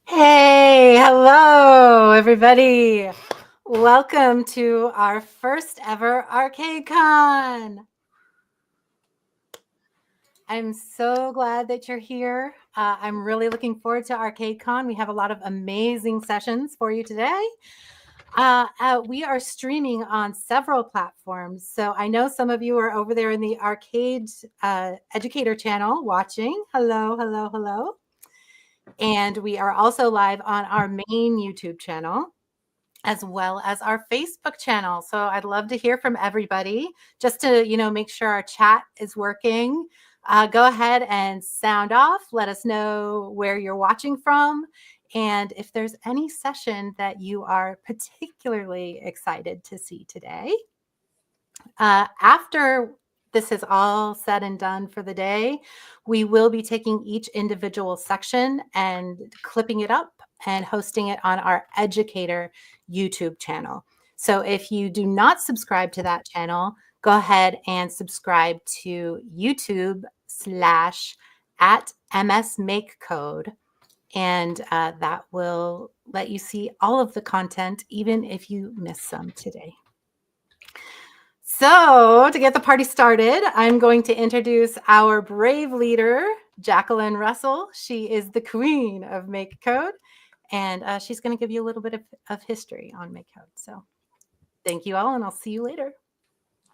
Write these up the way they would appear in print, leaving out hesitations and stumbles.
Hey, hello, everybody. Welcome to our first ever Arcade Con. I'm so glad that you're here. I'm really looking forward to Arcade Con. We have a lot of amazing sessions for you today. We are streaming on several platforms. So I know some of you are over there in the Arcade Educator channel watching. Hello, hello, hello. And we are also live on our main YouTube channel, as well as our Facebook channel. So I'd love to hear from everybody just to, make sure our chat is working. Go ahead and sound off. Let us know where you're watching from. And if there's any session that you are particularly excited to see today. After this is all said and done for the day, we will be taking each individual section and clipping it up and hosting it on our Educator YouTube channel. So if you do not subscribe to that channel, go ahead and subscribe to YouTube/@MSMakeCode. And that will let you see all of the content, even if you miss some today. So to get the party started, I'm going to introduce our brave leader, Jacqueline Russell. She is the queen of MakeCode, and she's going to give you a little bit of history on MakeCode. So thank you all, and I'll see you later.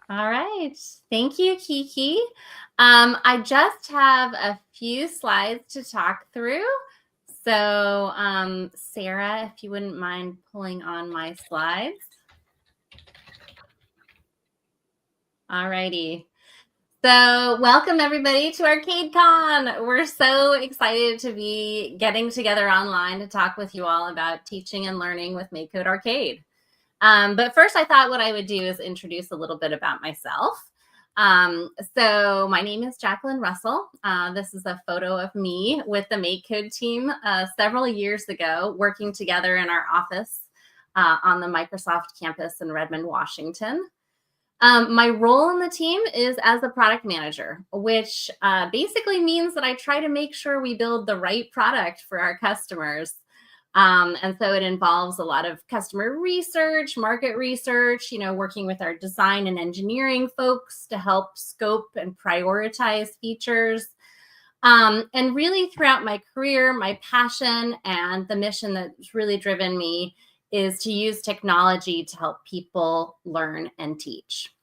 All right. Thank you, Kiki. I just have a few slides to talk through. So Sarah, if you wouldn't mind pulling on my slides. All righty. So welcome everybody to Arcade Con. We're so excited to be getting together online to talk with you all about teaching and learning with MakeCode Arcade. But first I thought what I would do is introduce a little bit about myself. So my name is Jacqueline Russell. This is a photo of me with the MakeCode team several years ago, working together in our office on the Microsoft campus in Redmond, Washington. My role in the team is as a product manager, which basically means that I try to make sure we build the right product for our customers. And so it involves a lot of customer research, market research, working with our design and engineering folks to help scope and prioritize features. And really throughout my career, my passion and the mission that's really driven me is to use technology to help people learn and teach.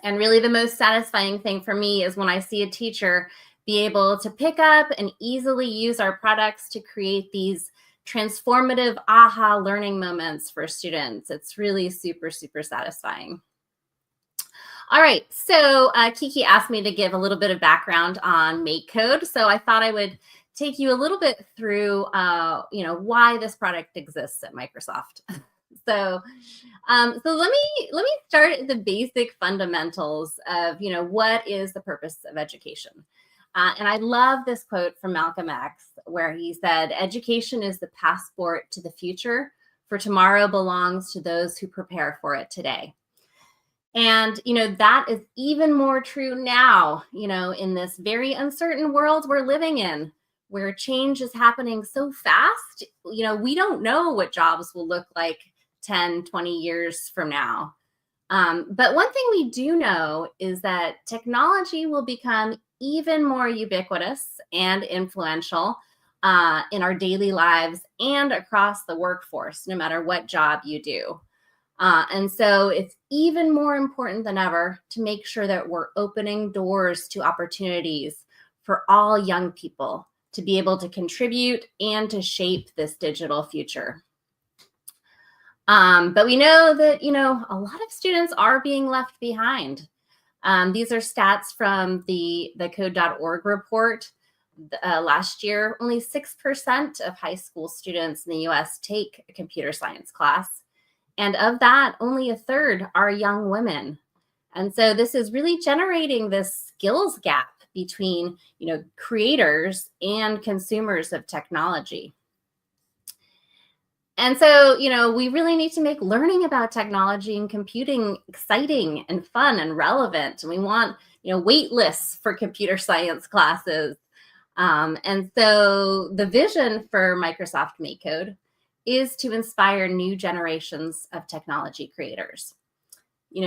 And really the most satisfying thing for me is when I see a teacher be able to pick up and easily use our products to create these transformative aha learning moments for students. It's really super, super satisfying. All right, so Kiki asked me to give a little bit of background on MakeCode. So I thought I would take you a little bit through, why this product exists at Microsoft. So let me start at the basic fundamentals of, what is the purpose of education? And I love this quote from Malcolm X, where he said, "Education is the passport to the future, for tomorrow belongs to those who prepare for it today." And, that is even more true now, in this very uncertain world we're living in, where change is happening so fast. We don't know what jobs will look like 10, 20 years from now. But one thing we do know is that technology will become even more ubiquitous and influential in our daily lives and across the workforce, no matter what job you do. And so it's even more important than ever to make sure that we're opening doors to opportunities for all young people to be able to contribute and to shape this digital future. But we know that, a lot of students are being left behind. These are stats from the code.org report. Last year, only 6% of high school students in the US take a computer science class. And of that, only a third are young women. And so this is really generating this skills gap between, creators and consumers of technology. And so, we really need to make learning about technology and computing exciting and fun and relevant. And we want, wait lists for computer science classes. And so the vision for Microsoft MakeCode is to inspire new generations of technology creators.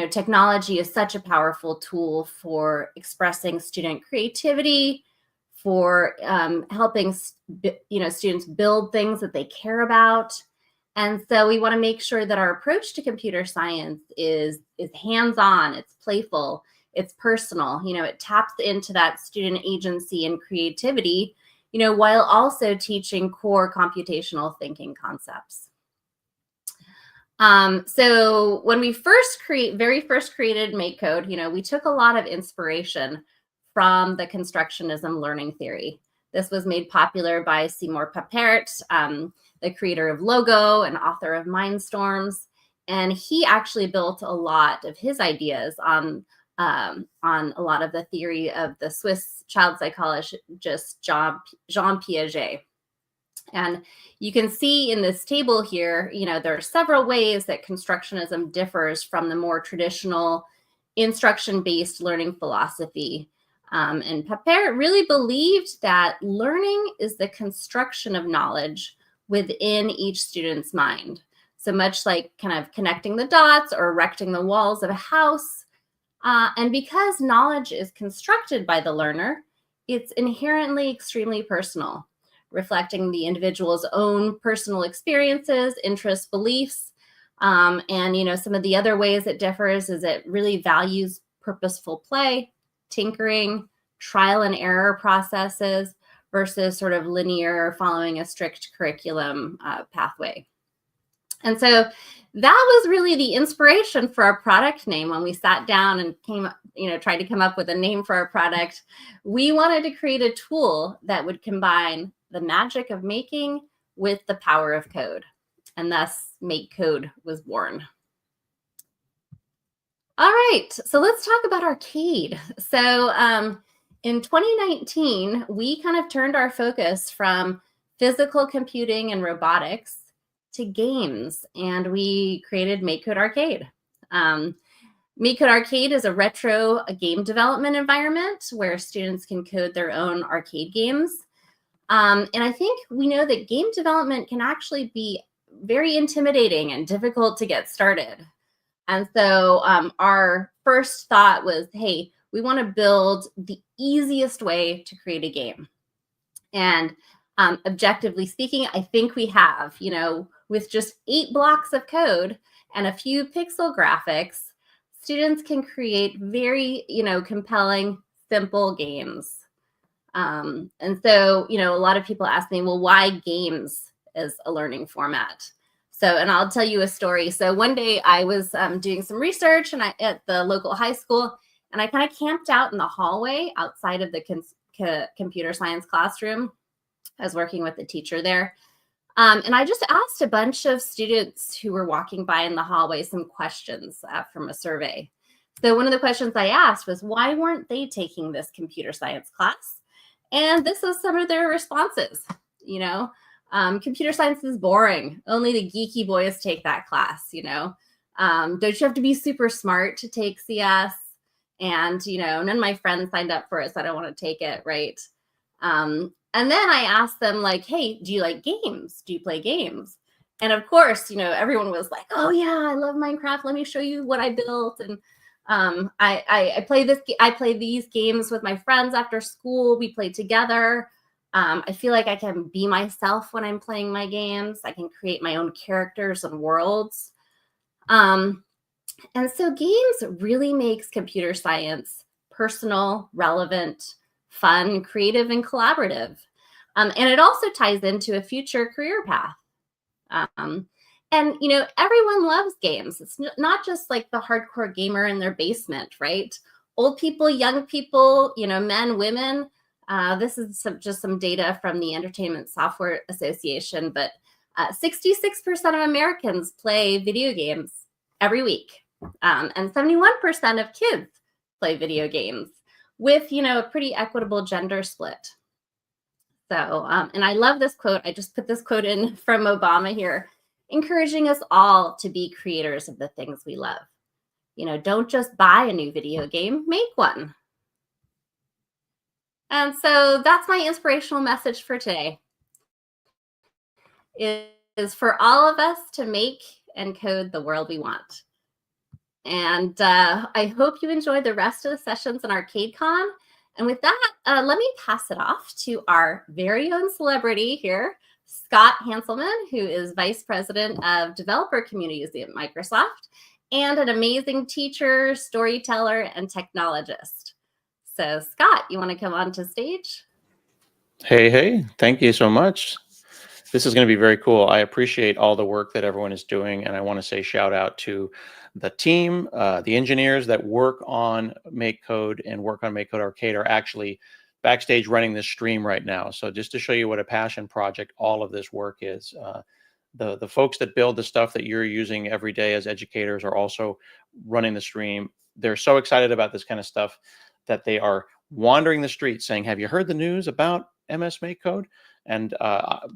Technology is such a powerful tool for expressing student creativity, for helping, students build things that they care about. And so we want to make sure that our approach to computer science is hands-on, it's playful, it's personal. It taps into that student agency and creativity, while also teaching core computational thinking concepts. So when we very first created MakeCode, we took a lot of inspiration from the Constructionism learning theory. This was made popular by Seymour Papert, the creator of Logo and author of Mindstorms. And he actually built a lot of his ideas on a lot of the theory of the Swiss child psychologist Jean Piaget. And you can see in this table here, there are several ways that Constructionism differs from the more traditional instruction-based learning philosophy. And Papert really believed that learning is the construction of knowledge within each student's mind. So much like kind of connecting the dots or erecting the walls of a house. And because knowledge is constructed by the learner, it's inherently extremely personal, reflecting the individual's own personal experiences, interests, beliefs. And, some of the other ways it differs is it really values purposeful play, tinkering, trial and error processes versus sort of linear following a strict curriculum pathway. And so that was really the inspiration for our product name when we sat down and tried to come up with a name for our product. We wanted to create a tool that would combine the magic of making with the power of code. And thus MakeCode was born. All right, so let's talk about Arcade. So in 2019, we kind of turned our focus from physical computing and robotics to games, and we created MakeCode Arcade. MakeCode Arcade is a retro game development environment where students can code their own arcade games. And I think we know that game development can actually be very intimidating and difficult to get started. And so our first thought was, hey, we want to build the easiest way to create a game. And objectively speaking, I think we have, with just 8 blocks of code and a few pixel graphics, students can create very, compelling, simple games. And so, a lot of people ask me, well, why games as a learning format? So, and I'll tell you a story. So one day I was doing some research at the local high school, and I kind of camped out in the hallway outside of the computer science classroom. I was working with the teacher there. And I just asked a bunch of students who were walking by in the hallway some questions from a survey. So one of the questions I asked was, why weren't they taking this computer science class? And this was some of their responses. Computer science is boring. Only the geeky boys take that class, Don't you have to be super smart to take CS? And, none of my friends signed up for it, so I don't want to take it, right? And then I asked them, like, hey, do you like games? Do you play games? And of course, everyone was like, "Oh yeah, I love Minecraft. Let me show you what I built." And I play these games with my friends after school. We play together. I feel like I can be myself when I'm playing my games. I can create my own characters and worlds. And so games really makes computer science personal, relevant, fun, creative, and collaborative. And it also ties into a future career path. And everyone loves games. It's not just like the hardcore gamer in their basement, right? Old people, young people, men, women. This is just some data from the Entertainment Software Association, but 66% of Americans play video games every week, and 71% of kids play video games with a pretty equitable gender split. So, and I love this quote. I just put this quote in from Obama here, encouraging us all to be creators of the things we love. Don't just buy a new video game, make one. And so that's my inspirational message for today, is for all of us to make and code the world we want. And I hope you enjoyed the rest of the sessions in ArcadeCon. And with that, let me pass it off to our very own celebrity here, Scott Hanselman, who is Vice President of Developer Communities at Microsoft and an amazing teacher, storyteller, and technologist. So Scott, you want to come on to stage? Hey, thank you so much. This is going to be very cool. I appreciate all the work that everyone is doing, and I want to say shout out to the team. The engineers that work on MakeCode and work on MakeCode Arcade are actually backstage running this stream right now. So just to show you what a passion project all of this work is. The folks that build the stuff that you're using every day as educators are also running the stream. They're so excited about this kind of stuff that they are wandering the streets saying, "Have you heard the news about MS MakeCode?" And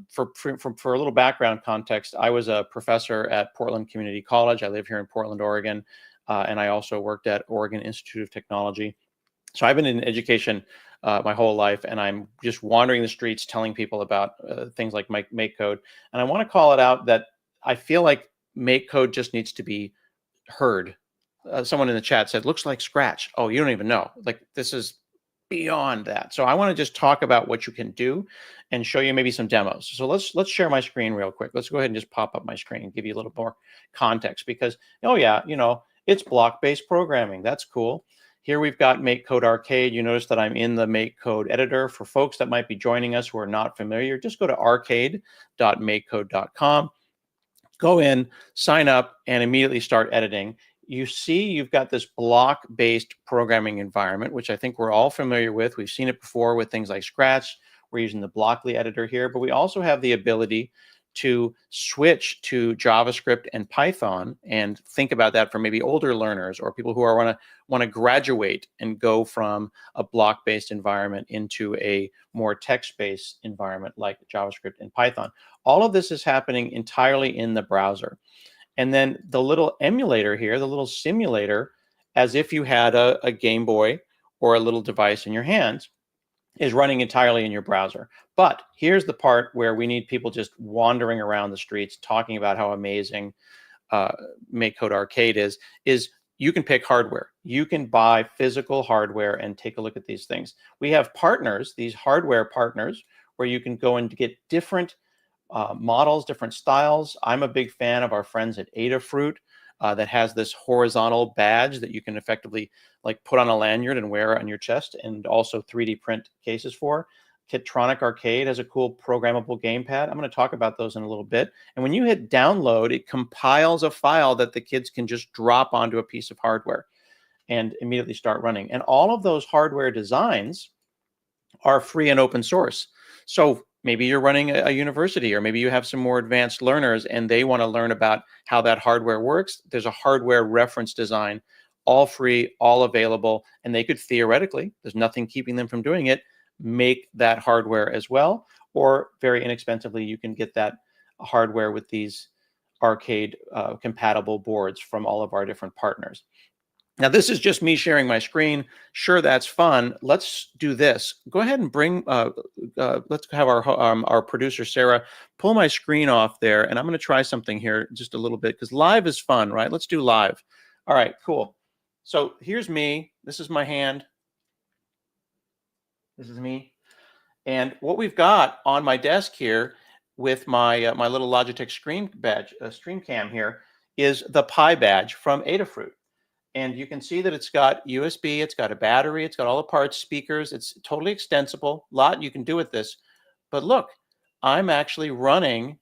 for a little background context, I was a professor at Portland Community College. I live here in Portland, Oregon, and I also worked at Oregon Institute of Technology. So I've been in education my whole life, and I'm just wandering the streets telling people about things like MakeCode. And I want to call it out that I feel like MakeCode just needs to be heard. Someone in the chat said, "Looks like Scratch." Oh, you don't even know. Like, this is beyond that. So I want to just talk about what you can do and show you maybe some demos. So let's share my screen real quick. Let's go ahead and just pop up my screen and give you a little more context, because, oh yeah, it's block-based programming. That's cool. Here we've got MakeCode Arcade. You notice that I'm in the MakeCode editor. For folks that might be joining us who are not familiar, just go to arcade.makecode.com, go in, sign up, and immediately start editing. You see you've got this block-based programming environment, which I think we're all familiar with. We've seen it before with things like Scratch. We're using the Blockly editor here, but we also have the ability to switch to JavaScript and Python and think about that for maybe older learners or people who want to graduate and go from a block-based environment into a more text-based environment like JavaScript and Python. All of this is happening entirely in the browser. And then the little emulator here, the little simulator, as if you had a Game Boy or a little device in your hand, is running entirely in your browser. But here's the part where we need people just wandering around the streets talking about how amazing MakeCode Arcade is you can pick hardware. You can buy physical hardware and take a look at these things. We have partners, these hardware partners, where you can go and get different models, different styles. I'm a big fan of our friends at Adafruit that has this horizontal badge that you can effectively like put on a lanyard and wear on your chest, and also 3D print cases for. Kitronic Arcade has a cool programmable gamepad. I'm going to talk about those in a little bit. And when you hit download, it compiles a file that the kids can just drop onto a piece of hardware and immediately start running. And all of those hardware designs are free and open source. So maybe you're running a university, or maybe you have some more advanced learners and they want to learn about how that hardware works. There's a hardware reference design, all free, all available, and they could theoretically, there's nothing keeping them from doing it, make that hardware as well. Or very inexpensively, you can get that hardware with these arcade compatible boards from all of our different partners. Now, this is just me sharing my screen. Sure, that's fun. Let's do this. Go ahead and bring, let's have our producer, Sarah, pull my screen off there. And I'm going to try something here just a little bit because live is fun, right? Let's do live. All right, cool. So here's me. This is my hand. This is me. And what we've got on my desk here with my my little Logitech screen badge, stream cam here, is the Pi badge from Adafruit. And you can see that it's got USB, it's got a battery, it's got all the parts, speakers, it's totally extensible. A lot you can do with this. But look, I'm actually running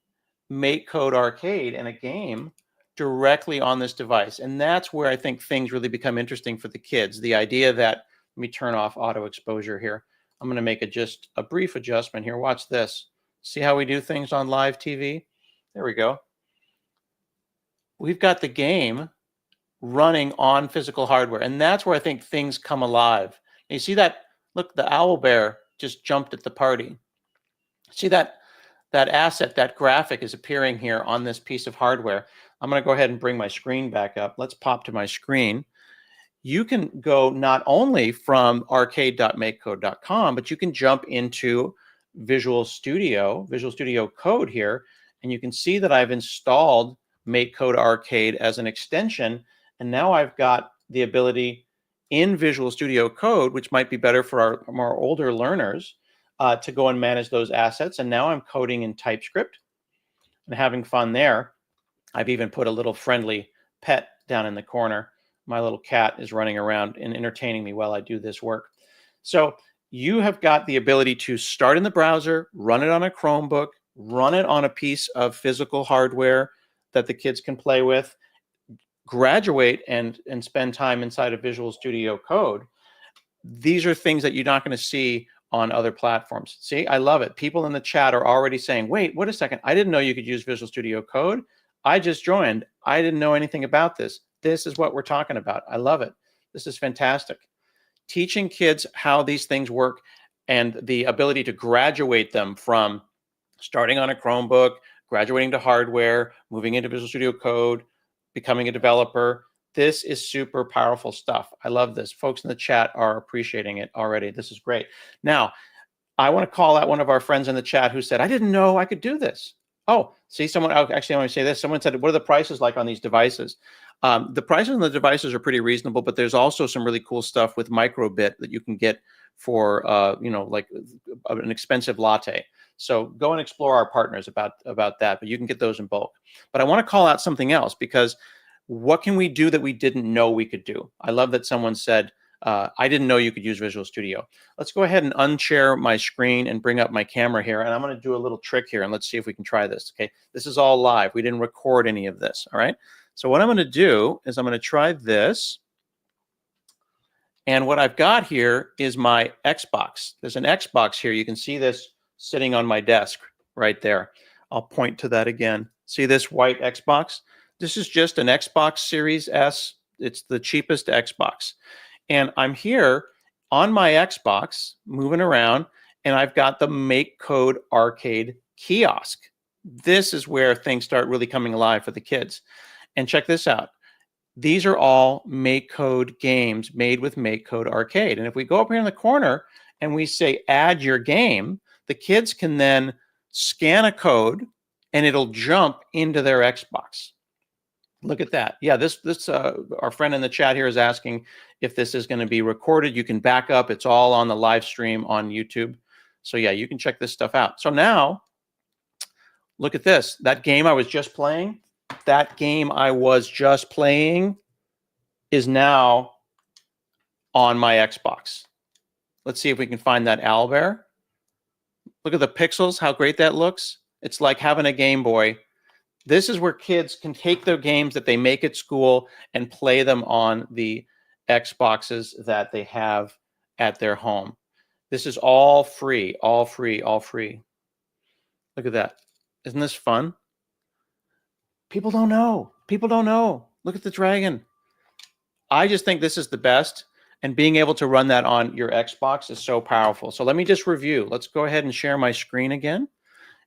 MakeCode Arcade and a game directly on this device. And that's where I think things really become interesting for the kids. The idea that, let me turn off auto exposure here. I'm going to make just a brief adjustment here. Watch this. See how we do things on live TV? There we go. We've got the game running on physical hardware. And that's where I think things come alive. You see that? Look, the owl bear just jumped at the party. See that asset, that graphic is appearing here on this piece of hardware. I'm going to go ahead and bring my screen back up. Let's pop to my screen. You can go not only from arcade.makecode.com, but you can jump into Visual Studio Code here, and you can see that I've installed MakeCode Arcade as an extension. And now I've got the ability in Visual Studio Code, which might be better for our more older learners, to go and manage those assets. And now I'm coding in TypeScript and having fun there. I've even put a little friendly pet down in the corner. My little cat is running around and entertaining me while I do this work. So you have got the ability to start in the browser, run it on a Chromebook, run it on a piece of physical hardware that the kids can play with, graduate and spend time inside of Visual Studio Code. These are things that you're not going to see on other platforms. See, I love it. People in the chat are already saying, wait a second. I didn't know you could use Visual Studio Code. I just joined. I didn't know anything about this. This is what we're talking about. I love it. This is fantastic. Teaching kids how these things work and the ability to graduate them from starting on a Chromebook, graduating to hardware, moving into Visual Studio Code, becoming a developer. This is super powerful stuff. I love this. Folks in the chat are appreciating it already. This is great. Now, I want to call out one of our friends in the chat who said, I didn't know I could do this. Oh, see, someone, actually, I want to say this. Someone said, what are the prices like on these devices? The prices on the devices are pretty reasonable, but there's also some really cool stuff with microbit that you can get for, like an expensive latte. So go and explore our partners about that, but you can get those in bulk. But I want to call out something else, because what can we do that we didn't know we could do? I love that someone said, I didn't know you could use Visual Studio. Let's go ahead and unshare my screen and bring up my camera here. And I'm going to do a little trick here, and let's see if we can try this. Okay, this is all live. We didn't record any of this. All right. So what I'm going to do is I'm going to try this. And what I've got here is my Xbox. There's an Xbox here. You can see this sitting on my desk right there. I'll point to that again. See this white Xbox? This is just an Xbox Series S. It's the cheapest Xbox. And I'm here on my Xbox, moving around, and I've got the MakeCode Arcade kiosk. This is where things start really coming alive for the kids. And check this out. These are all MakeCode games made with MakeCode Arcade. And if we go up here in the corner and we say, add your game, the kids can then scan a code and it'll jump into their Xbox. Look at that. Yeah, this our friend in the chat here is asking if this is going to be recorded. You can back up. It's all on the live stream on YouTube. So yeah, you can check this stuff out. So now, look at this. That game I was just playing, is now on my Xbox. Let's see if we can find that owlbear. Look at the pixels, how great that looks. It's like having a Game Boy. This is where kids can take their games that they make at school and play them on the Xboxes that they have at their home. This is all free, all free, all free. Look at that. Isn't this fun? People don't know. People don't know. Look at the dragon. I just think this is the best. And being able to run that on your Xbox is so powerful. So let me just review. Let's go ahead and share my screen again.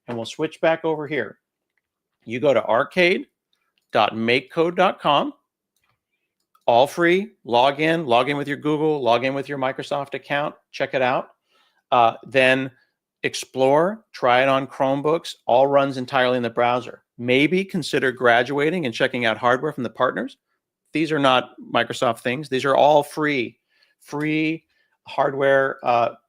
And we'll switch back over here. You go to arcade.makecode.com. All free. Log in with your Google, log in with your Microsoft account, check it out. Then explore, try it on Chromebooks, all runs entirely in the browser. Maybe consider graduating and checking out hardware from the partners. These are not Microsoft things. These are all free hardware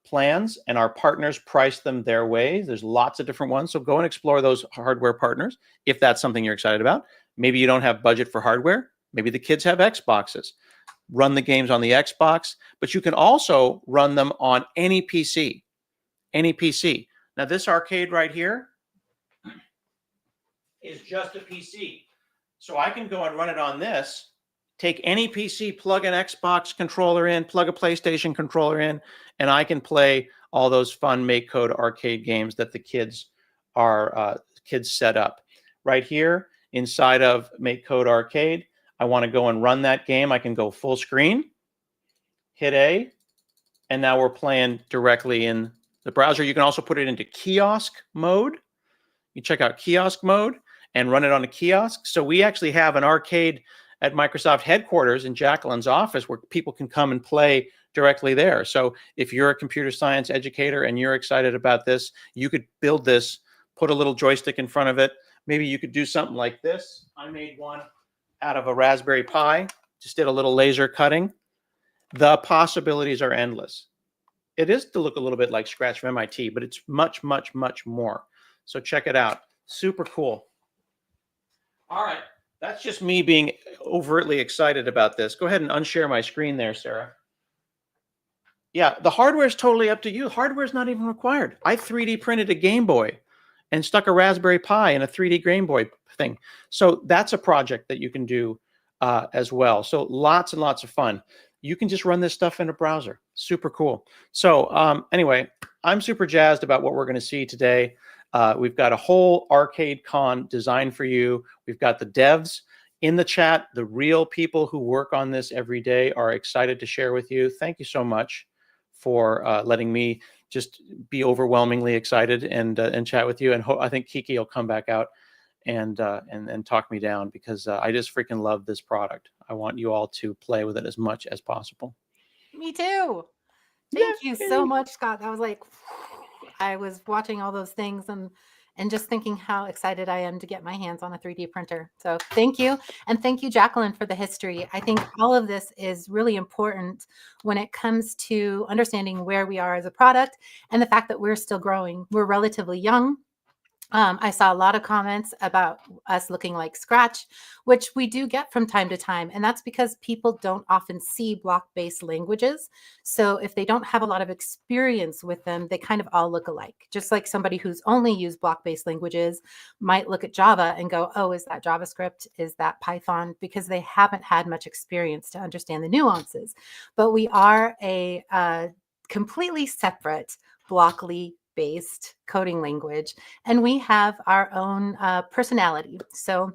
plans, and our partners price them their way. There's lots of different ones. So go and explore those hardware partners if that's something you're excited about. Maybe you don't have budget for hardware. Maybe the kids have Xboxes. Run the games on the Xbox, but you can also run them on any PC. Any PC. Now this arcade right here is just a PC. So I can go and run it on this, take any PC, plug an Xbox controller in, plug a PlayStation controller in, and I can play all those fun MakeCode Arcade games that the kids set up. Right here inside of MakeCode Arcade, I want to go and run that game. I can go full screen, hit A, and now we're playing directly in the browser. You can also put it into kiosk mode. You check out kiosk mode and run it on a kiosk. So we actually have an arcade at Microsoft headquarters in Jacqueline's office where people can come and play directly there. So if you're a computer science educator and you're excited about this, you could build this, put a little joystick in front of it. Maybe you could do something like this. I made one out of a Raspberry Pi, just did a little laser cutting. The possibilities are endless. It is to look a little bit like Scratch from MIT, but it's much, much, much more. So check it out. Super cool. All right. That's just me being overtly excited about this. Go ahead and unshare my screen there, Sarah. Yeah, the hardware is totally up to you. Hardware is not even required. I 3D printed a Game Boy and stuck a Raspberry Pi in a 3D Game Boy thing. So that's a project that you can do as well. So lots and lots of fun. You can just run this stuff in a browser. Super cool. So anyway, I'm super jazzed about what we're going to see today. We've got a whole arcade con designed for you. We've got the devs in the chat. The real people who work on this every day are excited to share with you. Thank you so much for letting me just be overwhelmingly excited and chat with you. And I think Kiki will come back out and talk me down because I just freaking love this product. I want you all to play with it as much as possible. Me too. Thank you so much, Scott. That was like, I was watching all those things and just thinking how excited I am to get my hands on a 3D printer. So thank you. And thank you, Jacqueline, for the history. I think all of this is really important when it comes to understanding where we are as a product and the fact that we're still growing. We're relatively young. I saw a lot of comments about us looking like Scratch, which we do get from time to time. And that's because people don't often see block-based languages. So if they don't have a lot of experience with them, they kind of all look alike. Just like somebody who's only used block-based languages might look at Java and go, oh, is that JavaScript? Is that Python? Because they haven't had much experience to understand the nuances. But we are a completely separate block-based coding language, and we have our own personality. So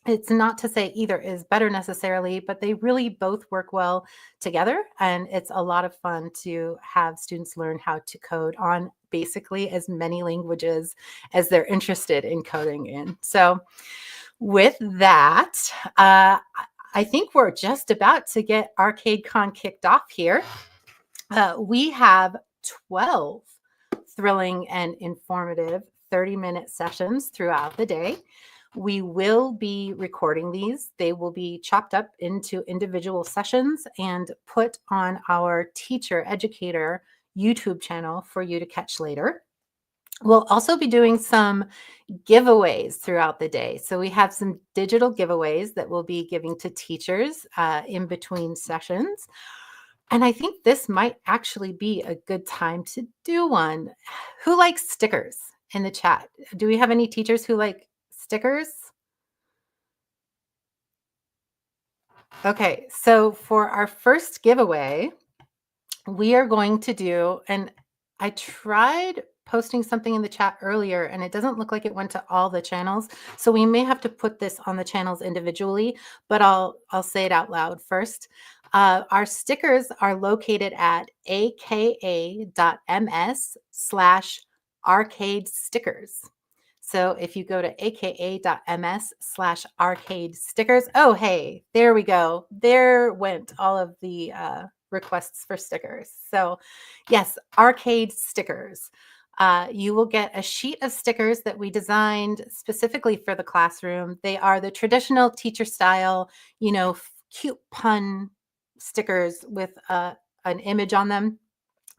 it's not to say either is better necessarily, but they really both work well together. And it's a lot of fun to have students learn how to code on basically as many languages as they're interested in coding in. So with that, I think we're just about to get ArcadeCon kicked off here. We have 12 thrilling and informative 30-minute sessions throughout the day. We will be recording these. They will be chopped up into individual sessions and put on our teacher educator YouTube channel for you to catch later. We'll also be doing some giveaways throughout the day. So we have some digital giveaways that we'll be giving to teachers in between sessions. And I think this might actually be a good time to do one. Who likes stickers in the chat? Do we have any teachers who like stickers? Okay, so for our first giveaway, we are going to do, and I tried posting something in the chat earlier and it doesn't look like it went to all the channels. So we may have to put this on the channels individually, but I'll say it out loud first. Our stickers are located at aka.ms/arcade stickers. So if you go to aka.ms/arcade stickers, oh, hey, there we go. There went all of the requests for stickers. So yes, arcade stickers. You will get a sheet of stickers that we designed specifically for the classroom. They are the traditional teacher style, cute pun stickers with an image on them.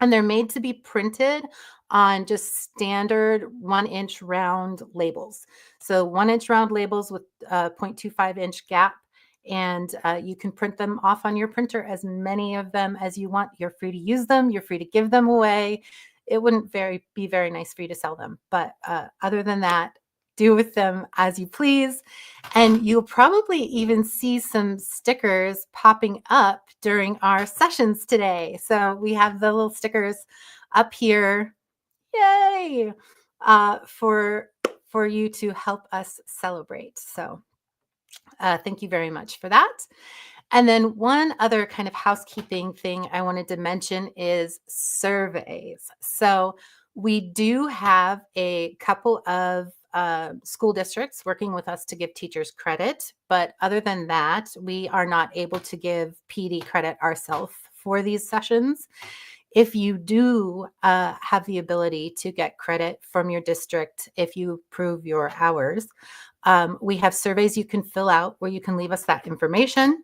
And they're made to be printed on just standard 1-inch round labels. So 1-inch round labels with 0.25-inch gap. And you can print them off on your printer, as many of them as you want. You're free to use them. You're free to give them away. It wouldn't be very nice for you to sell them. But other than that, do with them as you please. And you'll probably even see some stickers popping up during our sessions today. So we have the little stickers up here. Yay! For you to help us celebrate. So thank you very much for that. And then one other kind of housekeeping thing I wanted to mention is surveys. So we do have a couple of school districts working with us to give teachers credit. But other than that, we are not able to give PD credit ourselves for these sessions. If you do have the ability to get credit from your district, if you prove your hours, we have surveys you can fill out where you can leave us that information.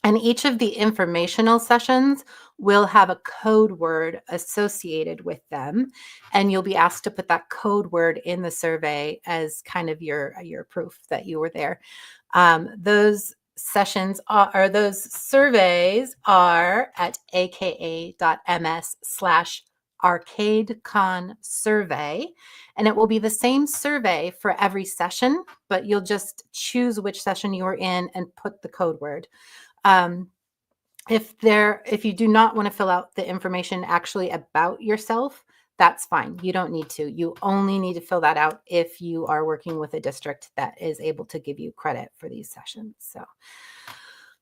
And each of the informational sessions will have a code word associated with them. And you'll be asked to put that code word in the survey as kind of your proof that you were there. Those sessions or those surveys are at aka.ms/arcadecon survey. And it will be the same survey for every session, but you'll just choose which session you were in and put the code word. If you do not want to fill out the information actually about yourself, that's fine. You don't need to. You only need to fill that out if you are working with a district that is able to give you credit for these sessions. So,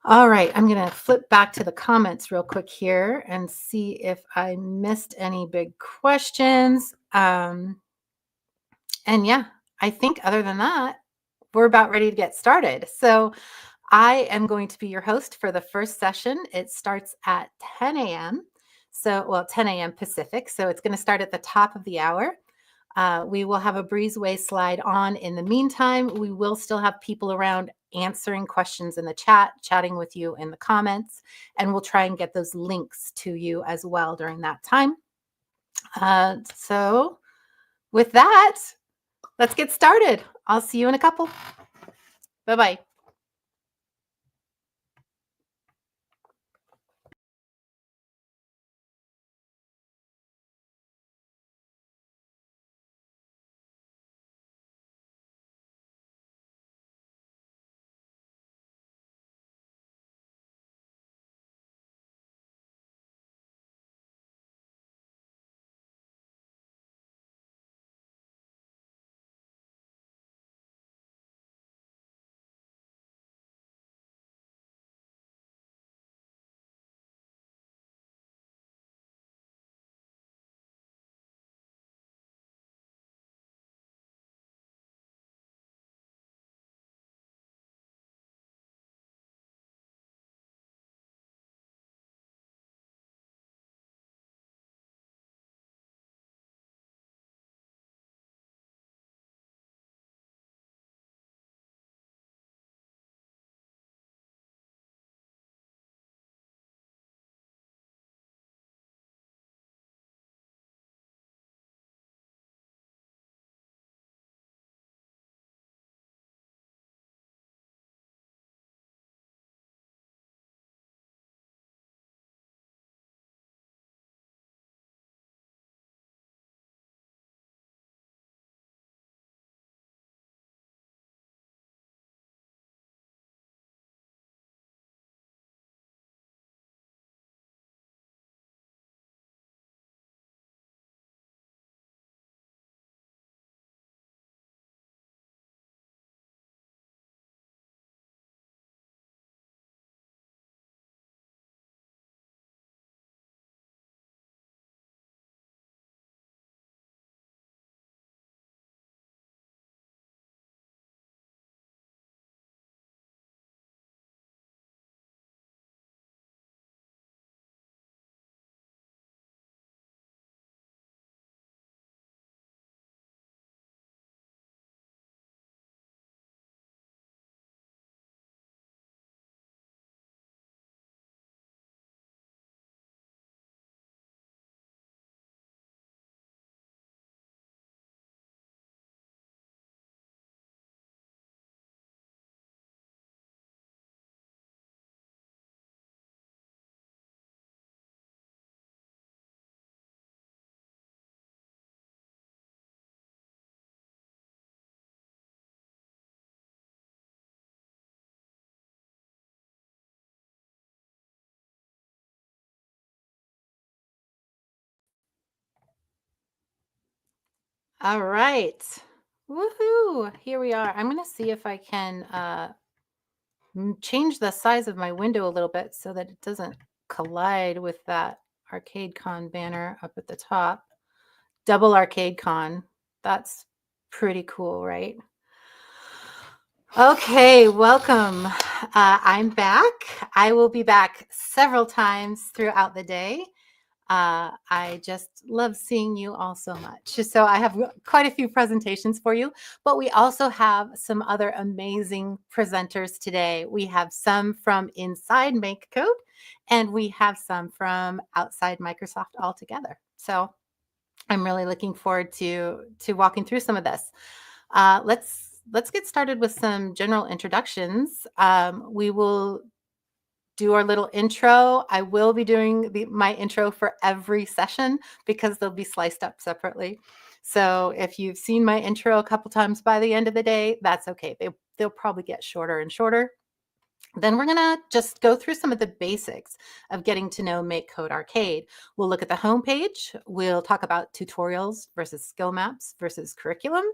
all right, I'm going to flip back to the comments real quick here and see if I missed any big questions. And yeah, I think other than that, we're about ready to get started. So I am going to be your host for the first session. It starts at 10 a.m. 10 a.m. Pacific. So it's going to start at the top of the hour. We will have a breezeway slide on. In the meantime, we will still have people around answering questions in the chat, chatting with you in the comments, and we'll try and get those links to you as well during that time. So with that, let's get started. I'll see you in a couple. Bye-bye. All right. Woohoo. Here we are. I'm going to see if I can change the size of my window a little bit so that it doesn't collide with that ArcadeCon banner up at the top. Double ArcadeCon. That's pretty cool, right? Okay, welcome. I'm back. I will be back several times throughout the day. I just love seeing you all so much. So I have quite a few presentations for you, but we also have some other amazing presenters today. We have some from inside MakeCode, and we have some from outside Microsoft altogether. So I'm really looking forward to walking through some of this. Let's get started with some general introductions. We will do our little intro. I will be doing my intro for every session because they'll be sliced up separately. So if you've seen my intro a couple times by the end of the day, that's okay. They'll probably get shorter and shorter. Then we're going to just go through some of the basics of getting to know MakeCode Arcade. We'll look at the homepage. We'll talk about tutorials versus skill maps versus curriculum.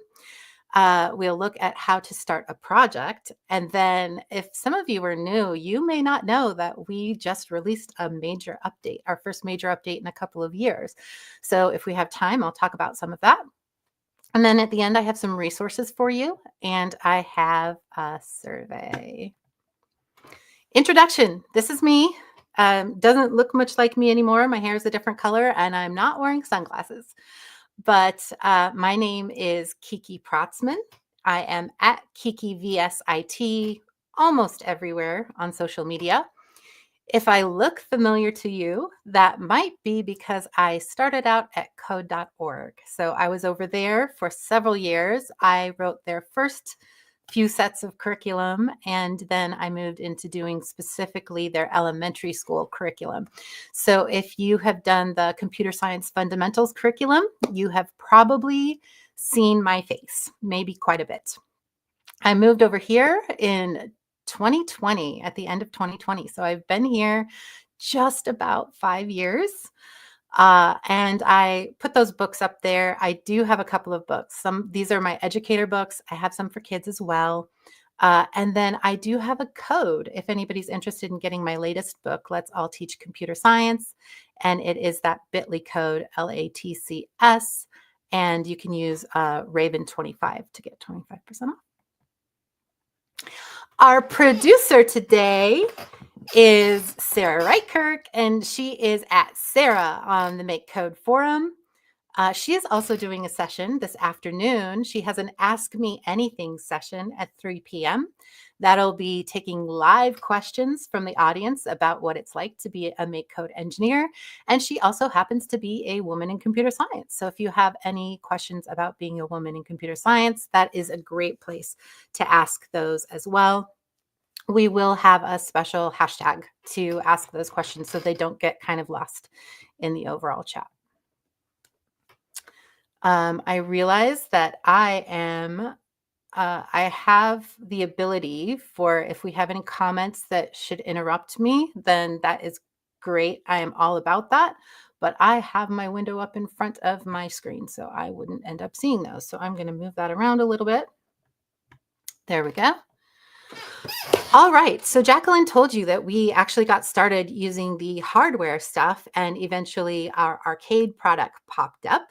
We'll look at how to start a project. And then if some of you are new, you may not know that we just released a major update, our first major update in a couple of years. So if we have time, I'll talk about some of that. And then at the end, I have some resources for you, and I have a survey. Introduction. This is me. Doesn't look much like me anymore. My hair is a different color, and I'm not wearing sunglasses. But my name is Kiki Protzman. I am at Kiki VSIT almost everywhere on social media. If I look familiar to you, that might be because I started out at code.org. So I was over there for several years. I wrote their first few sets of curriculum, and then I moved into doing specifically their elementary school curriculum. So if you have done the computer science fundamentals curriculum, you have probably seen my face, maybe quite a bit. I moved over here in 2020, at the end of 2020. So I've been here just about 5 years. And I put those books up there. I do have a couple of books. These are my educator books. I have some for kids as well. And then I do have a code if anybody's interested in getting my latest book, Let's All Teach Computer Science. And it is that bit.ly code, LATCS. And you can use Raven25 to get 25% off. Our producer today is Sarah Reitkirk, and she is at Sarah on the MakeCode forum. She is also doing a session this afternoon. She has an Ask Me Anything session at 3 p.m. That'll be taking live questions from the audience about what it's like to be a MakeCode engineer. And she also happens to be a woman in computer science. So if you have any questions about being a woman in computer science, that is a great place to ask those as well. We will have a special hashtag to ask those questions so they don't get kind of lost in the overall chat. I realize that I have the ability for, if we have any comments that should interrupt me, then that is great. I am all about that. But I have my window up in front of my screen, so I wouldn't end up seeing those. So I'm going to move that around a little bit. There we go. All right. So Jacqueline told you that we actually got started using the hardware stuff, and eventually our arcade product popped up.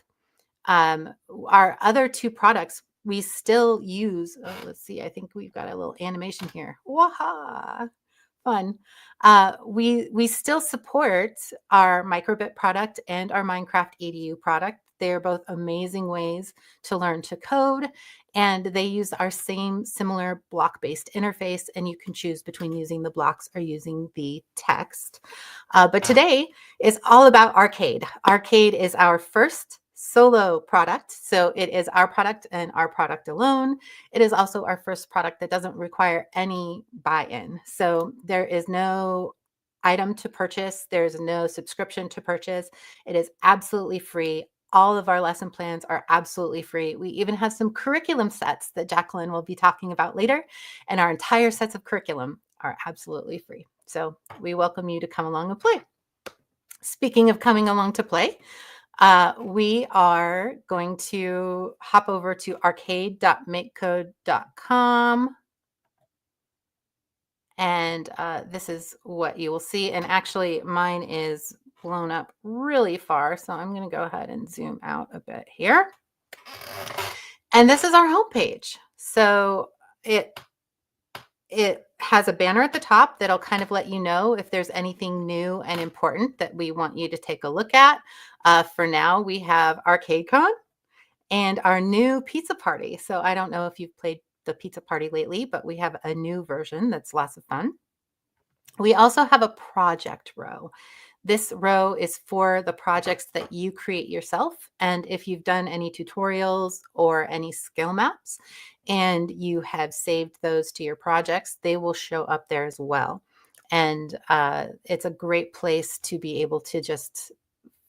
Our other two products we still use. Oh, let's see. I think we've got a little animation here. Waha! Fun. We still support our microbit product and our Minecraft EDU product. They're both amazing ways to learn to code, and they use our same similar block-based interface, and you can choose between using the blocks or using the text. But today is all about Arcade. Arcade is our first solo product. So it is our product and our product alone. It is also our first product that doesn't require any buy-in. So there is no item to purchase. There's no subscription to purchase. It is absolutely free. All of our lesson plans are absolutely free. We even have some curriculum sets that Jacqueline will be talking about later, and our entire sets of curriculum are absolutely free. So we welcome you to come along and play. Speaking of coming along to play, We are going to hop over to arcade.makecode.com. And this is what you will see. And actually, mine is blown up really far. So I'm going to go ahead and zoom out a bit here. And this is our homepage. So it has a banner at the top that'll kind of let you know if there's anything new and important that we want you to take a look at. For now, we have ArcadeCon and our new pizza party. So I don't know if you've played the pizza party lately, but we have a new version that's lots of fun. We also have a project row. This row is for the projects that you create yourself. And if you've done any tutorials or any skill maps and you have saved those to your projects, they will show up there as well. And it's a great place to be able to just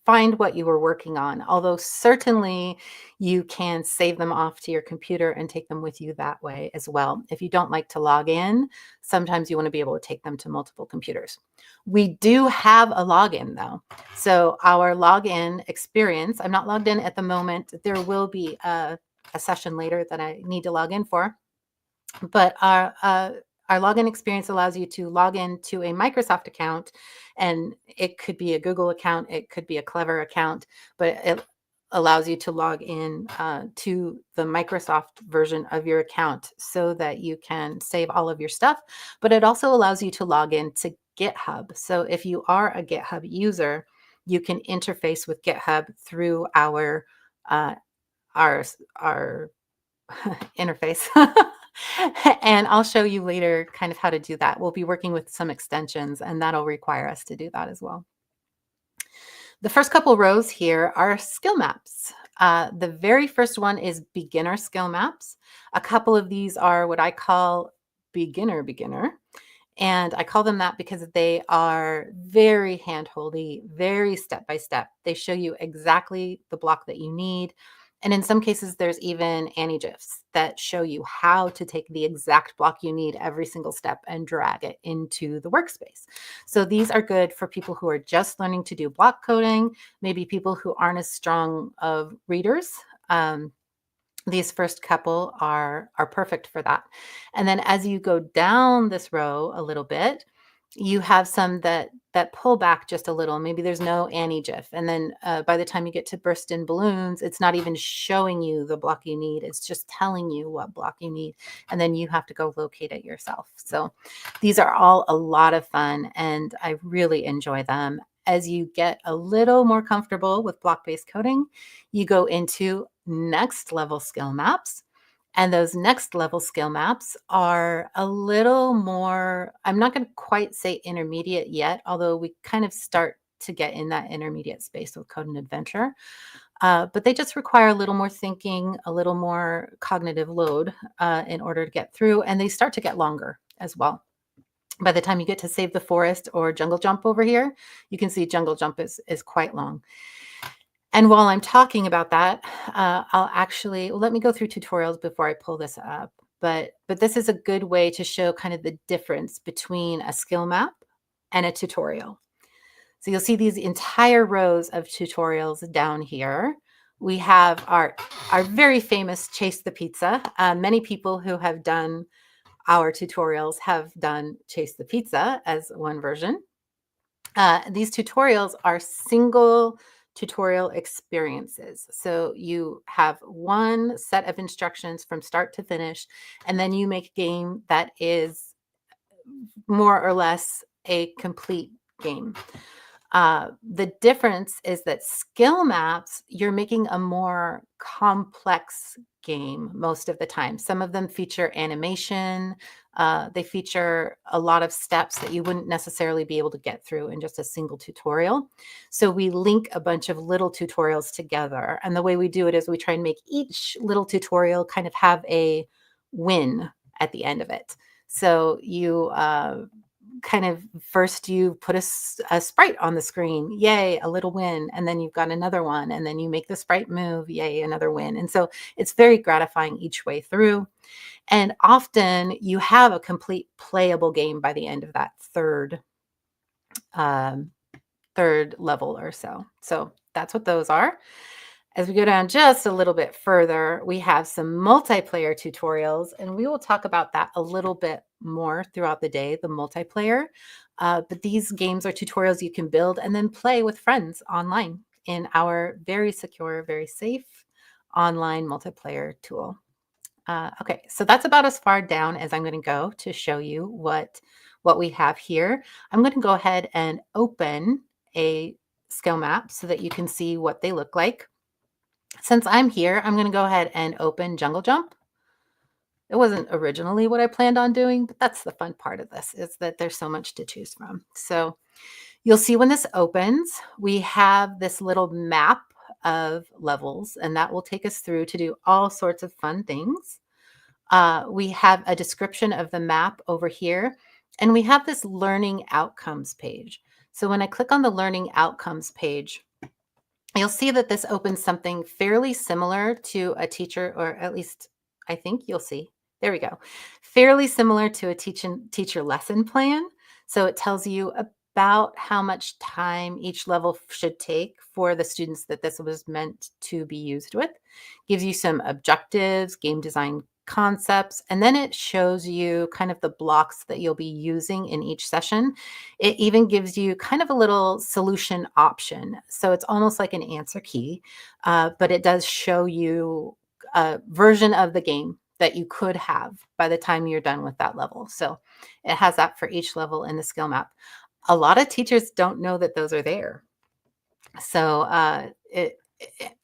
find what you were working on, although certainly you can save them off to your computer and take them with you that way as well. If you don't like to log in, sometimes you want to be able to take them to multiple computers. We do have a login though. So our login experience, I'm not logged in at the moment. There will be a session later that I need to log in for, but our login experience allows you to log in to a Microsoft account, and it could be a Google account, it could be a Clever account, but it allows you to log in to the Microsoft version of your account so that you can save all of your stuff. But it also allows you to log in to GitHub. So if you are a GitHub user, you can interface with GitHub through our interface. And I'll show you later kind of how to do that. We'll be working with some extensions, and that'll require us to do that as well. The first couple rows here are skill maps. The very first one is beginner skill maps. A couple of these are what I call beginner. And I call them that because they are very hand-holdy, very step-by-step. They show you exactly the block that you need. And in some cases, there's even anti-GIFs that show you how to take the exact block you need every single step and drag it into the workspace. So these are good for people who are just learning to do block coding, maybe people who aren't as strong of readers. These first couple are perfect for that. And then as you go down this row a little bit, you have some that pull back just a little. Maybe there's no anti-GIF. And then by the time you get to burst in balloons, it's not even showing you the block you need. It's just telling you what block you need. And then you have to go locate it yourself. So these are all a lot of fun, and I really enjoy them. As you get a little more comfortable with block-based coding, you go into next level skill maps. And those next level skill maps are a little more, I'm not going to quite say intermediate yet, although we kind of start to get in that intermediate space with Code and Adventure. But they just require a little more thinking, a little more cognitive load in order to get through. And they start to get longer as well. By the time you get to Save the Forest or Jungle Jump over here, you can see Jungle Jump is quite long. And while I'm talking about that, let me go through tutorials before I pull this up. But this is a good way to show kind of the difference between a skill map and a tutorial. So you'll see these entire rows of tutorials down here. We have our very famous Chase the Pizza. Many people who have done our tutorials have done Chase the Pizza as one version. These tutorials are single tutorial experiences. So you have one set of instructions from start to finish, and then you make a game that is more or less a complete game. The difference is that skill maps, you're making a more complex game most of the time. Some of them feature animation. They feature a lot of steps that you wouldn't necessarily be able to get through in just a single tutorial. So we link a bunch of little tutorials together. And the way we do it is we try and make each little tutorial kind of have a win at the end of it. So you kind of first you put a sprite on the screen, yay, a little win, and then you've got another one, and then you make the sprite move, yay, another win. And so it's very gratifying each way through. And often you have a complete playable game by the end of that third level or so. So that's what those are. As we go down just a little bit further, we have some multiplayer tutorials, and we will talk about that a little bit more throughout the day, the multiplayer. But these games are tutorials you can build and then play with friends online in our very secure, very safe online multiplayer tool. Okay, so that's about as far down as I'm going to go to show you what we have here. I'm going to go ahead and open a skill map so that you can see what they look like. Since I'm here, I'm going to go ahead and open Jungle Jump. It wasn't originally what I planned on doing, but that's the fun part of this, is that there's so much to choose from. So you'll see when this opens, we have this little map of levels, and that will take us through to do all sorts of fun things. We have a description of the map over here, and we have this learning outcomes page. So when I click on the learning outcomes page, you'll see that this opens something fairly similar to a teacher, or at least I think you'll see. There we go. Fairly similar to a teacher lesson plan. So it tells you about how much time each level should take for the students that this was meant to be used with. Gives you some objectives, game design concepts, and then it shows you kind of the blocks that you'll be using in each session. It even gives you kind of a little solution option. So it's almost like an answer key, but it does show you a version of the game that you could have by the time you're done with that level. So it has that for each level in the skill map. A lot of teachers don't know that those are there. So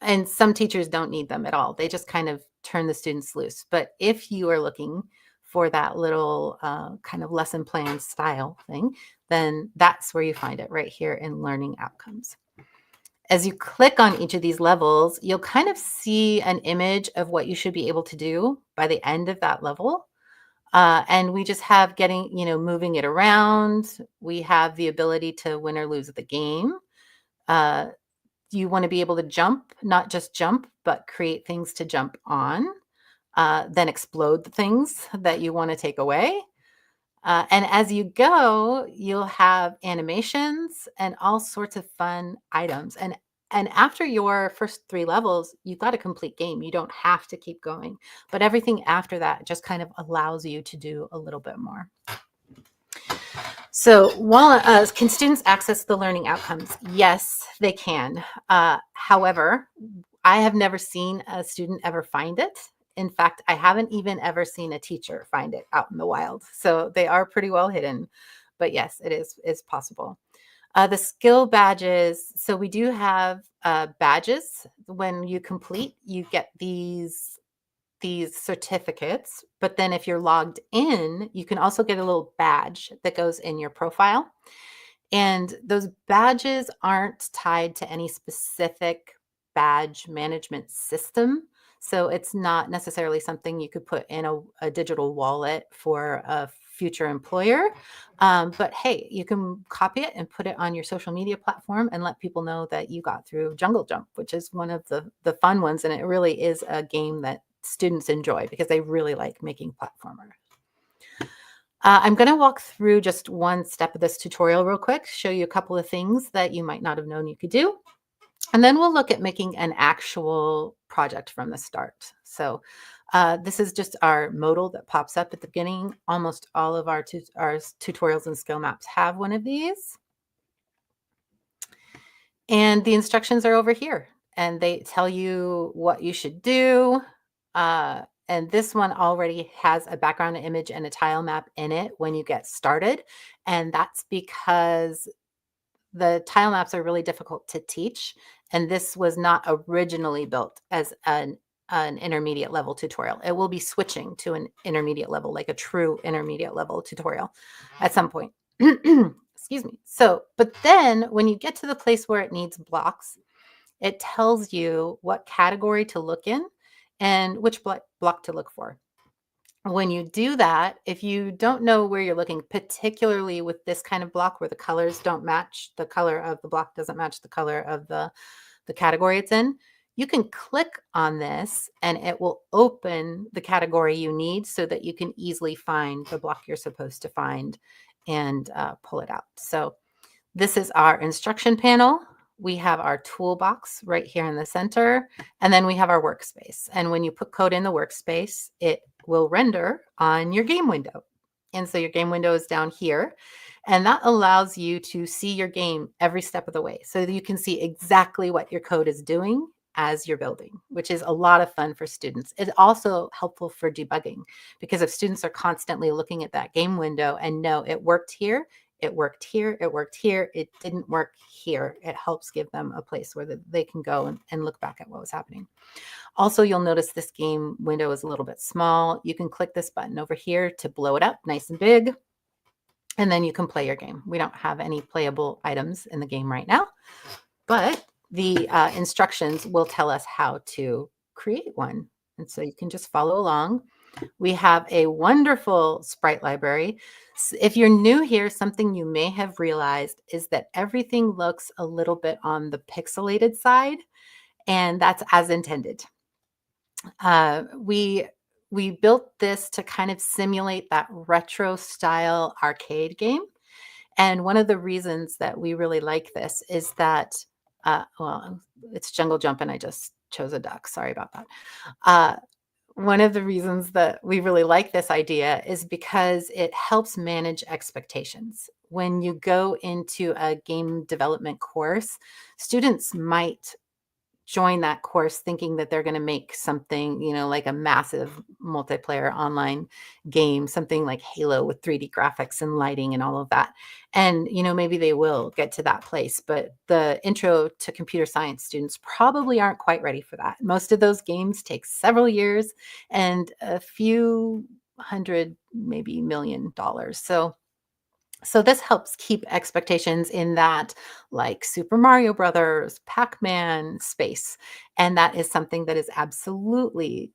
and some teachers don't need them at all. They just kind of turn the students loose. But if you are looking for that little kind of lesson plan style thing, then that's where you find it, right here in learning outcomes. As you click on each of these levels, you'll kind of see an image of what you should be able to do by the end of that level. And we just have moving it around. We have the ability to win or lose the game. You want to be able to jump, not just jump, but create things to jump on, then explode the things that you want to take away. And as you go, you'll have animations and all sorts of fun items. And after your first 3 levels, you've got a complete game. You don't have to keep going. But everything after that just kind of allows you to do a little bit more. So can students access the learning outcomes? Yes, they can. However, I have never seen a student ever find it. In fact, I haven't even ever seen a teacher find it out in the wild. So they are pretty well hidden. But yes, it is possible. The skill badges. So we do have badges. When you complete, you get these certificates, but then if you're logged in, you can also get a little badge that goes in your profile. And those badges aren't tied to any specific badge management system. So it's not necessarily something you could put in a digital wallet for a future employer. But hey, you can copy it and put it on your social media platform and let people know that you got through Jungle Jump, which is one of the fun ones. And it really is a game that students enjoy because they really like making platformers. I'm going to walk through just one step of this tutorial real quick, show you a couple of things that you might not have known you could do. And then we'll look at making an actual project from the start. So this is just our modal that pops up at the beginning. Almost all of our tutorials and skill maps have one of these. And the instructions are over here. And they tell you what you should do. And this one already has a background image and a tile map in it when you get started. And that's because the tile maps are really difficult to teach. And this was not originally built as an intermediate level tutorial. It will be switching to an intermediate level, like a true intermediate level tutorial at some point. Excuse me. So, but then when you get to the place where it needs blocks, it tells you what category to look in and which block to look for. When you do that, if you don't know where you're looking, particularly with this kind of block where the colors don't match, the color of the block doesn't match the color of the category it's in, you can click on this and it will open the category you need so that you can easily find the block you're supposed to find and pull it out. So this is our instruction panel. we have our toolbox right here in the center, and then we have our workspace. And when you put code in the workspace, it will render on your game window. And so your game window is down here, and that allows you to see your game every step of the way. So that you can see exactly what your code is doing as you're building, which is a lot of fun for students. It's also helpful for debugging, because if students are constantly looking at that game window and know it worked here, it worked here, it worked here, it didn't work here, it helps give them a place where they can go and look back at what was happening. Also, you'll notice this game window is a little bit small. You can click this button over here to blow it up nice and big, and then you can play your game. We don't have any playable items in the game right now, but the instructions will tell us how to create one. And so you can just follow along. We have a wonderful sprite library. If you're new here, something you may have realized is that everything looks a little bit on the pixelated side, and that's as intended. We built this to kind of simulate that retro style arcade game. And one of the reasons that we really like this is that, well, it's jungle jump and I just chose a duck. Sorry about that. One of the reasons that we really like this idea is because it helps manage expectations. When you go into a game development course, students might join that course thinking that they're going to make something, like a massive multiplayer online game, something like Halo with 3D graphics and lighting and all of that. And, maybe they will get to that place, but the intro to computer science students probably aren't quite ready for that. Most of those games take several years and a few hundred, maybe $1 million. So this helps keep expectations in that, like Super Mario Brothers, Pac-Man space. And that is something that is absolutely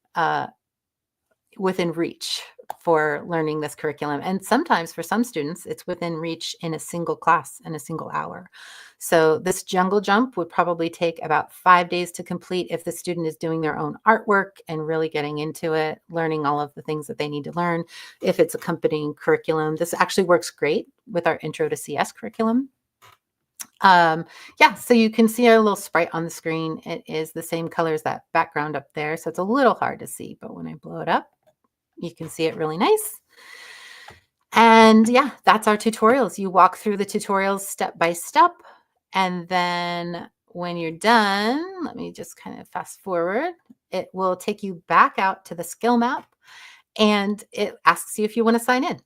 within reach for learning this curriculum. And sometimes for some students, it's within reach in a single class in a single hour. So this jungle jump would probably take about 5 days to complete if the student is doing their own artwork and really getting into it, learning all of the things that they need to learn. If it's accompanying curriculum, this actually works great with our Intro to CS curriculum. Yeah, so you can see our little sprite on the screen. It is the same color as that background up there. So it's a little hard to see, but when I blow it up, you can see it really nice. And yeah, that's our tutorials. You walk through the tutorials step by step. And then when you're done, let me just kind of fast forward. It will take you back out to the skill map, and it asks you if you want to sign in.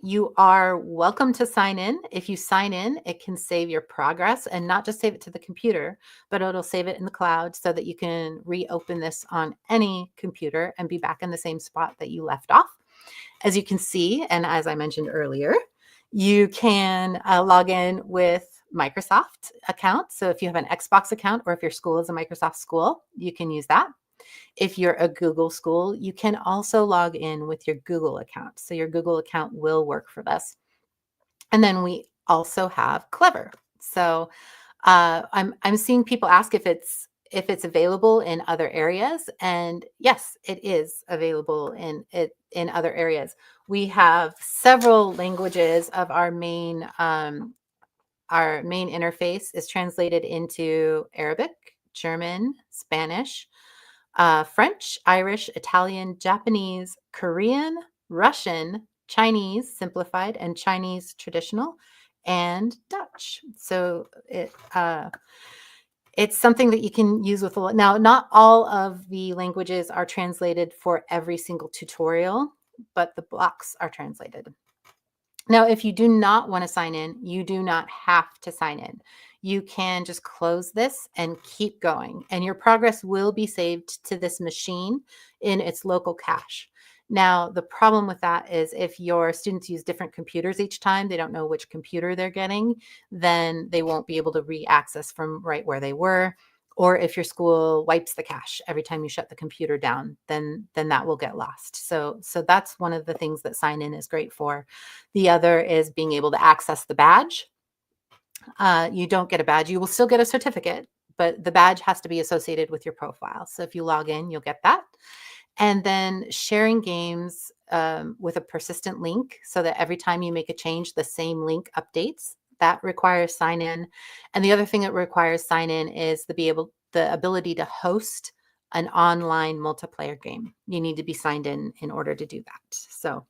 You are welcome to sign in. If you sign in, it can save your progress, and not just save it to the computer, but it'll save it in the cloud so that you can reopen this on any computer and be back in the same spot that you left off. As you can see, and as I mentioned earlier, you can log in with Microsoft account. So if you have an Xbox account, or if your school is a Microsoft school, you can use that. If you're a Google school, you can also log in with your Google account. So your Google account will work for this. And then we also have Clever. So I'm seeing people ask if it's available in other areas, and yes, it is available in other areas. We have several languages of our main interface is translated into Arabic, German, Spanish, French, Irish, Italian, Japanese, Korean, Russian, Chinese simplified, and Chinese traditional, and Dutch. So it's something that you can use with a lot. Now, not all of the languages are translated for every single tutorial, but the blocks are translated. Now, if you do not want to sign in, you do not have to sign in. You can just close this and keep going, and your progress will be saved to this machine in its local cache. Now, the problem with that is if your students use different computers each time, they don't know which computer they're getting, then they won't be able to re-access from right where they were. Or if your school wipes the cache every time you shut the computer down, then that will get lost. So that's one of the things that sign in is great for. The other is being able to access the badge. You don't get a badge. You will still get a certificate, but the badge has to be associated with your profile. So if you log in, you'll get that. And then sharing games with a persistent link so that every time you make a change, the same link updates. That requires sign in. And the other thing that requires sign in is the ability to host an online multiplayer game. You need to be signed in order to do that. So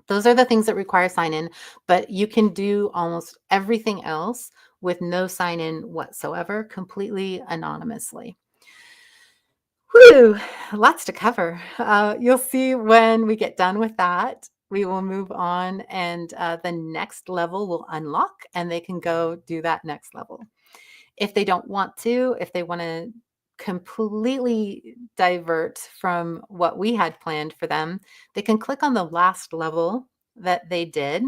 those are the things that require sign in, but you can do almost everything else with no sign in whatsoever, completely anonymously. Whew, lots to cover. You'll see when we get done with that, we will move on and the next level will unlock and they can go do that next level. If they don't want to, if they want to completely divert from what we had planned for them, they can click on the last level that they did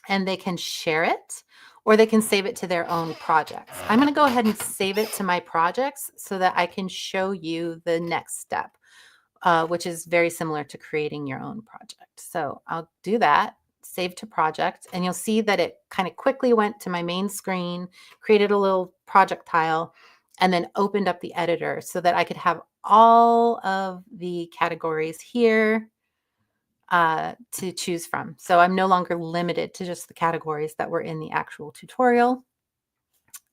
and they can share it or they can save it to their own projects. I'm going to go ahead and save it to my projects so that I can show you the next step, which is very similar to creating your own project. So I'll do that. Save to project, and you'll see that it kind of quickly went to my main screen, created a little project tile, and then opened up the editor so that I could have all of the categories here to choose from. So I'm no longer limited to just the categories that were in the actual tutorial.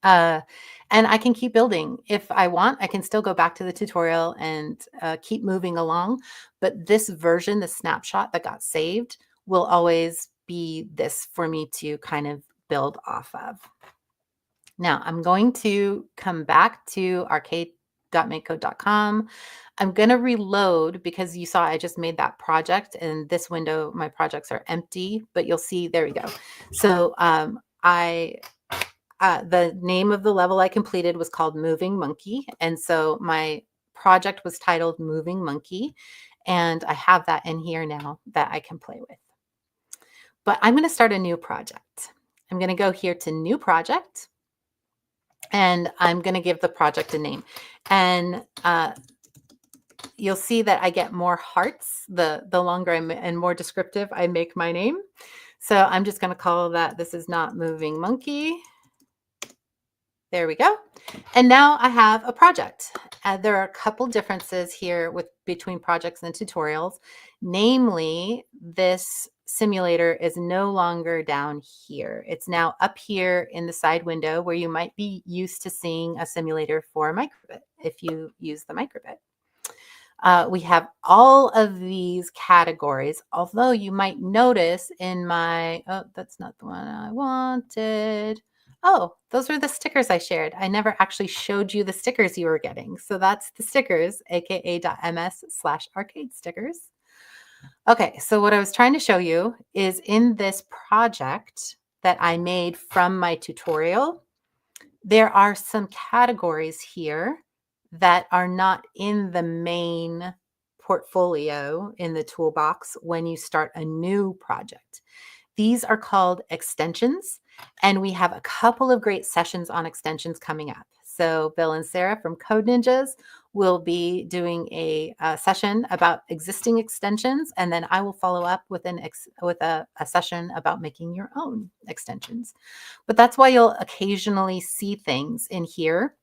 And I can keep building. If I want, I can still go back to the tutorial and keep moving along. But this version, the snapshot that got saved, will always be this for me to kind of build off of. Now I'm going to come back to arcade.makecode.com. I'm going to reload because you saw I just made that project and this window, my projects are empty, but you'll see, there we go. So the name of the level I completed was called Moving Monkey. And so my project was titled Moving Monkey. And I have that in here now that I can play with. But I'm going to start a new project. I'm going to go here to New Project. And I'm going to give the project a name. And you'll see that I get more hearts the longer and more descriptive I make my name. So I'm just going to call that, this is not Moving Monkey. There we go. And now I have a project. There are a couple differences here between projects and tutorials. Namely, this simulator is no longer down here. It's now up here in the side window where you might be used to seeing a simulator for microbit if you use the microbit. We have all of these categories, although you might notice in my, oh, that's not the one I wanted. Oh, those were the stickers I shared. I never actually showed you the stickers you were getting. So that's the stickers, aka.ms/arcade stickers. Okay, so what I was trying to show you is in this project that I made from my tutorial, there are some categories here that are not in the main portfolio in the toolbox when you start a new project. These are called extensions, and we have a couple of great sessions on extensions coming up. So Bill and Sarah from Code Ninjas will be doing a session about existing extensions, and then I will follow up with a session about making your own extensions. But that's why you'll occasionally see things in here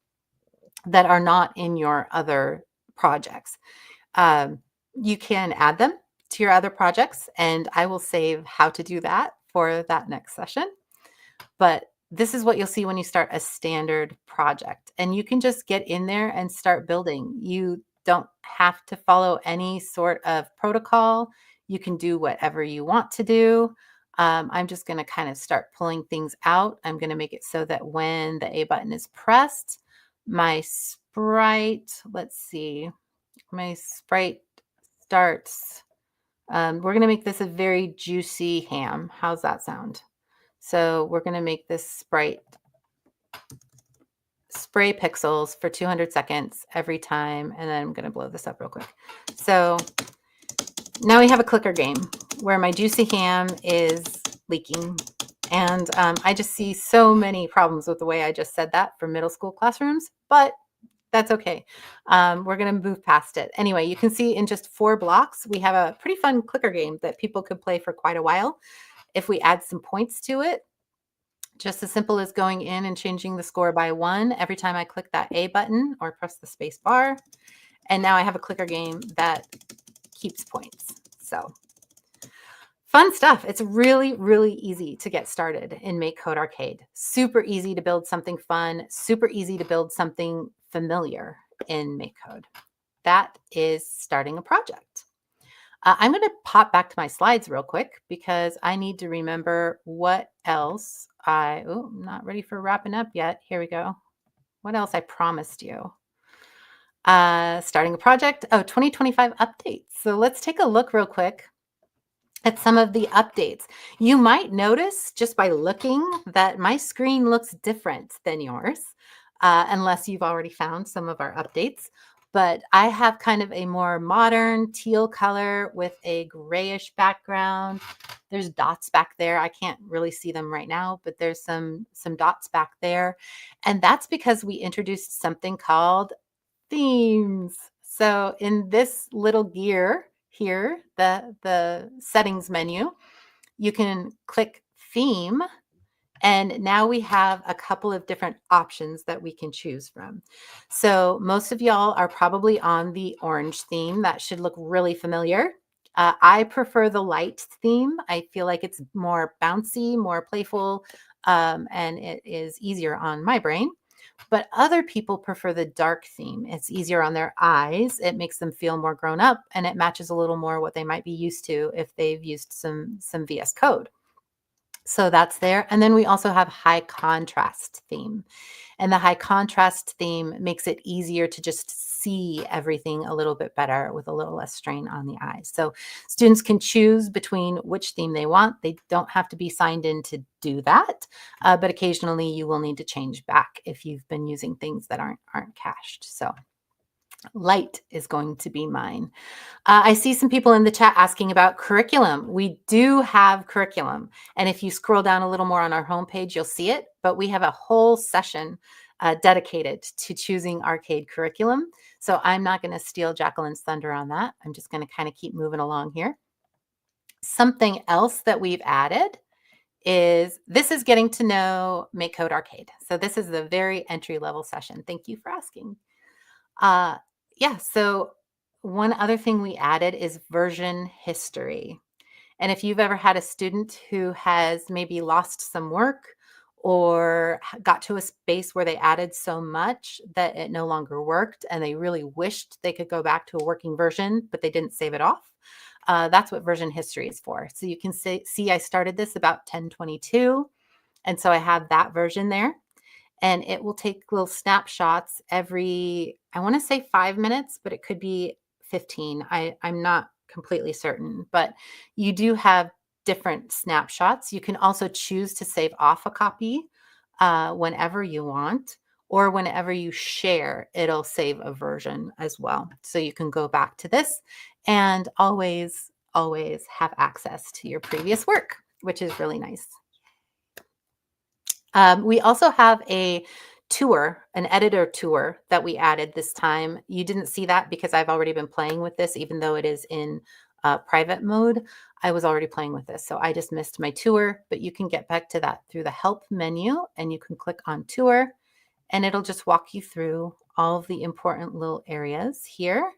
that are not in your other projects. You can add them to your other projects, and I will save how to do that for that next session. But this is what you'll see when you start a standard project, and you can just get in there and start building. You don't have to follow any sort of protocol. You can do whatever you want to do. I'm just going to kind of start pulling things out. I'm going to make it so that when the A button is pressed, my sprite, let's see, my sprite starts. We're going to make this a very juicy ham. How's that sound? So we're going to make this sprite spray pixels for 200 seconds every time. And then I'm going to blow this up real quick. So now we have a clicker game where my juicy ham is leaking. And I just see so many problems with the way I just said that for middle school classrooms, but that's okay. We're going to move past it. Anyway, you can see in just 4 blocks, we have a pretty fun clicker game that people could play for quite a while. If we add some points to it, just as simple as going in and changing the score by 1 every time I click that A button or press the space bar. And now I have a clicker game that keeps points. So Fun stuff. It's really, really easy to get started in MakeCode Arcade. Super easy to build something fun, super easy to build something familiar in MakeCode. That is starting a project. I'm going to pop back to my slides real quick because I need to remember what else I'm not ready for wrapping up yet. Here we go. What else I promised you? Starting a project. 2025 updates. So let's take a look real quick at some of the updates. You might notice just by looking that my screen looks different than yours, unless you've already found some of our updates. But I have kind of a more modern teal color with a grayish background. There's dots back there. I can't really see them right now, but there's some dots back there. And that's because we introduced something called themes. So in this little gear here, the settings menu, you can click theme, and now we have a couple of different options that we can choose from. So most of y'all are probably on the orange theme. That should look really familiar. I prefer the light theme. I feel like it's more bouncy, more playful, and it is easier on my brain. But other people prefer the dark theme. It's easier on their eyes. It makes them feel more grown up, and it matches a little more what they might be used to if they've used some VS Code. So that's there. And then we also have high contrast theme. And the high contrast theme makes it easier to just see everything a little bit better with a little less strain on the eyes. So students can choose between which theme they want. They don't have to be signed in to do that, but occasionally you will need to change back if you've been using things that aren't cached. So light is going to be mine. I see some people in the chat asking about curriculum. We do have curriculum. And if you scroll down a little more on our homepage, you'll see it. But we have a whole session dedicated to choosing Arcade curriculum. So I'm not going to steal Jacqueline's thunder on that. I'm just going to kind of keep moving along here. Something else that we've added is this is getting to know MakeCode Arcade. So this is the very entry level session. Thank you for asking. So one other thing we added is version history. And if you've ever had a student who has maybe lost some work or got to a space where they added so much that it no longer worked and they really wished they could go back to a working version, but they didn't save it off, that's what version history is for. So you can see I started this about 10/22. And so I have that version there. And it will take little snapshots every, I want to say 5 minutes, but it could be 15. I'm not completely certain, but you do have different snapshots. You can also choose to save off a copy whenever you want, or whenever you share, it'll save a version as well. So you can go back to this and always have access to your previous work, which is really nice. We also have a tour, an editor tour that we added this time. You didn't see that because I've already been playing with this, even though it is in private mode. I was already playing with this, so I just missed my tour, but you can get back to that through the help menu, and you can click on tour, and it'll just walk you through all of the important little areas here.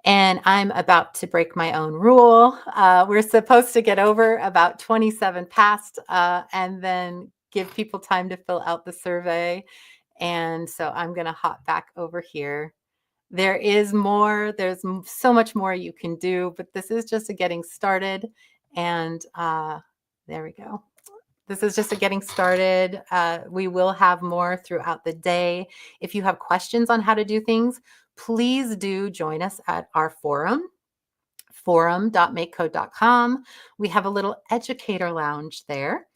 And I'm about to break my own rule. We're supposed to get over about 27 past and then give people time to fill out the survey. And so I'm going to hop back over here. There is more. There's so much more you can do, but this is just a getting started. And there we go. This is just a getting started. We will have more throughout the day. If you have questions on how to do things, please do join us at our forum, forum.makecode.com. We have a little educator lounge there.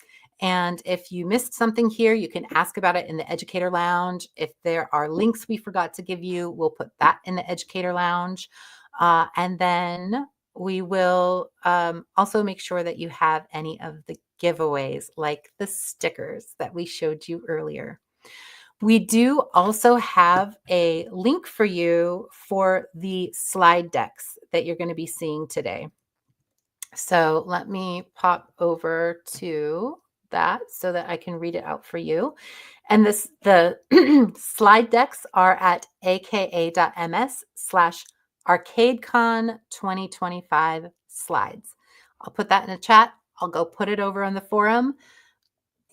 And if you missed something here, you can ask about it in the educator lounge. If there are links we forgot to give you, we'll put that in the educator lounge. And then we will also make sure that you have any of the giveaways, like the stickers that we showed you earlier. We do also have a link for you for the slide decks that you're going to be seeing today. So let me pop over to that so that I can read it out for you. And the slide decks are at aka.ms/ArcadeCon 2025 slides. I'll put that in a chat. I'll go put it over on the forum.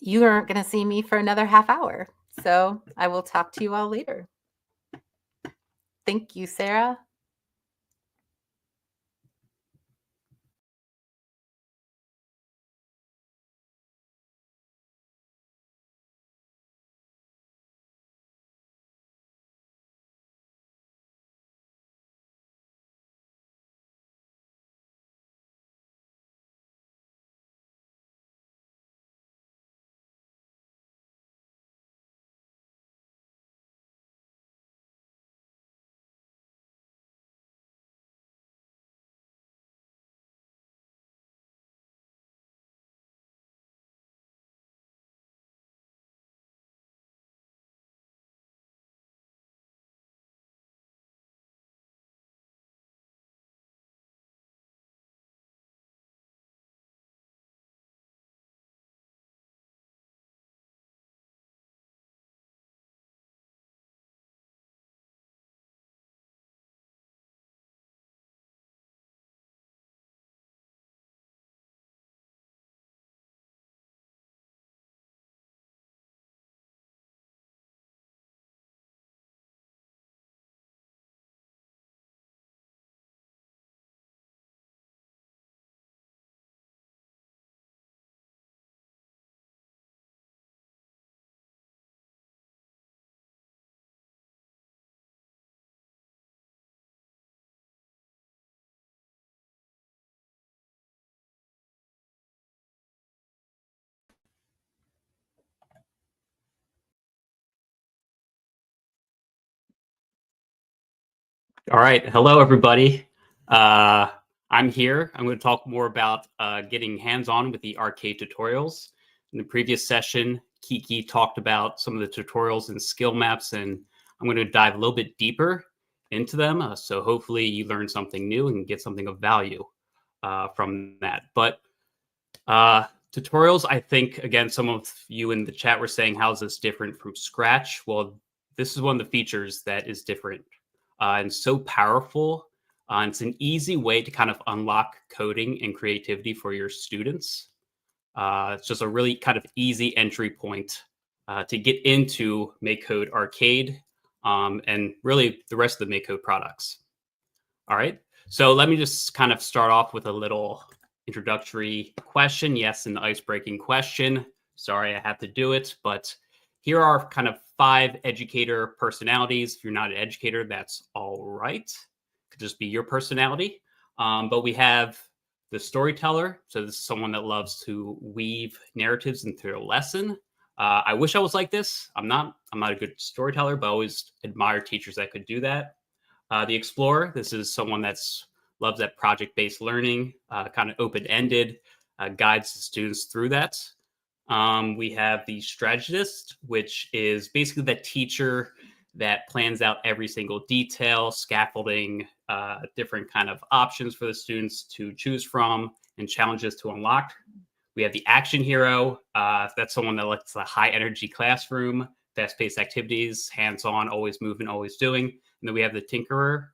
You aren't going to see me for another half hour. So I will talk to you all later. Thank you, Sarah. All right. Hello, everybody. I'm here. I'm going to talk more about getting hands-on with the arcade tutorials. In the previous session, Kiki talked about some of the tutorials and skill maps, and I'm going to dive a little bit deeper into them. So hopefully you learn something new and get something of value from that. But tutorials, I think, again, some of you in the chat were saying, how's this different from Scratch? Well, this is one of the features that is different and so powerful. It's an easy way to kind of unlock coding and creativity for your students. It's just a really kind of easy entry point to get into MakeCode Arcade and really the rest of the MakeCode products. All right, so let me just kind of start off with a little introductory question. Yes, an ice-breaking question. Sorry, I have to do it, but here are kind of 5 educator personalities. If you're not an educator, that's all right. Could just be your personality. But we have the storyteller. So this is someone that loves to weave narratives into a lesson. I wish I was like this. I'm not a good storyteller, but I always admire teachers that could do that. The explorer. This is someone that's loves that project-based learning, kind of open-ended, guides the students through that. We have the strategist, which is basically the teacher that plans out every single detail, scaffolding, different kind of options for the students to choose from and challenges to unlock. We have the action hero. That's someone that likes a high energy classroom, fast-paced activities, hands-on, always moving, always doing. And then we have the tinkerer.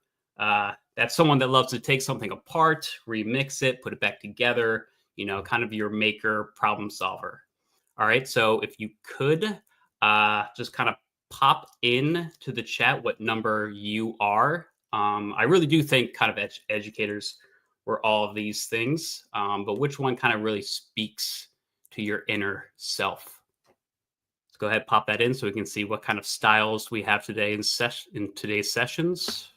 That's someone that loves to take something apart, remix it, put it back together, you know, kind of your maker problem solver. All right, so if you could just kind of pop in to the chat what number you are. I really do think kind of educators were all of these things, but which one kind of really speaks to your inner self? Let's go ahead and pop that in so we can see what kind of styles we have today in today's sessions.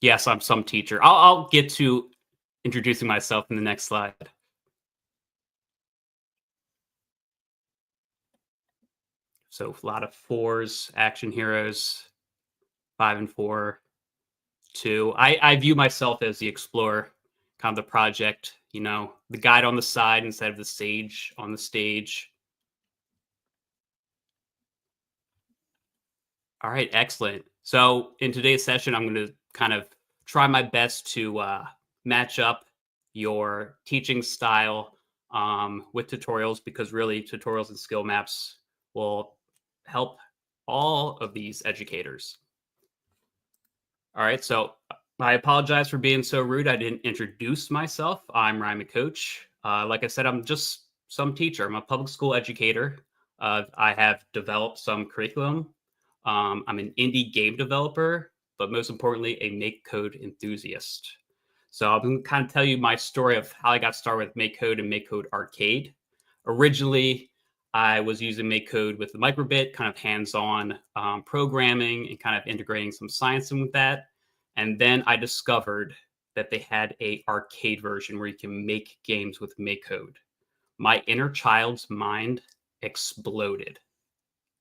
Yes, I'm some teacher. I'll get to introducing myself in the next slide. So a lot of 4s, action heroes, 5 and 4, 2. I view myself as the explorer, kind of the project, you know, the guide on the side instead of the sage on the stage. All right, excellent. So in today's session, I'm going to kind of try my best to match up your teaching style with tutorials, because really tutorials and skill maps will help all of these educators. All right, so I apologize for being so rude. I didn't introduce myself. I'm Ryan McCoach. Like I said, I'm just some teacher. I'm a public school educator. I have developed some curriculum. I'm an indie game developer, but most importantly, a MakeCode enthusiast. So I'm going to kind of tell you my story of how I got started with MakeCode and MakeCode Arcade. Originally, I was using MakeCode with the microbit, kind of hands-on programming and kind of integrating some science in with that. And then I discovered that they had a arcade version where you can make games with MakeCode. My inner child's mind exploded.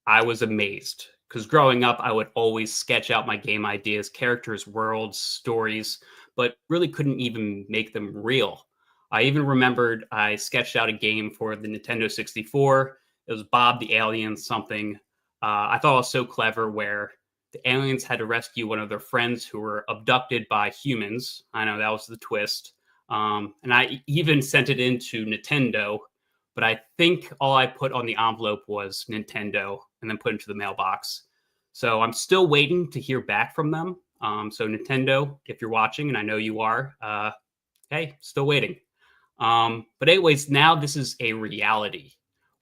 I was amazed because growing up, I would always sketch out my game ideas, characters, worlds, stories, but really couldn't even make them real. I even remembered I sketched out a game for the Nintendo 64. It was Bob the Alien something. I thought it was so clever where the aliens had to rescue one of their friends who were abducted by humans. I know that was the twist. And I even sent it into Nintendo, but I think all I put on the envelope was Nintendo and then put it into the mailbox. So I'm still waiting to hear back from them. So Nintendo, if you're watching, and I know you are, hey, still waiting. But anyways, now this is a reality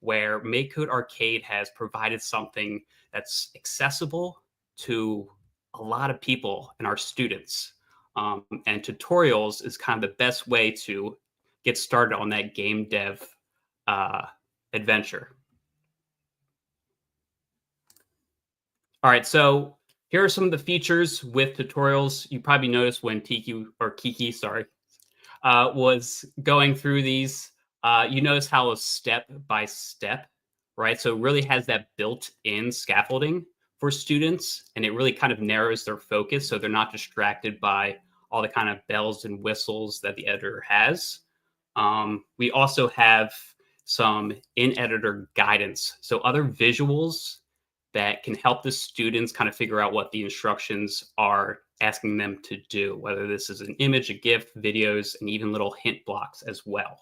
where MakeCode Arcade has provided something that's accessible to a lot of people and our students. And tutorials is kind of the best way to get started on that game dev adventure. All right, so here are some of the features with tutorials. You probably noticed when Kiki, was going through these. You notice how it's step by step, right? So it really has that built-in scaffolding for students, and it really kind of narrows their focus so they're not distracted by all the kind of bells and whistles that the editor has. We also have some in-editor guidance, so other visuals that can help the students kind of figure out what the instructions are asking them to do, whether this is an image, a GIF, videos, and even little hint blocks as well.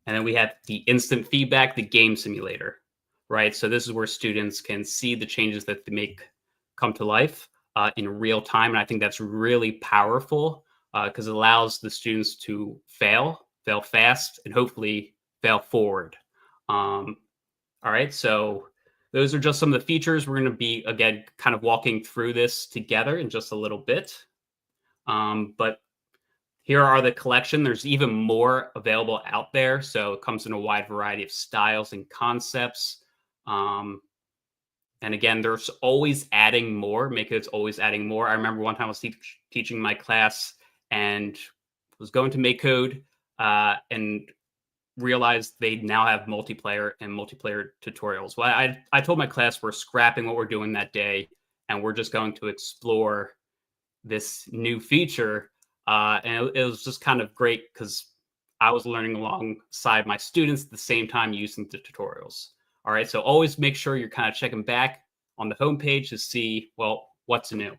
And then we have the instant feedback, the game simulator, right? So this is where students can see the changes that they make come to life in real time. And I think that's really powerful because it allows the students to fail fast, and hopefully fail forward. All right, so those are just some of the features. We're going to be, again, kind of walking through this together in just a little bit. But here are the collection. There's even more available out there. So it comes in a wide variety of styles and concepts. And again, there's always adding more. MakeCode's always adding more. I remember one time I was teaching my class and was going to MakeCode and realized they now have multiplayer and multiplayer tutorials. Well, I told my class we're scrapping what we're doing that day, and we're just going to explore this new feature. And it was just kind of great because I was learning alongside my students at the same time using the tutorials. All right, so always make sure you're kind of checking back on the homepage to see, well, what's new.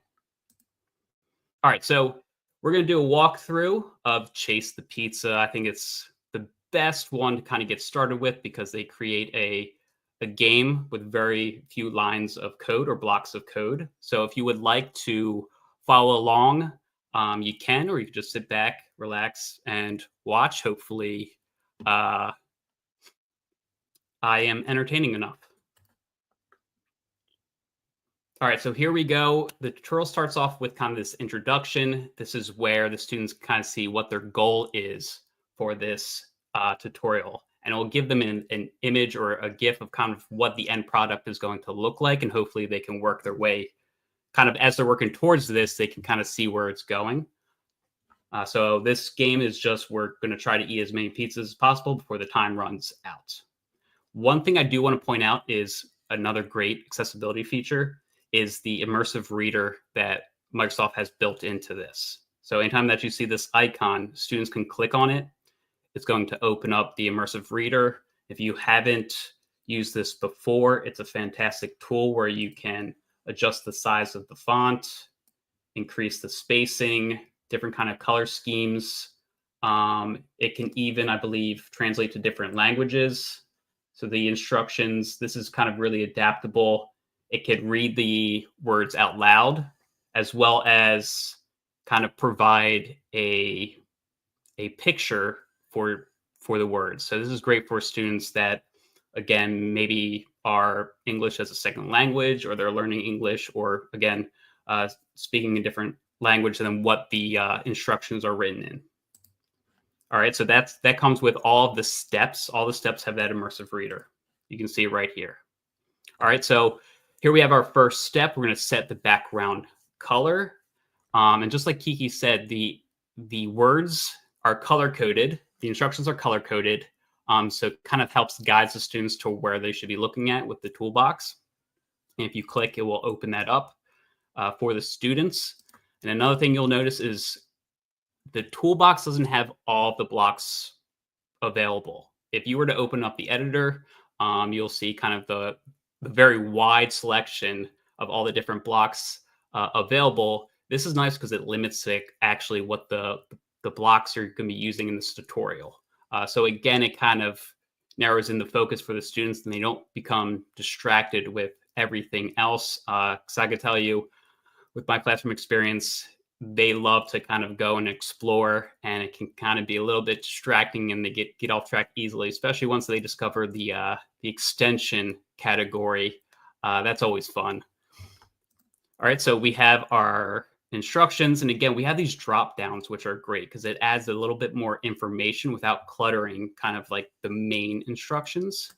All right, so we're going to do a walkthrough of Chase the Pizza. I think it's the best one to kind of get started with because they create a game with very few lines of code or blocks of code. So if you would like to follow along, you can, or you can just sit back, relax, and watch. Hopefully, I am entertaining enough. All right, so here we go. The tutorial starts off with kind of this introduction. This is where the students kind of see what their goal is for this tutorial. And it will give them an image or a GIF of kind of what the end product is going to look like. And hopefully they can work their way kind of as they're working towards this, they can kind of see where it's going. So this game is just, we're going to try to eat as many pizzas as possible before the time runs out. One thing I do want to point out is another great accessibility feature is the immersive reader that Microsoft has built into this. So anytime that you see this icon, students can click on it. It's going to open up the immersive reader. If you haven't used this before, it's a fantastic tool where you can adjust the size of the font, increase the spacing, different kind of color schemes. It can even, I believe, translate to different languages. So the instructions, this is kind of really adaptable. It can read the words out loud as well as kind of provide a picture for the words. So this is great for students that, again, maybe are English as a second language, or they're learning English, or again, speaking a different language than what the instructions are written in. All right, so that comes with all of the steps. All the steps have that immersive reader. You can see it right here. All right, so here we have our first step. We're going to set the background color. And just like Kiki said, the words are color-coded. The instructions are color-coded. So it kind of helps guide the students to where they should be looking at with the toolbox. And if you click, it will open that up for the students. And another thing you'll notice is the toolbox doesn't have all the blocks available. If you were to open up the editor, you'll see kind of the very wide selection of all the different blocks available. This is nice because it limits actually what the blocks you're going to be using in this tutorial. So again, it kind of narrows in the focus for the students, and they don't become distracted with everything else. Because I could tell you, with my classroom experience, they love to kind of go and explore, and it can kind of be a little bit distracting, and they get off track easily, especially once they discover the extension category. That's always fun. All right, so we have our instructions, and again, we have these drop downs, which are great because it adds a little bit more information without cluttering kind of like the main instructions.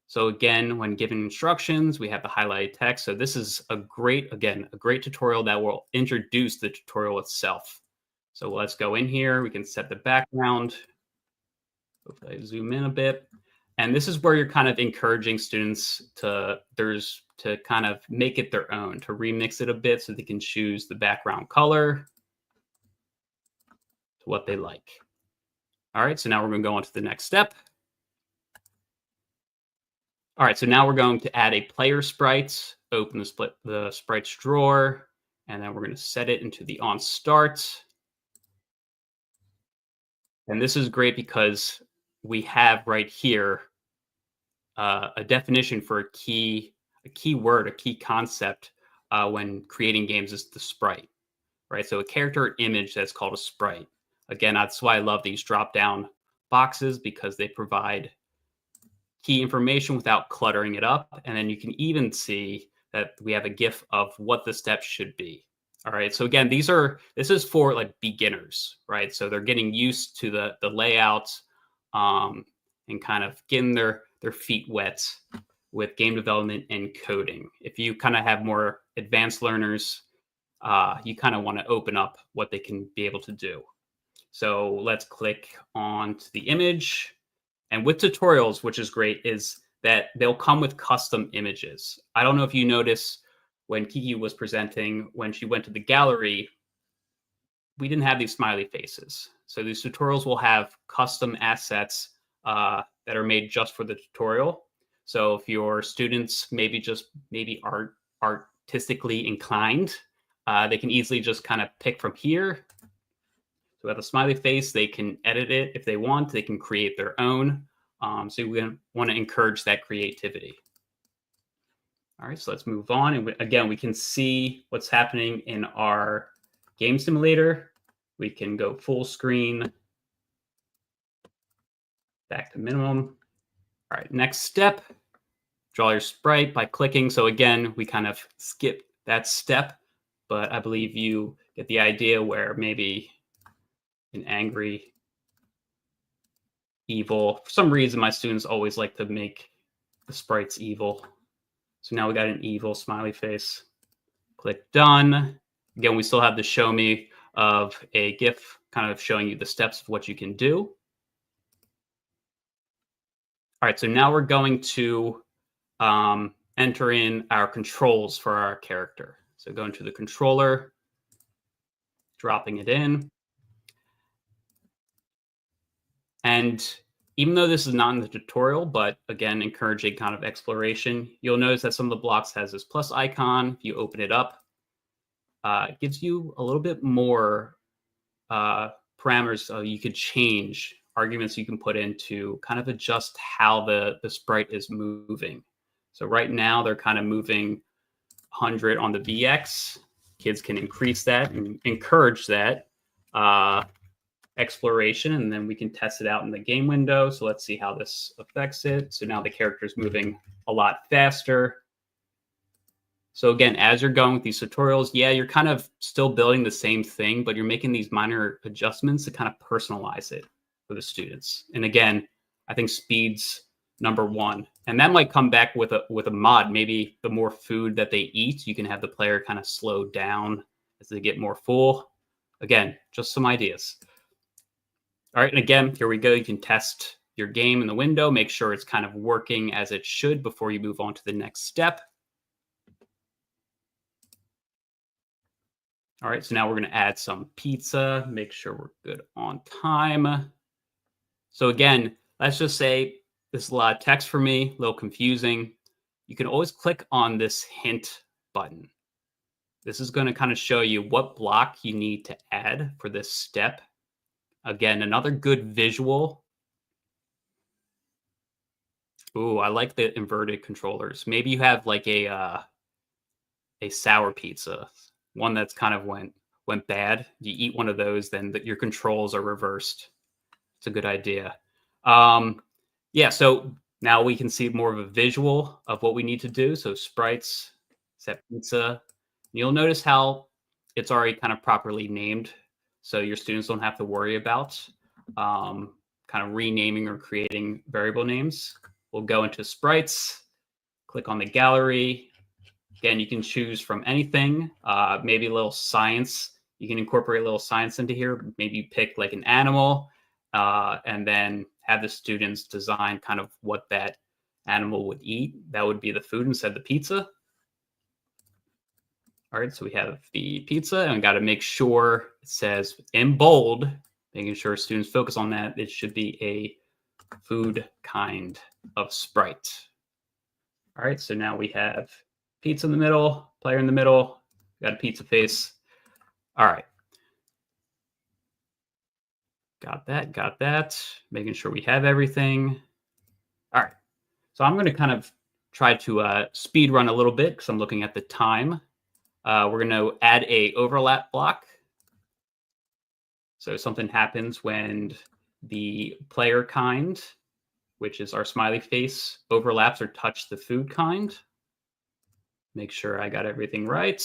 So again, when given instructions, we have the highlighted text. So this is a great tutorial that will introduce the tutorial itself. So let's go in here. We can set the background. Hopefully I zoom in a bit. And this is where you're kind of encouraging students to kind of make it their own, to remix it a bit so they can choose the background color to what they like. All right, so now we're going to go on to the next step. All right, so now we're going to add a player sprite, open the sprites drawer, and then we're going to set it into the on start. And this is great because we have right here a definition for a key word, a key concept when creating games is the sprite, right? So a character or image that's called a sprite. Again, that's why I love these drop-down boxes, because they provide key information without cluttering it up. And then you can even see that we have a GIF of what the steps should be. All right. So again, this is for like beginners, right? So they're getting used to the layout and kind of getting their feet wet with game development and coding. If you kind of have more advanced learners, you kind of want to open up what they can be able to do. So let's click on to the image. And with tutorials, which is great, is that they'll come with custom images. I don't know if you notice when Kiki was presenting, when she went to the gallery, we didn't have these smiley faces. So these tutorials will have custom assets that are made just for the tutorial. So if your students maybe are artistically inclined, they can easily just kind of pick from here. So we have a smiley face. They can edit it if they want. They can create their own. So we want to encourage that creativity. All right, so let's move on. And again, we can see what's happening in our game simulator. We can go full screen, back to minimum. All right, next step, draw your sprite by clicking. So again, we kind of skip that step, but I believe you get the idea where maybe an angry, evil. For some reason, my students always like to make the sprites evil. So now we got an evil smiley face. Click done. Again, we still have the show me of a GIF kind of showing you the steps of what you can do. All right, so now we're going to enter in our controls for our character. So going to the controller, dropping it in. And even though this is not in the tutorial, but again, encouraging kind of exploration, you'll notice that some of the blocks has this plus icon. If you open it up, it gives you a little bit more parameters. So you could change arguments you can put in to kind of adjust how the sprite is moving. So right now they're kind of moving 100 on the VX. kids can increase that and encourage that exploration, and then we can test it out in the game window. So let's see how this affects it. So now the character is moving a lot faster. So again, as you're going with these tutorials, yeah, you're kind of still building the same thing, but you're making these minor adjustments to kind of personalize it for the students. And again, I think speed's number one. And that might come back with a mod. Maybe the more food that they eat, you can have the player kind of slow down as they get more full. Again, just some ideas. All right, and again, here we go. You can test your game in the window, make sure it's kind of working as it should before you move on to the next step. All right, so now we're going to add some pizza, make sure we're good on time. So again, let's just say this is a lot of text for me, a little confusing. You can always click on this hint button. This is going to kind of show you what block you need to add for this step. Again, another good visual. Ooh, I like the inverted controllers. Maybe you have like a sour pizza, one that's kind of went bad. You eat one of those, then your controls are reversed. It's a good idea. Yeah, so now we can see more of a visual of what we need to do. So sprites, set pizza. You'll notice how it's already kind of properly named, so your students don't have to worry about kind of renaming or creating variable names. We'll go into sprites, click on the gallery. Again, you can choose from anything, maybe a little science. You can incorporate a little science into here. Maybe you pick like an animal and then have the students design kind of what that animal would eat. That would be the food instead of the pizza. All right, so we have the pizza, and we got to make sure it says in bold, making sure students focus on that. It should be a food kind of sprite. All right, so now we have pizza in the middle, player in the middle, got a pizza face. All right. Got that. Making sure we have everything. All right. So I'm going to kind of try to speed run a little bit because I'm looking at the time. We're going to add a overlap block. So something happens when the player kind, which is our smiley face, overlaps or touch the food kind. Make sure I got everything right.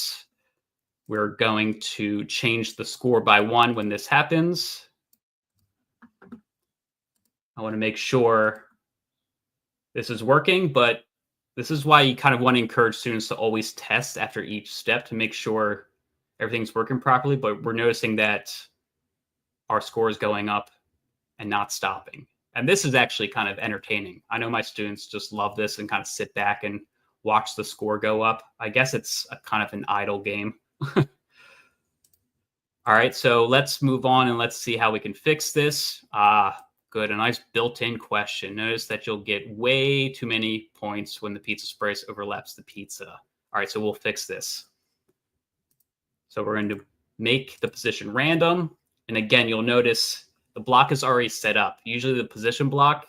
We're going to change the score by 1 when this happens. I want to make sure this is working, but this is why you kind of want to encourage students to always test after each step to make sure everything's working properly. But we're noticing that our score is going up and not stopping. And this is actually kind of entertaining. I know my students just love this and kind of sit back and watch the score go up. I guess it's a kind of an idle game. All right, so let's move on and let's see how we can fix this. Good, a nice built-in question. Notice that you'll get way too many points when the pizza sprites overlaps the pizza. All right, so we'll fix this. So we're going to make the position random. And again, you'll notice the block is already set up. Usually the position block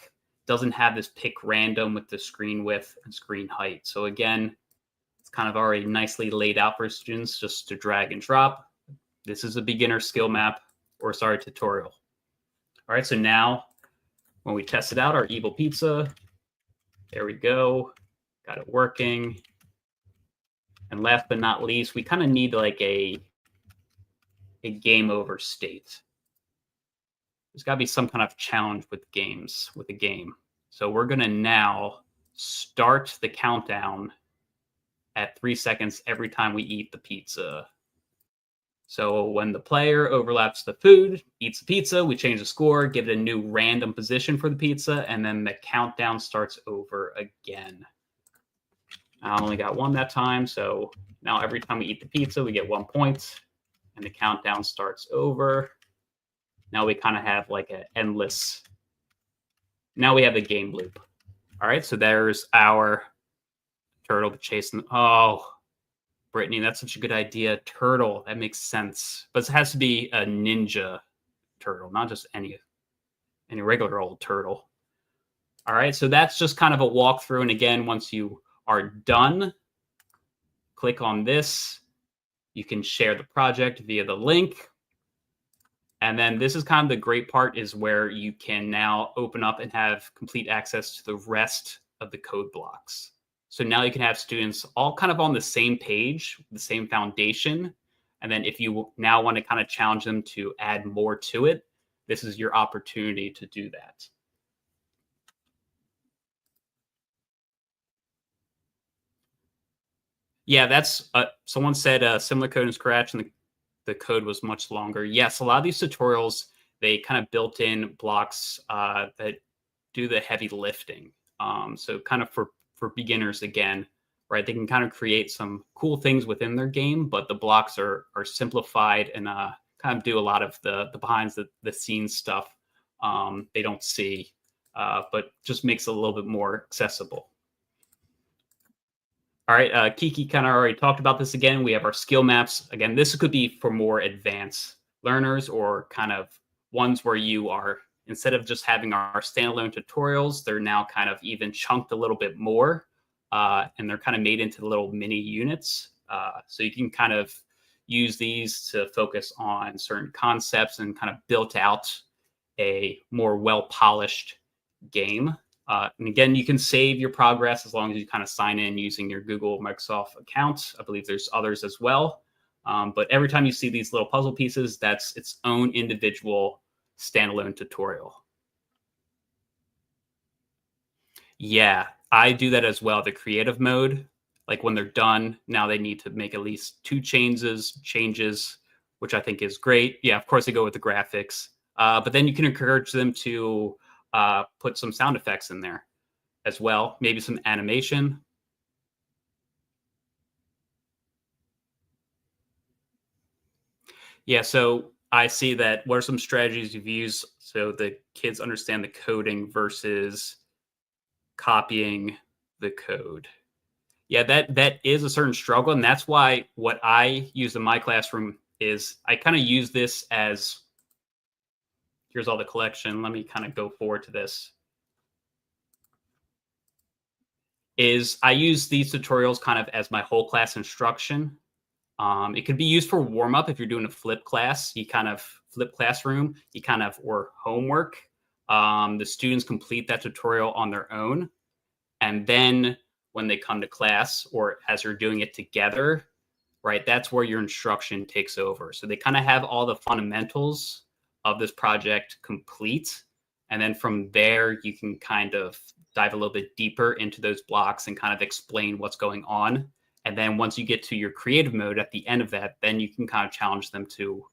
doesn't have this pick random with the screen width and screen height. So again, it's kind of already nicely laid out for students just to drag and drop. This is a beginner skill map, or sorry, tutorial. All right, so now when we test it out, our evil pizza, there we go, got it working. And last but not least, we kind of need like a game over state. There's got to be some kind of challenge with games, with the game. So we're going to now start the countdown at 3 seconds every time we eat the pizza. So when the player overlaps the food, eats the pizza, we change the score, give it a new random position for the pizza, and then the countdown starts over again. I only got 1 that time, so now every time we eat the pizza, we get 1 point, and the countdown starts over. Now we kind of have like an endless, now we have a game loop. All right, so there's our turtle chasing, oh, Brittany, that's such a good idea. Turtle, that makes sense. But it has to be a ninja turtle, not just any regular old turtle. All right, so that's just kind of a walkthrough. And again, once you are done, click on this. You can share the project via the link. And then this is kind of the great part, is where you can now open up and have complete access to the rest of the code blocks. So now you can have students all kind of on the same page, the same foundation. And then if you now want to kind of challenge them to add more to it, this is your opportunity to do that. Yeah, that's someone said similar code in Scratch, and the code was much longer. Yes, a lot of these tutorials, they kind of built in blocks that do the heavy lifting. So kind of for beginners again, right? They can kind of create some cool things within their game, but the blocks are simplified and kind of do a lot of the behind the scenes stuff they don't see, but just makes it a little bit more accessible. All right, Kiki kind of already talked about this again. We have our skill maps. Again, this could be for more advanced learners, or kind of ones where you are, instead of just having our standalone tutorials, they're now kind of even chunked a little bit more, and they're kind of made into little mini units. So you can kind of use these to focus on certain concepts and kind of build out a more well-polished game. And again, you can save your progress as long as you kind of sign in using your Google Microsoft account. I believe there's others as well. But every time you see these little puzzle pieces, that's its own individual standalone tutorial. Yeah, I do that as well. The creative mode, like when they're done, now they need to make at least 2 changes, which I think is great. Yeah, of course they go with the graphics. But then you can encourage them to put some sound effects in there as well, maybe some animation. Yeah, so I see that. What are some strategies you've used so the kids understand the coding versus copying the code? Yeah, that is a certain struggle, and that's why what I use in my classroom is I kind of use this as, here's all the collection. Let me kind of go forward to this. Is I use these tutorials kind of as my whole class instruction. It could be used for warm up if you're doing a flip class. You kind of flip classroom. You kind of, or homework. The students complete that tutorial on their own, and then when they come to class, or as you're doing it together, right, that's where your instruction takes over. So they kind of have all the fundamentals of this project complete. And then from there, you can kind of dive a little bit deeper into those blocks and kind of explain what's going on. And then once you get to your creative mode at the end of that, then you can kind of challenge them to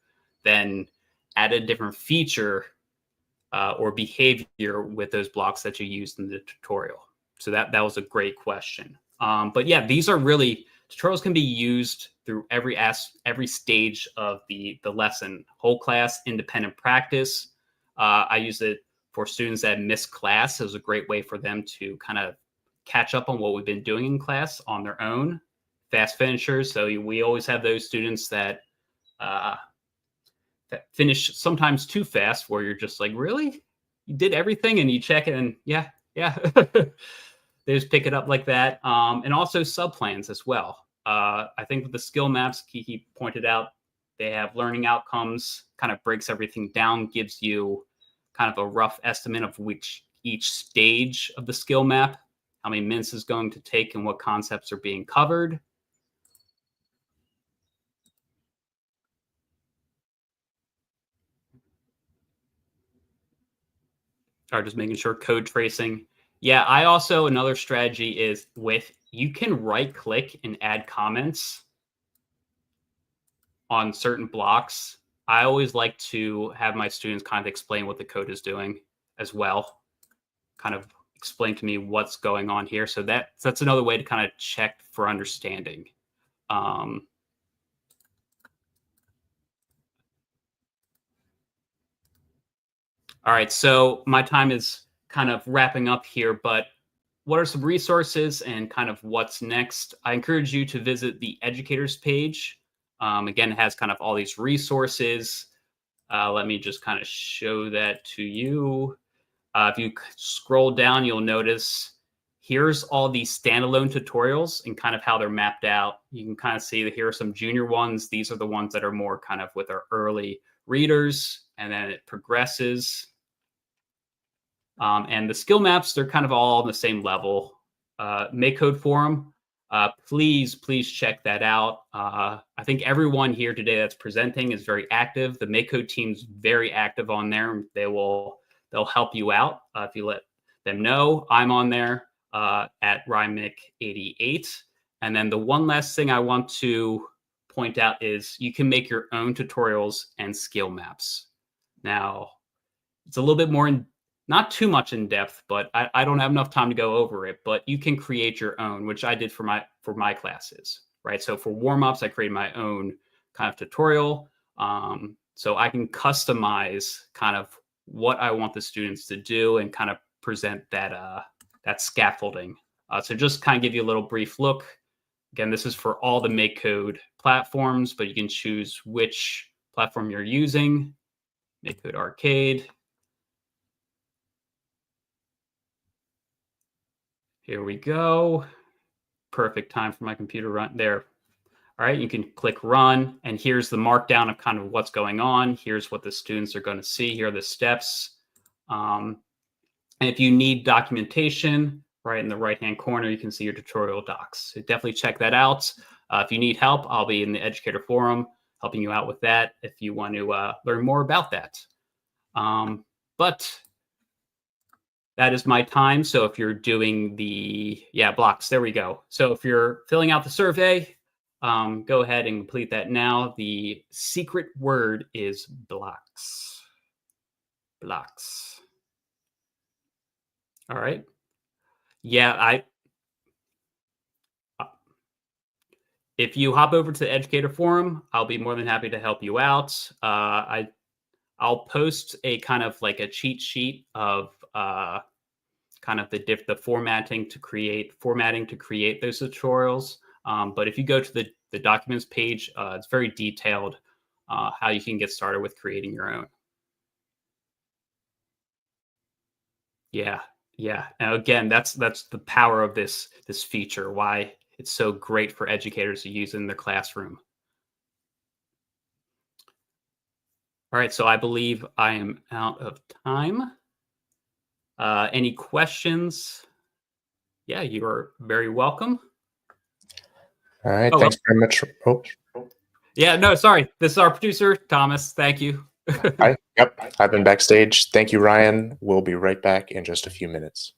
then add a different feature or behavior with those blocks that you used in the tutorial. So that was a great question. But yeah, these are really, tutorials can be used through every stage of the lesson, whole class, independent practice. I use it for students that miss class. It was a great way for them to kind of catch up on what we've been doing in class on their own. Fast finishers. So we always have those students that finish sometimes too fast, where you're just like, really? You did everything? And you check it and yeah. They just pick it up like that. And also subplans as well. I think with the skill maps, Kiki pointed out, they have learning outcomes, kind of breaks everything down, gives you kind of a rough estimate of which each stage of the skill map, how many minutes is going to take and what concepts are being covered. Or just making sure code tracing. Yeah, I also, another strategy is you can right click and add comments on certain blocks. I always like to have my students kind of explain what the code is doing as well. Kind of explain to me what's going on here. So that's another way to kind of check for understanding. All right, so my time is kind of wrapping up here, but what are some resources and kind of what's next? I encourage you to visit the educators page. Again, it has kind of all these resources. Let me just kind of show that to you. If you scroll down, you'll notice here's all these standalone tutorials and kind of how they're mapped out. You can kind of see that here are some junior ones. These are the ones that are more kind of with our early readers, and then it progresses. And the skill maps, they're kind of all on the same level. MakeCode forum, please check that out. I think everyone here today that's presenting is very active. The MakeCode team's very active on there. They'll help you out if you let them know. I'm on there at Rymick88. And then the one last thing I want to point out is you can make your own tutorials and skill maps. Now, it's a little bit more not too much in depth, but I don't have enough time to go over it. But you can create your own, which I did for my classes, right? So for warm-ups, I created my own kind of tutorial. So I can customize kind of what I want the students to do and kind of present that scaffolding. So just kind of give you a little brief look. Again, this is for all the MakeCode platforms, but you can choose which platform you're using. MakeCode Arcade. Here we go. Perfect time for my computer run there. All right, you can click run, and here's the markdown of kind of what's going on. Here's what the students are going to see. Here are the steps. And if you need documentation, right in the right-hand corner, you can see your tutorial docs. So definitely check that out. If you need help, I'll be in the educator forum helping you out with that if you want to learn more about that. But that is my time. So if you're doing the, blocks, there we go. So if you're filling out the survey, go ahead and complete that now. The secret word is blocks. Blocks. All right. Yeah, if you hop over to the educator forum, I'll be more than happy to help you out. I'll post a kind of like a cheat sheet of kind of the formatting to create those tutorials. But if you go to the documents page, it's very detailed how you can get started with creating your own. Yeah. And again, that's the power of this feature, why it's so great for educators to use in their classroom. All right, so I believe I am out of time. Any questions? Yeah, you are very welcome. All right, thanks very much. Oh. Yeah, no, sorry. This is our producer, Thomas. Thank you. Hi. Yep, I've been backstage. Thank you, Ryan. We'll be right back in just a few minutes.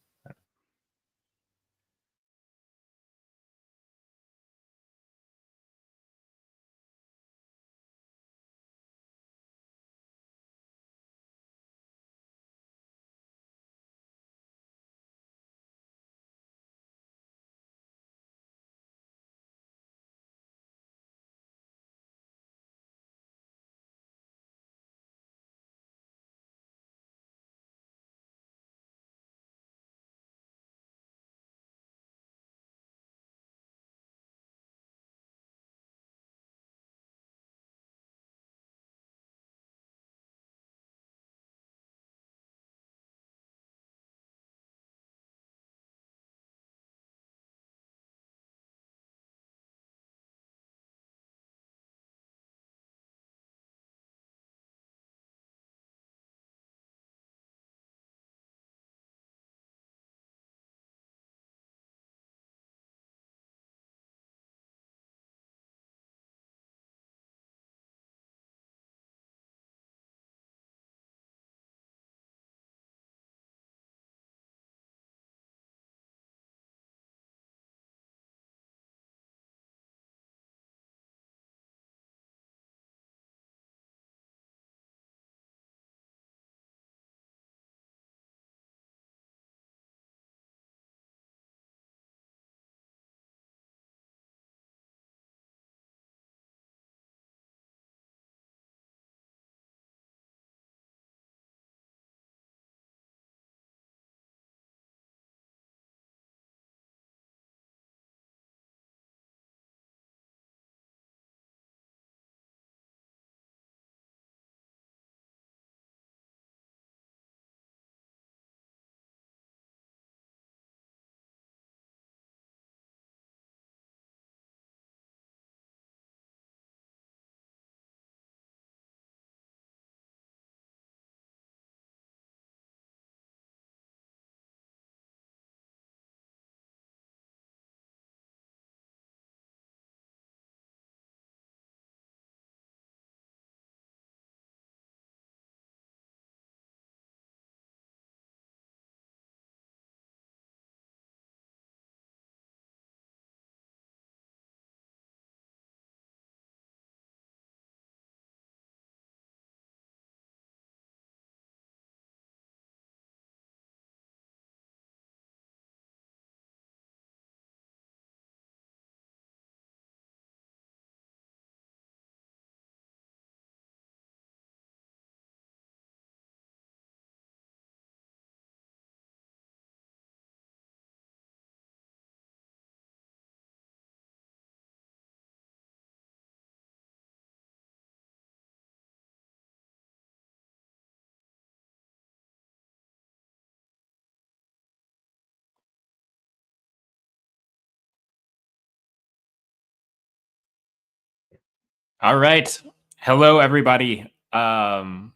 All right. Hello, everybody. Time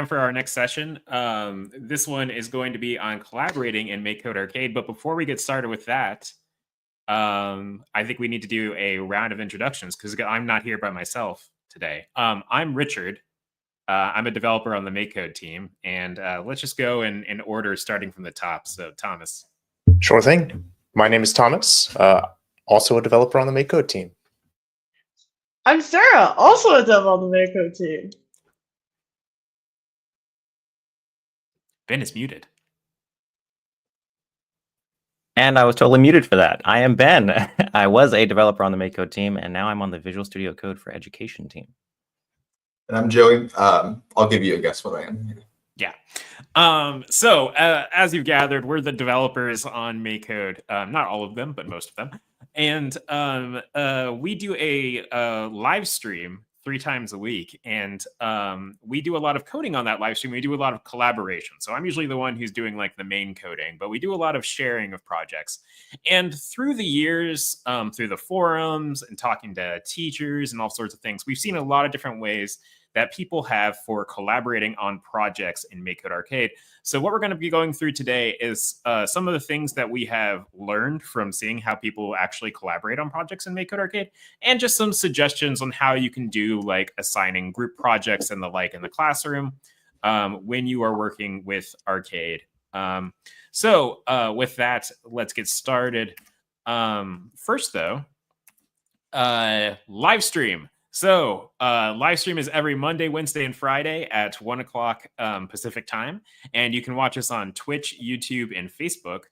for our next session. This one is going to be on collaborating in MakeCode Arcade. But before we get started with that, I think we need to do a round of introductions because I'm not here by myself today. I'm Richard. I'm a developer on the MakeCode team. And let's just go in order, starting from the top. So, Thomas. Sure thing. My name is Thomas, also a developer on the MakeCode team. I'm Sarah, also a dev on the MakeCode team. Ben is muted. And I was totally muted for that. I am Ben. I was a developer on the MakeCode team, and now I'm on the Visual Studio Code for Education team. And I'm Joey. I'll give you a guess what I am. Yeah. So as you've gathered, we're the developers on MakeCode. Not all of them, but most of them. And we do a live stream 3 times a week. And we do a lot of coding on that live stream. We do a lot of collaboration. So I'm usually the one who's doing like the main coding, but we do a lot of sharing of projects. And through the years, through the forums and talking to teachers and all sorts of things, we've seen a lot of different ways that people have for collaborating on projects in MakeCode Arcade. So what we're going to be going through today is some of the things that we have learned from seeing how people actually collaborate on projects in MakeCode Arcade, and just some suggestions on how you can do like assigning group projects and the like in the classroom when you are working with Arcade. So with that, let's get started. First though, live stream. So live stream is every Monday, Wednesday, and Friday at 1 o'clock Pacific time. And you can watch us on Twitch, YouTube, and Facebook.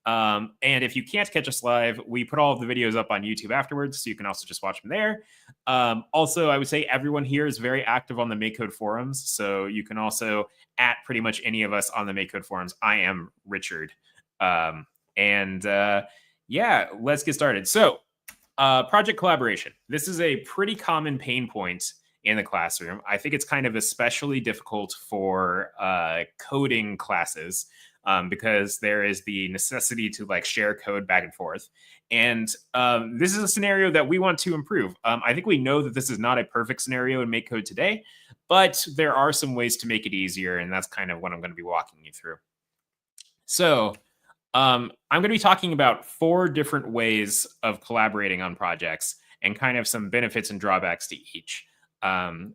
And if you can't catch us live, we put all of the videos up on YouTube afterwards, so you can also just watch them there. Also, I would say everyone here is very active on the MakeCode forums. So you can also at pretty much any of us on the MakeCode forums. I am Richard. Yeah, let's get started. So project collaboration. This is a pretty common pain point in the classroom. I think it's kind of especially difficult for coding classes because there is the necessity to like share code back and forth. And this is a scenario that we want to improve. I think we know that this is not a perfect scenario in MakeCode today, but there are some ways to make it easier. And that's kind of what I'm going to be walking you through. So I'm going to be talking about 4 different ways of collaborating on projects and kind of some benefits and drawbacks to each.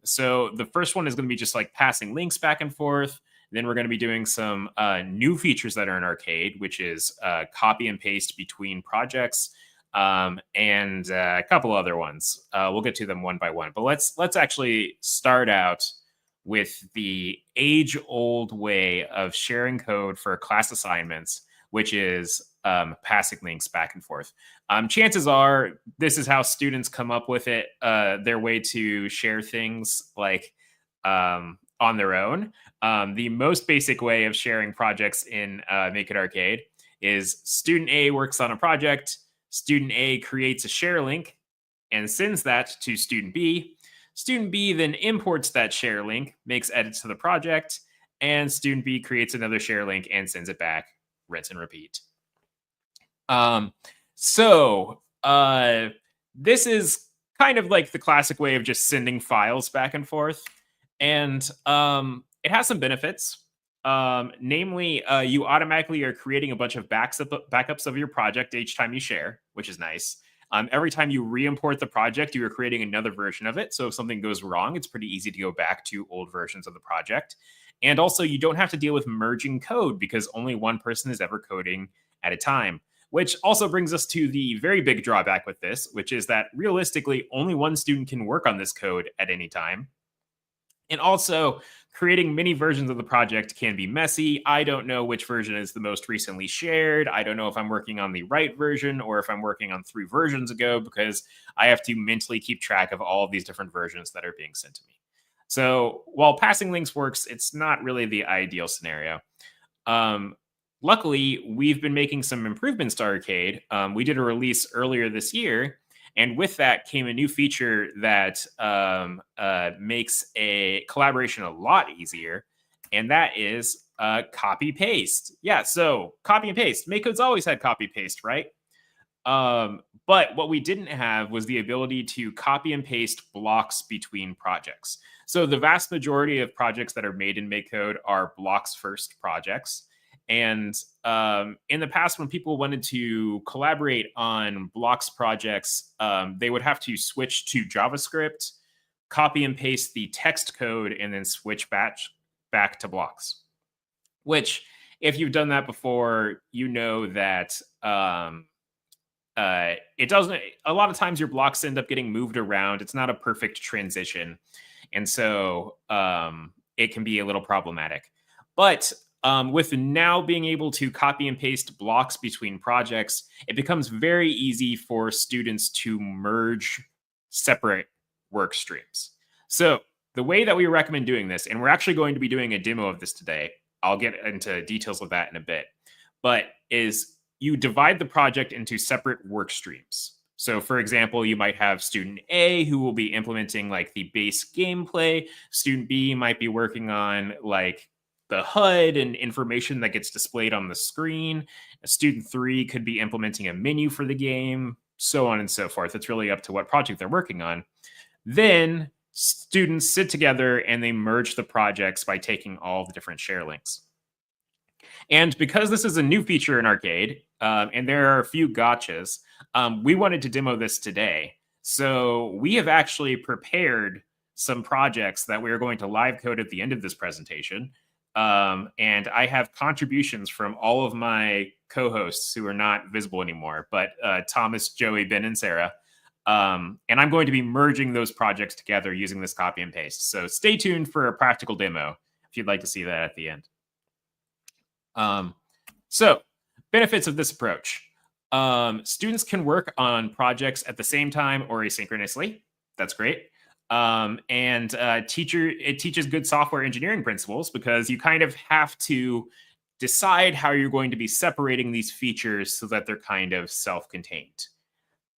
So the first one is going to be just like passing links back and forth. Then we're going to be doing some new features that are in Arcade, which is copy and paste between projects and a couple other ones. We'll get to them one by one. But let's actually start out with the age-old way of sharing code for class assignments, which is passing links back and forth. Chances are this is how students come up with it, their way to share things like on their own. The most basic way of sharing projects in MakeCode Arcade is student A works on a project, student A creates a share link and sends that to student B. Student B then imports that share link, makes edits to the project, and student B creates another share link and sends it back. Rinse and repeat. This is kind of like the classic way of just sending files back and forth. And it has some benefits. Namely, you automatically are creating a bunch of backups of your project each time you share, which is nice. Every time you re-import the project, you are creating another version of it. So if something goes wrong, it's pretty easy to go back to old versions of the project. And also, you don't have to deal with merging code because only one person is ever coding at a time, which also brings us to the very big drawback with this, which is that realistically, only one student can work on this code at any time. And also, creating many versions of the project can be messy. I don't know which version is the most recently shared. I don't know if I'm working on the right version or if I'm working on 3 versions ago because I have to mentally keep track of all of these different versions that are being sent to me. So while passing links works, it's not really the ideal scenario. Luckily, we've been making some improvements to Arcade. We did a release earlier this year, and with that came a new feature that makes a collaboration a lot easier, and that is copy paste. Yeah, so copy and paste. MakeCode's always had copy paste, right? But what we didn't have was the ability to copy and paste blocks between projects. So the vast majority of projects that are made in MakeCode are blocks first projects. And in the past, when people wanted to collaborate on blocks projects, they would have to switch to JavaScript, copy and paste the text code, and then switch back to blocks. Which, if you've done that before, you know that it doesn't. A lot of times, your blocks end up getting moved around. It's not a perfect transition, and so it can be a little problematic. But with now being able to copy and paste blocks between projects, it becomes very easy for students to merge separate work streams. So the way that we recommend doing this, and we're actually going to be doing a demo of this today, I'll get into details of that in a bit, but is you divide the project into separate work streams. So for example, you might have student A who will be implementing like the base gameplay. Student B might be working on like the HUD and information that gets displayed on the screen. Student 3 could be implementing a menu for the game, so on and so forth. It's really up to what project they're working on. Then students sit together and they merge the projects by taking all the different share links. And because this is a new feature in Arcade, and there are a few gotchas, we wanted to demo this today. So we have actually prepared some projects that we are going to live code at the end of this presentation. And I have contributions from all of my co-hosts who are not visible anymore, but Thomas, Joey, Ben, and Sarah. And I'm going to be merging those projects together using this copy and paste. So stay tuned for a practical demo if you'd like to see that at the end. So benefits of this approach. Students can work on projects at the same time or asynchronously. That's great. It teaches good software engineering principles because you kind of have to decide how you're going to be separating these features so that they're kind of self-contained.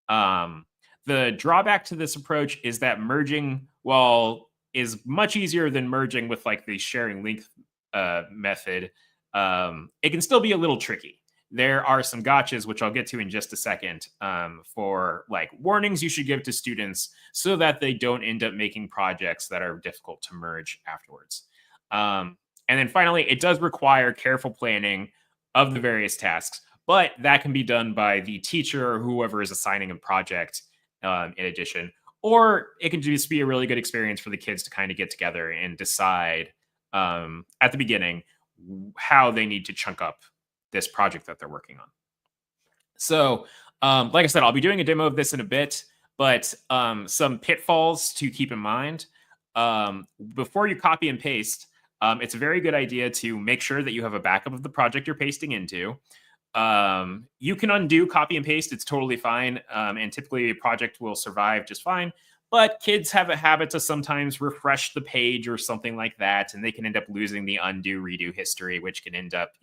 The drawback to this approach is that merging, while is much easier than merging with like the sharing link method, it can still be a little tricky. There are some gotchas, which I'll get to in just a second, for like warnings you should give to students so that they don't end up making projects that are difficult to merge afterwards. And then finally, it does require careful planning of the various tasks, but that can be done by the teacher or whoever is assigning a project in addition. Or it can just be a really good experience for the kids to kind of get together and decide at the beginning how they need to chunk up this project that they're working on. So, like I said, I'll be doing a demo of this in a bit, but some pitfalls to keep in mind. Before you copy and paste, it's a very good idea to make sure that you have a backup of the project you're pasting into. You can undo copy and paste. It's totally fine. And typically a project will survive just fine. But kids have a habit to sometimes refresh the page or something like that, and they can end up losing the undo redo history, which can end up,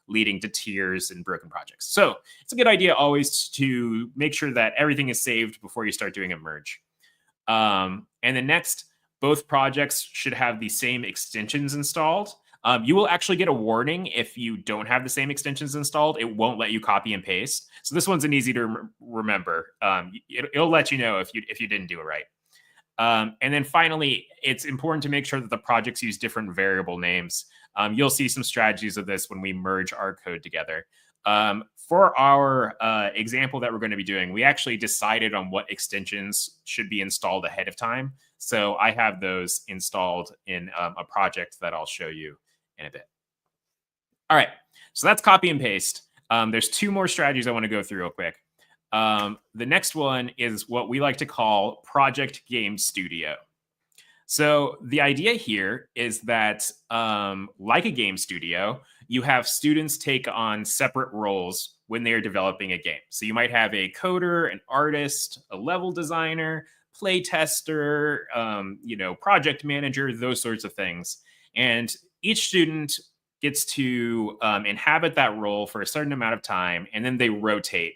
leading to tears and broken projects. So it's a good idea always to make sure that everything is saved before you start doing a merge. And then next, both projects should have the same extensions installed. You will actually get a warning if you don't have the same extensions installed. It won't let you copy and paste. So this one's an easy to remember. It'll let you know if you didn't do it right. And then finally, it's important to make sure that the projects use different variable names. You'll see some strategies of this when we merge our code together. For our example that we're going to be doing, we actually decided on what extensions should be installed ahead of time. So I have those installed in a project that I'll show you in a bit. All right, so that's copy and paste. There's two more strategies I want to go through real quick. The next one is what we like to call Project Game Studio. So the idea here is that, like a game studio, you have students take on separate roles when they are developing a game. So you might have a coder, an artist, a level designer, play tester, project manager, those sorts of things. And each student gets to inhabit that role for a certain amount of time, and then they rotate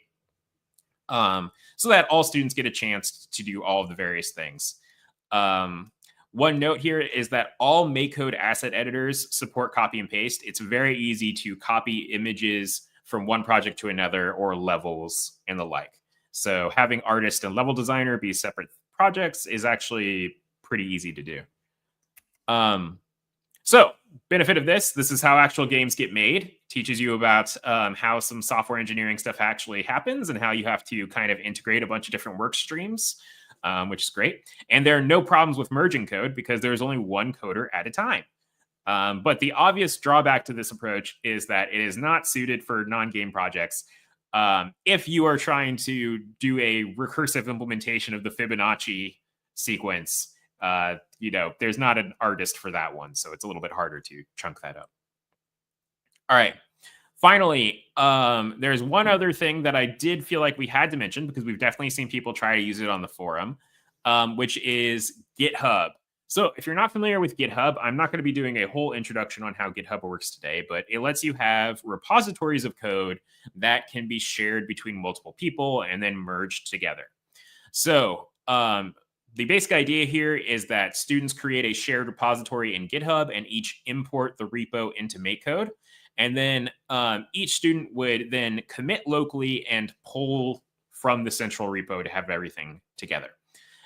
so that all students get a chance to do all of the various things. One note here is that all MakeCode asset editors support copy and paste. It's very easy to copy images from one project to another, or levels and the like. So having artist and level designer be separate projects is actually pretty easy to do. So benefit of this is how actual games get made. Teaches you about how some software engineering stuff actually happens and how you have to kind of integrate a bunch of different work streams, which is great. And there are no problems with merging code because there's only one coder at a time. But the obvious drawback to this approach is that it is not suited for non-game projects. If you are trying to do a recursive implementation of the Fibonacci sequence, there's not an artist for that one, so it's a little bit harder to chunk that up. All right. Finally, there's one other thing that I did feel like we had to mention because we've definitely seen people try to use it on the forum, which is GitHub. So if you're not familiar with GitHub, I'm not going to be doing a whole introduction on how GitHub works today, but it lets you have repositories of code that can be shared between multiple people and then merged together. So the basic idea here is that students create a shared repository in GitHub and each import the repo into MakeCode. And then each student would then commit locally and pull from the central repo to have everything together.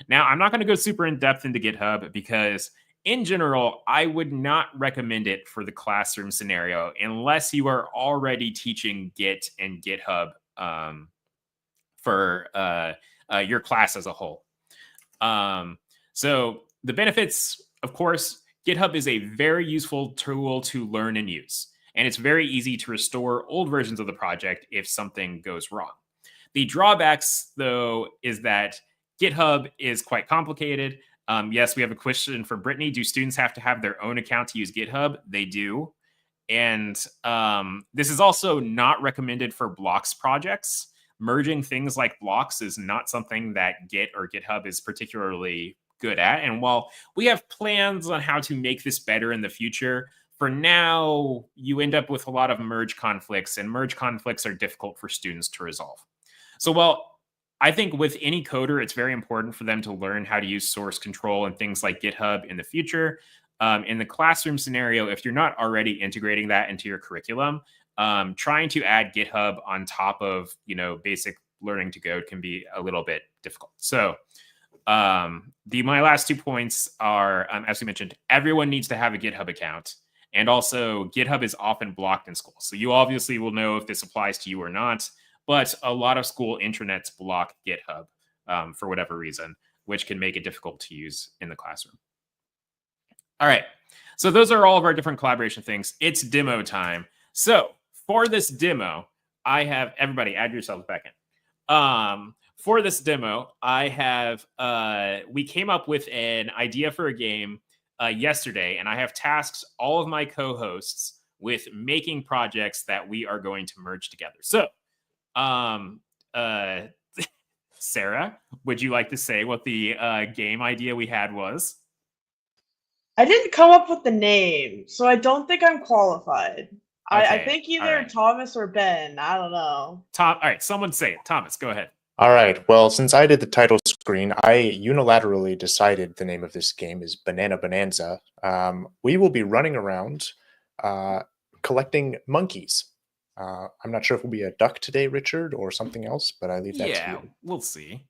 Now, I'm not going to go super in depth into GitHub because in general, I would not recommend it for the classroom scenario unless you are already teaching Git and GitHub for your class as a whole. So the benefits, of course, GitHub is a very useful tool to learn and use. And it's very easy to restore old versions of the project if something goes wrong. The drawbacks, though, is that GitHub is quite complicated. Yes, we have a question for Brittany. Do students have to have their own account to use GitHub? They do. And this is also not recommended for blocks projects. Merging things like blocks is not something that Git or GitHub is particularly good at. And while we have plans on how to make this better in the future, for now, you end up with a lot of merge conflicts, and merge conflicts are difficult for students to resolve. So while I think with any coder, it's very important for them to learn how to use source control and things like GitHub in the future. In the classroom scenario, if you're not already integrating that into your curriculum, trying to add GitHub on top of, basic learning to code can be a little bit difficult. So my last 2 points are, as we mentioned, everyone needs to have a GitHub account. And also GitHub is often blocked in school. So you obviously will know if this applies to you or not, but a lot of school intranets block GitHub for whatever reason, which can make it difficult to use in the classroom. All right, so those are all of our different collaboration things. It's demo time. So for this demo, I have, everybody add yourselves back in. For this demo, I have, we came up with an idea for a game yesterday, and I have tasked all of my co-hosts with making projects that we are going to merge together. So, Sarah, would you like to say what the game idea we had was? I didn't come up with the name, so I don't think I'm qualified. Okay, I think either right. Thomas or Ben. I don't know. All right, someone say it. Thomas, go ahead. All right. Well, since I did the title screen, I unilaterally decided the name of this game is Banana Bonanza. We will be running around collecting monkeys. I'm not sure if we'll be a duck today, Richard, or something else, but I leave that to you. We'll see.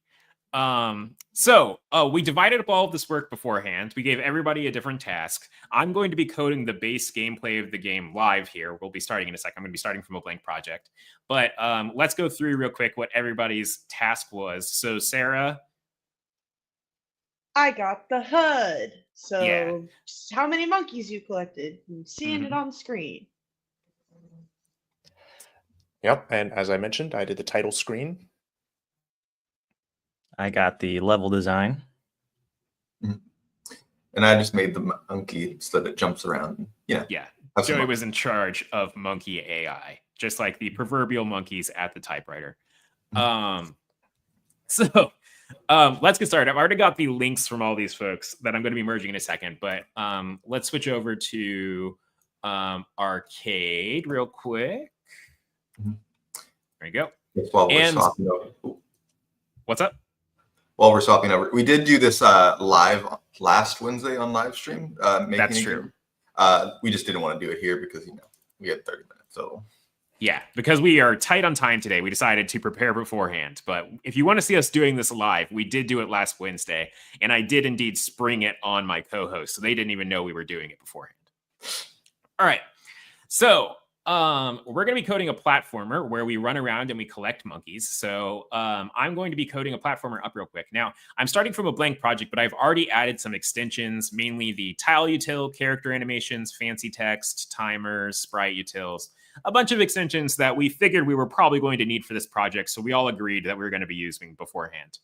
So we divided up all of this work beforehand. We gave everybody a different task. I'm going to be coding the base gameplay of the game live here. We'll be starting in a second. I'm going to be starting from a blank project. But let's go through real quick what everybody's task was. So Sarah? I got the HUD. So Yeah. how many monkeys you collected? And seeing it on the screen. Yep. And as I mentioned, I did the title screen. I got the level design. And I just made the monkey so that it jumps around. Yeah. Joey was in charge of monkey AI, just like the proverbial monkeys at the typewriter. So let's get started. I've already got the links from all these folks that I'm going to be merging in a second, but let's switch over to Arcade real quick. There you go. While we're swapping over. What's up? While we're swapping over, we did do this live last Wednesday on live stream. That's true. We just didn't want to do it here because we had 30 minutes. So Yeah, because we are tight on time today, we decided to prepare beforehand. But if you want to see us doing this live, we did do it last Wednesday, and I did indeed spring it on my co-host, so they didn't even know we were doing it beforehand. All right, so we're going to be coding a platformer where we run around and we collect monkeys. So I'm going to be coding a platformer up real quick. Now, I'm starting from a blank project, but I've already added some extensions, mainly the tile util, character animations, fancy text, timers, sprite utils, a bunch of extensions that we figured we were probably going to need for this project. So we all agreed that we were going to be using beforehand.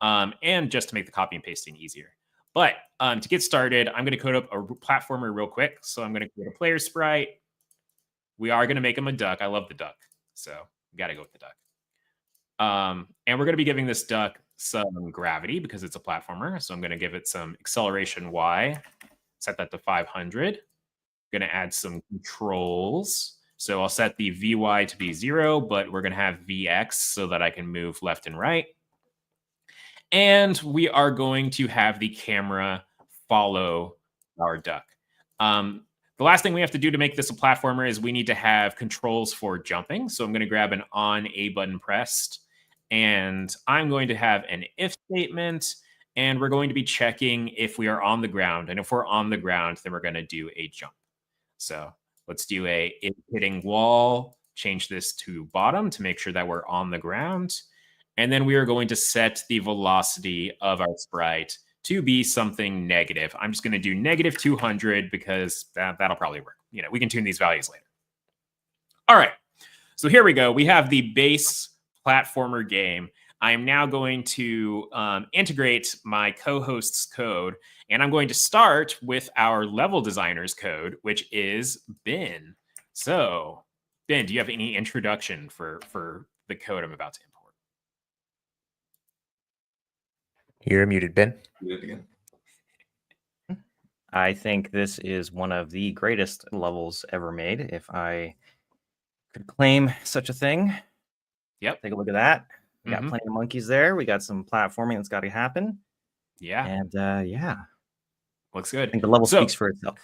And just to make the copy and pasting easier. But to get started, I'm going to code up a platformer real quick. So I'm going to create a player sprite. We are going to make him a duck. I love the duck. So we got to go with the duck. And we're going to be giving this duck some gravity because it's a platformer. So I'm going to give it some acceleration Y. Set that to 500. Going to add some controls. So I'll set the VY to be 0, but we're going to have VX so that I can move left and right. And we are going to have the camera follow our duck. The last thing we have to do to make this a platformer is we need to have controls for jumping. So I'm going to grab an on A button pressed, and I'm going to have an if statement, and we're going to be checking if we are on the ground. And if we're on the ground, then we're going to do a jump. So let's do a if hitting wall, change this to bottom to make sure that we're on the ground. And then we are going to set the velocity of our sprite to be something negative. I'm just going to do negative 200 because that'll probably work. You know, we can tune these values later. All right, so here we go. We have the base platformer game. I am now going to integrate my co-host's code, and I'm going to start with our level designer's code, which is Ben. So, Ben, do you have any introduction for the code I'm about to import? You're muted, Ben. Muted again. I think this is one of the greatest levels ever made, if I could claim such a thing. Yep. Take a look at that. We got plenty of monkeys there. We got some platforming that's got to happen. Yeah. And yeah. Looks good. I think the level speaks for itself.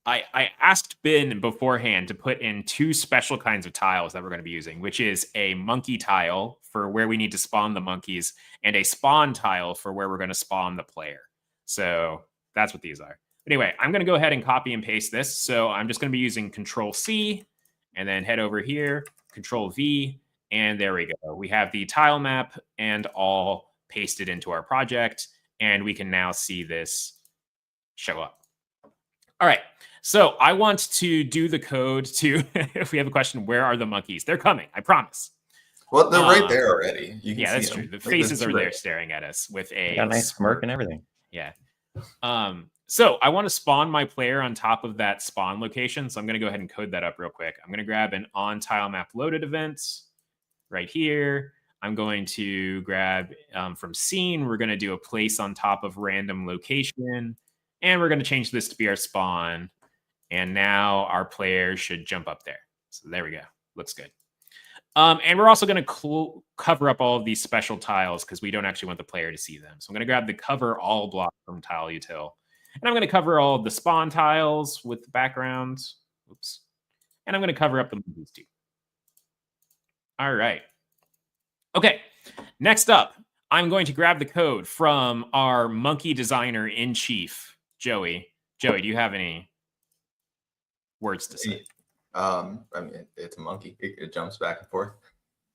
I asked Ben beforehand to put in 2 special kinds of tiles that we're going to be using, which is a monkey tile for where we need to spawn the monkeys and a spawn tile for where we're going to spawn the player. So that's what these are. But anyway, I'm going to go ahead and copy and paste this. So I'm just going to be using Control C and then head over here, Control V, and there we go. We have the tile map and all pasted into our project, and we can now see this show up. All right. So I want to do the code to, if we have a question, where are the monkeys? They're coming, I promise. Well, they're right there already. You can yeah, see that's them. true. The faces are there staring at us with a nice smirk and everything. Yeah. So I want to spawn my player on top of that spawn location. So I'm going to go ahead and code that up real quick. I'm going to grab an on tile map loaded event right here. I'm going to grab from scene. We're going to do a place on top of random location. And we're going to change this to be our spawn. And now our player should jump up there. So there we go. Looks good. And we're also going to cover up all of these special tiles because we don't actually want the player to see them. So I'm going to grab the cover all block from tile util. And I'm going to cover all of the spawn tiles with the background. Oops. And I'm going to cover up the monkeys too. All right. Okay. Next up, I'm going to grab the code from our monkey designer in chief, Joey. Joey, do you have any words to say? I mean, it's a monkey. It jumps back and forth.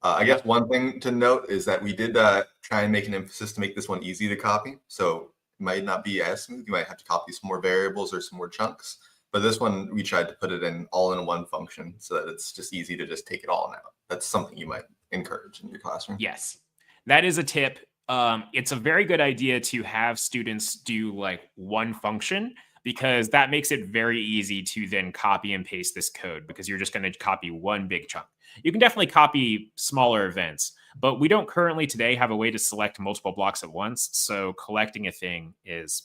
I guess one thing to note is that we did try and make an emphasis to make this one easy to copy. So it might not be as smooth. You might have to copy some more variables or some more chunks. But this one, we tried to put it in all in one function so that it's just easy to just take it all out. That's something you might encourage in your classroom. Yes, that is a tip. It's a very good idea to have students do like one function, because that makes it very easy to then copy and paste this code because you're just going to copy one big chunk. You can definitely copy smaller events, but we don't currently today have a way to select multiple blocks at once. So collecting a thing is,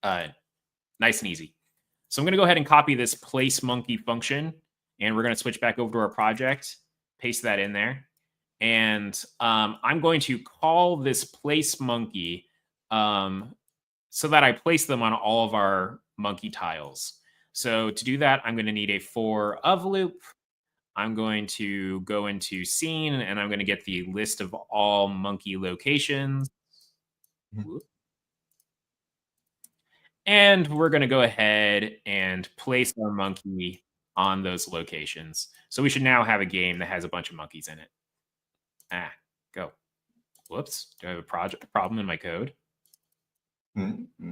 nice and easy. So I'm going to go ahead and copy this place monkey function, and we're going to switch back over to our project, paste that in there. And I'm going to call this place monkey so that I place them on all of our monkey tiles. So to do that, I'm going to need a for of loop. I'm going to go into scene, and I'm going to get the list of all monkey locations. And we're going to go ahead and place our monkey on those locations. So we should now have a game that has a bunch of monkeys in it. Go. Whoops. Do I have a problem in my code? Mm-hmm.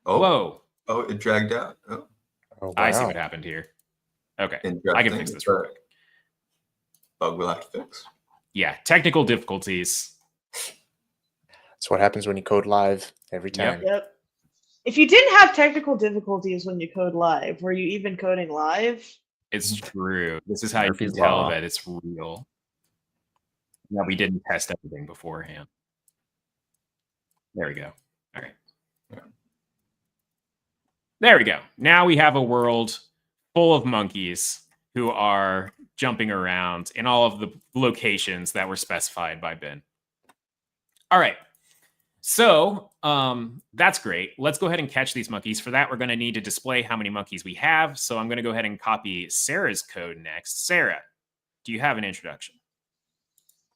Oh. Whoa. Oh, it dragged out. Oh, wow. I see what happened here. Okay. I can fix this real quick. Bug we'll have to fix. Yeah. Technical difficulties. That's what happens when you code live every time. Yep. If you didn't have technical difficulties when you code live, were you even coding live? It's true. This is how you can Murphy's tell Law. that it's real. Yeah, we didn't test everything beforehand. There we go. All right. There we go. Now we have a world full of monkeys who are jumping around in all of the locations that were specified by Ben. All right. So that's great. Let's go ahead and catch these monkeys. For that, we're going to need to display how many monkeys we have. So I'm going to go ahead and copy Sarah's code next. Sarah, do you have an introduction?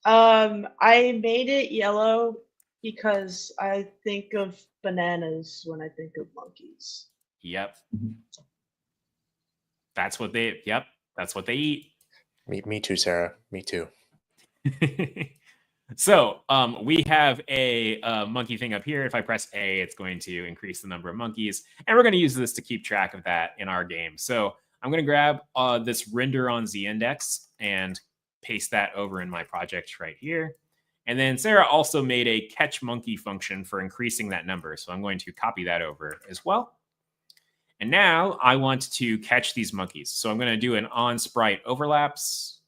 I made it yellow because I think of bananas when I think of monkeys. Yep. That's what they eat. Me too, Sarah. Me too. So we have a monkey thing up here. If I press A, it's going to increase the number of monkeys. And we're going to use this to keep track of that in our game. So I'm going to grab this render on Z index and paste that over in my project right here. And then Sarah also made a catch monkey function for increasing that number. So I'm going to copy that over as well. And now I want to catch these monkeys. So I'm going to do an on sprite overlaps.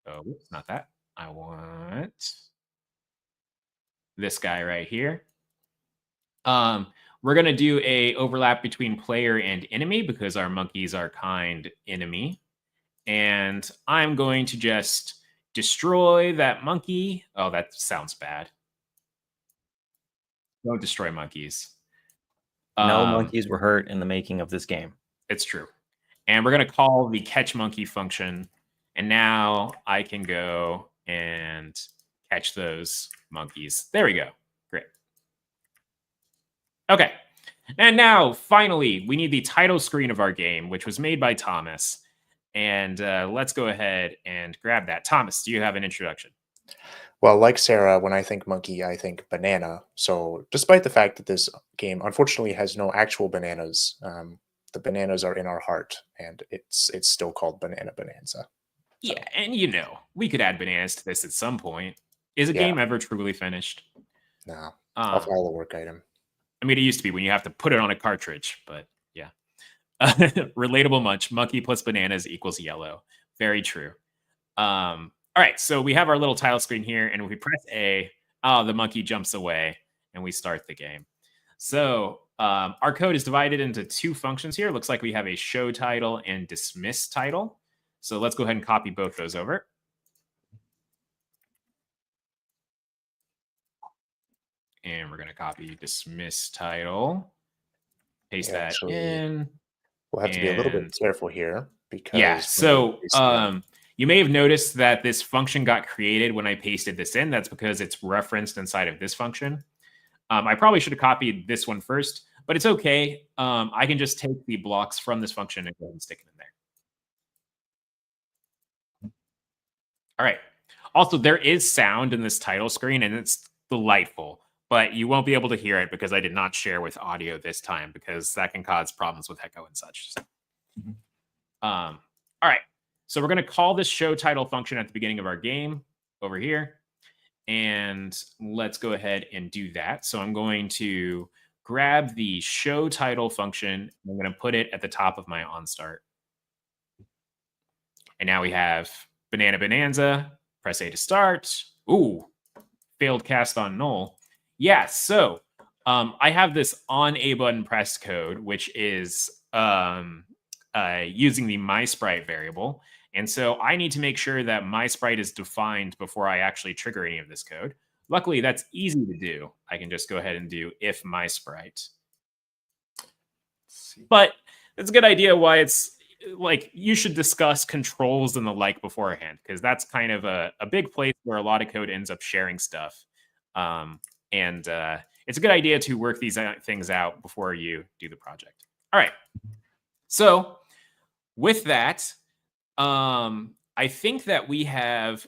Oh, not that. I want this guy right here. We're going to do a overlap between player and enemy because our monkeys are kind enemy. And I'm going to just destroy that monkey. Oh, that sounds bad. Don't destroy monkeys. No monkeys were hurt in the making of this game. It's true. And we're going to call the catch monkey function. And now I can go and catch those monkeys. There we go. Great. Okay. And now, finally, we need the title screen of our game, which was made by Thomas. And let's go ahead and grab that. Thomas, do you have an introduction? Well, like Sarah, when I think monkey, I think banana. So despite the fact that this game unfortunately has no actual bananas, the bananas are in our heart, and it's still called Banana Bonanza. Yeah, and we could add bananas to this at some point. Is a game ever truly finished? No, I'll follow the work item. I mean, it used to be when you have to put it on a cartridge, but yeah. Relatable much. Monkey plus bananas equals yellow. Very true. All right, so we have our little title screen here, and if we press A, the monkey jumps away, and we start the game. So our code is divided into two functions here. It looks like we have a show title and dismiss title. So let's go ahead and copy both those over. And we're going to copy dismiss title, paste that in. We'll have to be a little bit careful here because you may have noticed that this function got created when I pasted this in. That's because it's referenced inside of this function. I probably should have copied this one first, but it's okay. I can just take the blocks from this function and go ahead and stick it in there. All right. Also, there is sound in this title screen, and it's delightful, but you won't be able to hear it because I did not share with audio this time because that can cause problems with echo and such. All right. So we're going to call this show title function at the beginning of our game over here. And let's go ahead and do that. So I'm going to grab the show title function. I'm going to put it at the top of my onStart. And now we have Banana Bonanza. Press A to start. Ooh, failed cast on null. Yeah, so I have this on A button pressed code, which is using the mySprite variable. And so I need to make sure that mySprite is defined before I actually trigger any of this code. Luckily, that's easy to do. I can just go ahead and do if mySprite. But it's a good idea why it's like you should discuss controls and the like beforehand, because that's kind of a big place where a lot of code ends up sharing stuff. And it's a good idea to work these things out before you do the project. All right. So with that, I think that we have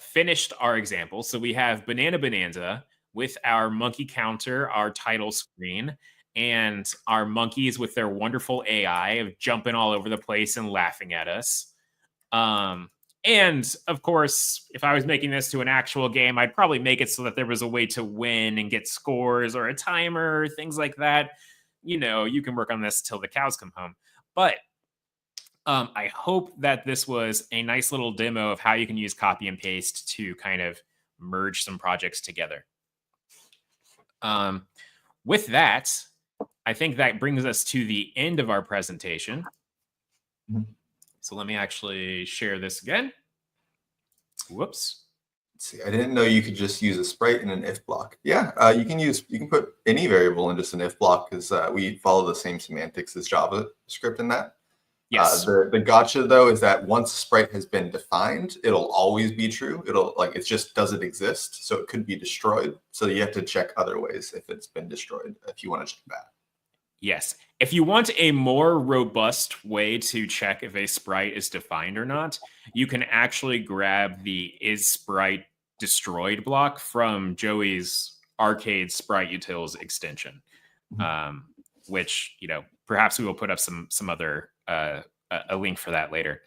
finished our example. So we have Banana Bonanza with our monkey counter, our title screen, and our monkeys with their wonderful AI of jumping all over the place and laughing at us. And of course, if I was making this to an actual game, I'd probably make it so that there was a way to win and get scores or a timer, things like that. You know, you can work on this till the cows come home. But I hope that this was a nice little demo of how you can use copy and paste to kind of merge some projects together. With that, I think that brings us to the end of our presentation. So let me actually share this again. Whoops. Let's see, I didn't know you could just use a sprite in an if block. Yeah, you can put any variable in just an if block, because we follow the same semantics as JavaScript in that. Yes. The gotcha though is that once sprite has been defined, it'll always be true. It just doesn't exist, so it could be destroyed. So you have to check other ways if it's been destroyed if you want to check that. Yes. If you want a more robust way to check if a sprite is defined or not, you can actually grab the is sprite destroyed block from Joey's Arcade Sprite Utils extension, which, you know, perhaps we will put up some other a link for that later.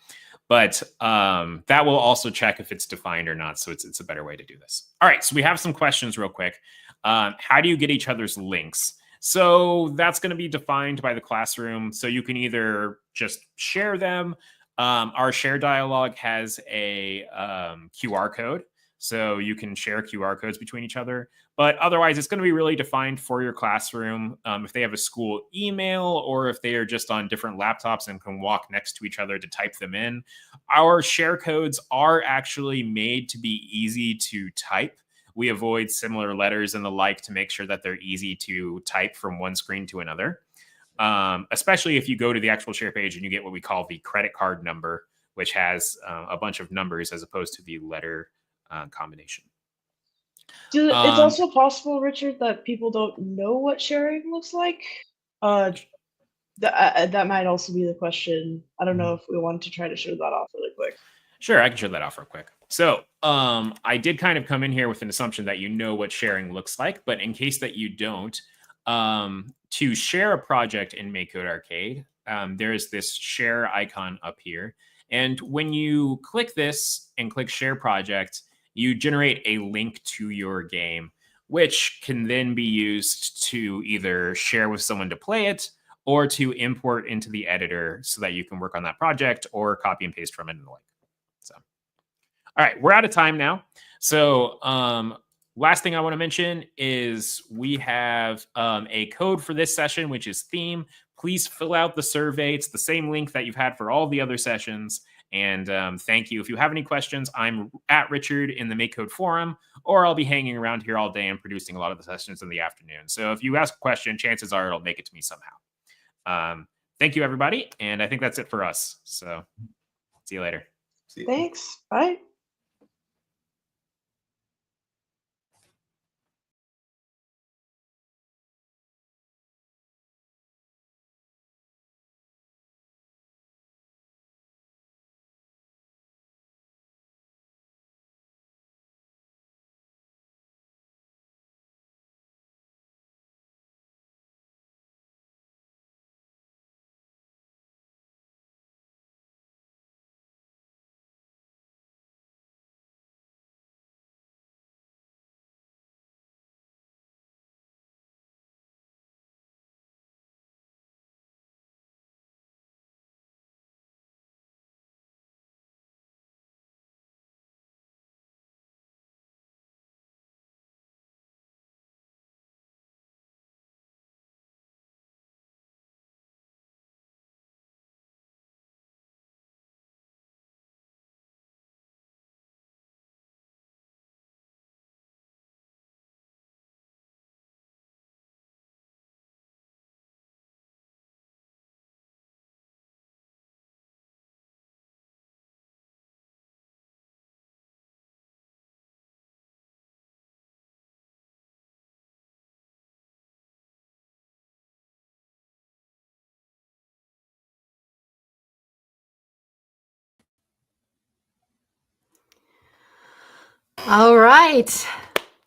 But that will also check if it's defined or not. So it's a better way to do this. All right. So we have some questions real quick. How do you get each other's links? So that's going to be defined by the classroom. So you can either just share them. Our share dialog has a QR code. So you can share QR codes between each other. But otherwise, it's going to be really defined for your classroom. If they have a school email or if they are just on different laptops and can walk next to each other to type them in. Our share codes are actually made to be easy to type. We avoid similar letters and the like to make sure that they're easy to type from one screen to another. Especially if you go to the actual share page and you get what we call the credit card number, which has a bunch of numbers as opposed to the letter combination. It's also possible, Richard, that people don't know what sharing looks like. That might also be the question. I don't know if we want to try to show that off really quick. Sure, I can show that off real quick. So I did kind of come in here with an assumption that you know what sharing looks like, but in case that you don't, to share a project in MakeCode Arcade, there's this share icon up here. And when you click this and click share project, you generate a link to your game, which can then be used to either share with someone to play it or to import into the editor so that you can work on that project or copy and paste from it and the like. So, all right, we're out of time now. So last thing I want to mention is we have a code for this session, which is theme. Please fill out the survey. It's the same link that you've had for all the other sessions. And thank you. If you have any questions, I'm at Richard in the MakeCode forum, or I'll be hanging around here all day and producing a lot of the sessions in the afternoon. So if you ask a question, chances are it'll make it to me somehow. Thank you, everybody. And I think that's it for us. So see you later. Thanks. Bye. All right.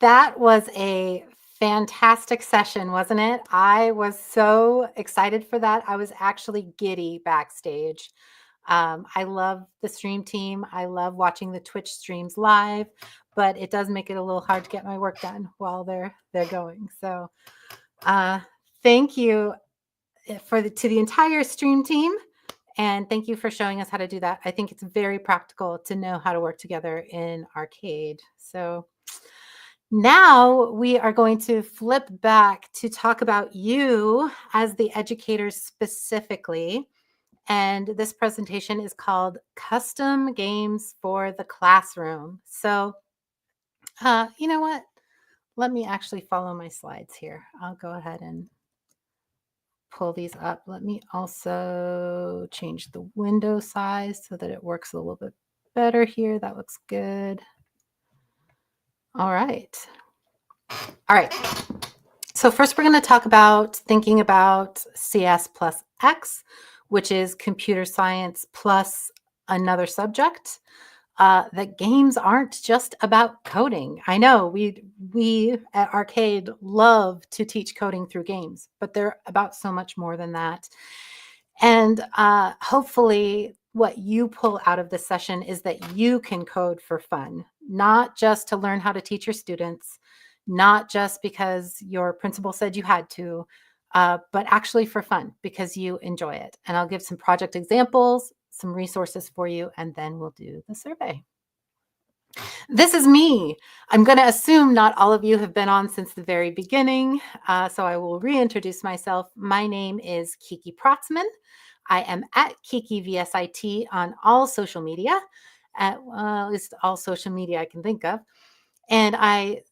That was a fantastic session, wasn't it? I was so excited for that. I was actually giddy backstage. I love the stream team. I love watching the Twitch streams live, but it does make it a little hard to get my work done while they're going. So thank you to the entire stream team. And thank you for showing us how to do that. I think it's very practical to know how to work together in Arcade. So now we are going to flip back to talk about you as the educators specifically. And this presentation is called Custom Games for the Classroom. So you know what? Let me actually follow my slides here. I'll go ahead and pull these up. Let me also change the window size so that it works a little bit better here. That looks good. All right. All right. So first we're going to talk about thinking about CS plus X, which is computer science plus another subject. That games aren't just about coding. I know we at Arcade love to teach coding through games, but they're about so much more than that. And hopefully what you pull out of this session is that you can code for fun, not just to learn how to teach your students, not just because your principal said you had to, but actually for fun because you enjoy it. And I'll give some project examples, some resources for you, and then we'll do the survey. This is me. I'm going to assume not all of you have been on since the very beginning, so I will reintroduce myself. My name is Kiki Protzman. I am at Kiki VSIT on all social media, at least all social media I can think of. And I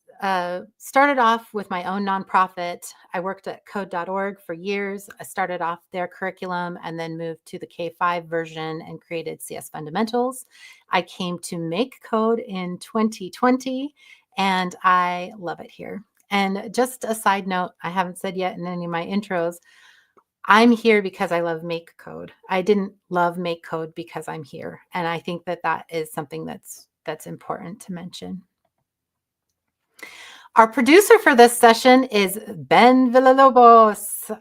started off with my own nonprofit. I worked at code.org for years. I started off their curriculum and then moved to the K5 version and created CS Fundamentals. I came to MakeCode in 2020 and I love it here. And just a side note, I haven't said yet in any of my intros, I'm here because I love MakeCode. I didn't love MakeCode because I'm here. And I think that that is something that's important to mention. Our producer for this session is Ben Villalobos.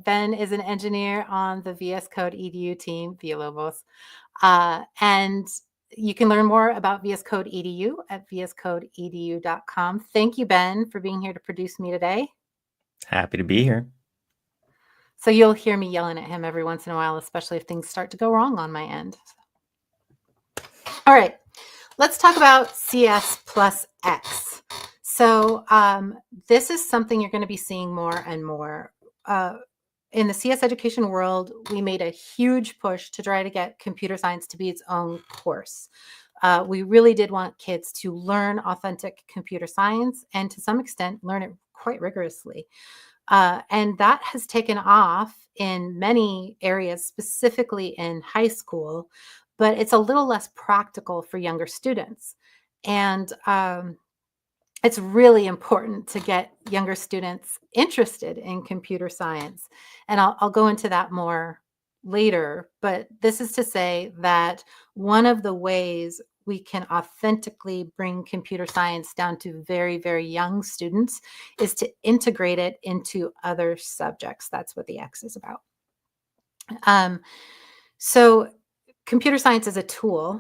Ben is an engineer on the VS Code EDU team, Villalobos. And you can learn more about VS Code EDU at vscodeedu.com. Thank you, Ben, for being here to produce me today. Happy to be here. So you'll hear me yelling at him every once in a while, especially if things start to go wrong on my end. All right, let's talk about CS plus X. So this is something you're going to be seeing more and more. In the CS education world, we made a huge push to try to get computer science to be its own course. We really did want kids to learn authentic computer science and to some extent learn it quite rigorously. And that has taken off in many areas, specifically in high school, but it's a little less practical for younger students. And it's really important to get younger students interested in computer science. And I'll go into that more later, but this is to say that one of the ways we can authentically bring computer science down to very, very young students is to integrate it into other subjects. That's what the X is about. So computer science is a tool.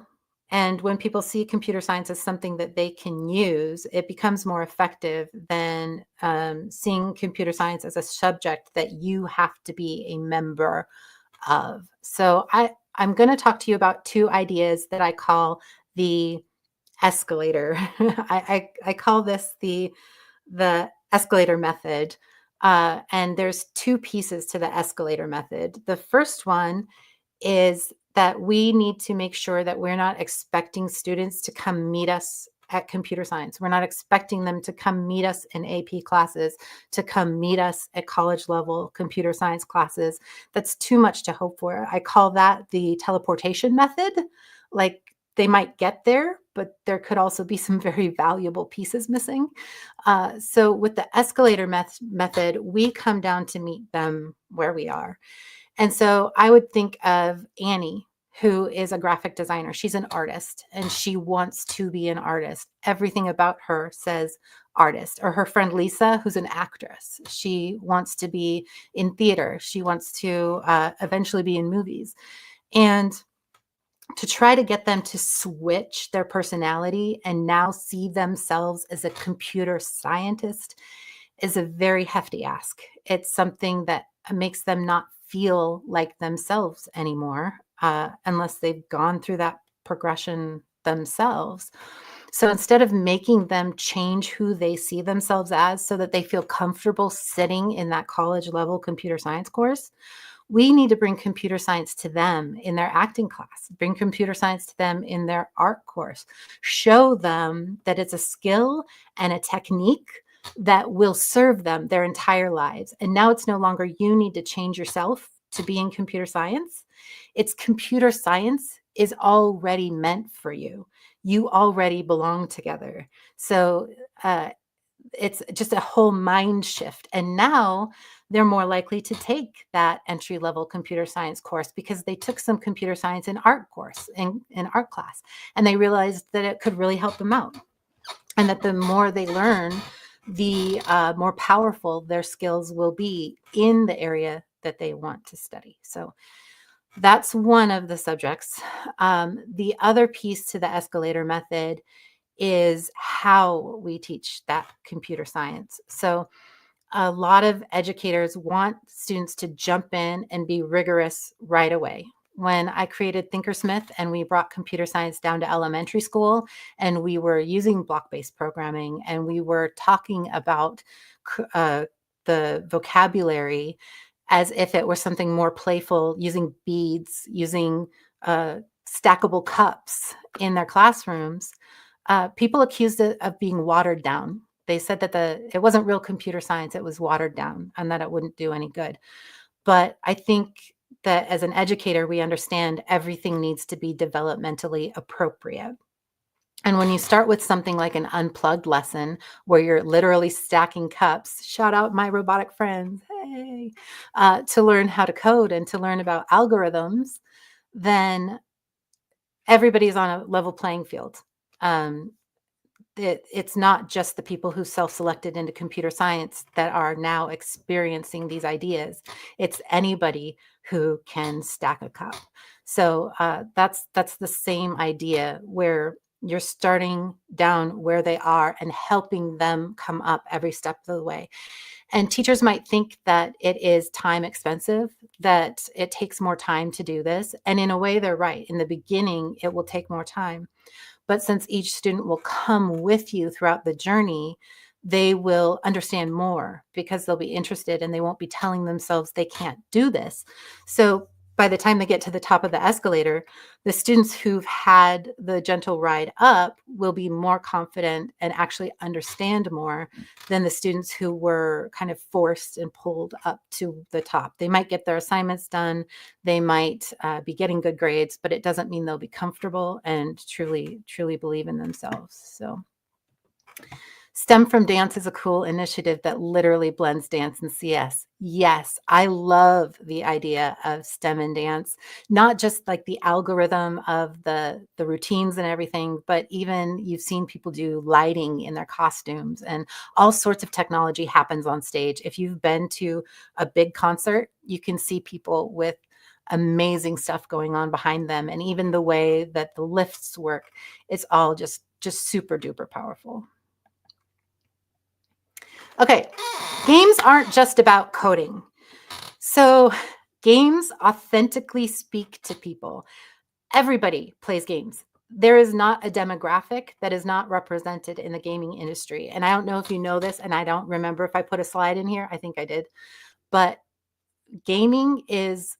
And when people see computer science as something that they can use, it becomes more effective than seeing computer science as a subject that you have to be a member of. So I'm going to talk to you about two ideas that I call the escalator. I call this the escalator method. And there's two pieces to the escalator method. The first one is that we need to make sure that we're not expecting students to come meet us at computer science. We're not expecting them to come meet us in AP classes, to come meet us at college level computer science classes. That's too much to hope for. I call that the teleportation method. Like they might get there, but there could also be some very valuable pieces missing. So with the escalator method, we come down to meet them where we are. And so I would think of Annie, who is a graphic designer. She's an artist and she wants to be an artist. Everything about her says artist. Or her friend Lisa, who's an actress. She wants to be in theater. She wants to eventually be in movies. And to try to get them to switch their personality and now see themselves as a computer scientist is a very hefty ask. It's something that makes them not feel like themselves anymore, unless they've gone through that progression themselves. So instead of making them change who they see themselves as so that they feel comfortable sitting in that college level computer science course, we need to bring computer science to them in their acting class, bring computer science to them in their art course, show them that it's a skill and a technique that will serve them their entire lives. And now it's no longer you need to change yourself to be in computer science. It's computer science is already meant for you. You already belong together. So it's just a whole mind shift. And now they're more likely to take that entry-level computer science course because they took some computer science in art course, in art class, and they realized that it could really help them out. And that the more they learn, the more powerful their skills will be in the area that they want to study. So that's one of the subjects. The other piece to the escalator method is how we teach that computer science. So a lot of educators want students to jump in and be rigorous right away. When I created Thinkersmith and we brought computer science down to elementary school and we were using block-based programming and we were talking about the vocabulary as if it was something more playful, using beads, using stackable cups in their classrooms, people accused it of being watered down. They said that it wasn't real computer science, it was watered down and that it wouldn't do any good. But I think that as an educator, we understand everything needs to be developmentally appropriate. And when you start with something like an unplugged lesson where you're literally stacking cups, shout out my robotic friends, hey, to learn how to code and to learn about algorithms, then everybody's on a level playing field. It's not just the people who self-selected into computer science that are now experiencing these ideas. It's anybody who can stack a cup. So that's the same idea where you're starting down where they are and helping them come up every step of the way. And teachers might think that it is time expensive, that it takes more time to do this. And in a way, they're right. In the beginning, it will take more time. But since each student will come with you throughout the journey, they will understand more because they'll be interested and they won't be telling themselves they can't do this. So by the time they get to the top of the escalator, the students who've had the gentle ride up will be more confident and actually understand more than the students who were kind of forced and pulled up to the top. They might get their assignments done. They might be getting good grades, but it doesn't mean they'll be comfortable and truly believe in themselves. So STEM from Dance is a cool initiative that literally blends dance and CS. Yes, I love the idea of STEM and dance, not just like the algorithm of the routines and everything, but even you've seen people do lighting in their costumes and all sorts of technology happens on stage. If you've been to a big concert, you can see people with amazing stuff going on behind them. And even the way that the lifts work, it's all just super duper powerful. Okay, games aren't just about coding. So games authentically speak to people. Everybody plays games. There is not a demographic that is not represented in the gaming industry. And I don't know if you know this, and I don't remember if I put a slide in here. I think I did. But gaming is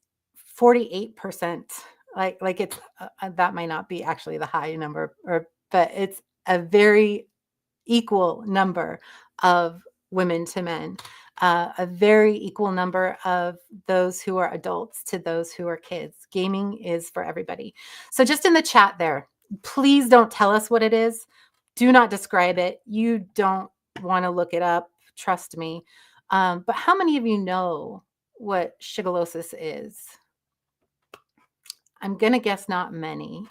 48%. Like it's that might not be actually the high number, but it's a very equal number of women to men, a very equal number of those who are adults to those who are kids. Gaming is for everybody. So just in the chat there, please don't tell us what it is. Do not describe it. You don't want to look it up. Trust me. But how many of you know what shigellosis is? I'm going to guess not many.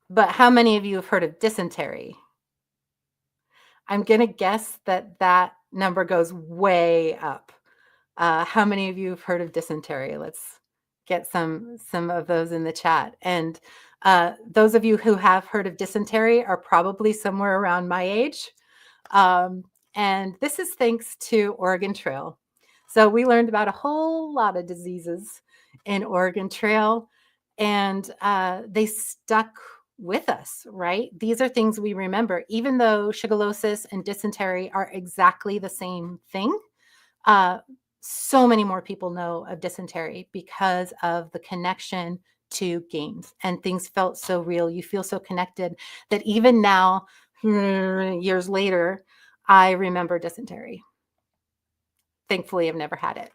But how many of you have heard of dysentery? I'm going to guess that that number goes way up. How many of you have heard of dysentery? Let's get some of those in the chat. And those of you who have heard of dysentery are probably somewhere around my age. And this is thanks to Oregon Trail. So we learned about a whole lot of diseases in Oregon Trail, and they stuck with us, right? These are things we remember, even though shigellosis and dysentery are exactly the same thing. So many more people know of dysentery because of the connection to games, and things felt so real. You feel so connected that even now, years later, I remember dysentery. Thankfully, I've never had it.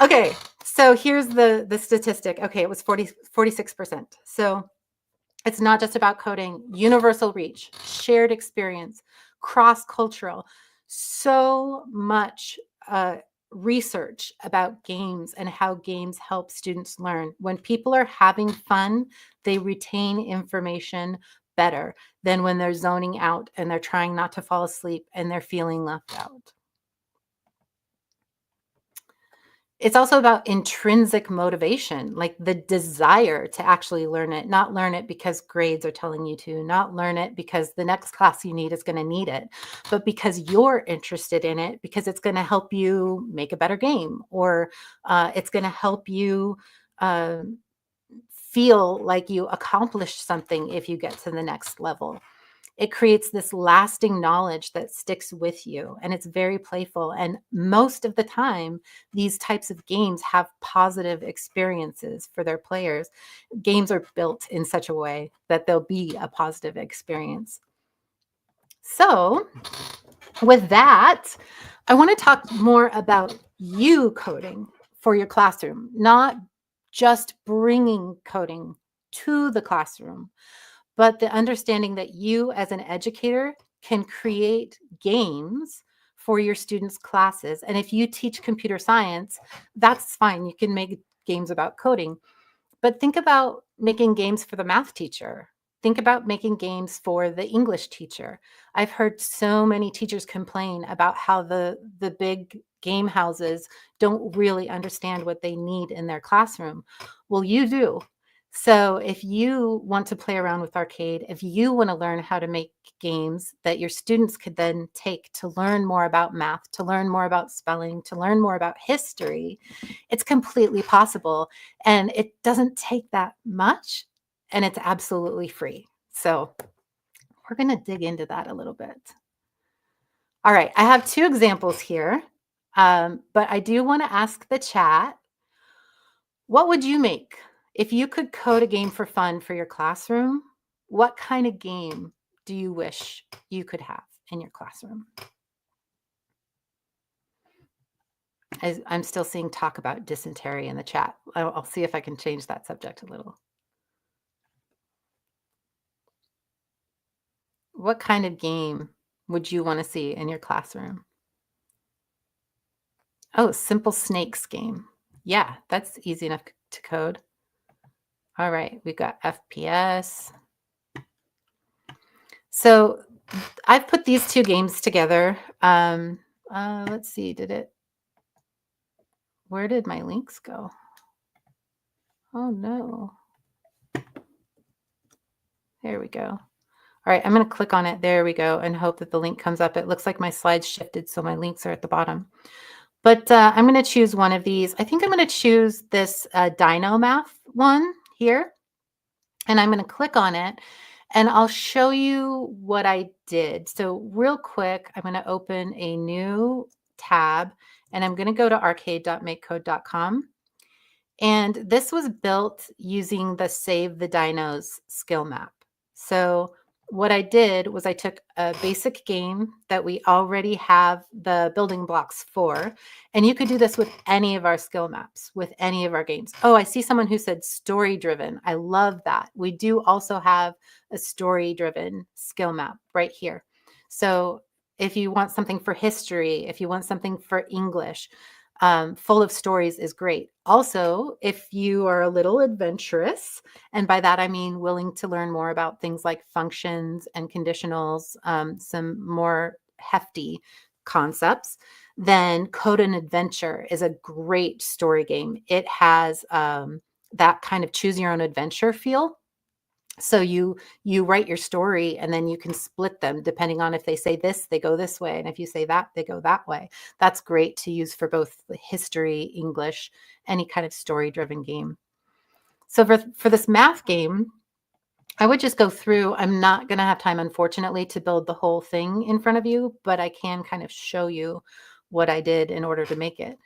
Okay, so here's the statistic. Okay, it was 46%. So it's not just about coding, universal reach, shared experience, cross-cultural, so much research about games and how games help students learn. When people are having fun, they retain information better than when they're zoning out and they're trying not to fall asleep and they're feeling left out. It's also about intrinsic motivation, like the desire to actually learn it, not learn it because grades are telling you to, not learn it because the next class you need is going to need it, but because you're interested in it, because it's going to help you make a better game, or it's going to help you feel like you accomplished something if you get to the next level. It creates this lasting knowledge that sticks with you, and it's very playful. And most of the time, these types of games have positive experiences for their players. Games are built in such a way that they'll be a positive experience. So with that, I want to talk more about you coding for your classroom, not just bringing coding to the classroom, but the understanding that you as an educator can create games for your students' classes. And if you teach computer science, that's fine. You can make games about coding. But think about making games for the math teacher. Think about making games for the English teacher. I've heard so many teachers complain about how the big game houses don't really understand what they need in their classroom. Well, you do. So if you want to play around with Arcade, if you want to learn how to make games that your students could then take to learn more about math, to learn more about spelling, to learn more about history, it's completely possible. And it doesn't take that much, and it's absolutely free. So we're going to dig into that a little bit. All right, I have two examples here, but I do want to ask the chat, what would you make? If you could code a game for fun for your classroom, what kind of game do you wish you could have in your classroom? I'm still seeing talk about dysentery in the chat. I'll see if I can change that subject a little. What kind of game would you want to see in your classroom? Oh, simple snakes game. Yeah, that's easy enough to code. All right, we've got FPS. So I've put these two games together. Let's see, where did my links go? Oh no. There we go. All right, I'm going to click on it. There we go, and hope that the link comes up. It looks like my slides shifted, so my links are at the bottom. But I'm going to choose one of these. I think I'm going to choose this Dino Math one here. And I'm going to click on it, and I'll show you what I did. So real quick, I'm going to open a new tab, and I'm going to go to arcade.makecode.com. And this was built using the Save the Dinos skill map. So what I did was I took a basic game that we already have the building blocks for, and you could do this with any of our skill maps, with any of our games. Oh, I see someone who said story-driven. I love that. We do also have a story-driven skill map right here. So If you want something for history, if you want something for English, full of stories is great. Also, if you are a little adventurous, and by that I mean willing to learn more about things like functions and conditionals, some more hefty concepts, then Code and Adventure is a great story game. It has that kind of choose your own adventure feel. So you write your story and then you can split them depending on if they say this, they go this way. And if you say that, they go that way. That's great to use for both history, English, any kind of story-driven game. So for this math game, I would just go through. I'm not going to have time, unfortunately, to build the whole thing in front of you, but I can kind of show you what I did in order to make it.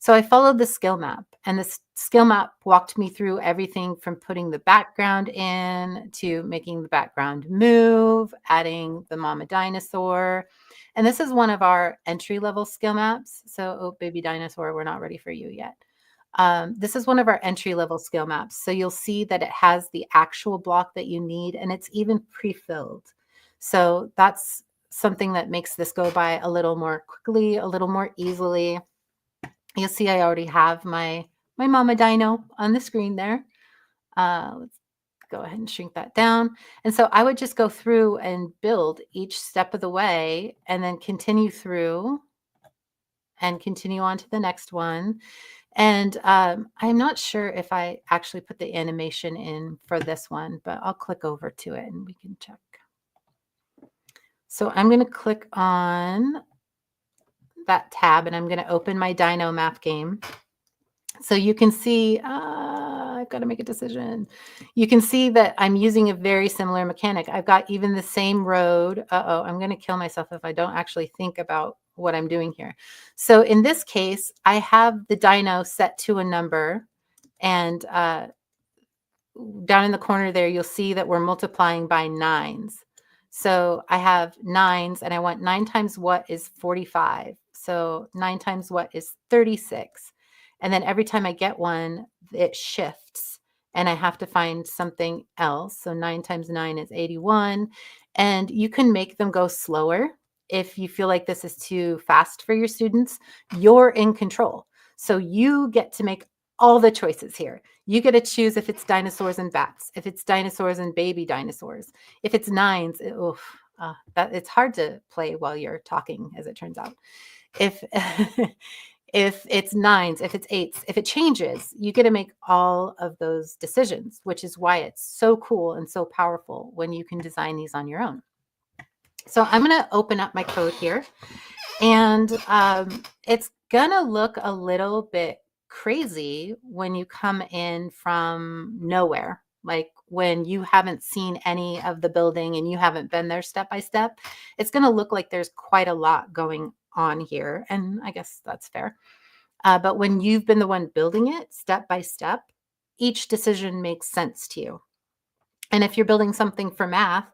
So I followed the skill map, and the skill map walked me through everything from putting the background in to making the background move, adding the mama dinosaur. And this is one of our entry-level skill maps. So, oh, baby dinosaur, we're not ready for you yet. This is one of our entry-level skill maps. So you'll see that it has the actual block that you need, and it's even pre-filled. So that's something that makes this go by a little more quickly, a little more easily. You'll see I already have my mama dino on the screen there. Let's go ahead and shrink that down. And so I would just go through and build each step of the way and then continue through and continue on to the next one. And I'm not sure if I actually put the animation in for this one, but I'll click over to it and we can check. So I'm going to click on that tab and I'm going to open my Dino Math game. So you can see, I've got to make a decision. You can see that I'm using a very similar mechanic. I've got even the same road. I'm going to kill myself if I don't actually think about what I'm doing here. So in this case, I have the dino set to a number, and down in the corner there, you'll see that we're multiplying by 9s. So I have 9s, and I want 9 times what is 45. So 9 times what is 36. And then every time I get one, it shifts, and I have to find something else. So 9 times 9 is 81. And you can make them go slower. If you feel like this is too fast for your students, you're in control. So you get to make all the choices here. You get to choose if it's dinosaurs and bats, if it's dinosaurs and baby dinosaurs, if it's 9s. It's hard to play while you're talking, as it turns out. If if it's 9s, if it's 8s, if it changes, you get to make all of those decisions, which is why it's so cool and so powerful when you can design these on your own. So I'm going to open up my code here, and it's going to look a little bit crazy when you come in from nowhere, like when you haven't seen any of the building and you haven't been there step by step. It's going to look like there's quite a lot going on here, and I guess that's fair. But when you've been the one building it step by step, each decision makes sense to you. And if you're building something for math,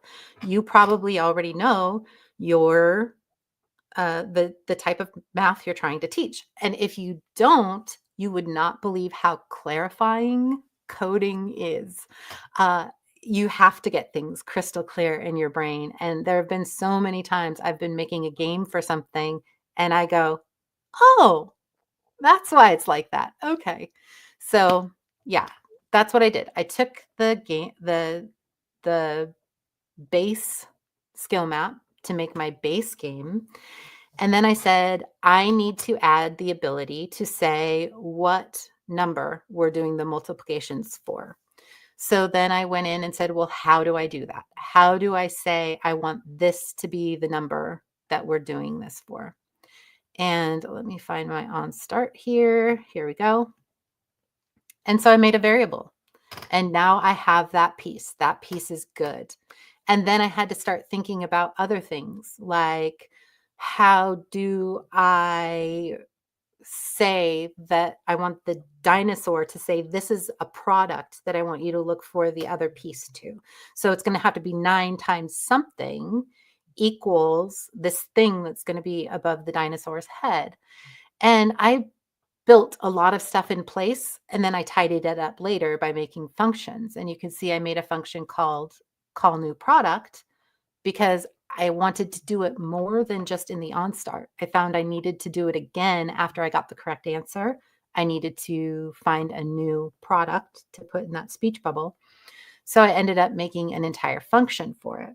you probably already know your the type of math you're trying to teach. And if you don't, you would not believe how clarifying coding is. You have to get things crystal clear in your brain. And there have been so many times I've been making a game for something and I go, oh, that's why it's like that. Okay. So yeah, that's what I did. I took the game, the base skill map to make my base game. And then I said, I need to add the ability to say what number we're doing the multiplications for. So then I went in and said, well, how do I do that? How do I say I want this to be the number that we're doing this for? And let me find my on start here. Here we go. And so I made a variable. And now I have that piece. That piece is good. And then I had to start thinking about other things, like how do I say that I want the dinosaur to say this is a product that I want you to look for the other piece to. So it's going to have to be 9 times something equals this thing that's going to be above the dinosaur's head. And I built a lot of stuff in place, and then I tidied it up later by making functions. And you can see I made a function called call new product because I wanted to do it more than just in the OnStart. I found I needed to do it again after I got the correct answer. I needed to find a new product to put in that speech bubble. So I ended up making an entire function for it.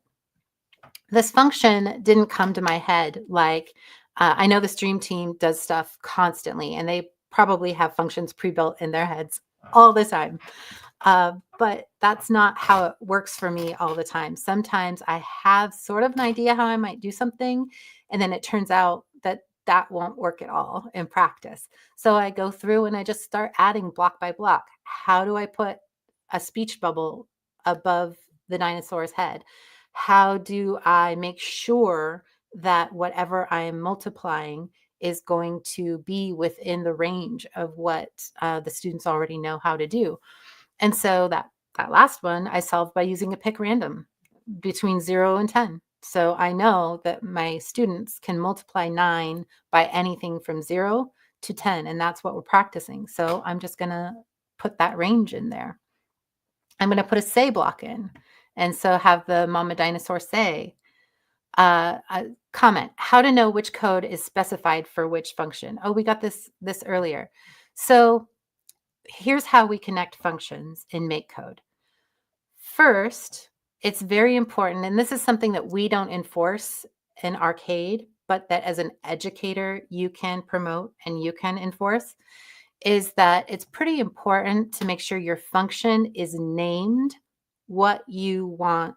This function didn't come to my head like, I know the stream team does stuff constantly, and they probably have functions pre-built in their heads all the time. But that's not how it works for me all the time. Sometimes I have sort of an idea how I might do something, and then it turns out that that won't work at all in practice. So I go through and I just start adding block by block. How do I put a speech bubble above the dinosaur's head? How do I make sure that whatever I am multiplying is going to be within the range of what the students already know how to do? And so that last one I solved by using a pick random between 0 and 10. So I know that my students can multiply 9 by anything from 0 to 10, and that's what we're practicing. So I'm just going to put that range in there. I'm going to put a say block in, and so have the mama dinosaur say, comment, how to know which code is specified for which function. Oh, we got this earlier. So here's how we connect functions in MakeCode. First, it's very important, and this is something that we don't enforce in Arcade, but that as an educator, you can promote and you can enforce, is that it's pretty important to make sure your function is named what you want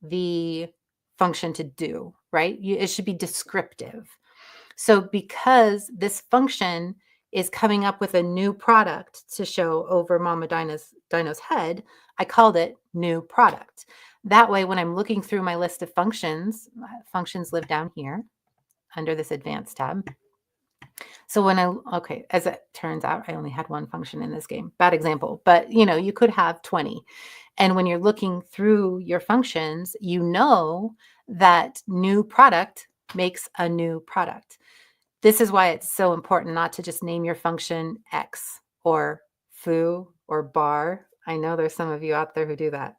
the function to do, right? It should be descriptive. So because this function is coming up with a new product to show over Mama Dino's head, I called it new product. That way, when I'm looking through my list of functions live down here under this advanced tab. So when okay, as it turns out, I only had one function in this game. Bad example, but you could have 20. And when you're looking through your functions, you know that new product makes a new product. This is why it's so important not to just name your function X or foo or bar. I know there's some of you out there who do that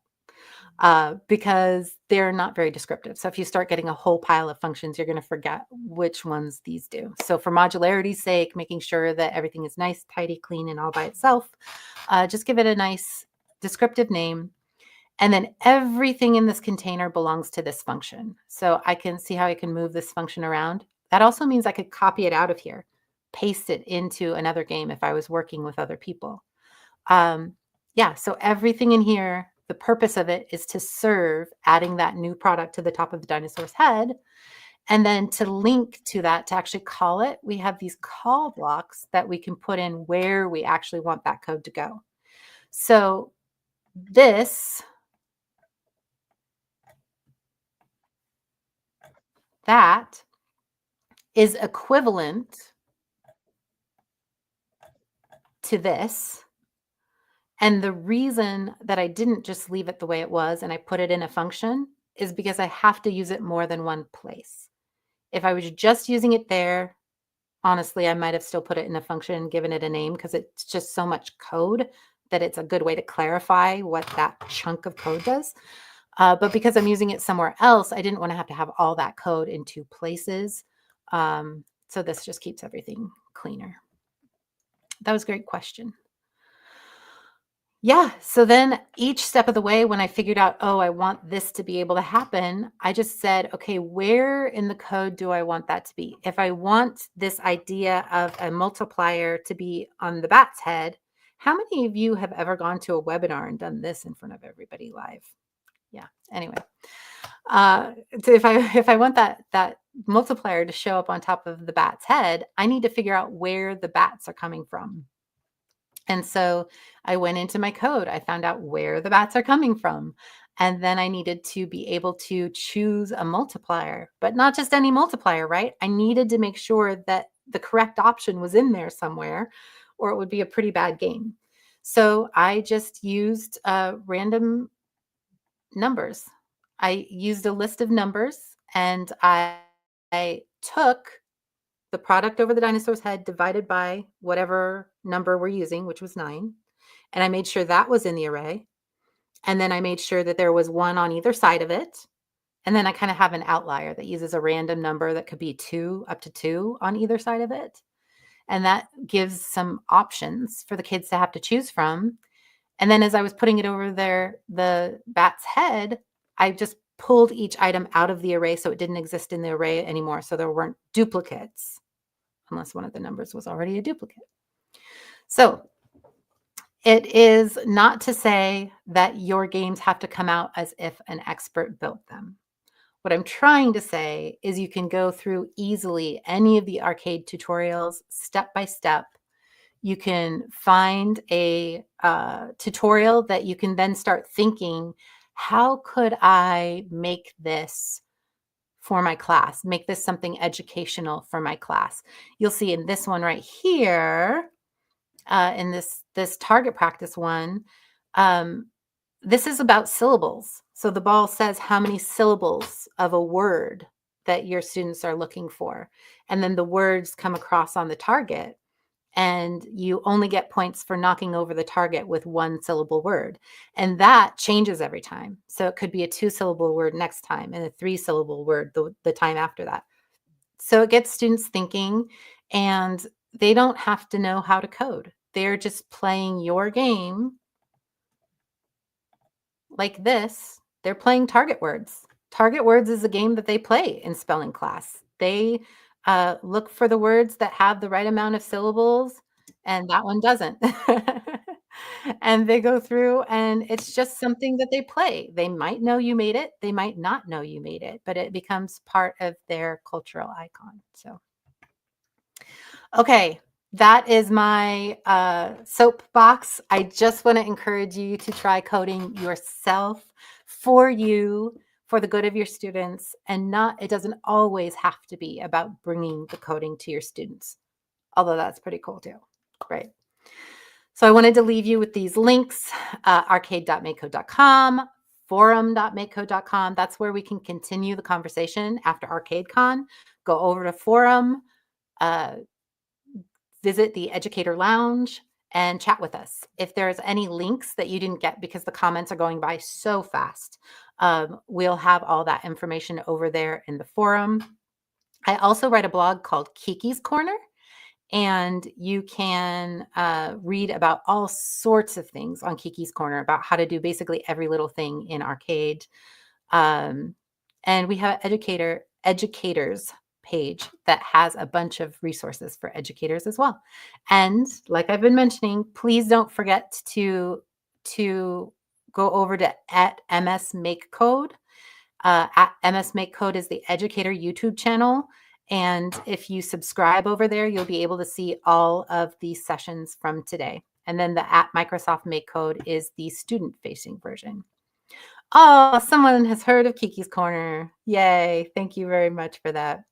because they're not very descriptive. So if you start getting a whole pile of functions, you're going to forget which ones these do. So for modularity's sake, making sure that everything is nice, tidy, clean, and all by itself, just give it a nice descriptive name. And then everything in this container belongs to this function. So I can see how I can move this function around. That also means I could copy it out of here, paste it into another game if I was working with other people. Yeah, so everything in here, the purpose of it is to serve adding that new product to the top of the dinosaur's head. And then to link to that, to actually call it, we have these call blocks that we can put in where we actually want that code to go. So that is equivalent to this. And the reason that I didn't just leave it the way it was and I put it in a function is because I have to use it more than one place. If I was just using it there, honestly, I might have still put it in a function and given it a name because it's just so much code that it's a good way to clarify what that chunk of code does. But because I'm using it somewhere else, I didn't want to have all that code in two places. So this just keeps everything cleaner. That was a great question. Yeah, so then each step of the way, when I figured out, oh, I want this to be able to happen, I just said, okay, where in the code do I want that to be? If I want this idea of a multiplier to be on the bat's head, how many of you have ever gone to a webinar and done this in front of everybody live? Yeah, anyway. So if I want that multiplier to show up on top of the bat's head, I need to figure out where the bats are coming from. And so I went into my code. I found out where the bats are coming from. And then I needed to be able to choose a multiplier, but not just any multiplier, right? I needed to make sure that the correct option was in there somewhere, or it would be a pretty bad game. So I just used random numbers. I used a list of numbers, and I took the product over the dinosaur's head divided by whatever number we're using, which was 9. And I made sure that was in the array. And then I made sure that there was 1 on either side of it. And then I kind of have an outlier that uses a random number that could be 2 up to 2 on either side of it. And that gives some options for the kids to have to choose from. And then as I was putting it over the bat's head, I just pulled each item out of the array so it didn't exist in the array anymore. So there weren't duplicates, unless one of the numbers was already a duplicate. So it is not to say that your games have to come out as if an expert built them. What I'm trying to say is you can go through easily any of the arcade tutorials step by step. You can find a tutorial that you can then start thinking, how could I make this for my class, make this something educational for my class? You'll see in this one right here, in this target practice one, this is about syllables. So the ball says how many syllables of a word that your students are looking for. And then the words come across on the target. And you only get points for knocking over the target with 1 syllable word. And that changes every time. So it could be a 2-syllable word next time and a 3-syllable word the time after that. So it gets students thinking, and they don't have to know how to code. They're just playing your game like this. They're playing target words. Target words is a game that they play in spelling class. They look for the words that have the right amount of syllables, and that one doesn't. And they go through, and it's just something that they play. They might know you made it. They might not know you made it, but it becomes part of their cultural icon. So, okay. That is my soapbox. I just want to encourage you to try coding yourself for you, for the good of your students, and it doesn't always have to be about bringing the coding to your students, although that's pretty cool too, right? So I wanted to leave you with these links, arcade.makecode.com, forum.makecode.com. That's where we can continue the conversation after ArcadeCon. Go over to forum, visit the Educator Lounge, and chat with us. If there's any links that you didn't get because the comments are going by so fast, we'll have all that information over there in the forum. I also write a blog called Kiki's Corner, and you can read about all sorts of things on Kiki's Corner about how to do basically every little thing in arcade. And we have educators page that has a bunch of resources for educators as well. And like I've been mentioning, please don't forget to go over to @MS MakeCode. @MS MakeCode is the educator YouTube channel. And if you subscribe over there, you'll be able to see all of the sessions from today. And then the @Microsoft MakeCode is the student-facing version. Oh, someone has heard of Kiki's Corner. Yay. Thank you very much for that.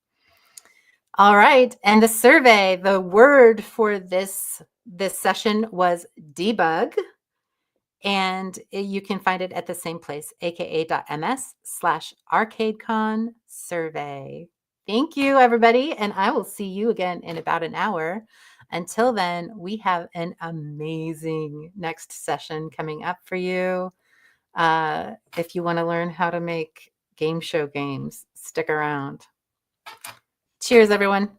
All right. And the survey, the word for this session was debug. And you can find it at the same place, aka.ms/arcadecon survey. Thank you, everybody. And I will see you again in about an hour. Until then, we have an amazing next session coming up for you. If you want to learn how to make game show games, stick around. Cheers, everyone.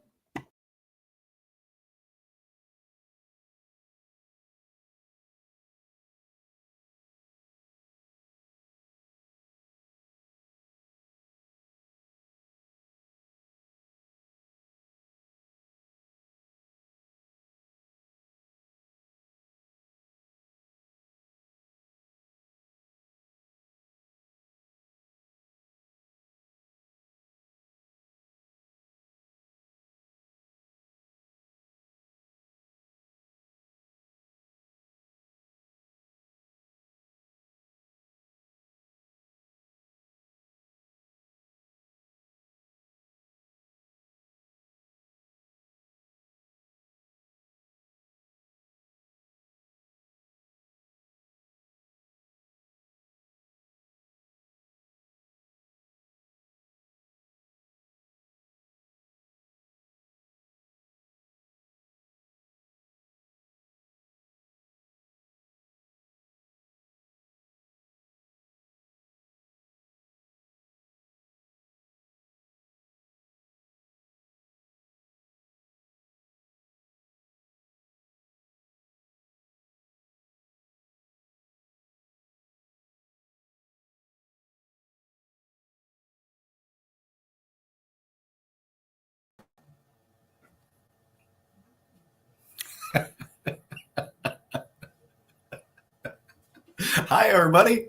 Hi, everybody.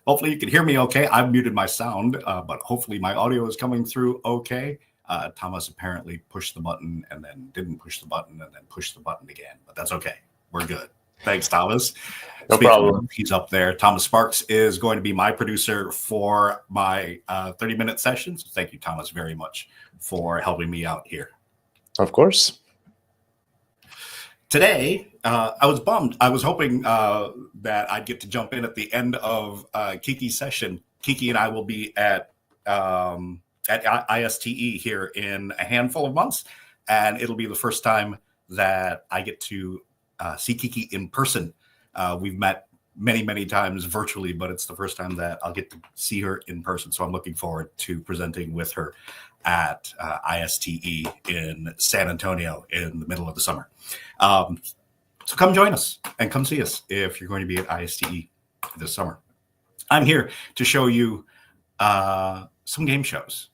Hopefully you can hear me okay. I've muted my sound, but hopefully my audio is coming through okay. Thomas apparently pushed the button and then didn't push the button and then pushed the button again, but that's okay. We're good. Thanks, Thomas. No problem. He's up there. Thomas Sparks is going to be my producer for my 30-minute sessions. Thank you, Thomas, very much for helping me out here. Of course. Today, I was bummed. I was hoping that I'd get to jump in at the end of Kiki's session. Kiki and I will be at ISTE here in a handful of months, and it'll be the first time that I get to see Kiki in person. We've met many times virtually, but it's the first time that I'll get to see her in person. So I'm looking forward to presenting with her at ISTE in San Antonio in the middle of the summer. So come join us and come see us if you're going to be at ISTE this summer. I'm here to show you some game shows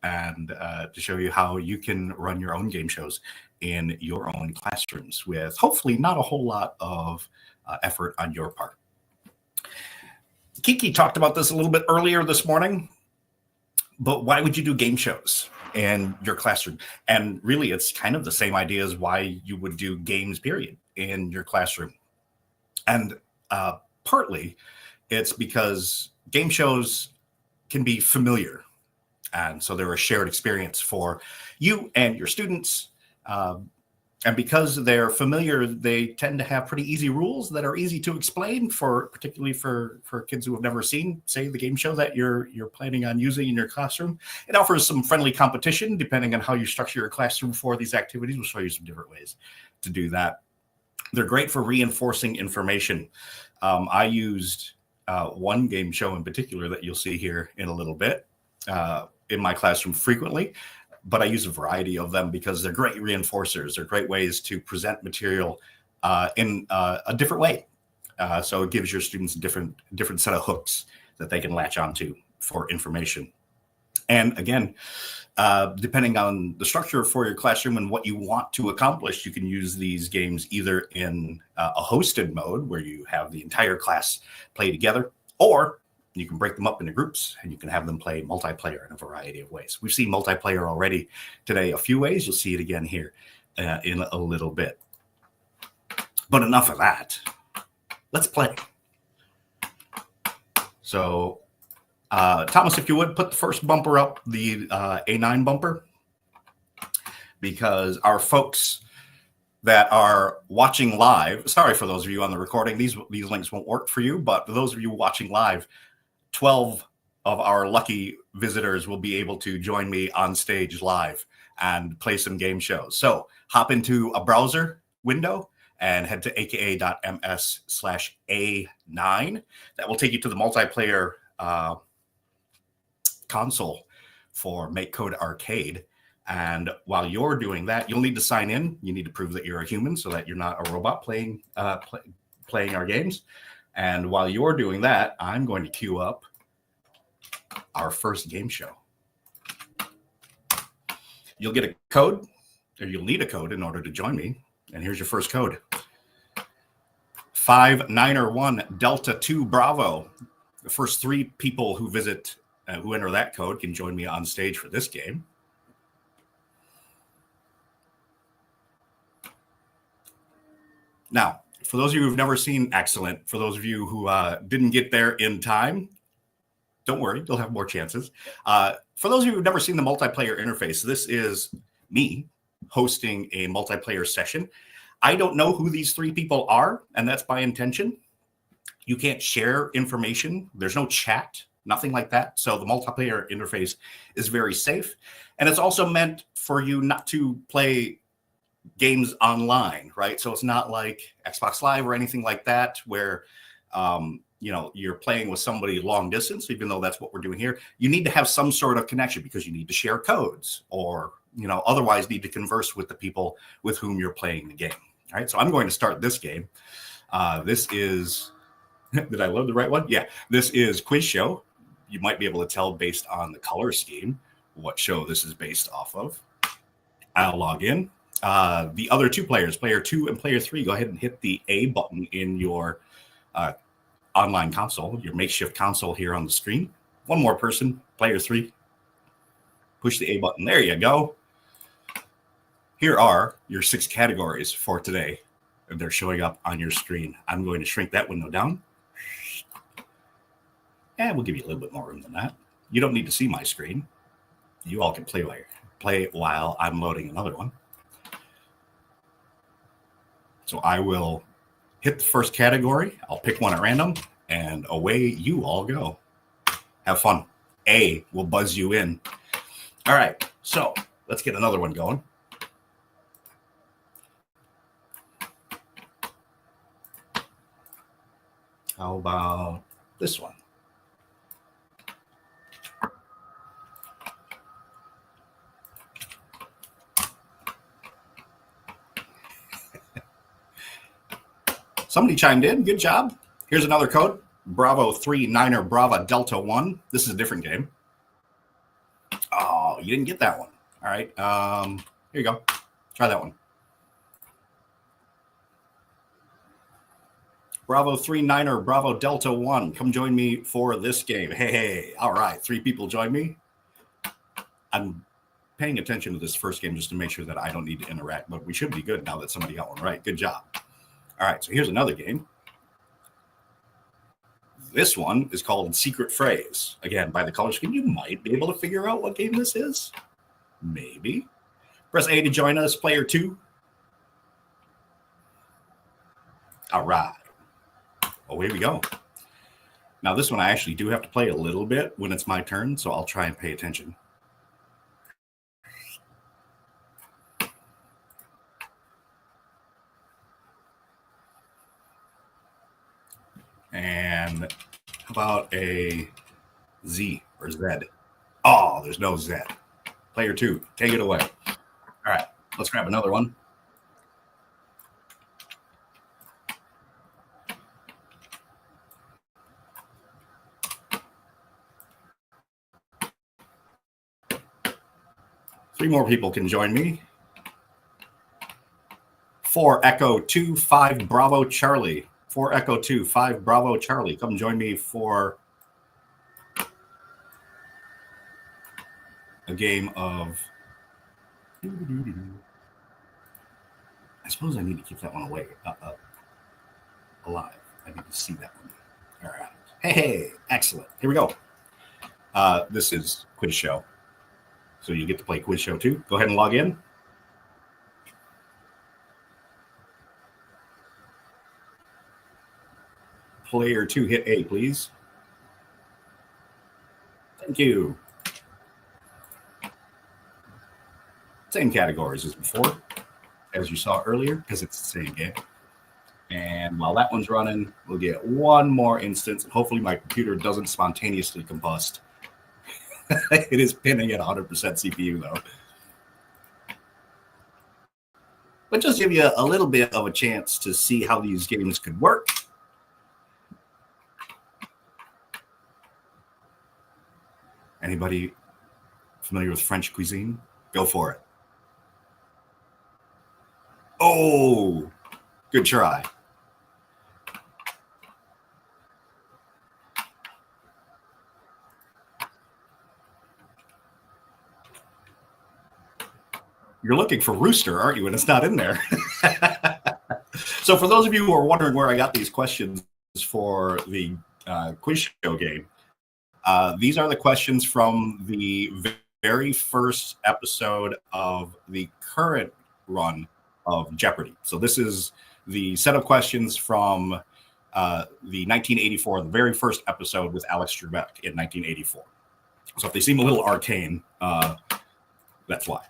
and to show you how you can run your own game shows in your own classrooms with hopefully not a whole lot of effort on your part. Kiki talked about this a little bit earlier this morning, but why would you do game shows in your classroom? And really, it's kind of the same idea as why you would do games, period, in your classroom. And partly, it's because game shows can be familiar. And so they're a shared experience for you and your students. And because they're familiar, they tend to have pretty easy rules that are easy to explain, particularly for kids who have never seen, say, the game show that you're planning on using in your classroom. It offers some friendly competition depending on how you structure your classroom for these activities. We'll show you some different ways to do that. They're great for reinforcing information. I used one game show in particular that you'll see here in a little bit in my classroom frequently. But I use a variety of them because they're great reinforcers. They're great ways to present material in a different way. So it gives your students a different set of hooks that they can latch onto for information. And again, depending on the structure for your classroom and what you want to accomplish, you can use these games either in a hosted mode where you have the entire class play together, or you can break them up into groups and you can have them play multiplayer in a variety of ways. We've seen multiplayer already today a few ways. You'll see it again here in a little bit. But enough of that. Let's play. So, Thomas, if you would, put the first bumper up, the A9 bumper, because our folks that are watching live, sorry for those of you on the recording, these links won't work for you, but for those of you watching live, 12 of our lucky visitors will be able to join me on stage live and play some game shows. So hop into a browser window and head to aka.ms/A9. That will take you to the multiplayer console for MakeCode Arcade. And while you're doing that, you'll need to sign in. You need to prove that you're a human so that you're not a robot playing our games. And while you're doing that, I'm going to queue up our first game show. You'll get a code, or you'll need a code in order to join me. And here's your first code. 591 Delta 2 Bravo. The first 3 people who who enter that code can join me on stage for this game. Now, for those of you who've never seen, excellent. For those of you who didn't get there in time, don't worry, you'll have more chances. For those of you who've never seen the multiplayer interface, this is me hosting a multiplayer session. I don't know who these 3 people are, and that's by intention. You can't share information. There's no chat, nothing like that. So the multiplayer interface is very safe. And it's also meant for you not to play games online, right? So it's not like Xbox Live or anything like that where you're playing with somebody long distance, even though that's what we're doing here. You need to have some sort of connection because you need to share codes or otherwise need to converse with the people with whom you're playing the game. All right, so I'm going to start this game. This is did I load the right one? Yeah, this is Quiz Show. You might be able to tell based on the color scheme what show this is based off of. I'll log in. The other 2 players, player 2 and player 3, go ahead and hit the A button in your online console, your makeshift console here on the screen. One more person, player 3. Push the A button. There you go. Here are your 6 categories for today. They're showing up on your screen. I'm going to shrink that window down. And we'll give you a little bit more room than that. You don't need to see my screen. You all can play while I'm loading another one. So I will hit the first category. I'll pick one at random, and away you all go. Have fun. A will buzz you in. All right, so let's get another one going. How about this one? Somebody chimed in. Good job. Here's another code. Bravo 3 Niner Bravo Delta 1. This is a different game. Oh, you didn't get that one. All right. Here you go. Try that one. Bravo 3 Niner Bravo Delta 1. Come join me for this game. Hey. All right. 3 people join me. I'm paying attention to this first game just to make sure that I don't need to interact, but we should be good now that somebody got one right. Good job. All right, so here's another game. This one is called Secret Phrase. Again, by the color scheme, you might be able to figure out what game this is. Maybe. Press A to join us, player 2. All right. Away we go. Now, this one I actually do have to play a little bit when it's my turn, so I'll try and pay attention. And how about a Z or Z? Oh, there's no Z. Player 2, take it away. All right, let's grab another one. Three more people can join me. 4 Echo 2 5 Bravo Charlie. 4 Echo 2 5 Bravo Charlie. Come join me for a game of. I suppose I need to keep that one away, alive. I need to see that one. All right. Hey, excellent. Here we go. This is Quiz Show. So you get to play Quiz Show too. Go ahead and log in. Player 2, hit A, please. Thank you. Same categories as before, as you saw earlier, because it's the same game. And while that one's running, we'll get one more instance. And hopefully my computer doesn't spontaneously combust. It is pinning at 100% CPU, though. But just give you a little bit of a chance to see how these games could work. Anybody familiar with French cuisine? Go for it. Oh, good try. You're looking for rooster, aren't you? And it's not in there. So for those of you who are wondering where I got these questions for the quiz show game, these are the questions from the very first episode of the current run of Jeopardy. So this is the set of questions from the 1984, the very first episode with Alex Trebek in 1984. So if they seem a little arcane, that's why.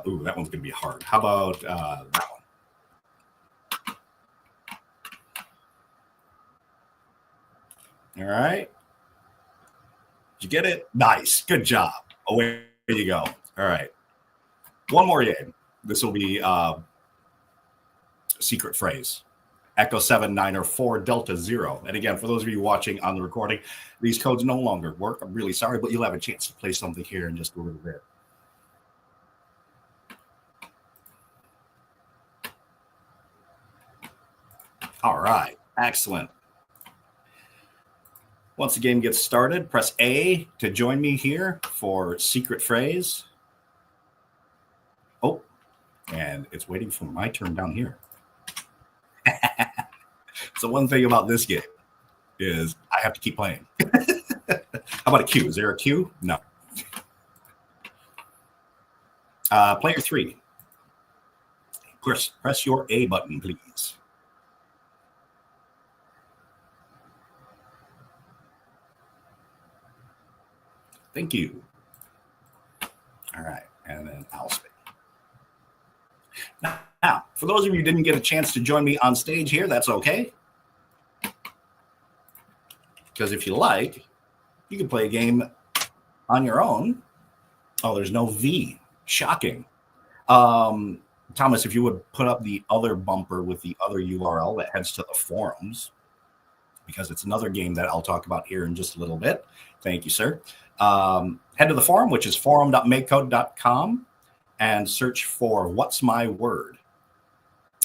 Ooh, that one's going to be hard. How about that one? All right. Did you get it? Nice. Good job. Away you go. All right. One more game. This will be secret phrase. Echo 7 Niner 4 Delta 0. And again, for those of you watching on the recording, these codes no longer work. I'm really sorry, but you'll have a chance to play something here in just a little bit. All right. Excellent. Once the game gets started, press A to join me here for secret phrase. Oh, and it's waiting for my turn down here. So one thing about this game is I have to keep playing. How about a queue? Is there a queue? No. Player 3. Press your A button, please. Thank you. All right, and then I'll speak. Now, for those of you who didn't get a chance to join me on stage here, that's okay. Because if you like, you can play a game on your own. Oh, there's no V. Shocking. Thomas, if you would put up the other bumper with the other URL that heads to the forums, because it's another game that I'll talk about here in just a little bit. Thank you, sir. Head to the forum, which is forum.makecode.com, and search for What's My Word.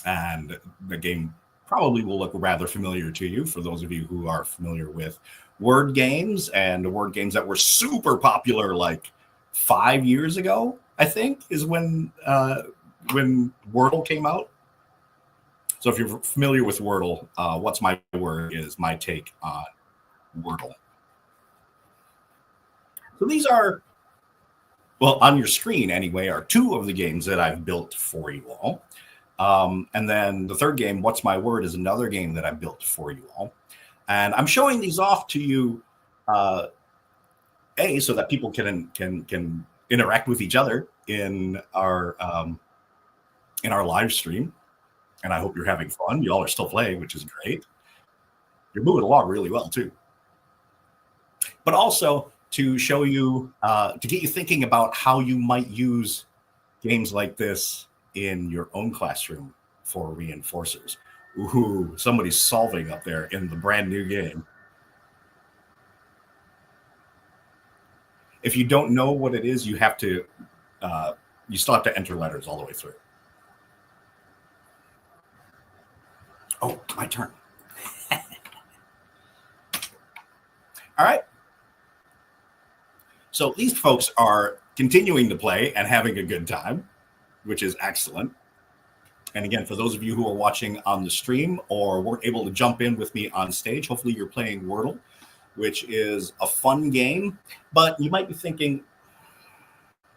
And the game probably will look rather familiar to you for those of you who are familiar with word games and word games that were super popular like 5 years ago, I think, is when Wordle came out. So if you're familiar with Wordle, What's My Word is my take on Wordle. So these are, well, on your screen anyway, are two of the games that I've built for you all. And then the third game, What's My Word, is another game that I built for you all. And I'm showing these off to you, so that people can interact with each other in our live stream. And I hope you're having fun. You all are still playing, which is great. You're moving along really well too. But also to show you, to get you thinking about how you might use games like this in your own classroom for reinforcers. Ooh, somebody's solving up there in the brand new game. If you don't know what it is, you have to, you still have to enter letters all the way through. Oh, my turn. All right. So these folks are continuing to play and having a good time, which is excellent. And again, for those of you who are watching on the stream or weren't able to jump in with me on stage, hopefully you're playing Wordle, which is a fun game. But you might be thinking,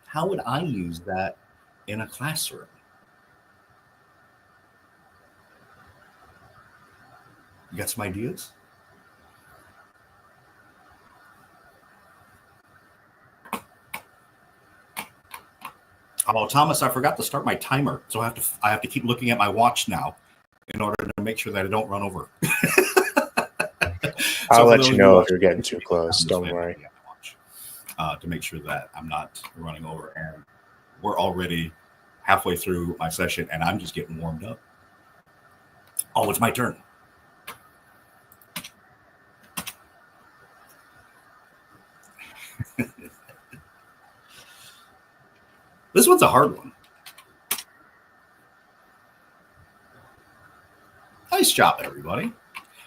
how would I use that in a classroom? You got some ideas? Oh, Thomas, I forgot to start my timer, so I have to keep looking at my watch now in order to make sure that I don't run over. I'll let you know if you're getting too close. Don't worry. To make sure that I'm not running over, and we're already halfway through my session, and I'm just getting warmed up. Oh, it's my turn. This one's a hard one. Nice job, everybody.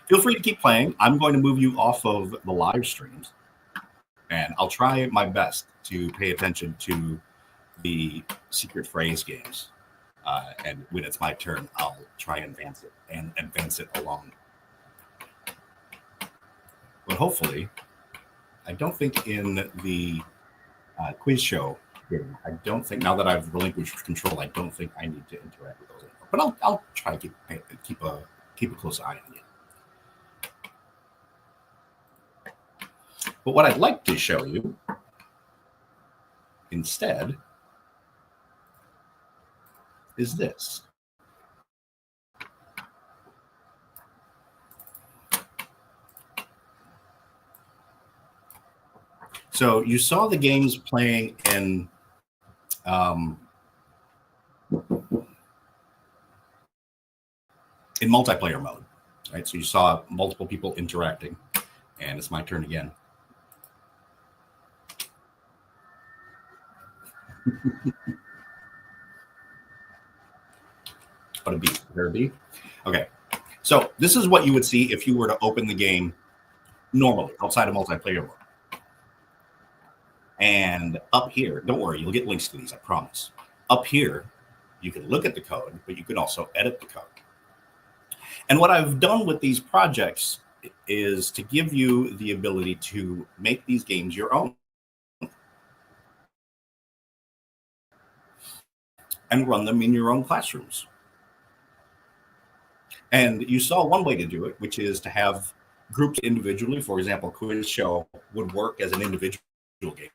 Feel free to keep playing. I'm going to move you off of the live streams, and I'll try my best to pay attention to the secret phrase games. And when it's my turn, I'll try and advance it along. But hopefully, I don't think in the quiz show game, I don't think, now that I've relinquished control, I don't think I need to interact with those anymore. But I'll try to keep a close eye on you. But what I'd like to show you instead is this. So you saw the games playing in multiplayer mode, right? So you saw multiple people interacting, and it's my turn again. What a B? There a B? Okay. So this is what you would see if you were to open the game normally outside of multiplayer mode. And up here, don't worry, you'll get links to these, I promise. Up here, you can look at the code, but you can also edit the code. And what I've done with these projects is to give you the ability to make these games your own and run them in your own classrooms. And you saw one way to do it, which is to have groups individually. For example, Quiz Show would work as an individual game.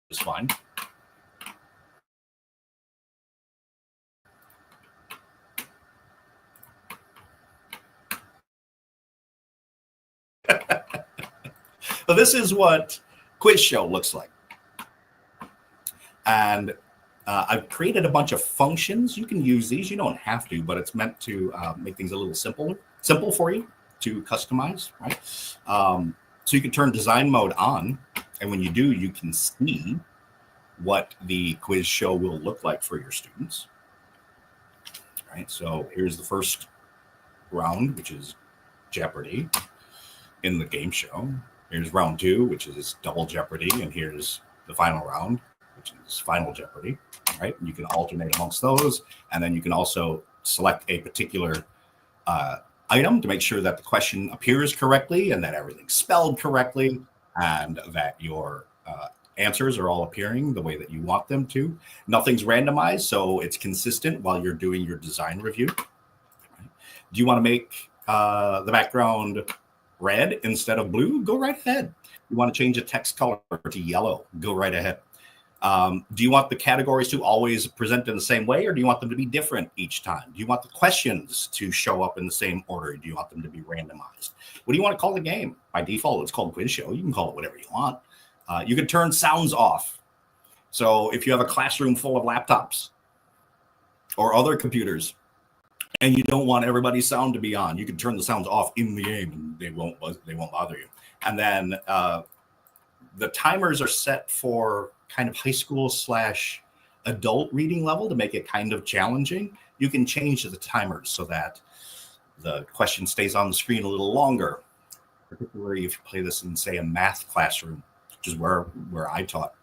It's fine. So this is what Quiz Show looks like. And I've created a bunch of functions. You can use these. You don't have to, but it's meant to make things a little simple for you to customize, right? So you can turn design mode on. And when you do, you can see what the quiz show will look like for your students. All right, so here's the first round, which is Jeopardy in the game show. Here's round 2, which is Double Jeopardy. And here's the final round, which is Final Jeopardy. All right, and you can alternate amongst those. And then you can also select a particular item to make sure that the question appears correctly and that everything's spelled correctly and that your answers are all appearing the way that you want them to. Nothing's randomized, so it's consistent while you're doing your design review. Do you want to make the background red instead of blue? Go right ahead. You want to change the text color to yellow? Go right ahead. Do you want the categories to always present in the same way, or do you want them to be different each time? Do you want the questions to show up in the same order? Do you want them to be randomized? What do you want to call the game? By default, it's called Quiz Show. You can call it whatever you want. You can turn sounds off. So if you have a classroom full of laptops or other computers and you don't want everybody's sound to be on, you can turn the sounds off in the game and they won't bother you. And then the timers are set for kind of high school / adult reading level to make it kind of challenging. You can change the timers so that the question stays on the screen a little longer, particularly if you play this in, say, a math classroom, which is where I taught.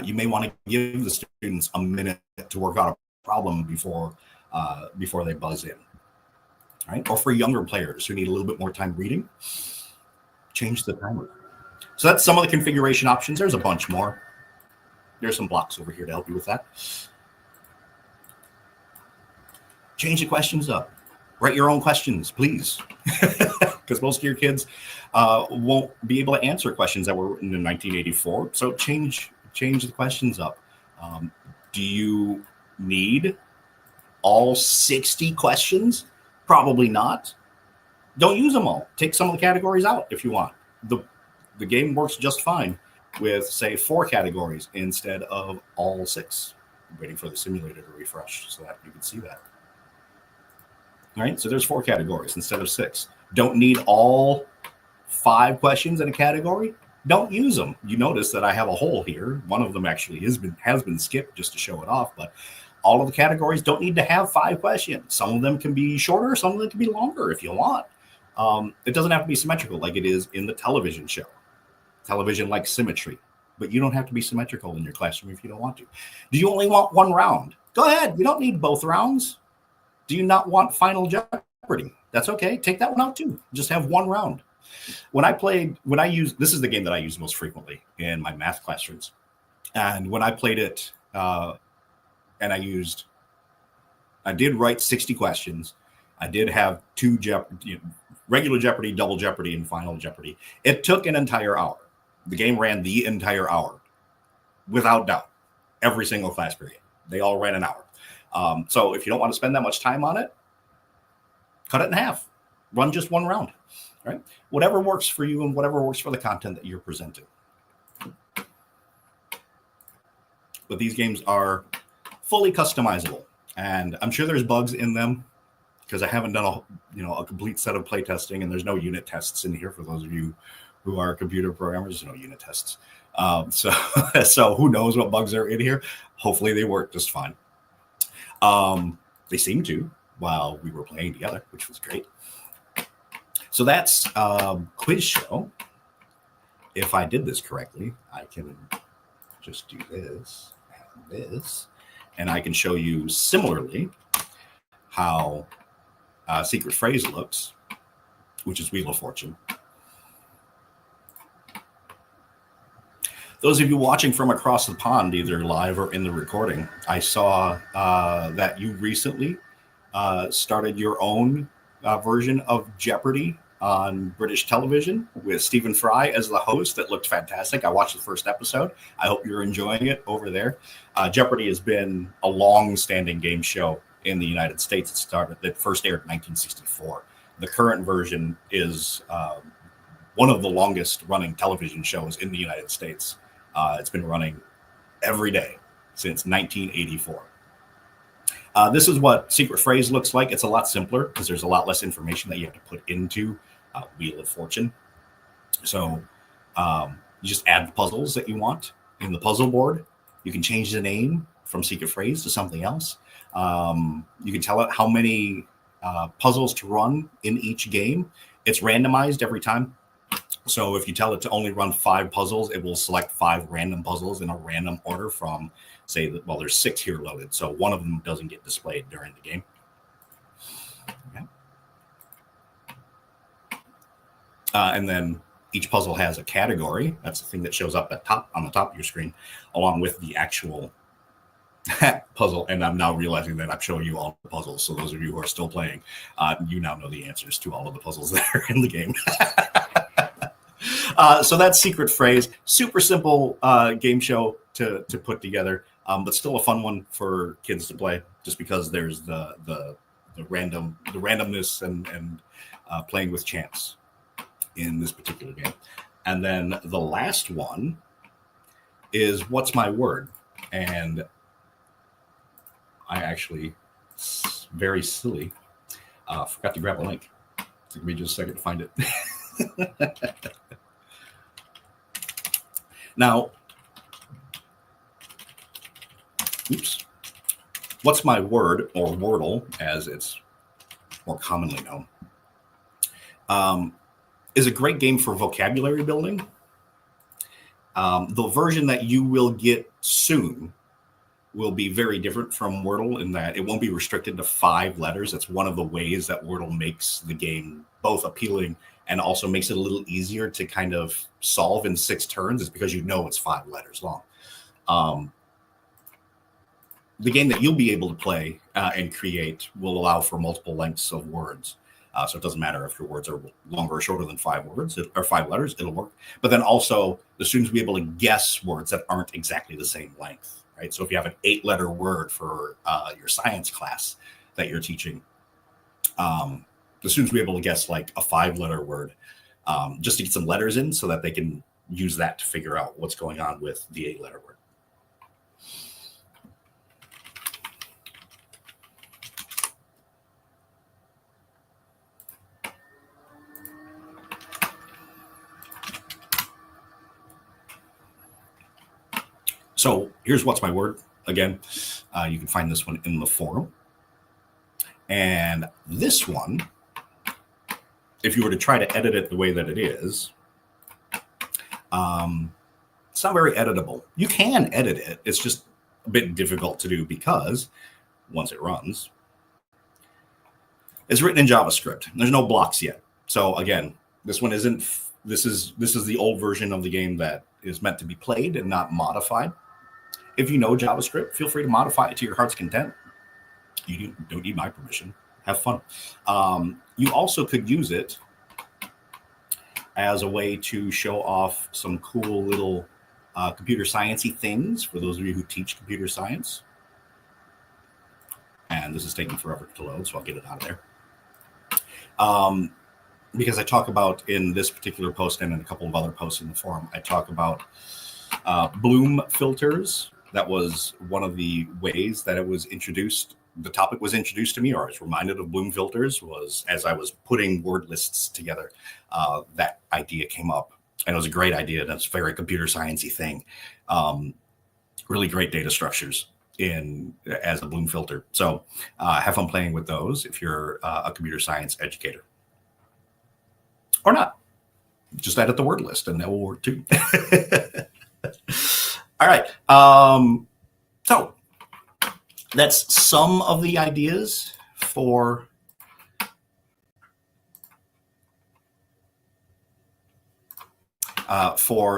You may want to give the students a minute to work out a problem before they buzz in. All right? Or for younger players who need a little bit more time reading, change the timer. So that's some of the configuration options. There's a bunch more. There's some blocks over here to help you with that. Change the questions up. Write your own questions, please. Because most of your kids won't be able to answer questions that were written in 1984. So change the questions up. Do you need all 60 questions? Probably not. Don't use them all. Take some of the categories out if you want. The game works just fine with, say, 4 categories instead of all 6. I'm waiting for the simulator to refresh so that you can see that. All right, so there's 4 categories instead of 6. Don't need all 5 questions in a category? Don't use them. You notice that I have a hole here. One of them actually has been skipped just to show it off, but all of the categories don't need to have 5 questions. Some of them can be shorter, some of them can be longer if you want. It doesn't have to be symmetrical like it is in the television show. Television likes symmetry, but you don't have to be symmetrical in your classroom if you don't want to. Do you only want 1 round? Go ahead. You don't need both rounds. Do you not want Final Jeopardy? That's okay. Take that one out too. Just have 1 round. This is the game that I use most frequently in my math classrooms. And when I played it, and I did write 60 questions. I did have 2 regular Jeopardy, Double Jeopardy, and Final Jeopardy. It took an entire hour. The game ran the entire hour, without doubt. Every single class period. They all ran an hour. So if you don't want to spend that much time on it, cut it in half. Run just 1 round. Right? Whatever works for you and whatever works for the content that you're presenting. But these games are fully customizable, and I'm sure there's bugs in them because I haven't done a complete set of play testing, and there's no unit tests in here for those of you who are computer programmers. There's no unit tests. So who knows what bugs are in here? Hopefully they work just fine. They seem to while we were playing together, which was great. So that's quiz show. If I did this correctly, I can just do this and this, and I can show you similarly how secret phrase looks, which is Wheel of Fortune. Those of you watching from across the pond, either live or in the recording, I saw that you recently started your own version of Jeopardy on British television with Stephen Fry as the host. That looked fantastic. I watched the first episode. I hope you're enjoying it over there. Jeopardy has been a long-standing game show in the United States. It first aired in 1964. The current version is one of the longest running television shows in the United States. It's been running every day since 1984. This is what secret phrase looks like. It's a lot simpler because there's a lot less information that you have to put into Wheel of Fortune. So you just add the puzzles that you want in the puzzle board. You can change the name from secret phrase to something else. You can tell it how many puzzles to run in each game. It's randomized every time. So if you tell it to only run 5 puzzles, it will select 5 random puzzles in a random order from, say, well, there's 6 here loaded. So one of them doesn't get displayed during the game. Okay. And then each puzzle has a category. That's the thing that shows up on the top of your screen, along with the actual puzzle. And I'm now realizing that I'm showing you all the puzzles. So those of you who are still playing, you now know the answers to all of the puzzles that are in the game. So that's secret phrase. Super simple game show to put together, but still a fun one for kids to play, just because there's the randomness and playing with chance in this particular game. And then the last one is What's My Word? And I actually, very silly, forgot to grab a link. Give me just a second to find it. Now, oops. What's My Word, or Wordle, as it's more commonly known, is a great game for vocabulary building. The version that you will get soon will be very different from Wordle in that it won't be restricted to 5 letters. That's one of the ways that Wordle makes the game both appealing and also makes it a little easier to kind of solve in 6 turns, is because you know it's 5 letters long. The game that you'll be able to play and create will allow for multiple lengths of words. So it doesn't matter if your words are longer or shorter than 5 words or 5 letters, it'll work. But then also the students will be able to guess words that aren't exactly the same length, right? So if you have an 8-letter word for your science class that you're teaching, the students will be able to guess like a 5-letter word just to get some letters in so that they can use that to figure out what's going on with the 8-letter word. So here's What's My Word. Again, you can find this one in the forum. And this one, if you were to try to edit it the way that it is, it's not very editable. You can edit it. It's just a bit difficult to do because once it runs, it's written in JavaScript. There's no blocks yet. So again, this one isn't. This is the old version of the game that is meant to be played and not modified. If you know JavaScript, feel free to modify it to your heart's content. You don't need my permission. Have fun. You also could use it as a way to show off some cool little computer sciencey things for those of you who teach computer science. And this is taking forever to load, so I'll get it out of there. Because I talk about in this particular post and in a couple of other posts in the forum, I talk about bloom filters. That was one of the ways that it was introduced. The topic was introduced to me, or I was reminded of bloom filters, was as I was putting word lists together. That idea came up, and it was a great idea. That's a very computer sciencey thing. Really great data structures as a bloom filter. So have fun playing with those if you're a computer science educator. or not. Just add it to the word list and that will work too. All right. So that's some of the ideas for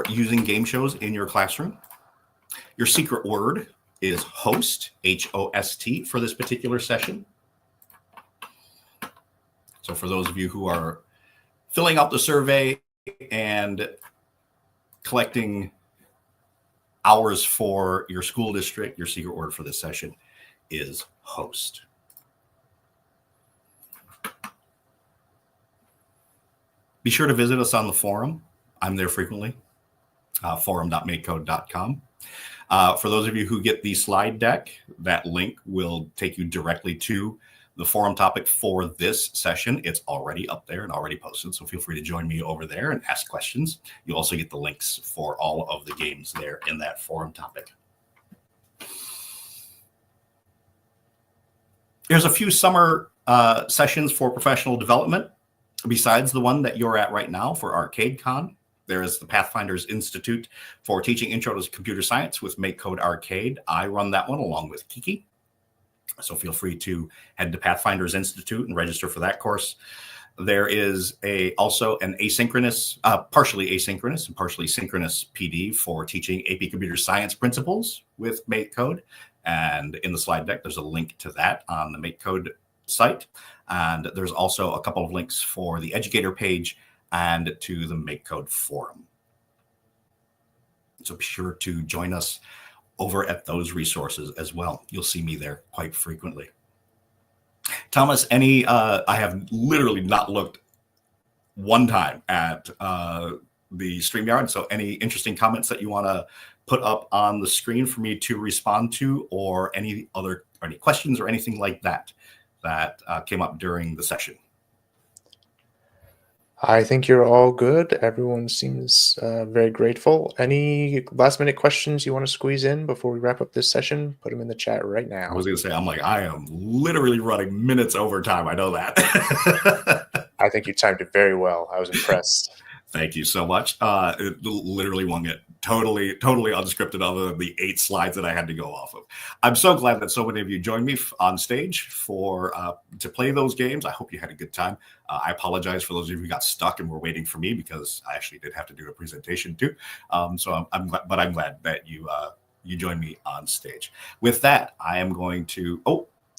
using game shows in your classroom. Your secret word is host, H-O-S-T, for this particular session. So for those of you who are filling out the survey and collecting hours for your school district, your secret word for this session is host. Be sure to visit us on the forum. I'm there frequently, forum.makecode.com. For those of you who get the slide deck, that link will take you directly to the forum topic for this session. It's already up there and already posted, so feel free to join me over there and ask questions. You'll also get the links for all of the games there in that forum topic. There's a few summer sessions for professional development besides the one that you're at right now for ArcadeCon. There is the Pathfinders Institute for Teaching Intro to Computer Science with MakeCode Arcade. I run that one along with Kiki. So feel free to head to Pathfinders Institute and register for that course. There is also an asynchronous, partially asynchronous and partially synchronous PD for teaching AP Computer Science principles with MakeCode. And in the slide deck, there's a link to that on the MakeCode site. And there's also a couple of links for the educator page and to the MakeCode forum. So be sure to join us over at those resources as well. You'll see me there quite frequently. Thomas, I have literally not looked one time at the StreamYard, so any interesting comments that you want to put up on the screen for me to respond to, or any questions or anything like that came up during the session? I think you're all good. Everyone seems very grateful. Any last minute questions you want to squeeze in before we wrap up this session? Put them in the chat right now. I was going to say, I am literally running minutes over time. I know that. I think you timed it very well. I was impressed. Thank you so much. It literally won it totally unscripted other than the 8 slides that I had to go off of. I'm so glad that so many of you joined me on stage to play those games. I hope you had a good time. I apologize for those of you who got stuck and were waiting for me because I actually did have to do a presentation too. So I'm glad that you joined me on stage. With that, I am going to,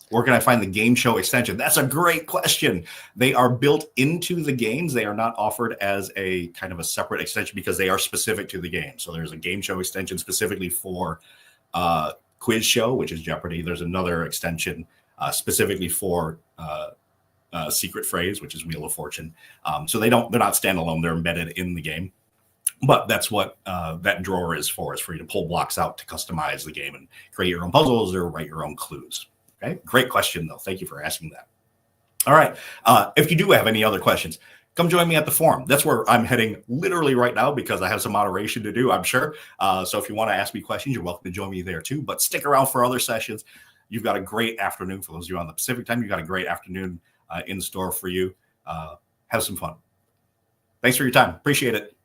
where can I find the game show extension? That's a great question. They are built into the games. They are not offered as a kind of a separate extension because they are specific to the game. So there's a game show extension specifically for Quiz Show, which is Jeopardy. There's another extension specifically for Secret Phrase, which is Wheel of Fortune. So they're not standalone. They're embedded in the game. But that's what that drawer is for you to pull blocks out to customize the game and create your own puzzles or write your own clues. Okay, great question, though. Thank you for asking that. All right. If you do have any other questions, come join me at the forum. That's where I'm heading literally right now because I have some moderation to do, I'm sure. So if you want to ask me questions, you're welcome to join me there, too. But stick around for other sessions. You've got a great afternoon. For those of you on the Pacific time, you've got a great afternoon in store for you. Have some fun. Thanks for your time. Appreciate it.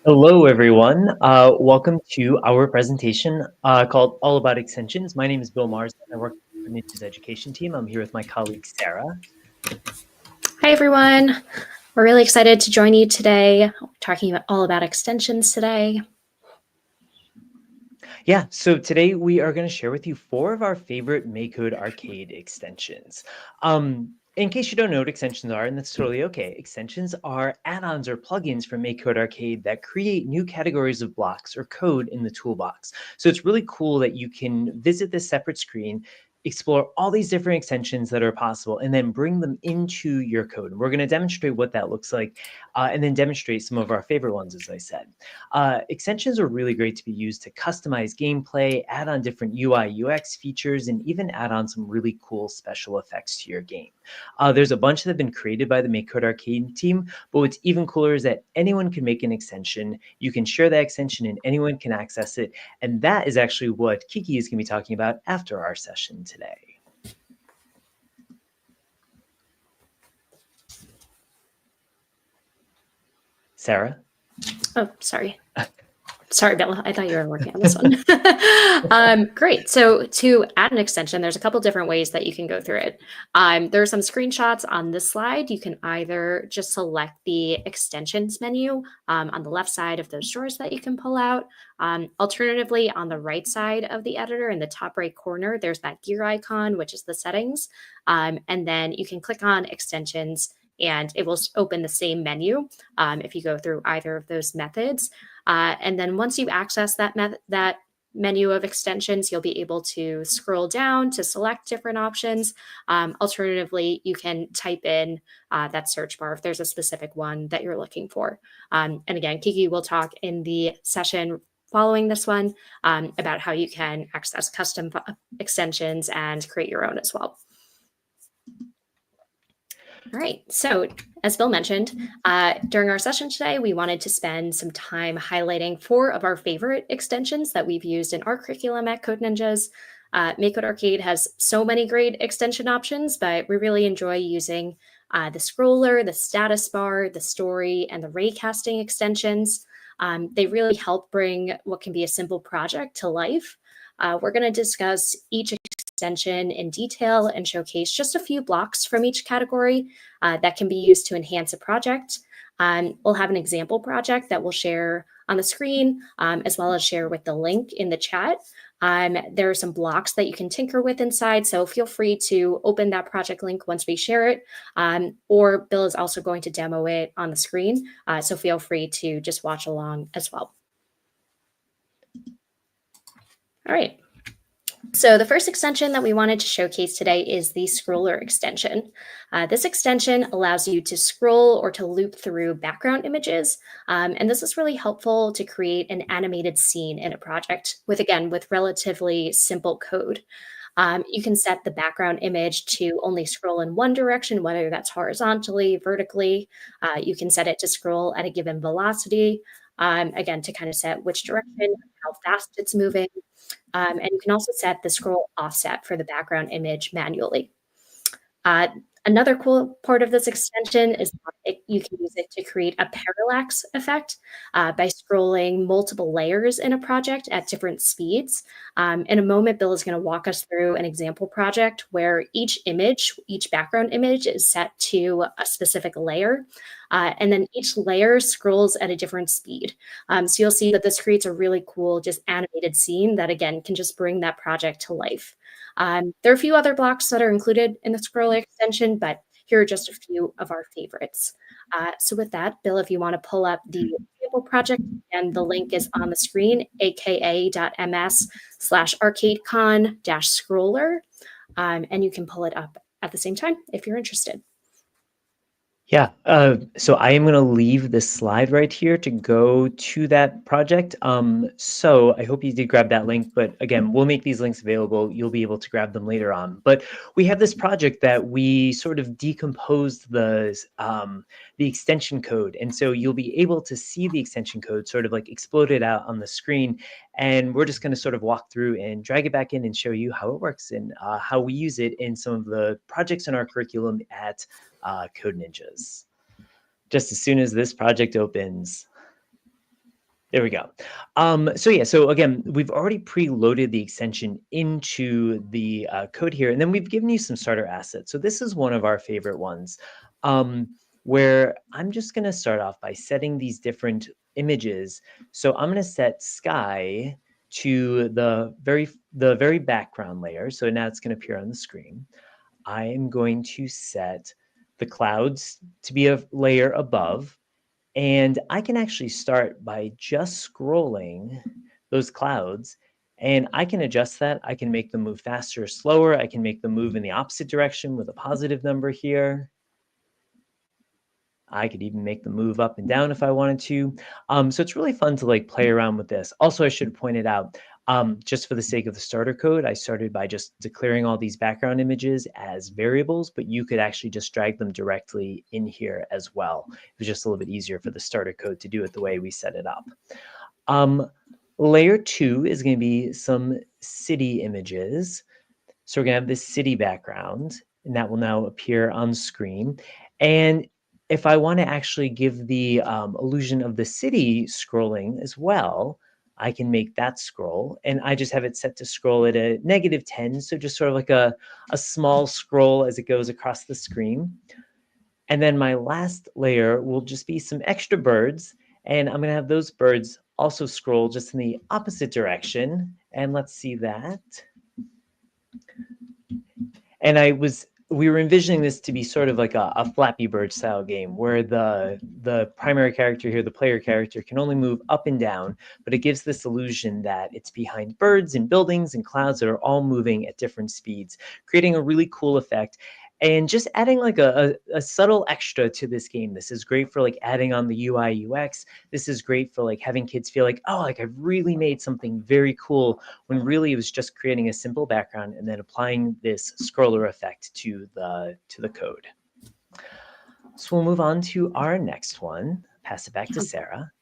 Hello, everyone. Welcome to our presentation called All About Extensions. My name is Bill Mars. I work with the Ninjas Education team. I'm here with my colleague, Sarah. Hi, everyone. We're really excited to join you today, talking all about extensions today. Yeah, so today we are going to share with you 4 of our favorite MakeCode Arcade extensions. In case you don't know what extensions are, and that's totally okay, extensions are add-ons or plugins from MakeCode Arcade that create new categories of blocks or code in the toolbox. So it's really cool that you can visit this separate screen, explore all these different extensions that are possible, and then bring them into your code. And we're going to demonstrate what that looks like, and then demonstrate some of our favorite ones, as I said. Extensions are really great to be used to customize gameplay, add on different UI, UX features, and even add on some really cool special effects to your game. There's a bunch that have been created by the MakeCode Arcade team, but what's even cooler is that anyone can make an extension. You can share that extension and anyone can access it. And that is actually what Kiki is going to be talking about after our session today. Sarah? Oh, sorry. Sorry, Bill. I thought you were working on this one. Great. So to add an extension, there's a couple different ways that you can go through it. There are some screenshots on this slide. You can either just select the extensions menu on the left side of those drawers that you can pull out. Alternatively, on the right side of the editor in the top right corner, there's that gear icon, which is the settings. And then you can click on extensions and it will open the same menu if you go through either of those methods. And then once you access that menu of extensions, you'll be able to scroll down to select different options. Alternatively, you can type in that search bar if there's a specific one that you're looking for. And again, Kiki will talk in the session following this one about how you can access custom extensions and create your own as well. All right, so as Bill mentioned, during our session today, we wanted to spend some time highlighting 4 of our favorite extensions that we've used in our curriculum at Code Ninjas. MakeCode Arcade has so many great extension options, but we really enjoy using the scroller, the status bar, the story, and the raycasting extensions. They really help bring what can be a simple project to life. We're going to discuss each extension in detail and showcase just a few blocks from each category that can be used to enhance a project. We'll have an example project that we'll share on the screen, as well as share with the link in the chat. There are some blocks that you can tinker with inside, so feel free to open that project link once we share it, or Bill is also going to demo it on the screen, so feel free to just watch along as well. All right. So the first extension that we wanted to showcase today is the scroller extension. This extension allows you to scroll or to loop through background images. And this is really helpful to create an animated scene in a project with relatively simple code. You can set the background image to only scroll in one direction, whether that's horizontally, vertically. You can set it to scroll at a given velocity, again, to kind of set which direction, how fast it's moving. And you can also set the scroll offset for the background image manually. Another cool part of this extension is that you can use it to create a parallax effect by scrolling multiple layers in a project at different speeds. In a moment, Bill is going to walk us through an example project where each background image is set to a specific layer. And then each layer scrolls at a different speed. So you'll see that this creates a really cool, just animated scene that, again, can just bring that project to life. There are a few other blocks that are included in the scroller extension, but here are just a few of our favorites. So with that, Bill, if you want to pull up the example project, and the link is on the screen, aka.ms/arcadecon-scroller, and you can pull it up at the same time if you're interested. Yeah, so I am going to leave this slide right here to go to that project. So I hope you did grab that link, but again, we'll make these links available. You'll be able to grab them later on. But we have this project that we sort of decomposed the extension code. And so you'll be able to see the extension code sort of like exploded out on the screen. And we're just going to sort of walk through and drag it back in and show you how it works and how we use it in some of the projects in our curriculum at Code Ninjas. Just as soon as this project opens. There we go. So again, we've already preloaded the extension into the code here, and then we've given you some starter assets. So this is one of our favorite ones, where I'm just going to start off by setting these different images. So I'm going to set sky to the very background layer. So now it's going to appear on the screen. I am going to set the clouds to be a layer above. And I can actually start by just scrolling those clouds, and I can adjust that. I can make them move faster or slower. I can make them move in the opposite direction with a positive number here. I could even make them move up and down if I wanted to. So it's really fun to like play around with this. Also, I should have pointed out, just for the sake of the starter code, I started by just declaring all these background images as variables, but you could actually just drag them directly in here as well. It was just a little bit easier for the starter code to do it the way we set it up. Layer 2 is going to be some city images. So we're going to have this city background, and that will now appear on screen. And if I want to actually give the illusion of the city scrolling as well, I can make that scroll, and I just have it set to scroll at a -10. So just sort of like a small scroll as it goes across the screen. And then my last layer will just be some extra birds, and I'm going to have those birds also scroll just in the opposite direction. And let's see that. And we were envisioning this to be sort of like a Flappy Bird style game where the primary character here, the player character, can only move up and down, but it gives this illusion that it's behind birds and buildings and clouds that are all moving at different speeds, creating a really cool effect. And just adding like a subtle extra to this game. This is great for like adding on the UI UX. This is great for like having kids feel like, oh, like I've really made something very cool, when really it was just creating a simple background and then applying this scroller effect to the code. So we'll move on to our next one. Pass it back to Sarah.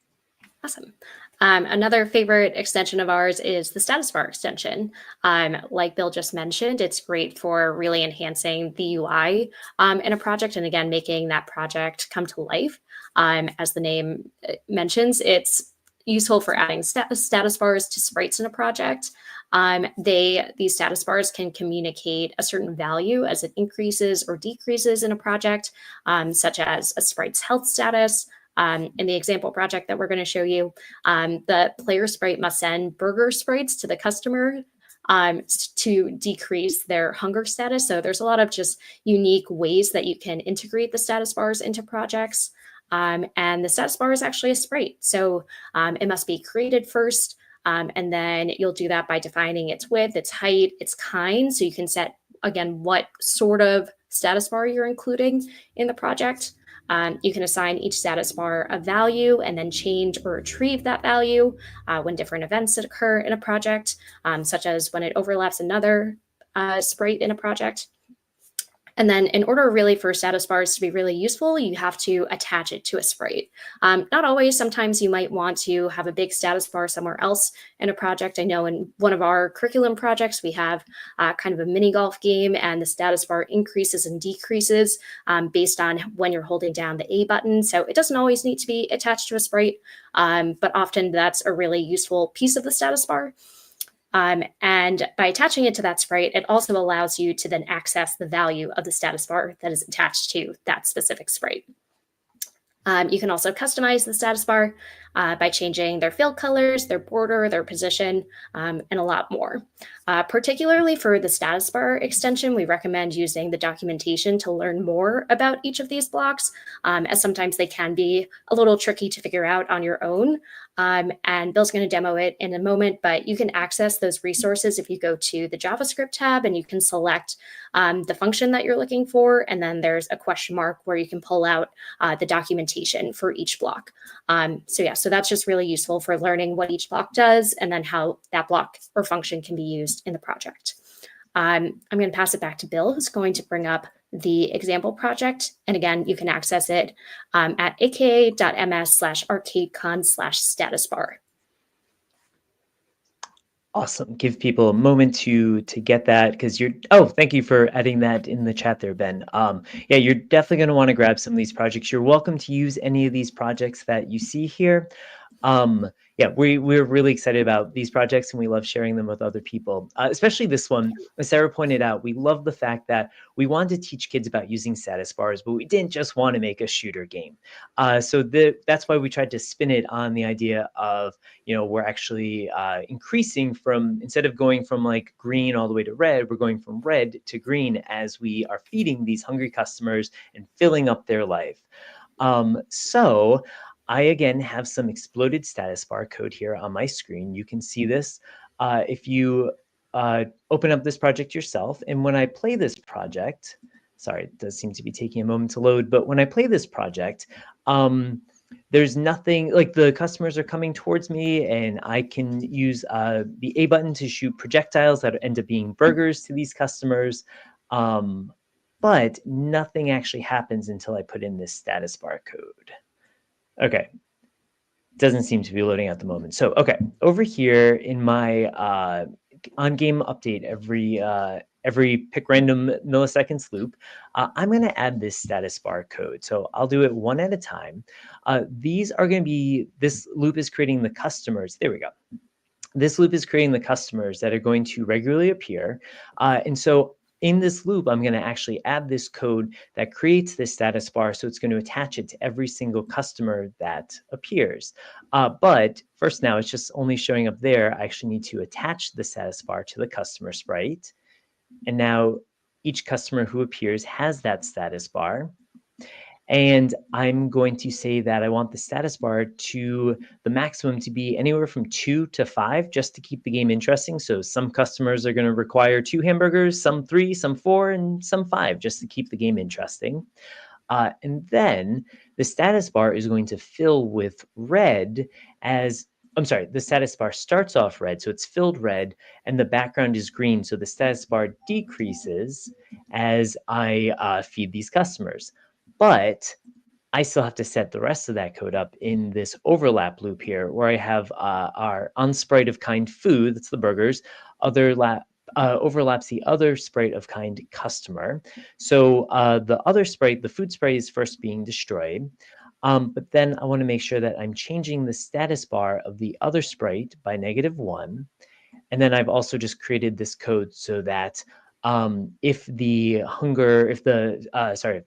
Awesome. Another favorite extension of ours is the status bar extension. Like Bill just mentioned, it's great for really enhancing the UI in a project, and again, making that project come to life. As the name mentions, it's useful for adding status bars to sprites in a project. These status bars can communicate a certain value as it increases or decreases in a project, such as a sprite's health status. In the example project that we're going to show you, the player sprite must send burger sprites to the customer to decrease their hunger status. So there's a lot of just unique ways that you can integrate the status bars into projects. And the status bar is actually a sprite. So it must be created first. And then you'll do that by defining its width, its height, its kind. So you can set, again, what sort of status bar you're including in the project. You can assign each status bar a value and then change or retrieve that value when different events occur in a project, such as when it overlaps another sprite in a project. And then in order really for status bars to be really useful, you have to attach it to a sprite. Not always. Sometimes you might want to have a big status bar somewhere else in a project. I know in one of our curriculum projects, we have kind of a mini golf game, and the status bar increases and decreases based on when you're holding down the A button. So it doesn't always need to be attached to a sprite, but often that's a really useful piece of the status bar. And by attaching it to that sprite, it also allows you to then access the value of the status bar that is attached to that specific sprite. You can also customize the status bar by changing their field colors, their border, their position, and a lot more. Particularly for the status bar extension, we recommend using the documentation to learn more about each of these blocks, as sometimes they can be a little tricky to figure out on your own. And Bill's going to demo it in a moment, but you can access those resources if you go to the JavaScript tab and you can select the function that you're looking for. And then there's a question mark where you can pull out the documentation for each block. So that's just really useful for learning what each block does and then how that block or function can be used in the project. I'm going to pass it back to Bill, who's going to bring up the example project. And again, you can access it at aka.ms/arcadecon/statusbar. Awesome. Give people a moment to get that, because thank you for adding that in the chat there, Ben. Yeah, you're definitely going to want to grab some of these projects. You're welcome to use any of these projects that you see here. yeah, we're really excited about these projects, and we love sharing them with other people, especially this one. As Sarah pointed out, we love the fact that we wanted to teach kids about using status bars, but we didn't just want to make a shooter game. So that's why we tried to spin it on the idea of, we're actually increasing from, instead of going from like green all the way to red, we're going from red to green as we are feeding these hungry customers and filling up their life. So I, again, have some exploded status bar code here on my screen. You can see this if you open up this project yourself. And when I play this project, sorry, it does seem to be taking a moment to load, but when I play this project, there's nothing, like the customers are coming towards me, and I can use the A button to shoot projectiles that end up being burgers to these customers. But nothing actually happens until I put in this status bar code. Okay, doesn't seem to be loading at the moment. So, okay, over here in my on-game update every pick random milliseconds loop, I'm going to add this status bar code. So I'll do it one at a time. These are going to be, this loop is creating the customers. There we go. This loop is creating the customers that are going to regularly appear. And so in this loop, I'm going to actually add this code that creates this status bar. So it's going to attach it to every single customer that appears. But first now, it's just only showing up there. I actually need to attach the status bar to the customer sprite. And now each customer who appears has that status bar. And I'm going to say that I want the status bar to the maximum to be anywhere from 2 to 5, just to keep the game interesting. So some customers are going to require 2 hamburgers, some 3, some 4, and some 5, just to keep the game interesting. And then the status bar is going to fill with red as, I'm sorry, the status bar starts off red, so it's filled red, and the background is green. So the status bar decreases as I feed these customers. But I still have to set the rest of that code up in this overlap loop here, where I have our unsprite of kind food, that's the burgers, overlaps the other sprite of kind customer. So the other sprite, the food sprite, is first being destroyed. But then I want to make sure that I'm changing the status bar of the other sprite by -1. And then I've also just created this code so that if the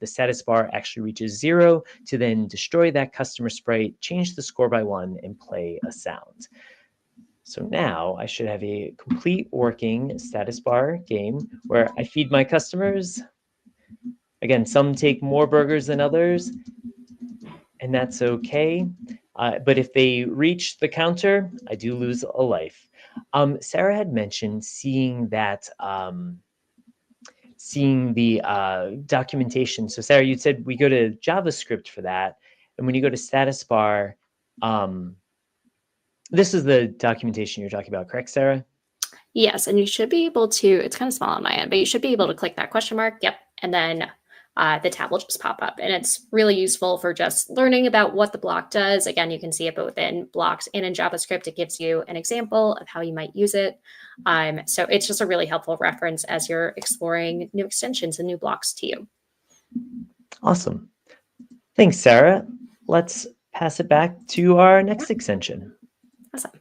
status bar actually reaches 0, to then destroy that customer sprite, change the score by 1, and play a sound. So now I should have a complete working status bar game where I feed my customers. Again, some take more burgers than others, and that's okay. But if they reach the counter, I do lose a life. Sarah had mentioned seeing that, seeing the documentation. So Sarah, you said we go to JavaScript for that. And when you go to status bar, this is the documentation you're talking about, correct, Sarah? Yes, and you should be able to, it's kind of small on my end, but you should be able to click that question mark. Yep. And then the tab will just pop up. And it's really useful for just learning about what the block does. Again, you can see it both in blocks and in JavaScript. It gives you an example of how you might use it. So it's just a really helpful reference as you're exploring new extensions and new blocks to you. Awesome. Thanks, Sarah. Let's pass it back to our next extension. Awesome.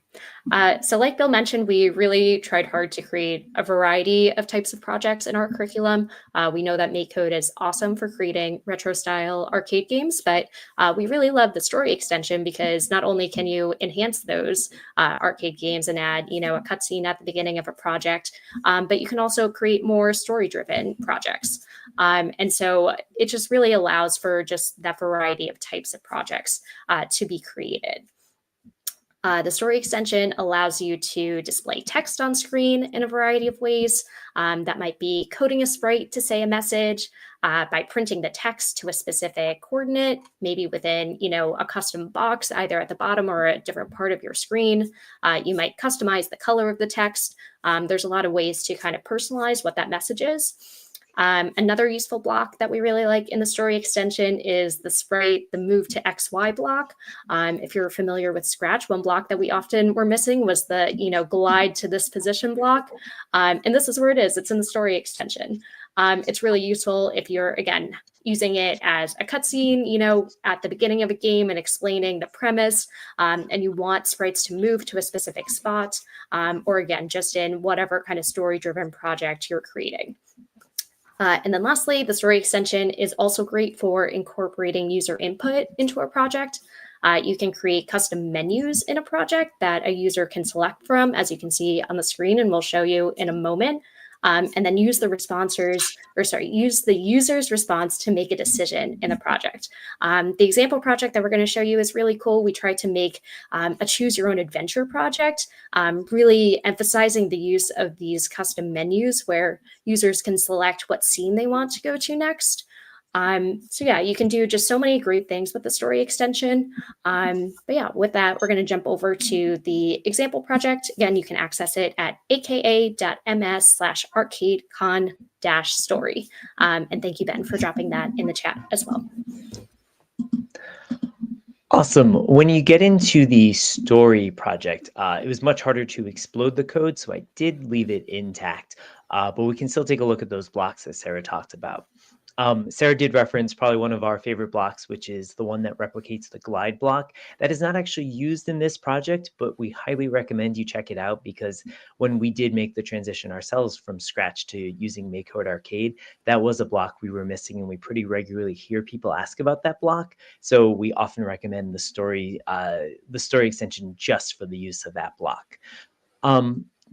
So like Bill mentioned, we really tried hard to create a variety of types of projects in our curriculum. We know that MakeCode is awesome for creating retro-style arcade games, but we really love the story extension because not only can you enhance those arcade games and add, a cutscene at the beginning of a project, but you can also create more story-driven projects. And so it just really allows for just that variety of types of projects to be created. The story extension allows you to display text on screen in a variety of ways. That might be coding a sprite to say a message, by printing the text to a specific coordinate, maybe within, a custom box, either at the bottom or a different part of your screen. You might customize the color of the text. There's a lot of ways to kind of personalize what that message is. Another useful block that we really like in the story extension is the move to XY block. If you're familiar with Scratch, one block that we often were missing was the, glide to this position block. And this is where it is. It's in the story extension. It's really useful if you're, again, using it as a cutscene, you know, at the beginning of a game and explaining the premise, and you want sprites to move to a specific spot, or again, just in whatever kind of story-driven project you're creating. And then lastly, the story extension is also great for incorporating user input into a project. You can create custom menus in a project that a user can select from, as you can see on the screen, and we'll show you in a moment. And then use the user's response to make a decision in the project. The example project that we're going to show you is really cool. We tried to make a choose your own adventure project, really emphasizing the use of these custom menus where users can select what scene they want to go to next. So yeah, you can do just so many great things with the story extension. But yeah, with that, we're going to jump over to the example project. Again, you can access it at aka.ms/arcadecon-story. And thank you, Ben, for dropping that in the chat as well. Awesome. When you get into the story project, it was much harder to explode the code, so I did leave it intact. But we can still take a look at those blocks that Sarah talked about. Sarah did reference probably one of our favorite blocks, which is the one that replicates the glide block. That is not actually used in this project, but we highly recommend you check it out, because when we did make the transition ourselves from scratch to using MakeCode Arcade, that was a block we were missing, and we pretty regularly hear people ask about that block. So we often recommend the story extension just for the use of that block.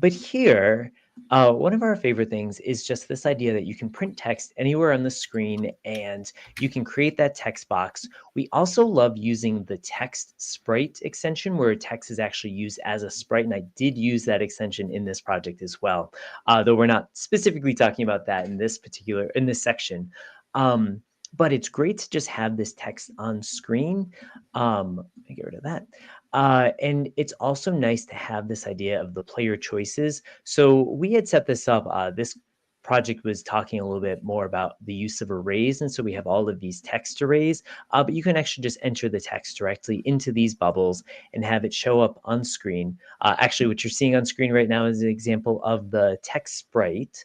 But here, one of our favorite things is just this idea that you can print text anywhere on the screen and you can create that text box. We also love using the text sprite extension, where text is actually used as a sprite. And I did use that extension in this project as well, though we're not specifically talking about that in this section. But it's great to just have this text on screen. Let me get rid of that. And it's also nice to have this idea of the player choices. So we had set this up. This project was talking a little bit more about the use of arrays. And so we have all of these text arrays, but you can actually just enter the text directly into these bubbles and have it show up on screen. Actually, what you're seeing on screen right now is an example of the text sprite.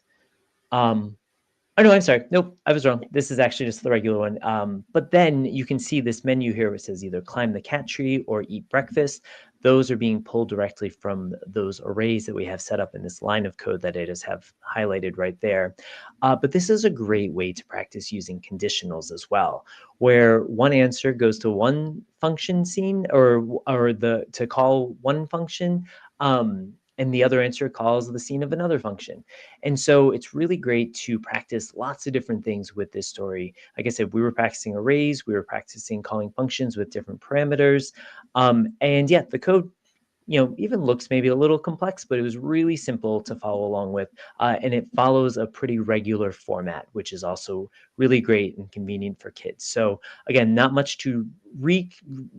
Oh, no, I'm sorry. Nope, I was wrong. This is actually just the regular one. But then you can see this menu here which says either climb the cat tree or eat breakfast. Those are being pulled directly from those arrays that we have set up in this line of code that I just have highlighted right there. But this is a great way to practice using conditionals as well, where one answer goes to one function scene or to call one function. And the other answer calls the scene of another function. And so it's really great to practice lots of different things with this story. Like I said, we were practicing arrays, we were practicing calling functions with different parameters. And yeah, the code, even looks maybe a little complex, but it was really simple to follow along with. And it follows a pretty regular format, which is also really great and convenient for kids. So again, not much to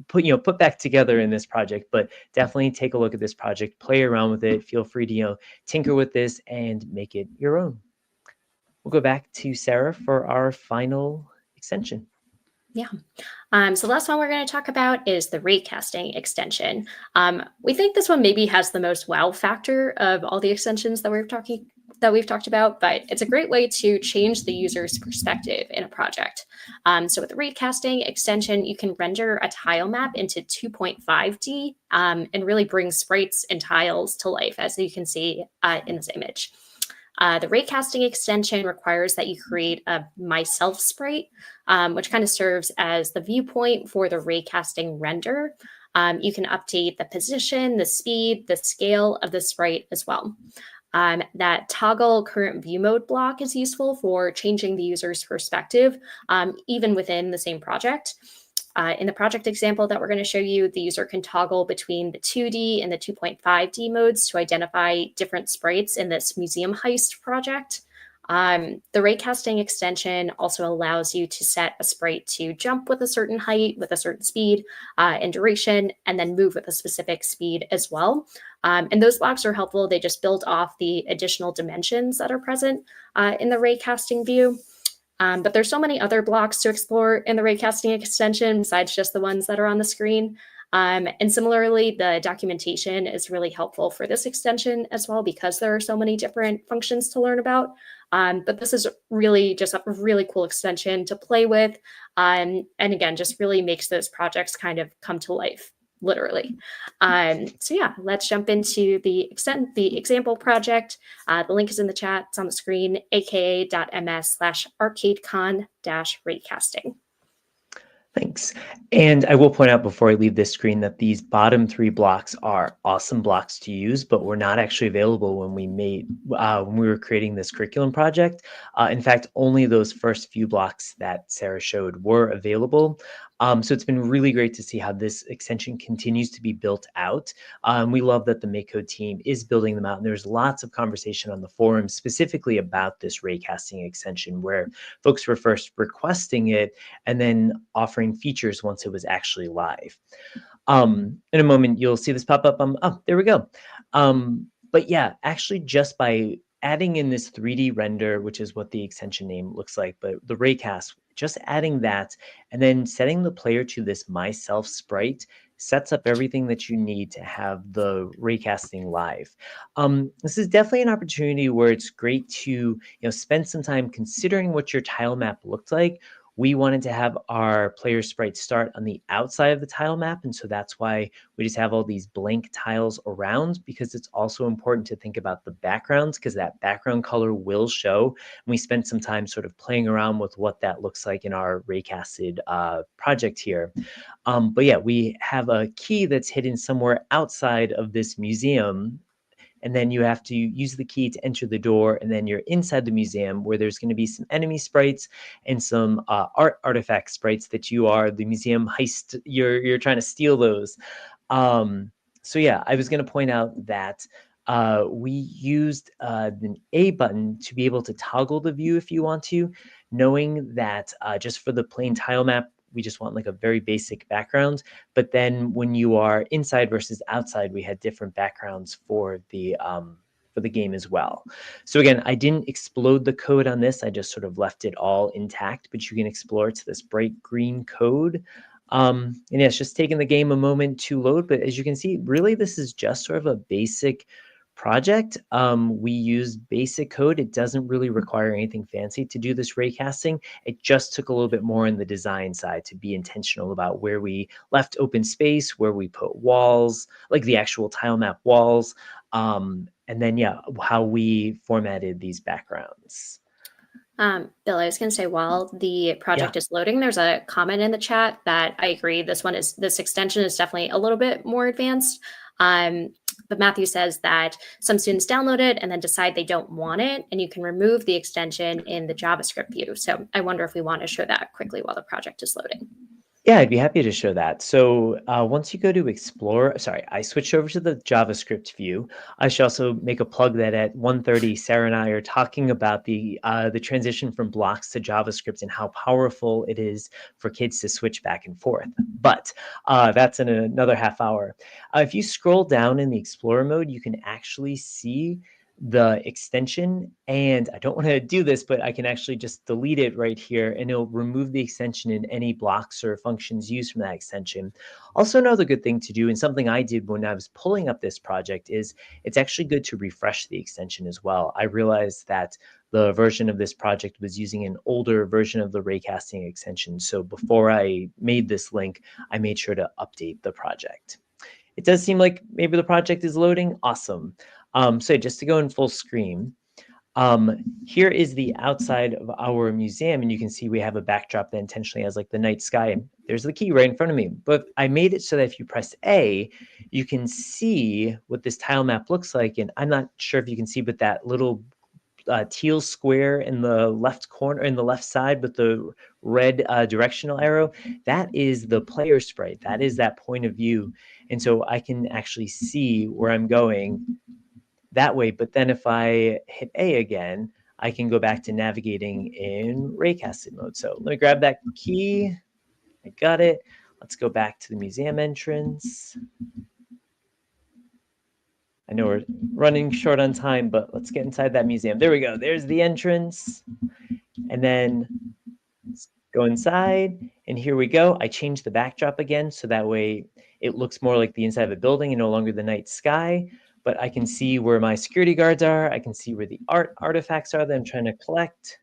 put back together in this project, but definitely take a look at this project, play around with it. Feel free to, tinker with this and make it your own. We'll go back to Sarah for our final extension. Yeah. So the last one we're going to talk about is the Raycasting extension. We think this one maybe has the most wow factor of all the extensions that we've talked about, but it's a great way to change the user's perspective in a project. So with the Raycasting extension, you can render a tile map into 2.5D and really bring sprites and tiles to life, as you can see in this image. The Raycasting extension requires that you create a myself sprite, which kind of serves as the viewpoint for the Raycasting render. You can update the position, the speed, the scale of the sprite as well. That toggle current view mode block is useful for changing the user's perspective, even within the same project. In the project example that we're going to show you, the user can toggle between the 2D and the 2.5D modes to identify different sprites in this museum heist project. The Raycasting extension also allows you to set a sprite to jump with a certain height, with a certain speed and duration, and then move with a specific speed as well. And those blocks are helpful. They just build off the additional dimensions that are present in the Raycasting view. But there's so many other blocks to explore in the Raycasting extension besides just the ones that are on the screen. And similarly, the documentation is really helpful for this extension as well, because there are so many different functions to learn about. But this is really just a really cool extension to play with. And again, just really makes those projects kind of come to life, literally. So yeah, let's jump into the example project. The link is in the chat. It's on the screen, aka.ms/arcadecon-raycasting. Thanks. And I will point out before I leave this screen that these bottom 3 blocks are awesome blocks to use, but were not actually available when we were creating this curriculum project. In fact, only those first few blocks that Sarah showed were available. So it's been really great to see how this extension continues to be built out. We love that the MakeCode team is building them out, and there's lots of conversation on the forum specifically about this raycasting extension, where folks were first requesting it and then offering features once it was actually live. In a moment, you'll see this pop up. Oh, there we go. But yeah, actually just by adding in this 3D render, which is what the extension name looks like, but the raycast, just adding that and then setting the player to this myself sprite sets up everything that you need to have the raycasting live. This is definitely an opportunity where it's great to spend some time considering what your tile map looked like. We wanted to have our player sprite start on the outside of the tile map, and so that's why we just have all these blank tiles around, because it's also important to think about the backgrounds, because that background color will show. And we spent some time sort of playing around with what that looks like in our raycasted project here. But yeah, we have a key that's hidden somewhere outside of this museum, and then you have to use the key to enter the door, and then you're inside the museum where there's going to be some enemy sprites and some artifact sprites that you are the museum heist. You're trying to steal those. So yeah, I was going to point out that we used the A button to be able to toggle the view if you want to, knowing that just for the plain tile map, we just want like a very basic background. But then when you are inside versus outside, we had different backgrounds for the game as well. So again, I didn't explode the code on this. I just sort of left it all intact, but you can explore it to this bright green code. And yeah, it's just taking the game a moment to load. But as you can see, really, this is just sort of a basic project. We use basic code. It doesn't really require anything fancy to do this raycasting. It just took a little bit more on the design side to be intentional about where we left open space, where we put walls, like the actual tile map walls, and then yeah, how we formatted these backgrounds. Bill, I was going to say, while the project is loading, there's a comment in the chat that I agree. This extension is definitely a little bit more advanced. But Matthew says that some students download it and then decide they don't want it, and you can remove the extension in the JavaScript view. So I wonder if we want to show that quickly while the project is loading. Yeah, I'd be happy to show that. So once you go to Explore, I switched over to the JavaScript view. I should also make a plug that at 1:30, Sarah and I are talking about the transition from blocks to JavaScript and how powerful it is for kids to switch back and forth. But that's in another half hour. If you scroll down in the Explorer mode, you can actually see the extension, and I don't want to do this, but I can actually just delete it right here, and it'll remove the extension in any blocks or functions used from that extension. Also, another good thing to do, and something I did when I was pulling up this project, is it's actually good to refresh the extension as well. I realized that the version of this project was using an older version of the raycasting extension, so before I made this link, I made sure to update the project. It does seem like maybe the project is loading. Awesome. So just to go in full screen, here is the outside of our museum, and you can see we have a backdrop that intentionally has like the night sky. There's the key right in front of me, but I made it so that if you press A, you can see what this tile map looks like. And I'm not sure if you can see, but that little teal square in the left corner, in the left side with the red directional arrow, that is the player sprite. That is that point of view. And so I can actually see where I'm going that way. But then if I hit A again, I can go back to navigating in raycasted mode. So let me grab that key. I got it. Let's go back to the museum entrance. I know we're running short on time, but let's get inside that museum. There we go. There's the entrance. And then let's Go inside, and here we go. I changed the backdrop again, so that way it looks more like the inside of a building and no longer the night sky. But I can see where my security guards are. I can see where the artifacts are that I'm trying to collect.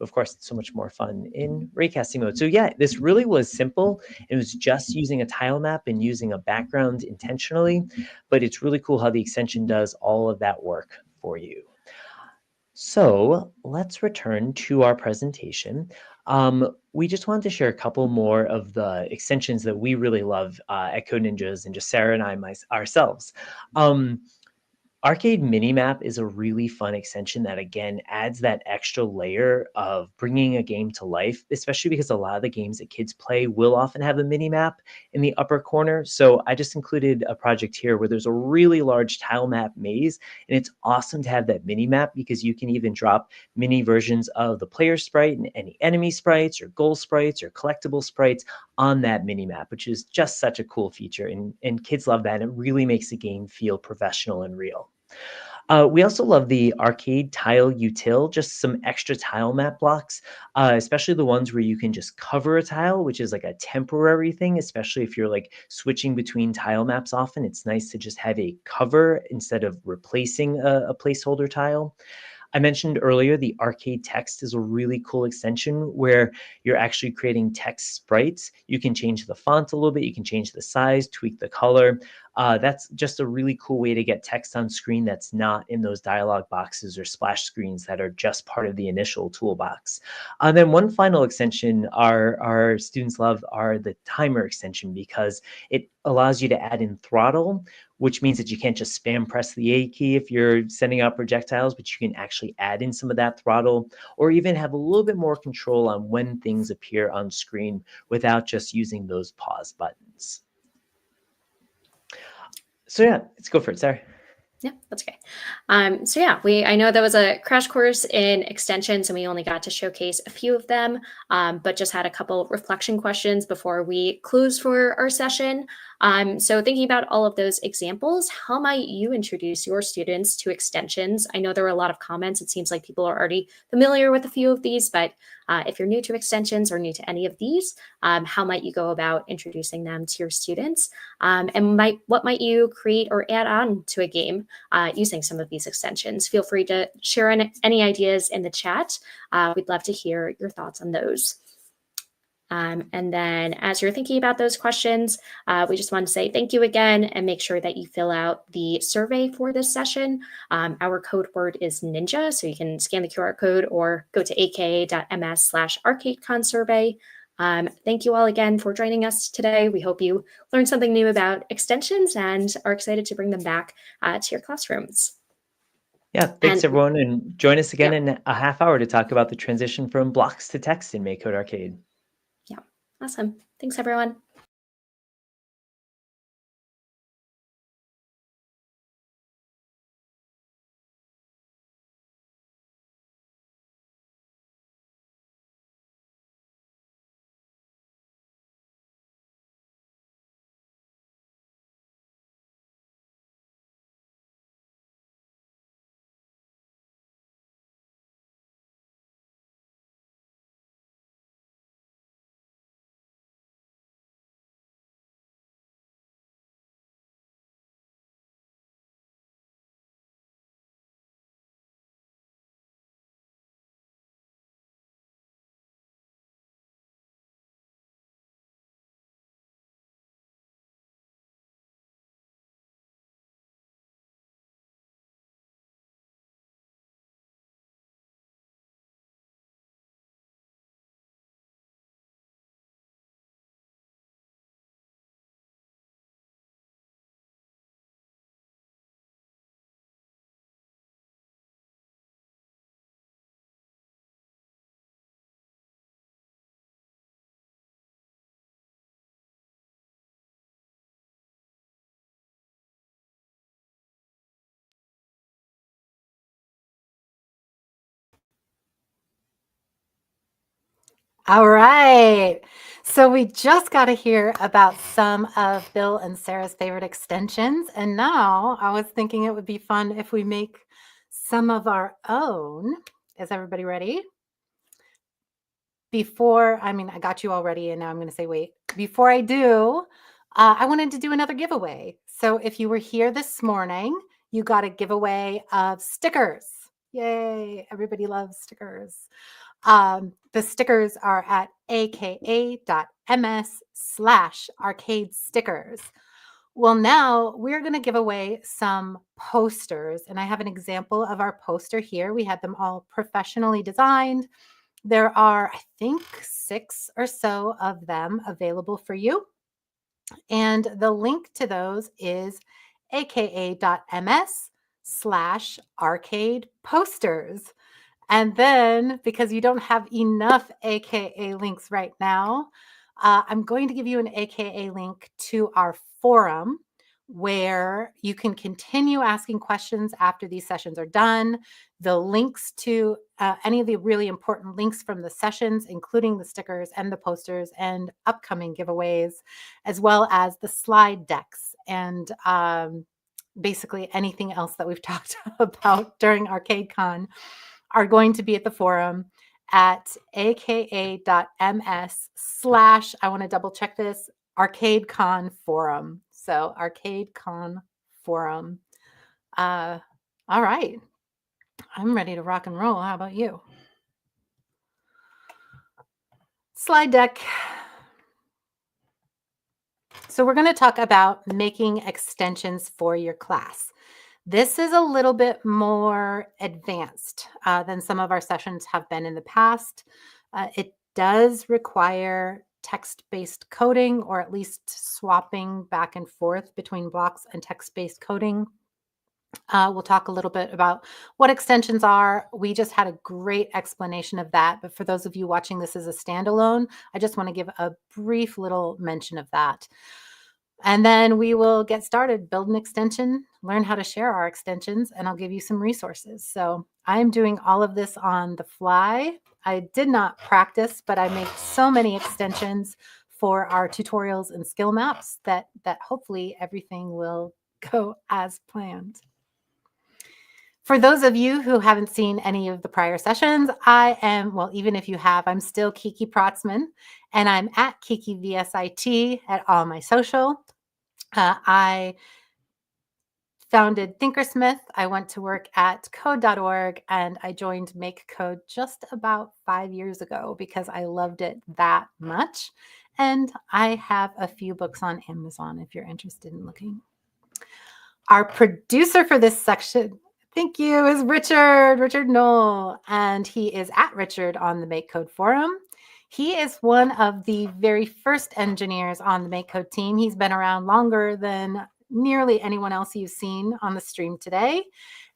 Of course, it's so much more fun in raycasting mode. So yeah, this really was simple. It was just using a tile map and using a background intentionally, but it's really cool how the extension does all of that work for you. So let's return to our presentation. We just wanted to share a couple more of the extensions that we really love at Code Ninjas, and just Sarah and I ourselves. Arcade Minimap is a really fun extension that, again, adds that extra layer of bringing a game to life, especially because a lot of the games that kids play will often have a minimap in the upper corner. So I just included a project here where there's a really large tile map maze, and it's awesome to have that minimap because you can even drop mini versions of the player sprite and any enemy sprites or goal sprites or collectible sprites on that minimap, which is just such a cool feature. And kids love that. And it really makes the game feel professional and real. We also love the arcade tile util, just some extra tile map blocks, especially the ones where you can just cover a tile, which is like a temporary thing, especially if you're like switching between tile maps often. It's nice to just have a cover instead of replacing a placeholder tile. I mentioned earlier the arcade text is a really cool extension where you're actually creating text sprites. You can change the font a little bit, you can change the size, tweak the color. That's just a really cool way to get text on screen that's not in those dialog boxes or splash screens that are just part of the initial toolbox. And then one final extension our students love are the timer extension, because it allows you to add in throttle, which means that you can't just spam press the A key if you're sending out projectiles, but you can actually add in some of that throttle, or even have a little bit more control on when things appear on screen without just using those pause buttons. So yeah, let's go for it, Sarah. Yeah, that's okay. So yeah, I know that was a crash course in extensions, and we only got to showcase a few of them, but just had a couple reflection questions before we close for our session. So thinking about all of those examples, how might you introduce your students to extensions? I know there were a lot of comments. It seems like people are already familiar with a few of these, but if you're new to extensions or new to any of these, how might you go about introducing them to your students? And what might you create or add on to a game using some of these extensions? Feel free to share any ideas in the chat. We'd love to hear your thoughts on those. And then as you're thinking about those questions, we just want to say thank you again and make sure that you fill out the survey for this session. Our code word is ninja, so you can scan the QR code or go to aka.ms/arcadeconsurvey. Thank you all again for joining us today. We hope you learned something new about extensions and are excited to bring them back to your classrooms. Yeah, thanks everyone, and join us again in a half hour to talk about the transition from blocks to text in MakeCode Arcade. Yeah, awesome. Thanks, everyone. All right. So we just got to hear about some of Bill and Sarah's favorite extensions. And now I was thinking it would be fun if we make some of our own. Is everybody ready? before, I mean, I got you already, and now I'm going to say, wait, before I do, I wanted to do another giveaway. So if you were here this morning, you got a giveaway of stickers. Yay. Everybody loves stickers. The stickers are at aka.ms/arcade stickers. Well, now we're going to give away some posters, and I have an example of our poster here. We had them all professionally designed. There are, I think, 6 or so of them available for you. And the link to those is aka.ms/arcade posters. And then, because you don't have enough AKA links right now, I'm going to give you an AKA link to our forum where you can continue asking questions after these sessions are done. The links to any of the really important links from the sessions, including the stickers and the posters and upcoming giveaways, as well as the slide decks and basically anything else that we've talked about during ArcadeCon, are going to be at the forum at aka.ms/ I want to double check this, ArcadeCon forum. So ArcadeCon forum. All right. I'm ready to rock and roll. How about you? Slide deck. So we're going to talk about making extensions for your class. This is a little bit more advanced than some of our sessions have been in the past. It does require text-based coding, or at least swapping back and forth between blocks and text-based coding. We'll talk a little bit about what extensions are. We just had a great explanation of that, but for those of you watching this as a standalone, I just want to give a brief little mention of that. And then we will get started, build an extension, learn how to share our extensions, and I'll give you some resources. So I'm doing all of this on the fly. I did not practice, but I make so many extensions for our tutorials and skill maps that hopefully everything will go as planned. For those of you who haven't seen any of the prior sessions, I am, well, even if you have, I'm still Kiki Protzman, and I'm at Kiki VSIT at all my social. I founded Thinkersmith. I went to work at code.org, and I joined MakeCode just about 5 years ago because I loved it that much. And I have a few books on Amazon if you're interested in looking. Our producer for this section, thank you, is Richard Knoll, and he is at Richard on the MakeCode forum. He is one of the very first engineers on the MakeCode team. He's been around longer than nearly anyone else you've seen on the stream today.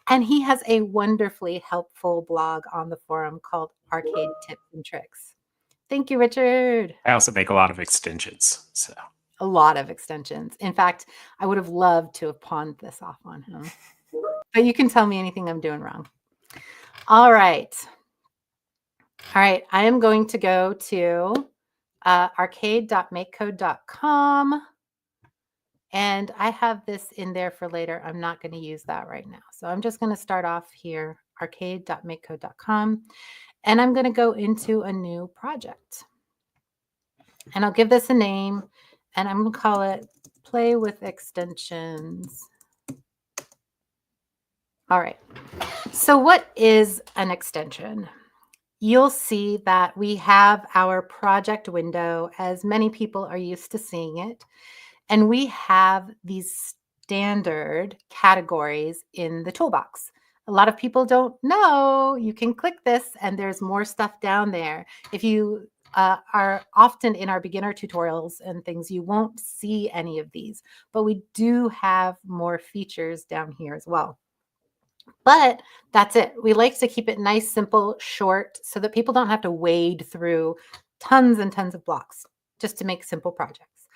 And he has a wonderfully helpful blog on the forum called Arcade Tips and Tricks. Thank you, Richard. I also make a lot of extensions. So a lot of extensions. In fact, I would have loved to have pawned this off on him. But you can tell me anything I'm doing wrong. All right. All right, I am going to go to arcade.makecode.com, and I have this in there for later. I'm not going to use that right now. So I'm just going to start off here, arcade.makecode.com, and I'm going to go into a new project. And I'll give this a name, and I'm going to call it Play with Extensions. All right, so what is an extension? You'll see that we have our project window, as many people are used to seeing it, and we have these standard categories in the toolbox. A lot of people don't know you can click this and there's more stuff down there. If you are often in our beginner tutorials and things, you won't see any of these, but we do have more features down here as well. But that's it. We like to keep it nice, simple, short, so that people don't have to wade through tons and tons of blocks just to make simple projects.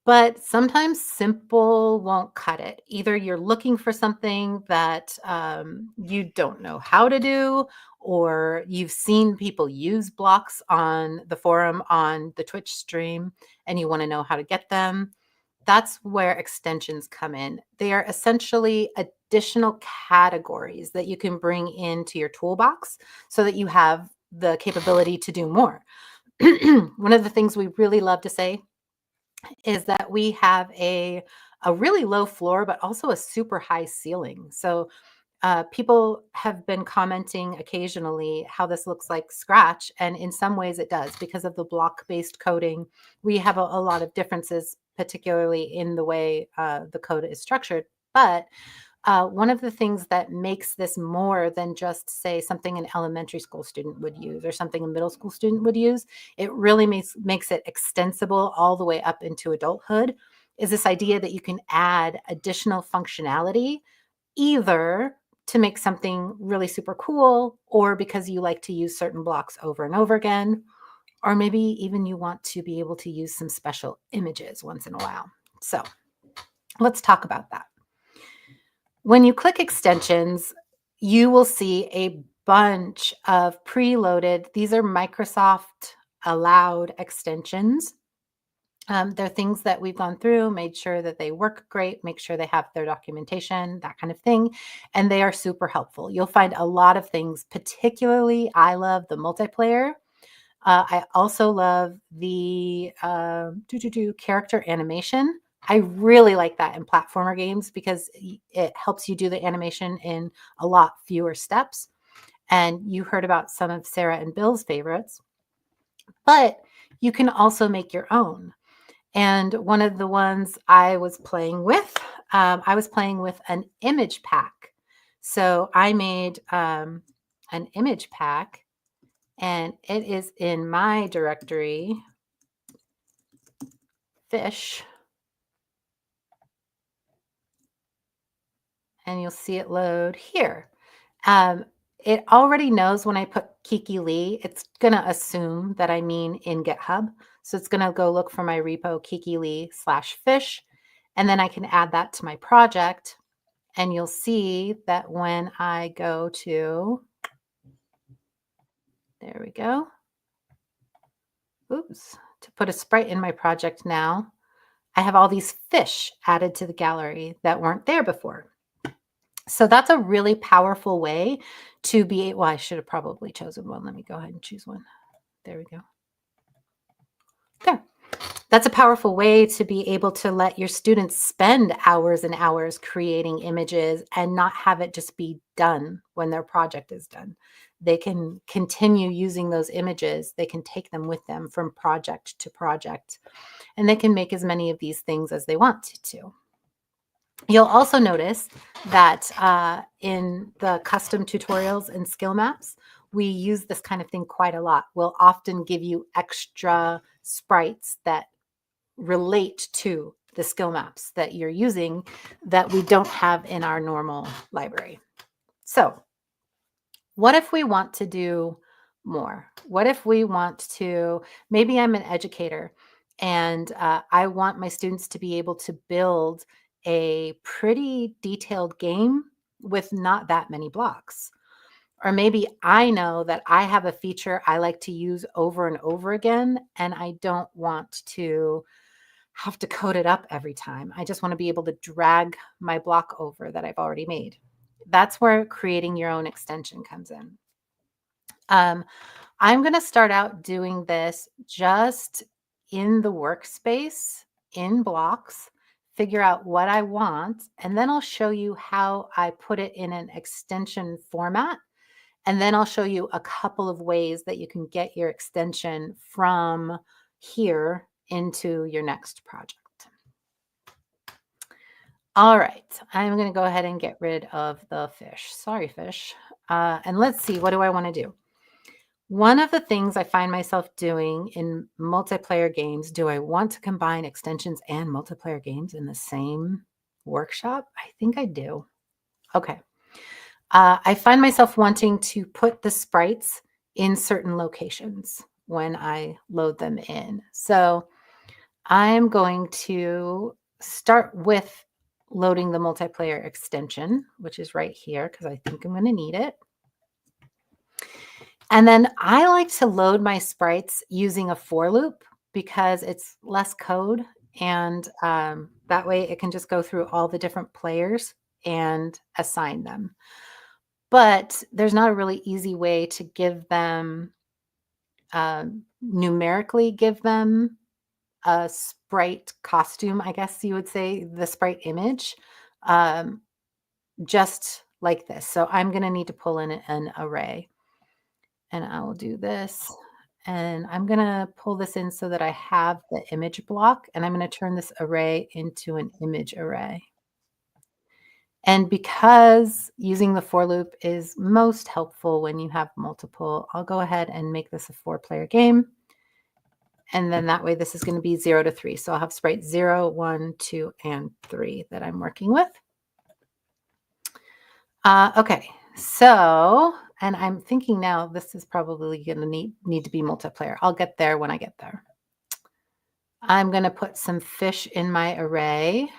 But sometimes simple won't cut it. Either you're looking for something that you don't know how to do, or you've seen people use blocks on the forum, on the Twitch stream, and you want to know how to get them. That's where extensions come in. They are essentially additional categories that you can bring into your toolbox so that you have the capability to do more. One of the things we really love to say is that we have a really low floor, but also a super high ceiling. So people have been commenting occasionally how this looks like Scratch, and in some ways it does because of the block-based coding. We have a lot of differences, particularly in the way the code is structured. But one of the things that makes this more than just, say, something an elementary school student would use or something a middle school student would use, it really makes it extensible all the way up into adulthood, is this idea that you can add additional functionality, either to make something really super cool, or because you like to use certain blocks over and over again, or maybe even you want to be able to use some special images once in a while. So let's talk about that. When you click extensions, you will see a bunch of preloaded, these are Microsoft allowed extensions. They're things that we've gone through, made sure that they work great, make sure they have their documentation, that kind of thing. And they are super helpful. You'll find a lot of things, particularly I love the multiplayer. I also love the character animation. I really like that in platformer games because it helps you do the animation in a lot fewer steps. And you heard about some of Sarah and Bill's favorites, but you can also make your own. And one of the ones I was playing with an image pack. So I made an image pack, and it is in my directory, fish. And you'll see it load here. It already knows when I put Kiki Lee, it's going to assume that I mean in GitHub. So it's going to go look for my repo Kiki Lee /fish. And then I can add that to my project. And you'll see that when I go to, there we go. Oops, to put a sprite in my project now, I have all these fish added to the gallery that weren't there before. So that's a really powerful way to be, well, I should have probably chosen one. Let me go ahead and choose one. There we go. There. That's a powerful way to be able to let your students spend hours and hours creating images and not have it just be done when their project is done. They can continue using those images. They can take them with them from project to project, and they can make as many of these things as they want to. You'll also notice that in the custom tutorials and skill maps, we use this kind of thing quite a lot. We'll often give you extra sprites that relate to the skill maps that you're using that we don't have in our normal library. So what if we want to do more? What if we want to, maybe I'm an educator and I want my students to be able to build a pretty detailed game with not that many blocks. Or maybe I know that I have a feature I like to use over and over again, and I don't want to have to code it up every time. I just want to be able to drag my block over that I've already made. That's where creating your own extension comes in. I'm going to start out doing this just in the workspace, in blocks, figure out what I want, and then I'll show you how I put it in an extension format. And then I'll show you a couple of ways that you can get your extension from here into your next project. All right, I'm going to go ahead and get rid of the fish. Sorry, fish. And let's see, what do I want to do? One of the things I find myself doing in multiplayer games, do I want to combine extensions and multiplayer games in the same workshop? I think I do. Okay. I find myself wanting to put the sprites in certain locations when I load them in. So I'm going to start with loading the multiplayer extension, which is right here because I think I'm going to need it. And then I like to load my sprites using a for loop because it's less code, and that way it can just go through all the different players and assign them. But there's not a really easy way to give them numerically give them a sprite costume, I guess you would say, the sprite image, just like this. So I'm going to need to pull in an array. And I will do this. And I'm going to pull this in so that I have the image block. And I'm going to turn this array into an image array. And because using the for loop is most helpful when you have multiple, I'll go ahead and make this a 4-player game. And then that way this is going to be 0 to 3. So I'll have sprite 0, 1, 2, and 3 that I'm working with. Okay, so, and I'm thinking now this is probably going to need to be multiplayer. I'll get there when I get there. I'm going to put some fish in my array.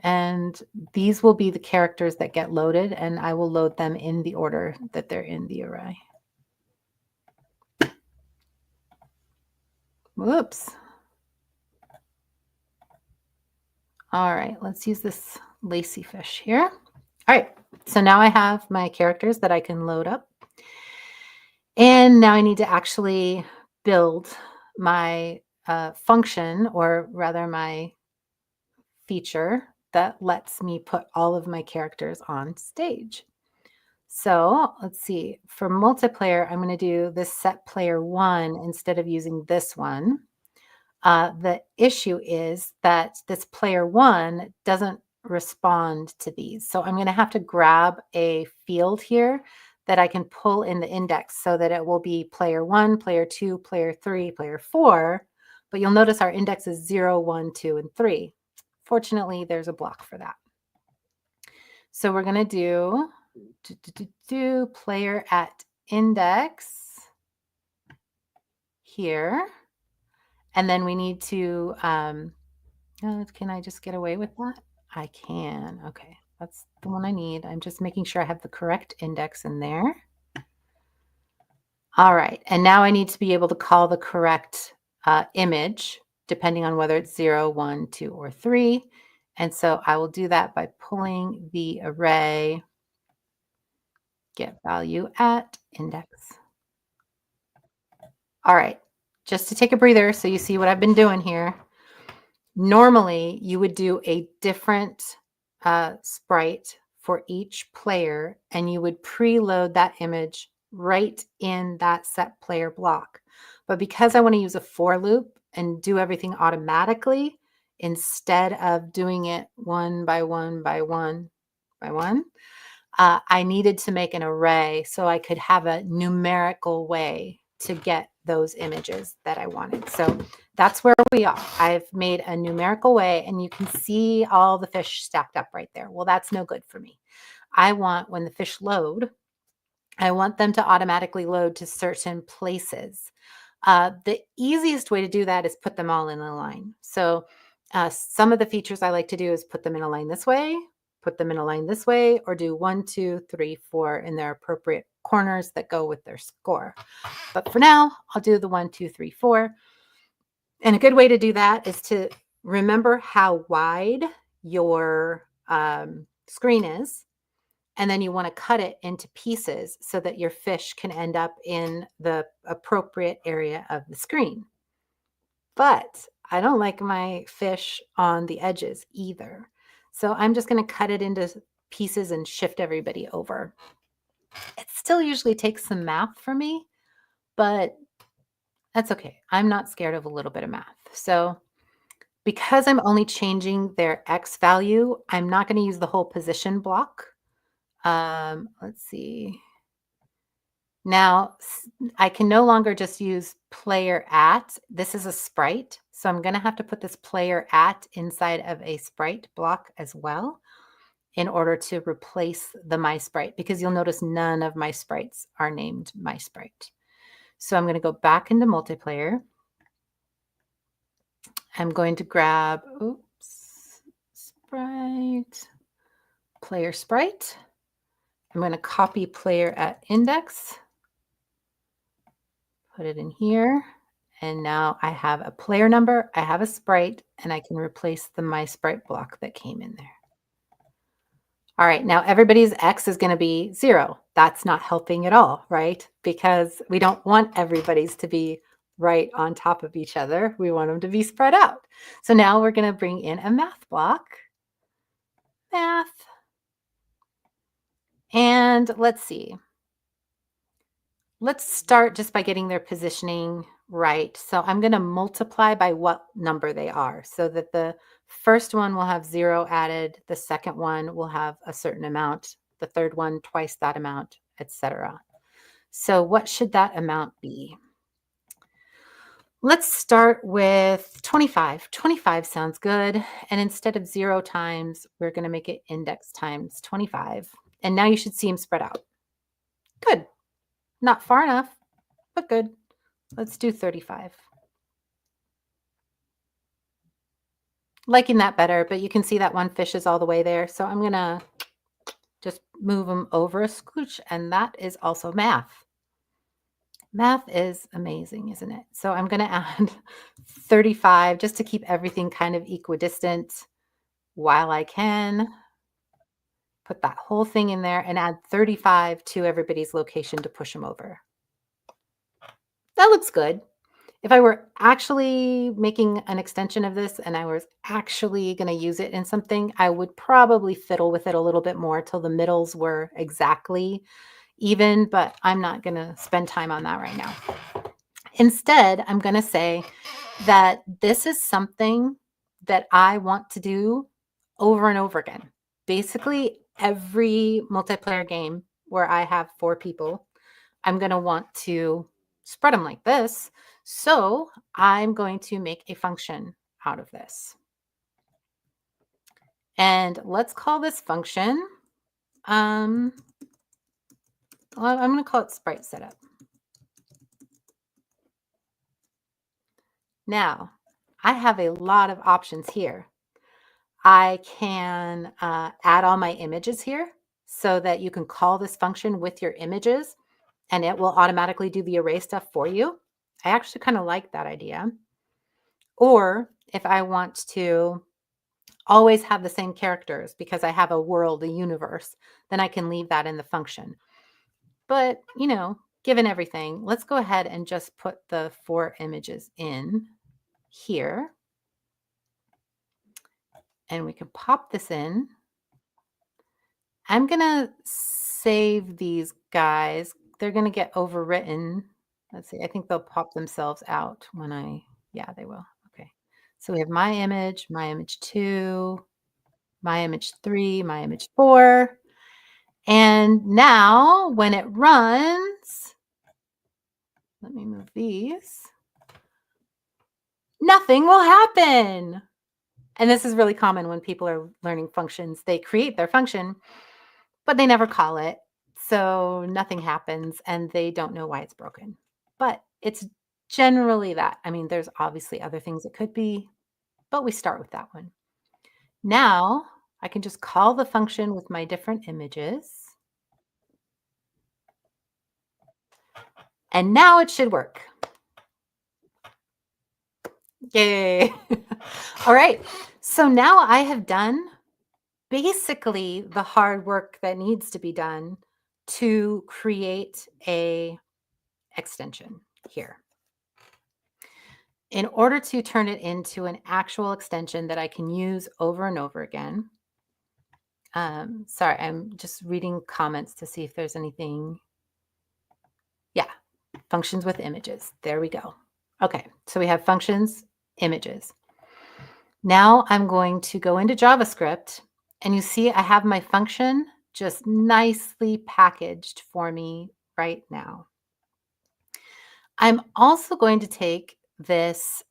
And these will be the characters that get loaded, and I will load them in the order that they're in the array. Whoops. All right, let's use this lacy fish here. All right, so now I have my characters that I can load up. And now I need to actually build my function, or rather my feature that lets me put all of my characters on stage. So let's see, for multiplayer, I'm going to do this set player 1 instead of using this one. The issue is that this player 1 doesn't respond to these. So I'm going to have to grab a field here that I can pull in the index so that it will be player 1, player 2, player 3, player 4. But you'll notice our index is 0, 1, 2, and 3. Fortunately, there's a block for that. So we're going to do player at index here. And then we need to, can I just get away with that? I can. Okay, that's the one I need. I'm just making sure I have the correct index in there. All right, and now I need to be able to call the correct image, depending on whether it's 0, 1, 2, or 3. And so I will do that by pulling the array get value at index. All right, just to take a breather so you see what I've been doing here. Normally, you would do a different sprite for each player, and you would preload that image right in that set player block. But because I want to use a for loop and do everything automatically, instead of doing it one by one by one by one, I needed to make an array so I could have a numerical way to get those images that I wanted. So that's where we are. I've made a numerical way, and you can see all the fish stacked up right there. Well, that's no good for me. I want, when the fish load, I want them to automatically load to certain places. The easiest way to do that is put them all in a line. So some of the features I like to do is put them in a line this way, put them in a line this way, or do 1, 2, 3, 4 in their appropriate corners that go with their score. But for now, I'll do the 1, 2, 3, 4. And a good way to do that is to remember how wide your screen is. And then you want to cut it into pieces so that your fish can end up in the appropriate area of the screen. But I don't like my fish on the edges either. So I'm just going to cut it into pieces and shift everybody over. It still usually takes some math for me, but that's okay. I'm not scared of a little bit of math. So because I'm only changing their X value, I'm not going to use the whole position block. Let's see. Now I can no longer just use player at. This is a sprite. So I'm going to have to put this player at inside of a sprite block as well in order to replace the my sprite, because you'll notice none of my sprites are named my sprite. So I'm going to go back into multiplayer. I'm going to grab, sprite, player sprite. I'm going to copy player at index, put it in here, and now I have a player number, I have a sprite, and I can replace the my sprite block that came in there. All right, now everybody's x is going to be 0. That's not helping at all, right? Because we don't want everybody's to be right on top of each other. We want them to be spread out. So now we're going to bring in a math block. Math. And let's see. Let's start just by getting their positioning right. So I'm going to multiply by what number they are so that the first one will have 0 added, the second one will have a certain amount, the third one twice that amount, etc. So what should that amount be? Let's start with 25. 25 sounds good. And instead of 0 times, we're going to make it index times 25. And now you should see them spread out. Good. Not far enough, but good. Let's do 35. Liking that better, but you can see that one fish is all the way there. So I'm going to just move them over a scooch, and that is also math. Math is amazing, isn't it? So I'm going to add 35 just to keep everything kind of equidistant while I can. Put that whole thing in there and add 35 to everybody's location to push them over. That looks good. If I were actually making an extension of this and I was actually going to use it in something, I would probably fiddle with it a little bit more till the middles were exactly even, but I'm not going to spend time on that right now. Instead, I'm going to say that this is something that I want to do over and over again. Basically, every multiplayer game where I have 4 people, I'm going to want to spread them like this. So I'm going to make a function out of this. And let's call this function, well, I'm going to call it sprite setup. Now, I have a lot of options here. I can add all my images here so that you can call this function with your images and it will automatically do the array stuff for you. I actually kind of like that idea. Or if I want to always have the same characters because I have a world, a universe, then I can leave that in the function. But, you know, given everything, let's go ahead and just put the 4 images in here. And we can pop this in. I'm going to save these guys. They're going to get overwritten. Let's see. I think they'll pop themselves out when yeah, they will. Okay. So we have my image 2, my image 3, my image 4. And now when it runs, let me move these. Nothing will happen. And this is really common when people are learning functions. They create their function, but they never call it. So nothing happens and they don't know why it's broken. But it's generally that. I mean, there's obviously other things it could be, but we start with that one. Now I can just call the function with my different images. And now it should work. Yay. All right. So now I have done basically the hard work that needs to be done to create a extension here. In order to turn it into an actual extension that I can use over and over again. Sorry, I'm just reading comments to see if there's anything. Yeah, functions with images. There we go. Okay, so we have functions, images. Now I'm going to go into JavaScript and you see I have my function just nicely packaged for me right now. I'm also going to take this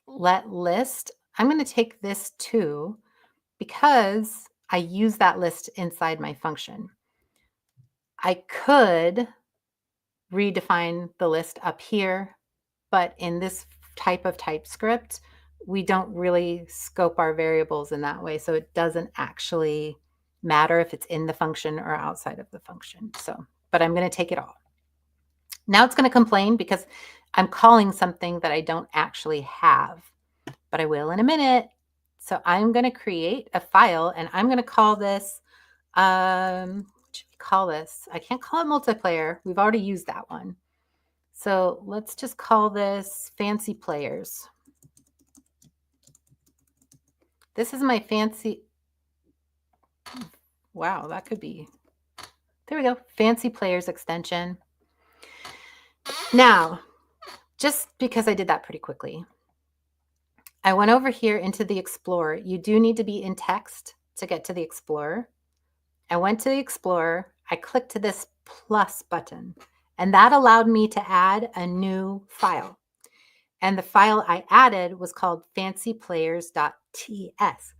let list. I'm going to take this too because I use that list inside my function. I could redefine the list up here, but in this type of TypeScript, we don't really scope our variables in that way. So it doesn't actually matter if it's in the function or outside of the function. So, but I'm going to take it all. Now it's going to complain because I'm calling something that I don't actually have, but I will in a minute. So I'm going to create a file and I'm going to call this What should we call this? I can't call it multiplayer. We've already used that one. So let's just call this fancy players. This is my fancy. Wow, that could be. There we go. Fancy players extension. Now, just because I did that pretty quickly, I went over here into the Explorer. You do need to be in text to get to the Explorer. I went to the Explorer. I clicked to this plus button, and that allowed me to add a new file. And the file I added was called fancyplayers.ts.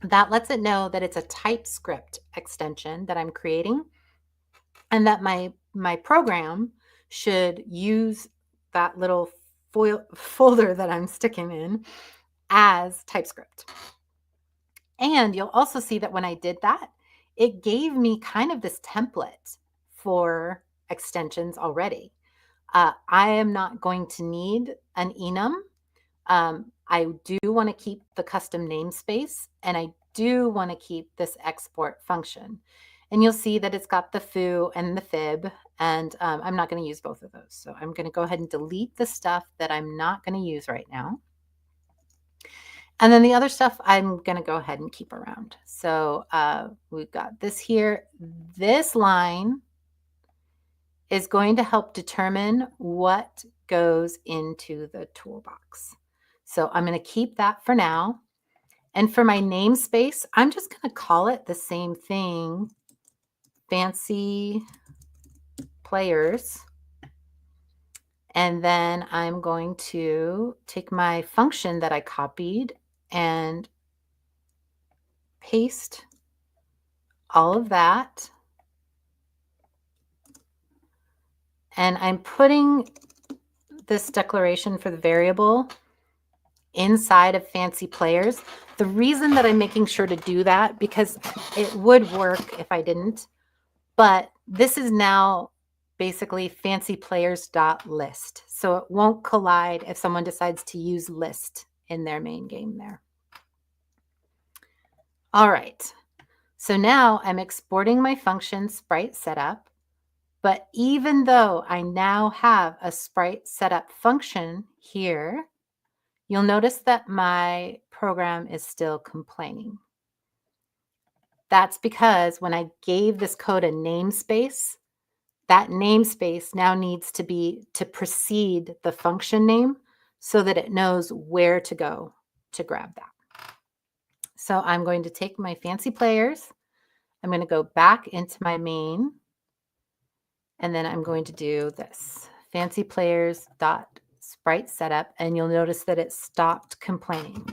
That lets it know that it's a TypeScript extension that I'm creating, and that my program should use that little folder that I'm sticking in as TypeScript. And you'll also see that when I did that, it gave me kind of this template for extensions already. I am not going to need an enum. I do want to keep the custom namespace, and I do want to keep this export function. And you'll see that it's got the foo and the fib, and I'm not going to use both of those. So I'm going to go ahead and delete the stuff that I'm not going to use right now. And then the other stuff I'm going to go ahead and keep around. So we've got this here. This line is going to help determine what goes into the toolbox. So I'm going to keep that for now. And for my namespace, I'm just going to call it the same thing, fancy players. And then I'm going to take my function that I copied and paste all of that. And I'm putting this declaration for the variable inside of fancy players. The reason that I'm making sure to do that, because it would work if I didn't, but this is now basically fancyplayers.list. So it won't collide if someone decides to use list in their main game there. All right. So now I'm exporting my function sprite setup. But even though I now have a sprite setup function here, you'll notice that my program is still complaining. That's because when I gave this code a namespace, that namespace now needs to be to precede the function name so that it knows where to go to grab that. So I'm going to take my fancy players. I'm going to go back into my main. And then I'm going to do this fancy players dot sprite setup, and you'll notice that it stopped complaining.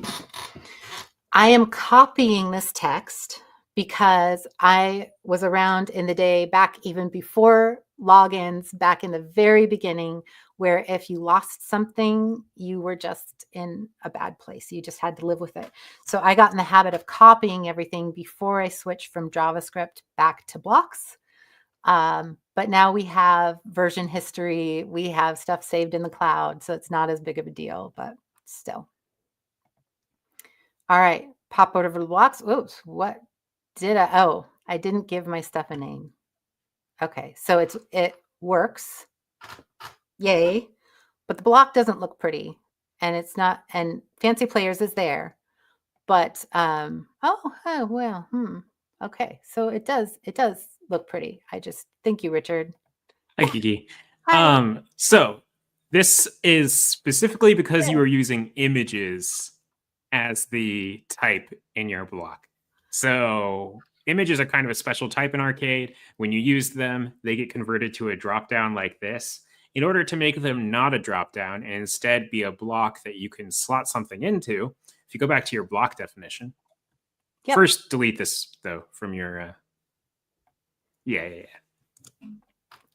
I am copying this text because I was around in the day back even before logins, back in the very beginning, where if you lost something, you were just in a bad place. You just had to live with it. So I got in the habit of copying everything before I switched from JavaScript back to blocks. But now we have version history. We have stuff saved in the cloud, so it's not as big of a deal, but still. All right, pop over the blocks. Oops, what did I? Oh, I didn't give my stuff a name. Okay, so it works. Yay. But the block doesn't look pretty, and it's not, and fancy players is there. But oh well, okay. So it does look pretty. I just thank you, Richard. Hi, Kiki. Hi. So this is specifically because you are using images as the type in your block. So images are kind of a special type in Arcade. When you use them, they get converted to a dropdown like this. In order to make them not a dropdown and instead be a block that you can slot something into, if you go back to your block definition, first delete this though from your, yeah.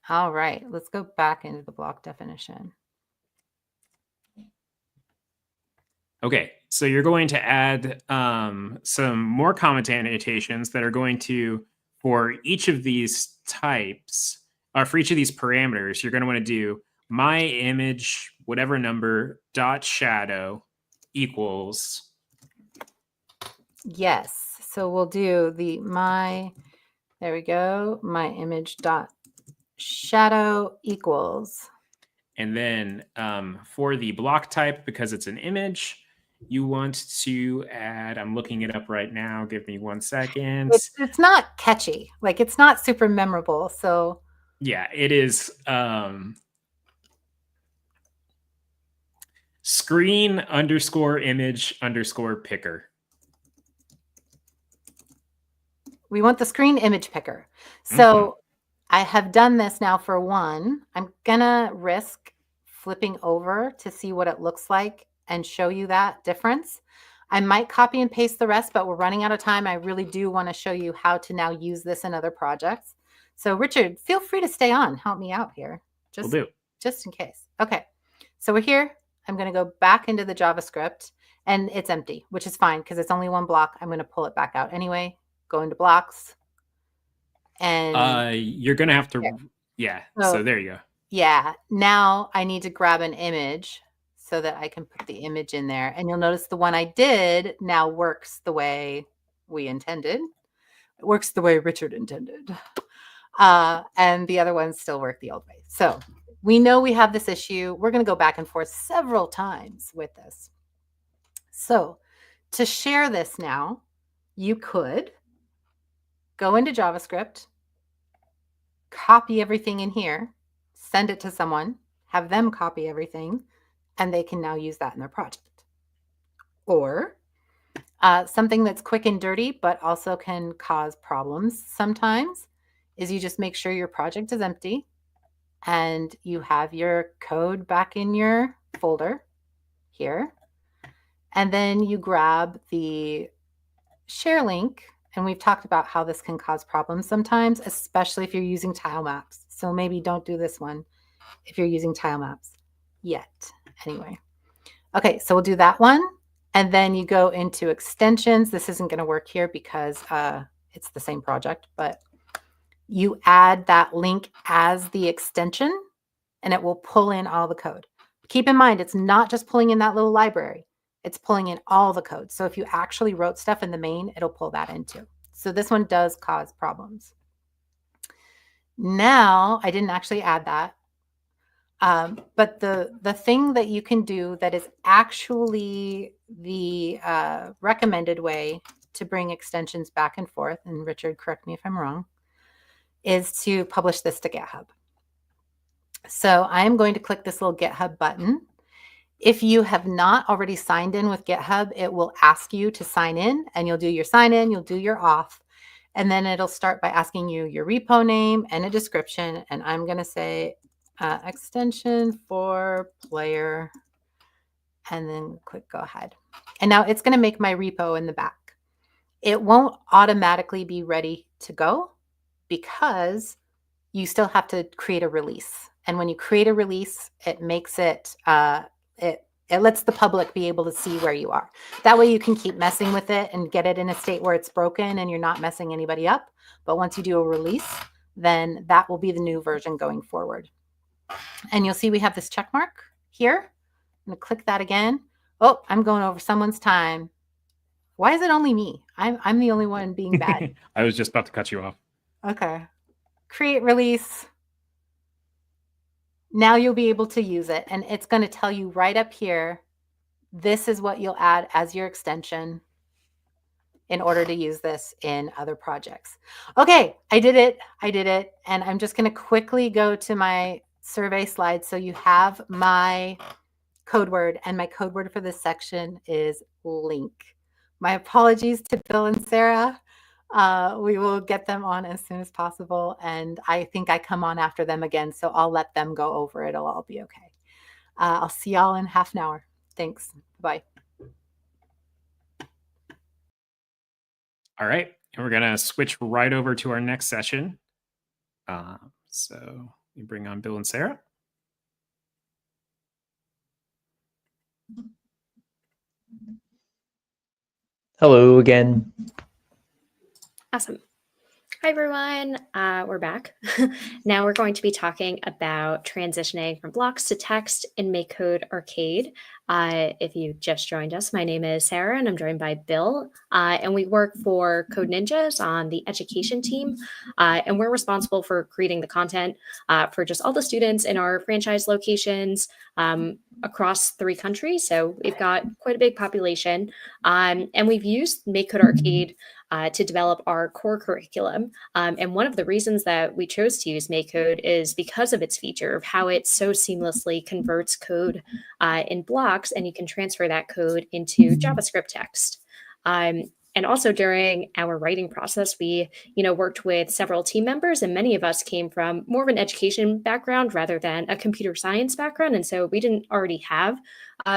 All right, let's go back into the block definition. Okay, so you're going to add some more comment annotations that are going to, for each of these types, or for each of these parameters, you're going to want to do my image, whatever number, dot shadow equals. Yes. So we'll do the there we go, my image dot shadow equals. And then for the block type, because it's an image, you want to add, I'm looking it up right now. Give me 1 second. It's not catchy. Like, it's not super memorable. So yeah, it is screen underscore image underscore picker. we want the screen image picker. So I have done this now for one. I'm gonna risk flipping over to see what it looks like and show you that difference. I might copy and paste the rest, but we're running out of time. I really do want to show you how to now use this in other projects. So Richard, feel free to stay on, help me out here. Just in case. Okay, so we're here. I'm going to go back into the JavaScript and it's empty, which is fine because it's only one block. I'm going to pull it back out anyway. Go into blocks. And you're going to have to, so there you go. Yeah, now I need to grab an image so that I can put the image in there. And you'll notice the one I did now works the way we intended. It works the way Richard intended. And the other ones still work the old way. So we know we have this issue. We're going to go back and forth several times with this. So to share this now, you could go into JavaScript, copy everything in here, send it to someone, have them copy everything, and they can now use that in their project. Or something that's quick and dirty, but also can cause problems sometimes, is you just make sure your project is empty and you have your code back in your folder here. And then you grab the share link. And we've talked about how this can cause problems sometimes, especially if you're using tile maps. So maybe don't do this one if you're using tile maps yet. Anyway. Okay, so we'll do that one. And then you go into extensions. This isn't going to work here because it's the same project, but you add that link as the extension and it will pull in all the code. Keep in mind, it's not just pulling in that little library. It's pulling in all the code. So if you actually wrote stuff in the main, it'll pull that in too. So this one does cause problems. Now, I didn't actually add that. But the thing that you can do that is actually the recommended way to bring extensions back and forth, and Richard, correct me if I'm wrong, is to publish this to GitHub. So I'm going to click this little GitHub button. If you have not already signed in with GitHub, it will ask you to sign in, and you'll do your sign in, you'll do your auth, and then it'll start by asking you your repo name and a description. And I'm going to say extension for player, and then click go ahead. And now it's going to make my repo in the back. It won't automatically be ready to go because you still have to create a release. And when you create a release, it makes it, it lets the public be able to see where you are. That way you can keep messing with it and get it in a state where it's broken and you're not messing anybody up. But once you do a release, then that will be the new version going forward. And you'll see we have this check mark here. I'm going to click that again. Oh, I'm going over someone's time. Why is it only me? I'm the only one being bad. I was just about to cut you off. Okay. Create release. Now you'll be able to use it. And it's going to tell you right up here, this is what you'll add as your extension in order to use this in other projects. Okay, I did it. I did it. And I'm just going to quickly go to my survey slide. So you have my code word, and my code word for this section is link. My apologies to Bill and Sarah. We will get them on as soon as possible. And I think I come on after them again, so I'll let them go over it. It'll all be okay. I'll see y'all in half an hour. Thanks. Bye. All right. And we're going to switch right over to our next session. So we bring on Bill and Sarah. Hello again. Awesome. Hi, everyone. We're back. Now we're going to be talking about transitioning from blocks to text in MakeCode Arcade. If you just joined us, my name is Sarah, and I'm joined by Bill. And we work for Code Ninjas on the education team. And we're responsible for creating the content for just all the students in our franchise locations across 3 countries. So we've got quite a big population. And we've used MakeCode Arcade to develop our core curriculum. And one of the reasons that we chose to use MakeCode is because of its feature of how it so seamlessly converts code in blocks, and you can transfer that code into JavaScript text. And also during our writing process, we worked with several team members, and many of us came from more of an education background rather than a computer science background. And so we didn't already have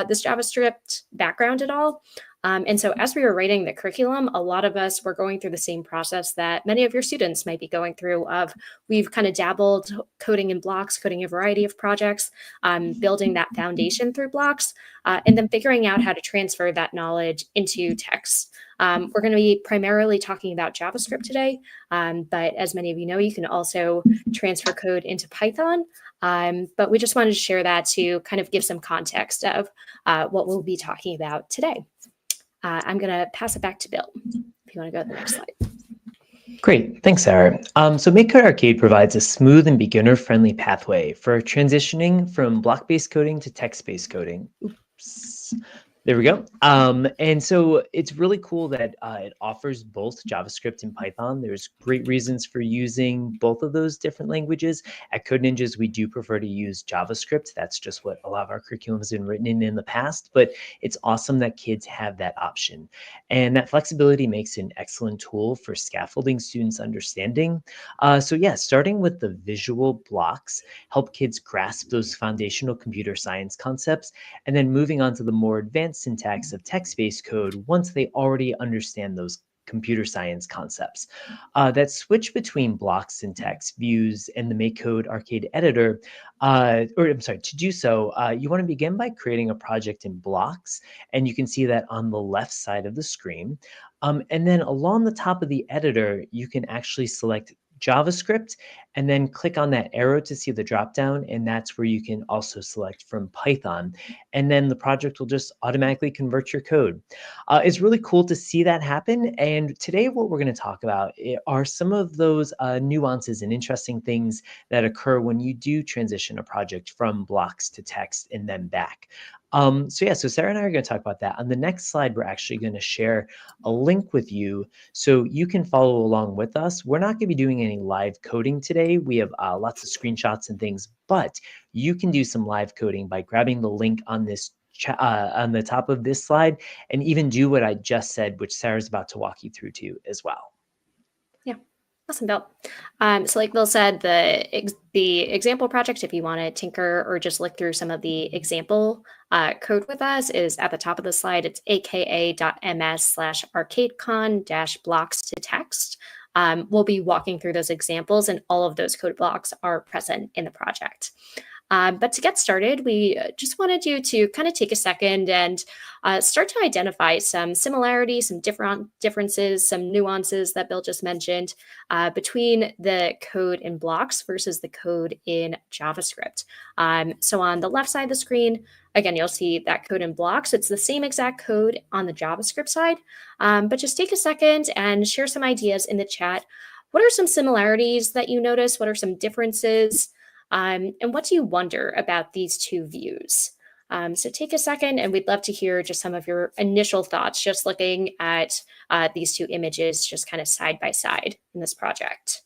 this JavaScript background at all. And so as we were writing the curriculum, a lot of us were going through the same process that many of your students might be going through of we've kind of dabbled coding in blocks, coding a variety of projects, building that foundation through blocks, and then figuring out how to transfer that knowledge into text. We're going to be primarily talking about JavaScript today, but as many of you know, you can also transfer code into Python. But we just wanted to share that to kind of give some context of what we'll be talking about today. I'm going to pass it back to Bill, if you want to go to the next slide. Great, thanks, Sarah. So MakeCode Arcade provides a smooth and beginner-friendly pathway for transitioning from block-based coding to text-based coding. Oops. There we go. And so it's really cool that it offers both JavaScript and Python. There's great reasons for using both of those different languages. At Code Ninjas, we do prefer to use JavaScript. That's just what a lot of our curriculum has been written in the past, but it's awesome that kids have that option. And that flexibility makes it an excellent tool for scaffolding students' understanding. So yeah, starting with the visual blocks, help kids grasp those foundational computer science concepts, and then moving on to the more advanced syntax of text-based code once they already understand those computer science concepts. That switch between block syntax, views, and the MakeCode Arcade editor, to do so, you want to begin by creating a project in blocks, and you can see that on the left side of the screen. And then along the top of the editor, you can actually select JavaScript and then click on that arrow to see the dropdown, and that's where you can also select from Python, and then the project will just automatically convert your code. It's really cool to see that happen, and today what we're going to talk about are some of those nuances and interesting things that occur when you do transition a project from blocks to text and then back. So Sarah and I are going to talk about that. On the next slide, we're actually going to share a link with you so you can follow along with us. We're not going to be doing any live coding today. We have lots of screenshots and things, but you can do some live coding by grabbing the link on this on the top of this slide, and even do what I just said, which Sarah's about to walk you through too as well. Awesome, Bill. So like Bill said, the example project, if you want to tinker or just look through some of the example code with us, is at the top of the slide. It's aka.ms/arcadecon-blocks to text. We'll be walking through those examples, and all of those code blocks are present in the project. But to get started, we just wanted you to kind of take a second and start to identify some similarities, some differences, some nuances that Bill just mentioned between the code in blocks versus the code in JavaScript. So on the left side of the screen, again, you'll see that code in blocks. It's the same exact code on the JavaScript side, but just take a second and share some ideas in the chat. What are some similarities that you notice? What are some differences? And what do you wonder about these two views? So take a second, and we'd love to hear just some of your initial thoughts, just looking at these two images just kind of side by side in this project.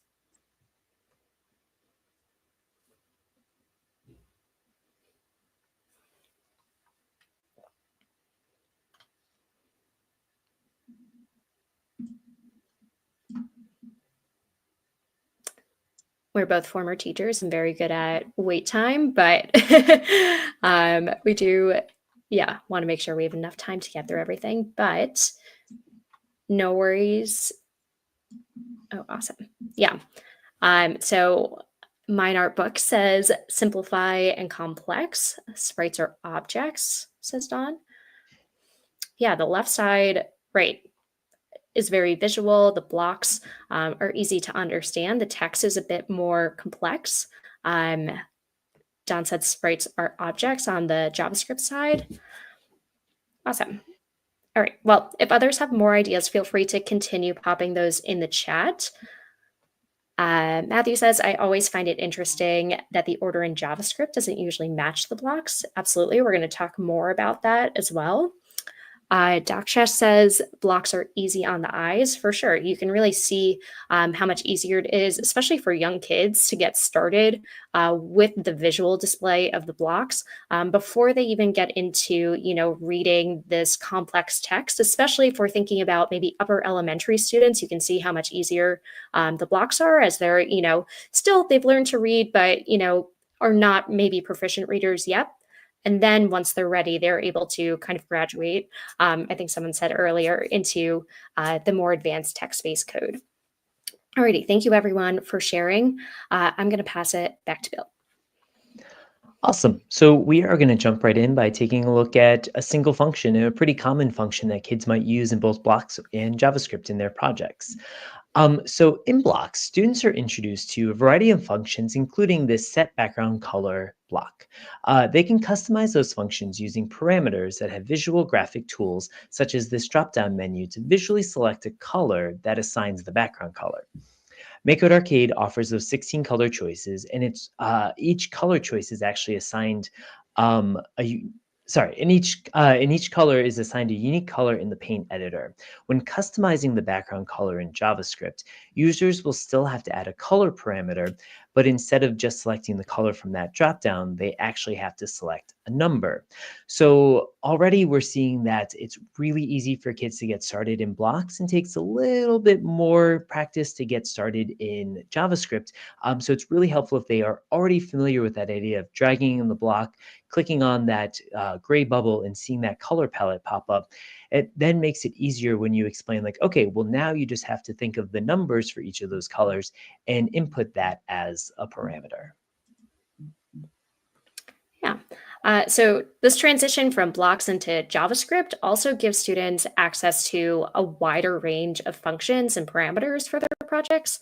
We're both former teachers and very good at wait time, but we do, want to make sure we have enough time to get through everything, but no worries. Oh, awesome. Yeah. So Mine Art Book says simplify and complex. Sprites are objects, says Dawn. Yeah, the left side, right. is very visual. The blocks are easy to understand. The text is a bit more complex. Don said sprites are objects on the JavaScript side. Awesome. All right. Well, if others have more ideas, feel free to continue popping those in the chat. Matthew says, I always find it interesting that the order in JavaScript doesn't usually match the blocks. Absolutely. We're going to talk more about that as well. Daksha says blocks are easy on the eyes. For sure. You can really see how much easier it is, especially for young kids, to get started with the visual display of the blocks before they even get into, reading this complex text, especially if we're thinking about maybe upper elementary students. You can see how much easier the blocks are as they're, still they've learned to read, but, are not maybe proficient readers yet. And then once they're ready, they're able to kind of graduate, I think someone said earlier, into the more advanced text-based code. Alrighty, thank you everyone for sharing. I'm going to pass it back to Bill. Awesome. So we are going to jump right in by taking a look at a single function, a pretty common function that kids might use in both blocks and JavaScript in their projects. So in blocks, students are introduced to a variety of functions, including this set background color block. They can customize those functions using parameters that have visual graphic tools, such as this drop-down menu to visually select a color that assigns the background color. MakeCode Arcade offers those 16 color choices, and each color choice is actually assigned in each color is assigned a unique color in the paint editor. When customizing the background color in JavaScript, users will still have to add a color parameter, but instead of just selecting the color from that dropdown, they actually have to select a number. So already we're seeing that it's really easy for kids to get started in blocks and takes a little bit more practice to get started in JavaScript. So it's really helpful if they are already familiar with that idea of dragging in the block, clicking on that gray bubble and seeing that color palette pop up. It then makes it easier when you explain like, okay, well now you just have to think of the numbers for each of those colors and input that as a parameter. Yeah. So this transition from blocks into JavaScript also gives students access to a wider range of functions and parameters for their projects.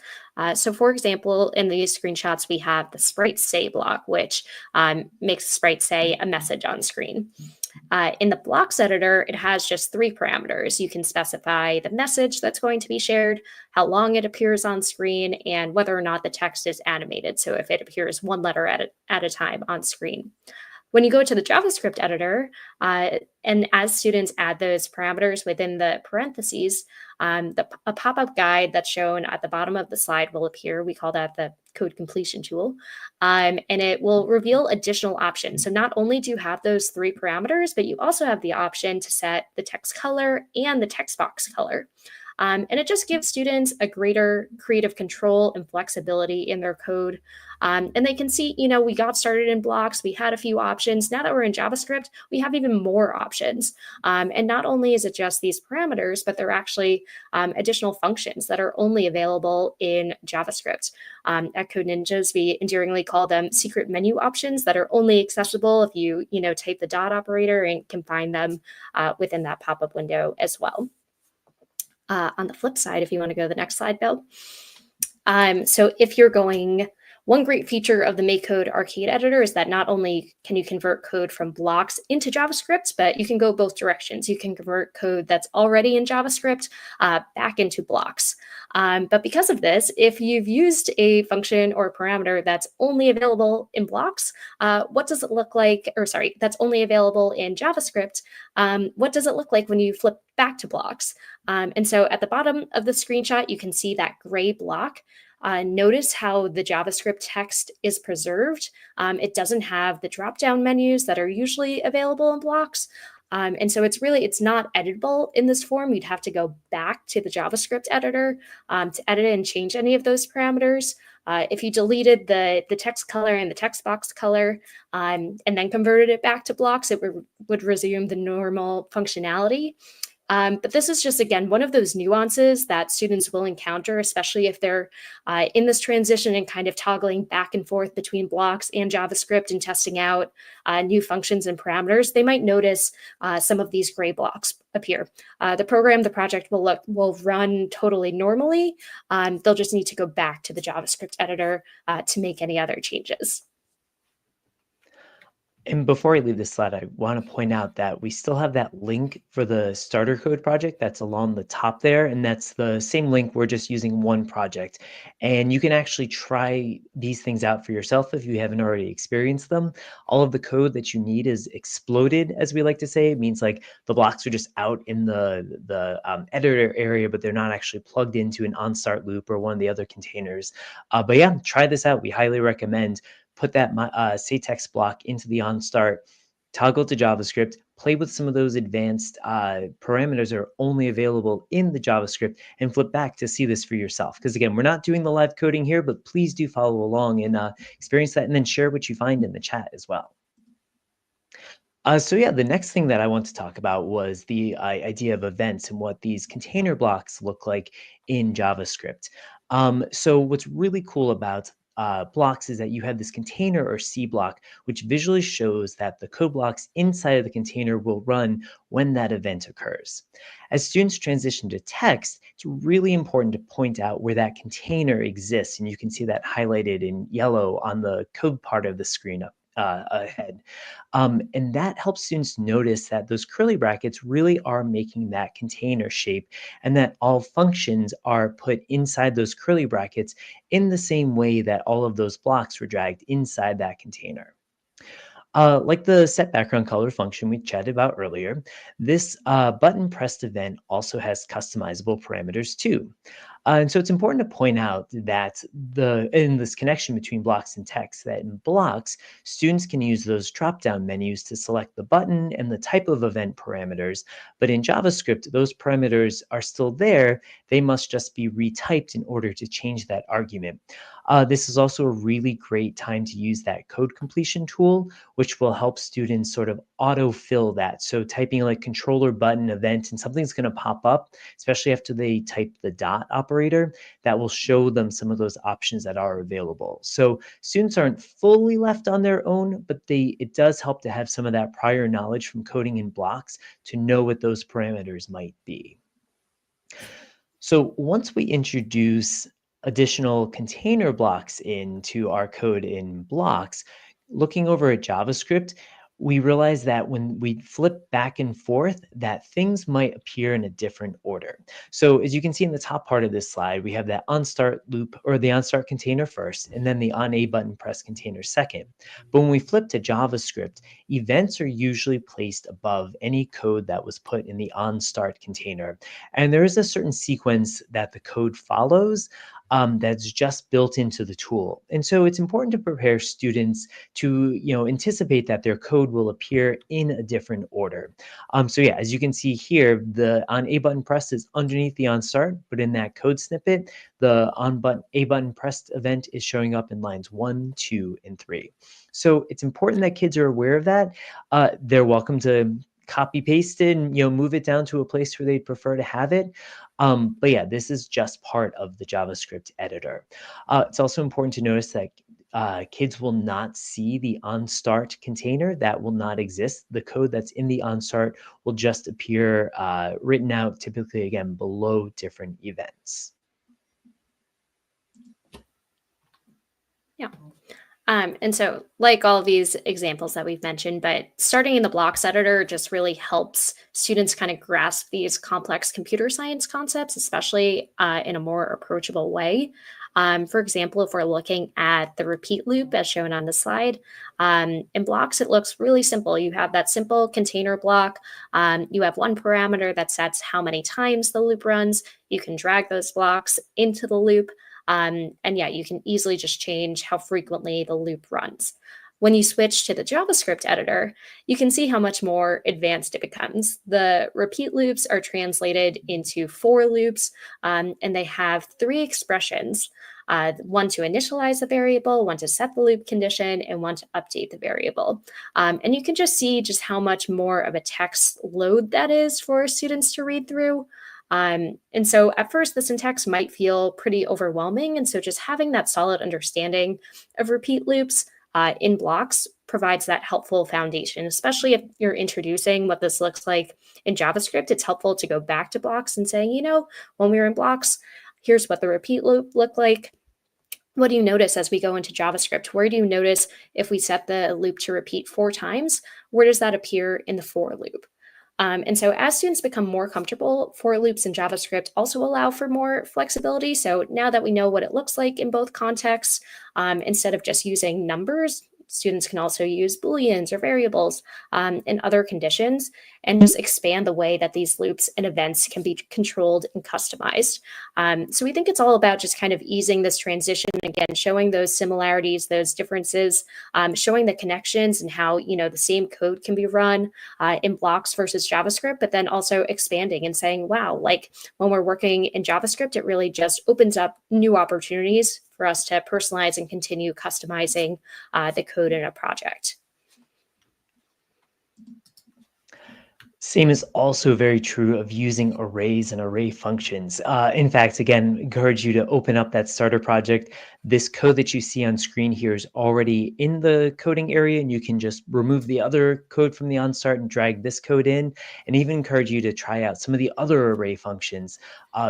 So for example, in these screenshots, we have the sprite say block, which makes sprite say a message on screen. In the blocks editor, it has just 3 parameters. You can specify the message that's going to be shared, how long it appears on screen, and whether or not the text is animated. So if it appears 1 letter at a time on screen. When you go to the JavaScript editor, and as students add those parameters within the parentheses, a pop-up guide that's shown at the bottom of the slide will appear. We call that the code completion tool, and it will reveal additional options. So not only do you have those 3 parameters, but you also have the option to set the text color and the text box color. And it just gives students a greater creative control and flexibility in their code. And they can see, we got started in blocks, we had a few options. Now that we're in JavaScript, we have even more options. And not only is it just these parameters, but they're actually additional functions that are only available in JavaScript. At Code Ninjas, we endearingly call them secret menu options that are only accessible if you, type the dot operator and can find them within that pop-up window as well. On the flip side, if you want to go to the next slide, Bill. So if you're going, one great feature of the MakeCode Arcade editor is that not only can you convert code from blocks into JavaScript, but you can go both directions. You can convert code that's already in JavaScript back into blocks. But because of this, if you've used a function or parameter that's only available in blocks, what does it look like, that's only available in JavaScript, what does it look like when you flip back to blocks? And so at the bottom of the screenshot, you can see that gray block. Notice how the JavaScript text is preserved. It doesn't have the drop-down menus that are usually available in blocks. And so it's not editable in this form. You'd have to go back to the JavaScript editor to edit and change any of those parameters. If you deleted the text color and the text box color and then converted it back to blocks, it would resume the normal functionality. But this is just, again, one of those nuances that students will encounter, especially if they're in this transition and kind of toggling back and forth between blocks and JavaScript and testing out new functions and parameters. They might notice some of these gray blocks appear. The project will run totally normally. They'll just need to go back to the JavaScript editor to make any other changes. And before I leave this slide, I want to point out that we still have that link for the starter code project that's along the top there. And that's the same link. We're just using one project. And you can actually try these things out for yourself if you haven't already experienced them. All of the code that you need is exploded, as we like to say. It means like the blocks are just out in the editor area, but they're not actually plugged into an onStart loop or one of the other containers. But yeah, try this out. We highly recommend. Put that say text block into the onStart, toggle to JavaScript, play with some of those advanced parameters that are only available in the JavaScript, and flip back to see this for yourself. Because again, we're not doing the live coding here, but please do follow along and experience that, and then share what you find in the chat as well. So yeah, the next thing that I want to talk about was the idea of events and what these container blocks look like in JavaScript. So what's really cool about blocks is that you have this container or C block, which visually shows that the code blocks inside of the container will run when that event occurs. As students transition to text, it's really important to point out where that container exists. And you can see that highlighted in yellow on the code part of the screen up ahead. And that helps students notice that those curly brackets really are making that container shape, and that all functions are put inside those curly brackets in the same way that all of those blocks were dragged inside that container. Like the set background color function we chatted about earlier, this button pressed event also has customizable parameters too. And so it's important to point out that in this connection between blocks and text, that in blocks, students can use those drop-down menus to select the button and the type of event parameters. But in JavaScript, those parameters are still there. They must just be retyped in order to change that argument. This is also a really great time to use that code completion tool, which will help students sort of autofill that. So typing like controller button event and something's going to pop up, especially after they type the dot operator, that will show them some of those options that are available. So students aren't fully left on their own, but it does help to have some of that prior knowledge from coding in blocks to know what those parameters might be. So once we introduce additional container blocks into our code in blocks, looking over at JavaScript, we realize that when we flip back and forth, that things might appear in a different order. So as you can see in the top part of this slide, we have that onStart loop or the onStart container first, and then the onA button press container second. But when we flip to JavaScript, events are usually placed above any code that was put in the onStart container. And there is a certain sequence that the code follows that's just built into the tool. And so it's important to prepare students to anticipate that their code will appear in a different order. So yeah, as you can see here, the onA button pressed is underneath the onStart, but in that code snippet, the A button pressed event is showing up in lines 1, 2, and 3. So it's important that kids are aware of that. They're welcome to copy paste it and move it down to a place where they'd prefer to have it. But yeah, this is just part of the JavaScript editor. It's also important to notice that kids will not see the onStart container. That will not exist. The code that's in the onStart will just appear written out, typically again below different events. Yeah. And so like all of these examples that we've mentioned, but starting in the blocks editor just really helps students kind of grasp these complex computer science concepts, especially in a more approachable way. For example, if we're looking at the repeat loop as shown on the slide, in blocks, it looks really simple. You have that simple container block. You have one parameter that sets how many times the loop runs. You can drag those blocks into the loop. And yeah, you can easily just change how frequently the loop runs. When you switch to the JavaScript editor, you can see how much more advanced it becomes. The repeat loops are translated into for loops, and they have 3 expressions. one to initialize the variable, one to set the loop condition, and one to update the variable. And you can just see just how much more of a text load that is for students to read through. And so at first, the syntax might feel pretty overwhelming. And so just having that solid understanding of repeat loops in blocks provides that helpful foundation, especially if you're introducing what this looks like in JavaScript. It's helpful to go back to blocks and saying, when we were in blocks, here's what the repeat loop looked like. What do you notice as we go into JavaScript? Where do you notice if we set the loop to repeat 4 times, where does that appear in the for loop? And so as students become more comfortable, for loops in JavaScript also allow for more flexibility. So now that we know what it looks like in both contexts, instead of just using numbers, students can also use Booleans or variables and other conditions, and just expand the way that these loops and events can be controlled and customized. So we think it's all about just kind of easing this transition, again, showing those similarities, those differences, showing the connections and how, the same code can be run in blocks versus JavaScript, but then also expanding and saying, wow, like when we're working in JavaScript, it really just opens up new opportunities for us to personalize and continue customizing the code in a project. Same is also very true of using arrays and array functions. In fact, again, encourage you to open up that starter project. This code that you see on screen here is already in the coding area, and you can just remove the other code from the onStart and drag this code in, and even encourage you to try out some of the other array functions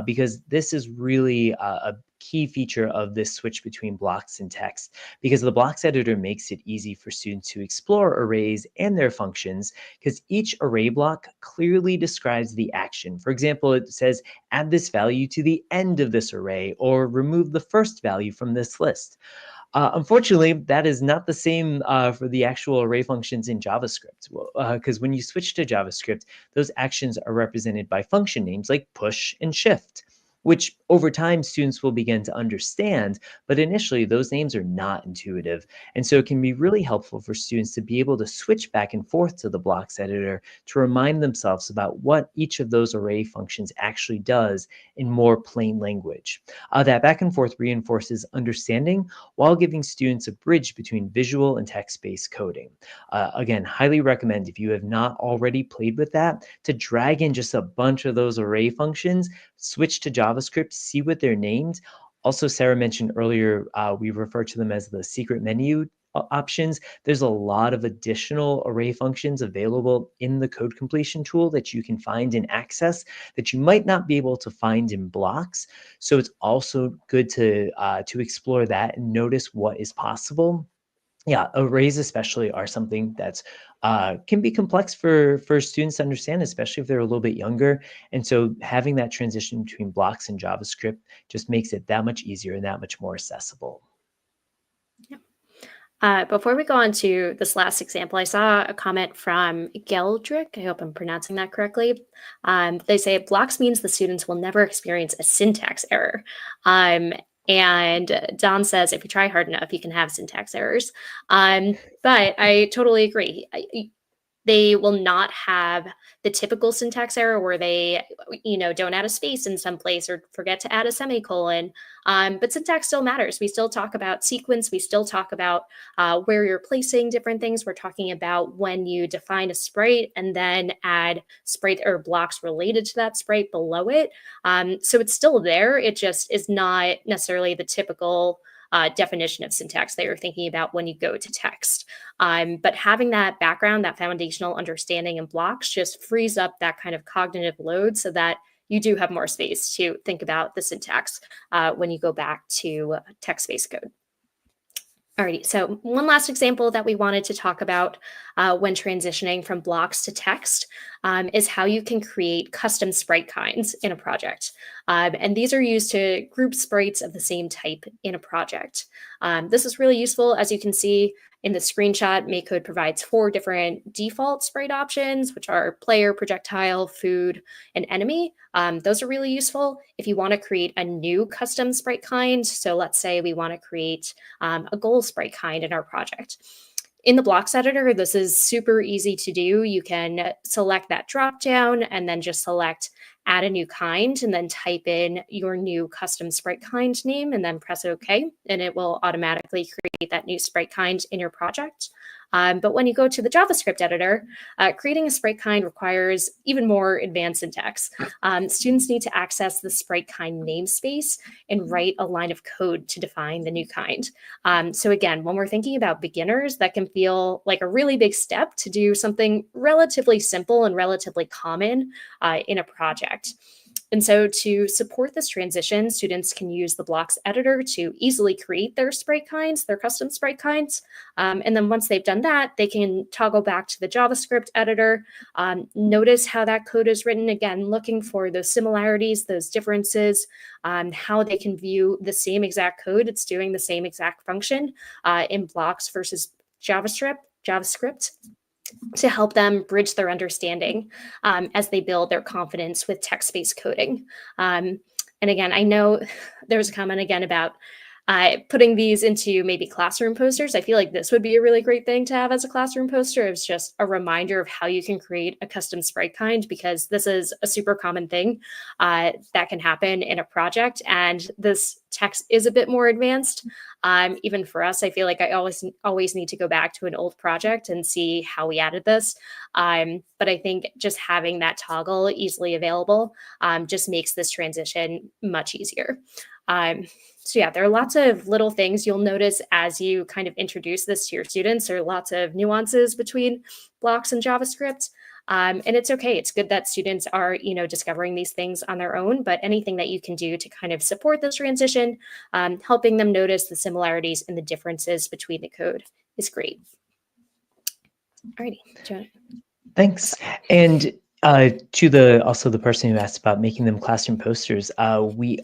because this is really a key feature of this switch between blocks and text, because the blocks editor makes it easy for students to explore arrays and their functions, because each array block clearly describes the action. For example, it says, add this value to the end of this array, or remove the first value from this list. Unfortunately, that is not the same for the actual array functions in JavaScript, because when you switch to JavaScript, those actions are represented by function names like push and shift, which over time students will begin to understand, but initially those names are not intuitive. And so it can be really helpful for students to be able to switch back and forth to the blocks editor to remind themselves about what each of those array functions actually does in more plain language. That back and forth reinforces understanding while giving students a bridge between visual and text-based coding. Again, highly recommend, if you have not already played with that, to drag in just a bunch of those array functions, switch to JavaScript, see what they're named. Also, Sarah mentioned earlier, we refer to them as the secret menu options. There's a lot of additional array functions available in the code completion tool that you can find in Access that you might not be able to find in blocks. So it's also good to explore that and notice what is possible. Yeah, arrays especially are something that's can be complex for students to understand, especially if they're a little bit younger. And so having that transition between blocks and JavaScript just makes it that much easier and that much more accessible. Before we go on to this last example, I saw a comment from Geldrick. I hope I'm pronouncing that correctly. They say blocks means the students will never experience a syntax error. And Don says, if you try hard enough, you can have syntax errors. But I totally agree. They will not have the typical syntax error where they, don't add a space in some place or forget to add a semicolon. But syntax still matters. We still talk about sequence. We still talk about where you're placing different things. We're talking about when you define a sprite and then add sprite or blocks related to that sprite below it. So it's still there. It just is not necessarily the typical definition of syntax that you're thinking about when you go to text. But having that background, that foundational understanding in blocks just frees up that kind of cognitive load so that you do have more space to think about the syntax when you go back to text-based code. Alrighty, so one last example that we wanted to talk about when transitioning from blocks to text is how you can create custom sprite kinds in a project. And these are used to group sprites of the same type in a project. This is really useful. As you can see in the screenshot, MakeCode provides 4 different default sprite options, which are player, projectile, food, and enemy. Those are really useful if you want to create a new custom sprite kind. So let's say we want to create a goal sprite kind in our project. In the blocks editor, this is super easy to do. You can select that drop down and then just select add a new kind, and then type in your new custom sprite kind name, and then press OK, and it will automatically create that new sprite kind in your project. But when you go to the JavaScript editor, creating a sprite kind requires even more advanced syntax. Students need to access the sprite kind namespace and write a line of code to define the new kind. So again, when we're thinking about beginners, that can feel like a really big step to do something relatively simple and relatively common in a project. And so to support this transition, students can use the blocks editor to easily create their sprite kinds, their custom sprite kinds. And then once they've done that, they can toggle back to the JavaScript editor, notice how that code is written, again, looking for those similarities, those differences, how they can view the same exact code. It's doing the same exact function in blocks versus JavaScript. To help them bridge their understanding as they build their confidence with text-based coding. And again, I know there's a comment again about putting these into maybe classroom posters. I feel like this would be a really great thing to have as a classroom poster. It's just a reminder of how you can create a custom sprite kind, because this is a super common thing that can happen in a project. And this text is a bit more advanced. Even for us, I feel like I always need to go back to an old project and see how we added this. But I think just having that toggle easily available just makes this transition much easier. So yeah, there are lots of little things you'll notice as you kind of introduce this to your students. There are lots of nuances between blocks and JavaScript. And it's okay. It's good that students are, discovering these things on their own, but anything that you can do to kind of support this transition, helping them notice the similarities and the differences between the code is great. Alrighty. Thanks. And to the person who asked about making them classroom posters, we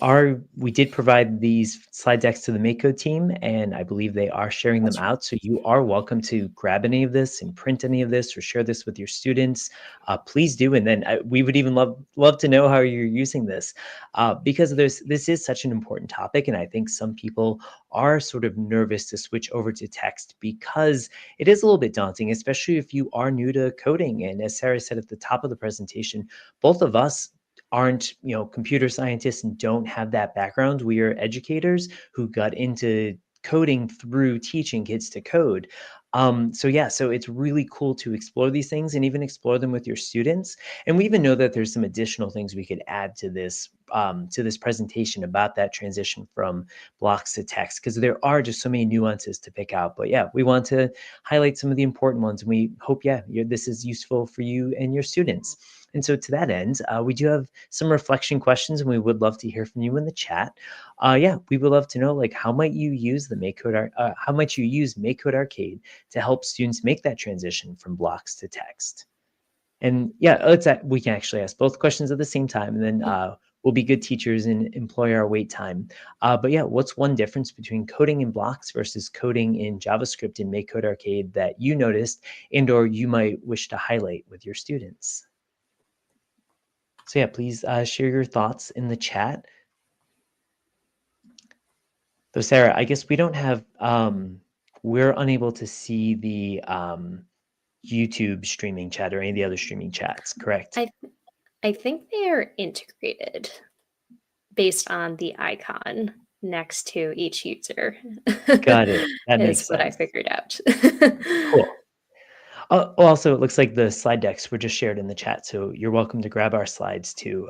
did provide these slide decks to the MakeCode team, and I believe they are sharing them out. So you are welcome to grab any of this and print any of this or share this with your students. Please do, and then we would even love to know how you're using this, because this is such an important topic, and I think some people are sort of nervous to switch over to text because it is a little bit daunting, especially if you are new to coding. And as Sarah said at the top of the presentation, both of us aren't, computer scientists and don't have that background. We are educators who got into coding through teaching kids to code. So it's really cool to explore these things and even explore them with your students. And we even know that there's some additional things we could add to this presentation about that transition from blocks to text, because there are just so many nuances to pick out. But yeah, we want to highlight some of the important ones. And we hope, this is useful for you and your students. And so to that end, we do have some reflection questions, and we would love to hear from you in the chat. We would love to know, how might you use how might you use MakeCode Arcade to help students make that transition from blocks to text? And we can actually ask both questions at the same time, and then we'll be good teachers and employ our wait time. What's one difference between coding in blocks versus coding in JavaScript in MakeCode Arcade that you noticed and/or you might wish to highlight with your students? So please share your thoughts in the chat. So Sarah, I guess we don't have, we're unable to see the YouTube streaming chat or any of the other streaming chats, correct? I think they are integrated based on the icon next to each user. Got it. That makes sense. What I figured out. Cool. Also, it looks like the slide decks were just shared in the chat, so you're welcome to grab our slides too.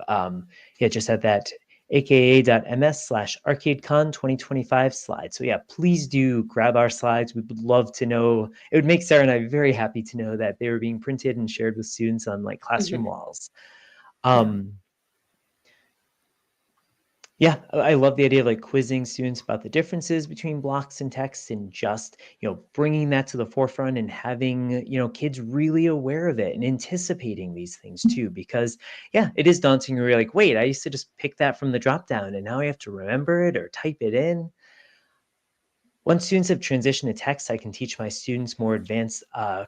Just at that aka.ms/arcadecon 2025 slide. So please do grab our slides. We would love to know. It would make Sarah and I very happy to know that they were being printed and shared with students on classroom walls. I love the idea of quizzing students about the differences between blocks and text, and just, bringing that to the forefront and having, kids really aware of it and anticipating these things too, because it is daunting. You're like, wait, I used to just pick that from the dropdown and now I have to remember it or type it in. Once students have transitioned to text, I can teach my students more advanced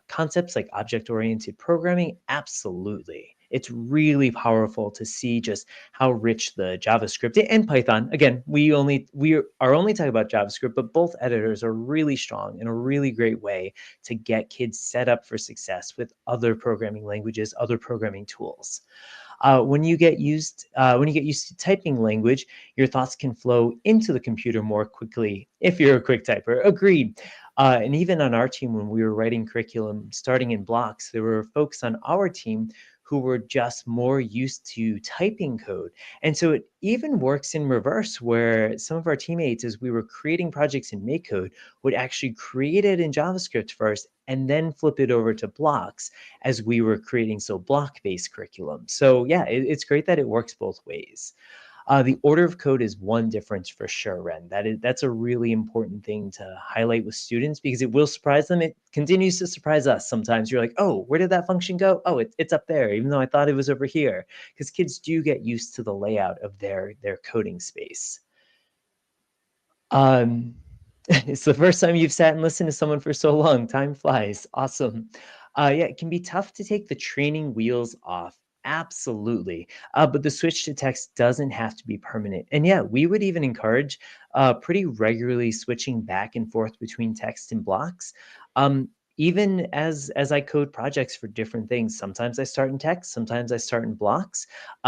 concepts like object-oriented programming. Absolutely. it's really powerful to see just how rich the JavaScript and Python. Again, we are only talking about JavaScript, but both editors are really strong in a really great way to get kids set up for success with other programming languages, other programming tools. When you get used to typing language, your thoughts can flow into the computer more quickly if you're a quick typer. Agreed. And even on our team, when we were writing curriculum starting in blocks, there were folks on our team who were just more used to typing code. And so it even works in reverse, where some of our teammates, as we were creating projects in MakeCode, would actually create it in JavaScript first and then flip it over to blocks as we were creating block-based curriculum. So yeah, it's great that it works both ways. The order of code is one difference for sure, Ren. That's a really important thing to highlight with students because it will surprise them. It continues to surprise us sometimes. You're like, oh, where did that function go? Oh, it's up there, even though I thought it was over here. Because kids do get used to the layout of their coding space. It's the first time you've sat and listened to someone for so long. Time flies. Awesome. Yeah, it can be tough to take the training wheels off. Absolutely. But the switch to text doesn't have to be permanent. And yeah, we would even encourage pretty regularly switching back and forth between text and blocks. Even as I code projects for different things, sometimes I start in text, sometimes I start in blocks.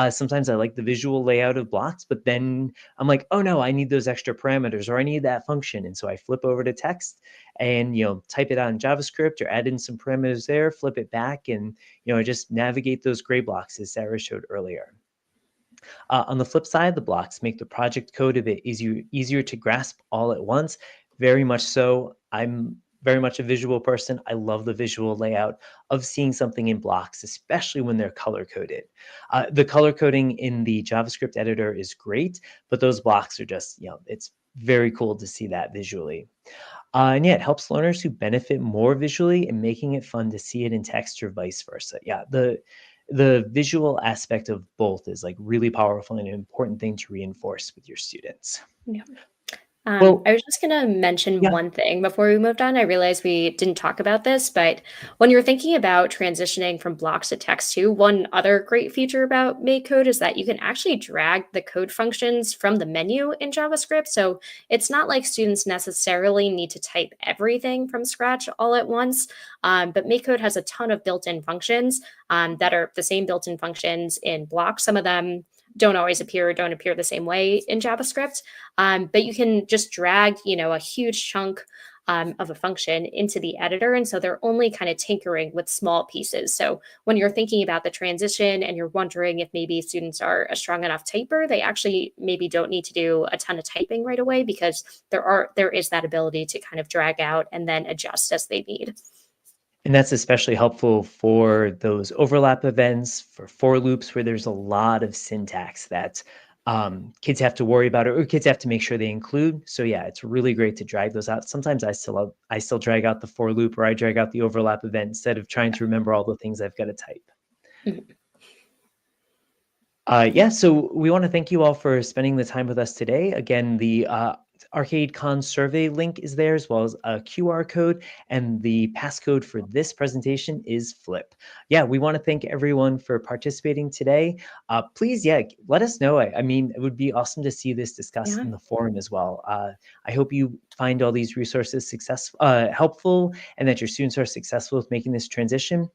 Sometimes I like the visual layout of blocks, but then I'm like, oh no, I need those extra parameters or I need that function. And so I flip over to text and, type it out in JavaScript or add in some parameters there, flip it back, and, I just navigate those gray blocks as Sarah showed earlier. On the flip side, the blocks make the project code a bit easier to grasp all at once. Very much so. I'm very much a visual person. I love the visual layout of seeing something in blocks, especially when they're color coded. The color coding in the JavaScript editor is great, but those blocks are just, it's very cool to see that visually. And yeah, it helps learners who benefit more visually and making it fun to see it in text or vice versa. Yeah, the visual aspect of both is like really powerful and an important thing to reinforce with your students. Yeah. Well, I was just going to mention yeah. one thing before we moved on. I realized we didn't talk about this, but when you're thinking about transitioning from blocks to text too, one other great feature about MakeCode is that you can actually drag the code functions from the menu in JavaScript. So it's not like students necessarily need to type everything from scratch all at once, but MakeCode has a ton of built-in functions that are the same built-in functions in blocks. Some of them don't always appear or don't appear the same way in JavaScript. But you can just drag, a huge chunk of a function into the editor. And so they're only kind of tinkering with small pieces. So when you're thinking about the transition and you're wondering if maybe students are a strong enough typer, they actually maybe don't need to do a ton of typing right away because there is that ability to kind of drag out and then adjust as they need. And that's especially helpful for those overlap events, for loops where there's a lot of syntax that kids have to worry about or kids have to make sure they include. So yeah, it's really great to drag those out. Sometimes I still drag out the for loop or I drag out the overlap event instead of trying to remember all the things I've got to type. Yeah, so we want to thank you all for spending the time with us today. Again, the ArcadeCon survey link is there, as well as a QR code, and the passcode for this presentation is FLIP. Yeah, we want to thank everyone for participating today. Please, let us know. I mean, it would be awesome to see this discussed in the forum as well. I hope you find all these resources helpful and that your students are successful with making this transition.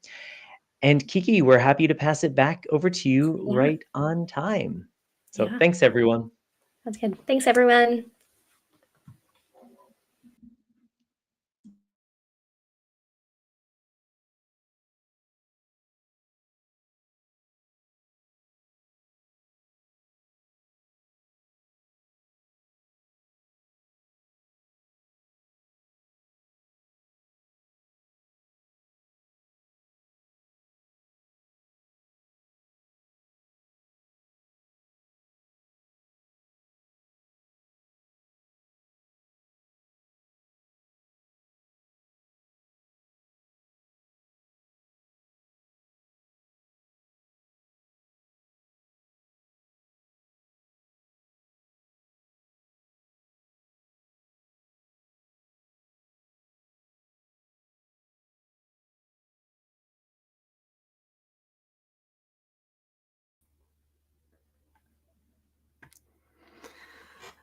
And Kiki, we're happy to pass it back over to you right on time. So thanks, everyone. That's good. Thanks, everyone.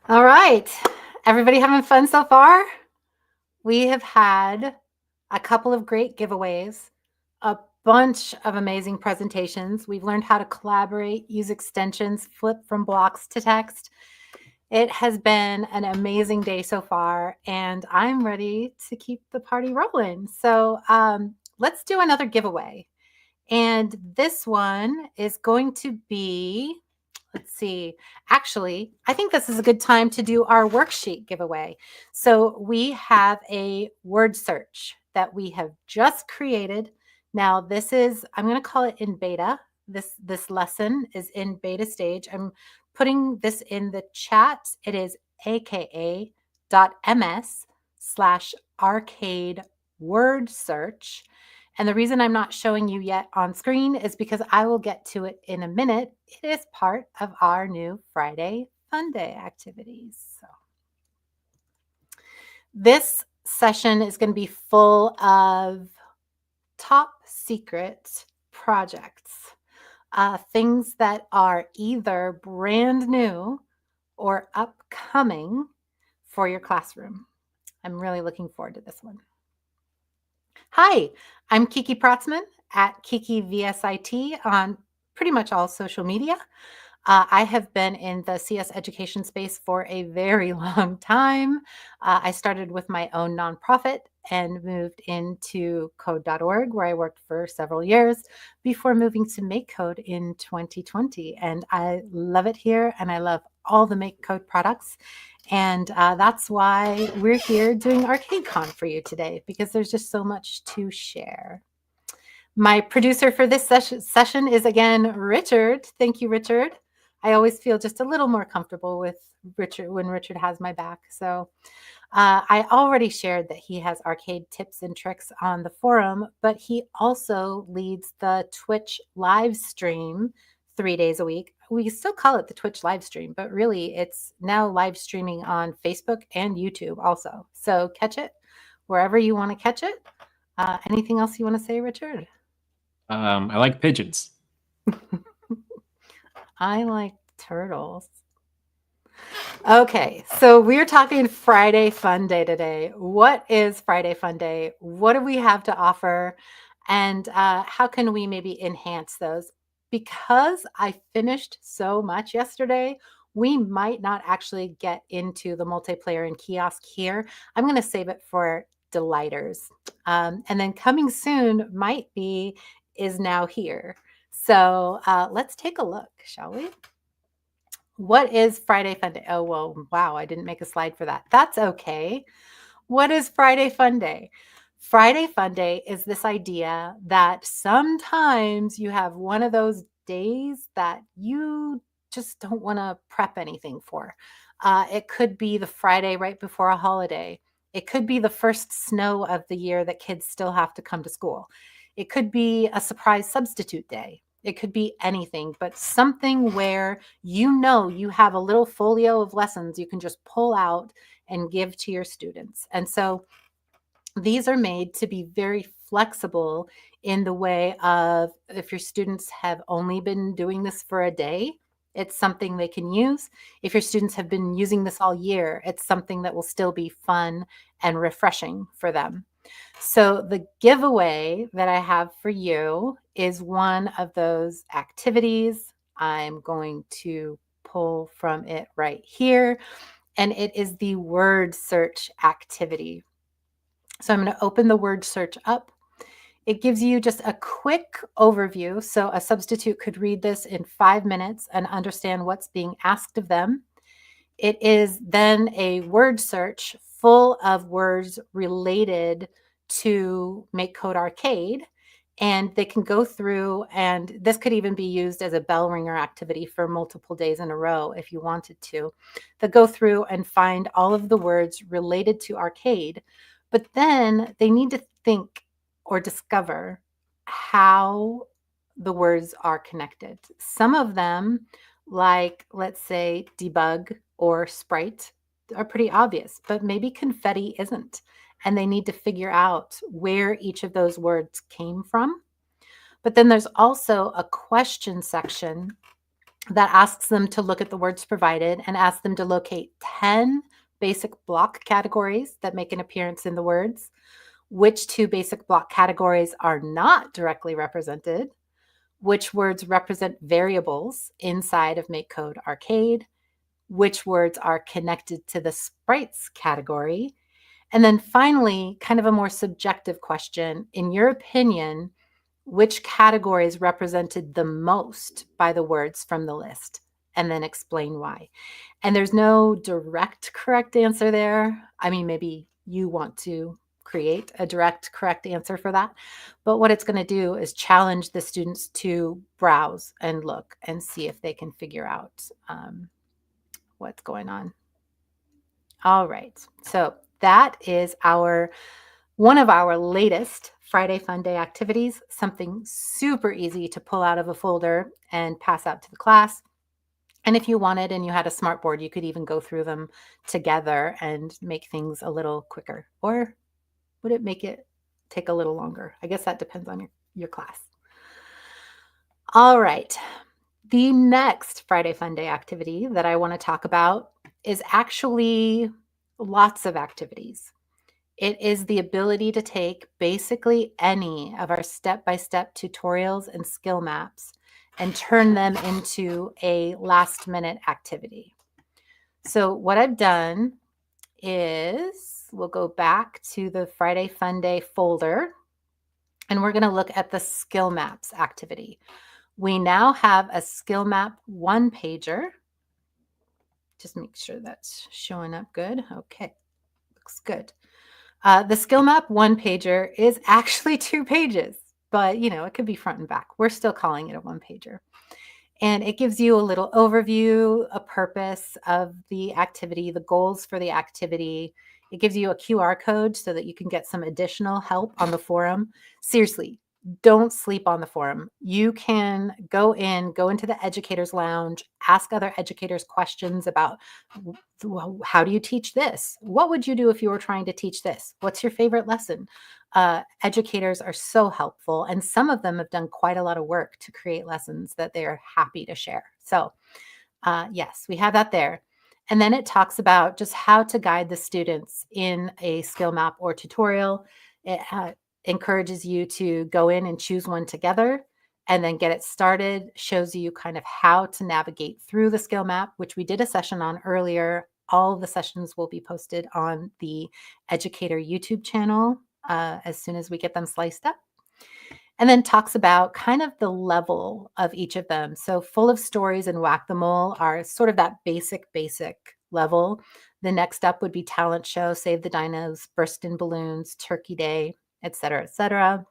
All right. Everybody having fun so far? We have had a couple of great giveaways, a bunch of amazing presentations. We've learned how to collaborate, use extensions, flip from blocks to text. It has been an amazing day so far, and I'm ready to keep the party rolling. So let's do another giveaway. And this one is going to be, let's see, actually, I think this is a good time to do our worksheet giveaway. So we have a word search that we have just created. Now this is, I'm going to call it in beta. This lesson is in beta stage. I'm putting this in the chat. It is aka.ms/arcade word search. And the reason I'm not showing you yet on screen is because I will get to it in a minute. It is part of our new Friday Funday activities. So this session is going to be full of top secret projects, things that are either brand new or upcoming for your classroom. I'm really looking forward to this one. Hi, I'm Kiki Protzman at Kiki VSIT on pretty much all social media. I have been in the CS education space for a very long time. I started with my own nonprofit and moved into code.org, where I worked for several years before moving to MakeCode in 2020. And I love it here, and I love all the MakeCode products. And that's why we're here doing ArcadeCon for you today, because there's just so much to share. My producer for this session is, again, Richard. Thank you, Richard. I always feel just a little more comfortable with Richard when Richard has my back. So I already shared that he has arcade tips and tricks on the forum, but he also leads the Twitch live stream 3 days a week. We still call it the Twitch live stream, but really it's now live streaming on Facebook and YouTube also. So catch it wherever you want to catch it. Anything else you want to say, Richard? I like pigeons. I like turtles. Okay, so we're talking Friday Fun Day today. What is Friday Fun Day? What do we have to offer? And how can we maybe enhance those? Because I finished so much yesterday, we might not actually get into the multiplayer and kiosk here. I'm going to save it for delighters. And then coming soon might be is now here. So let's take a look, shall we? What is Friday Fun Day? Oh, well, wow, I didn't make a slide for that. That's okay. What is Friday Fun Day? Friday Fun Day is this idea that sometimes you have one of those days that you just don't want to prep anything for. It could be the Friday right before a holiday. It could be the first snow of the year that kids still have to come to school. It could be a surprise substitute day. It could be anything, but something where you know you have a little folio of lessons you can just pull out and give to your students. And so these are made to be very flexible in the way of if your students have only been doing this for a day, it's something they can use. If your students have been using this all year, it's something that will still be fun and refreshing for them. So the giveaway that I have for you is one of those activities. I'm going to pull from it right here, and it is the word search activity. So I'm going to open the word search up. It gives you just a quick overview. So a substitute could read this in 5 minutes and understand what's being asked of them. It is then a word search full of words related to MakeCode Arcade. And they can go through, and this could even be used as a bell ringer activity for multiple days in a row if you wanted to. They'll go through and find all of the words related to arcade, but then they need to think or discover how the words are connected. Some of them, like let's say debug or sprite, are pretty obvious, but maybe confetti isn't. And they need to figure out where each of those words came from. But then there's also a question section that asks them to look at the words provided and ask them to locate 10 basic block categories that make an appearance in the words, which 2 basic block categories are not directly represented, which words represent variables inside of MakeCode Arcade, which words are connected to the sprites category, and then finally, kind of a more subjective question. In your opinion, which categories represented the most by the words from the list? And then explain why. And there's no direct correct answer there. I mean, maybe you want to create a direct correct answer for that. But what it's going to do is challenge the students to browse and look and see if they can figure out what's going on. All right. So that is one of our latest Friday Fun Day activities, something super easy to pull out of a folder and pass out to the class. And if you wanted and you had a smart board, you could even go through them together and make things a little quicker. Or would it make it take a little longer? I guess that depends on your class. All right. The next Friday Fun Day activity that I want to talk about is actually lots of activities. It is the ability to take basically any of our step-by-step tutorials and skill maps and turn them into a last-minute activity. So what I've done is we'll go back to the Friday Fun Day folder, and we're going to look at the skill maps activity. We now have a skill map one-pager. Just make sure that's showing up good. Okay, looks good. The skill map one-pager is actually 2 pages, but it could be front and back. We're still calling it a one-pager. And it gives you a little overview, a purpose of the activity, the goals for the activity. It gives you a QR code so that you can get some additional help on the forum. Seriously, don't sleep on the forum. You can go into the educators lounge, ask other educators questions about how do you teach this? What would you do if you were trying to teach this? What's your favorite lesson? Educators are so helpful, and some of them have done quite a lot of work to create lessons that they are happy to share. So yes, we have that there. And then it talks about just how to guide the students in a skill map or tutorial. It encourages you to go in and choose one together and then get it started, shows you kind of how to navigate through the skill map, which we did a session on earlier. All of the sessions will be posted on the Educator YouTube channel as soon as we get them sliced up. And then talks about kind of the level of each of them. So Full of Stories and Whack-the-Mole are sort of that basic level. The next up would be Talent Show, Save the Dinos, Burst in Balloons, Turkey Day, et cetera, et cetera.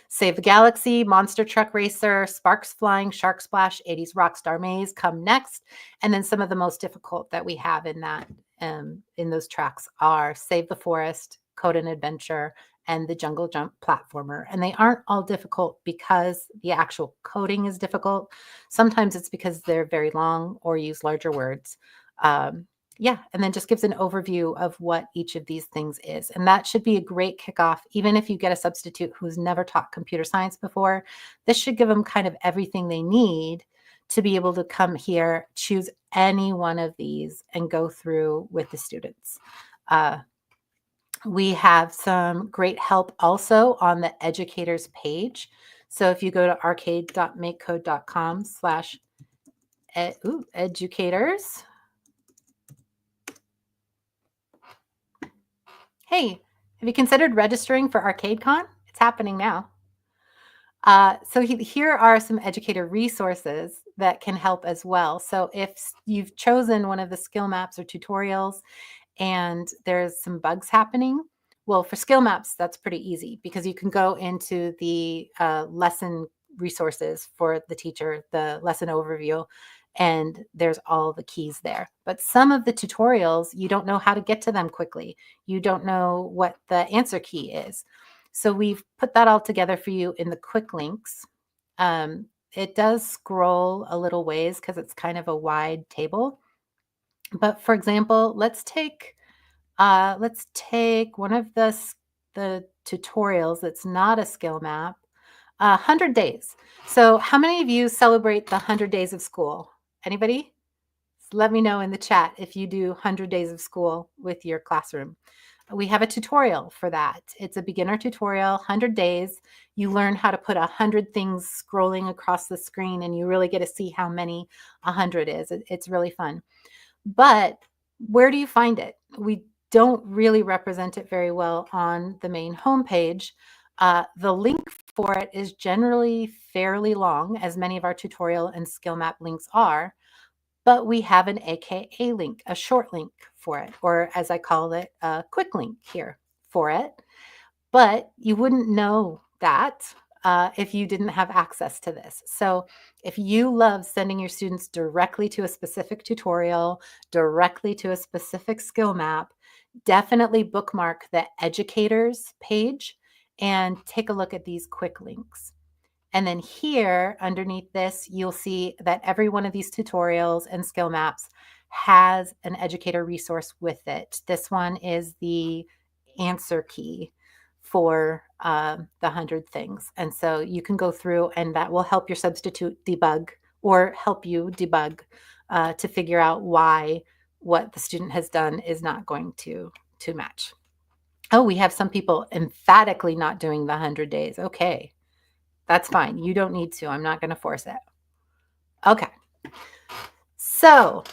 Save the Galaxy, Monster Truck Racer, Sparks Flying, Shark Splash, 80s Rockstar Maze come next. And then some of the most difficult that we have in that in those tracks are Save the Forest, Code and Adventure, and the Jungle Jump platformer. And they aren't all difficult because the actual coding is difficult. Sometimes it's because they're very long or use larger words. Yeah, and then just gives an overview of what each of these things is. And that should be a great kickoff, even if you get a substitute who's never taught computer science before. This should give them kind of everything they need to be able to come here, choose any one of these, and go through with the students. We have some great help also on the educators page. So if you go to arcade.makecode.com/educators, hey, have you considered registering for ArcadeCon? It's happening now. So here are some educator resources that can help as well. So if you've chosen one of the skill maps or tutorials and there's some bugs happening, well, for skill maps, that's pretty easy because you can go into the lesson resources for the teacher, the lesson overview, and there's all the keys there. But some of the tutorials, you don't know how to get to them quickly. You don't know what the answer key is. So we've put that all together for you in the quick links. It does scroll a little ways because it's kind of a wide table. But for example, let's take one of the tutorials that's not a skill map. 100 days. So how many of you celebrate the 100 days of school? Anybody? Let me know in the chat if you do 100 days of school with your classroom. We have a tutorial for that. It's a beginner tutorial, 100 days. You learn how to put 100 things scrolling across the screen, and you really get to see how many 100 is. It's really fun. But where do you find it? We don't really represent it very well on the main homepage. The link for it is generally fairly long, as many of our tutorial and skill map links are. But we have an AKA link, a short link for it, or as I call it, a quick link here for it. But you wouldn't know that if you didn't have access to this. So if you love sending your students directly to a specific tutorial, directly to a specific skill map, definitely bookmark the educators page and take a look at these quick links. And then here underneath this, you'll see that every one of these tutorials and skill maps has an educator resource with it. This one is the answer key for the 100 things. And so you can go through and that will help your substitute debug or help you debug to figure out why what the student has done is not going to match. Oh, we have some people emphatically not doing the 100 days. Okay. That's fine. You don't need to. I'm not going to force it. Okay. So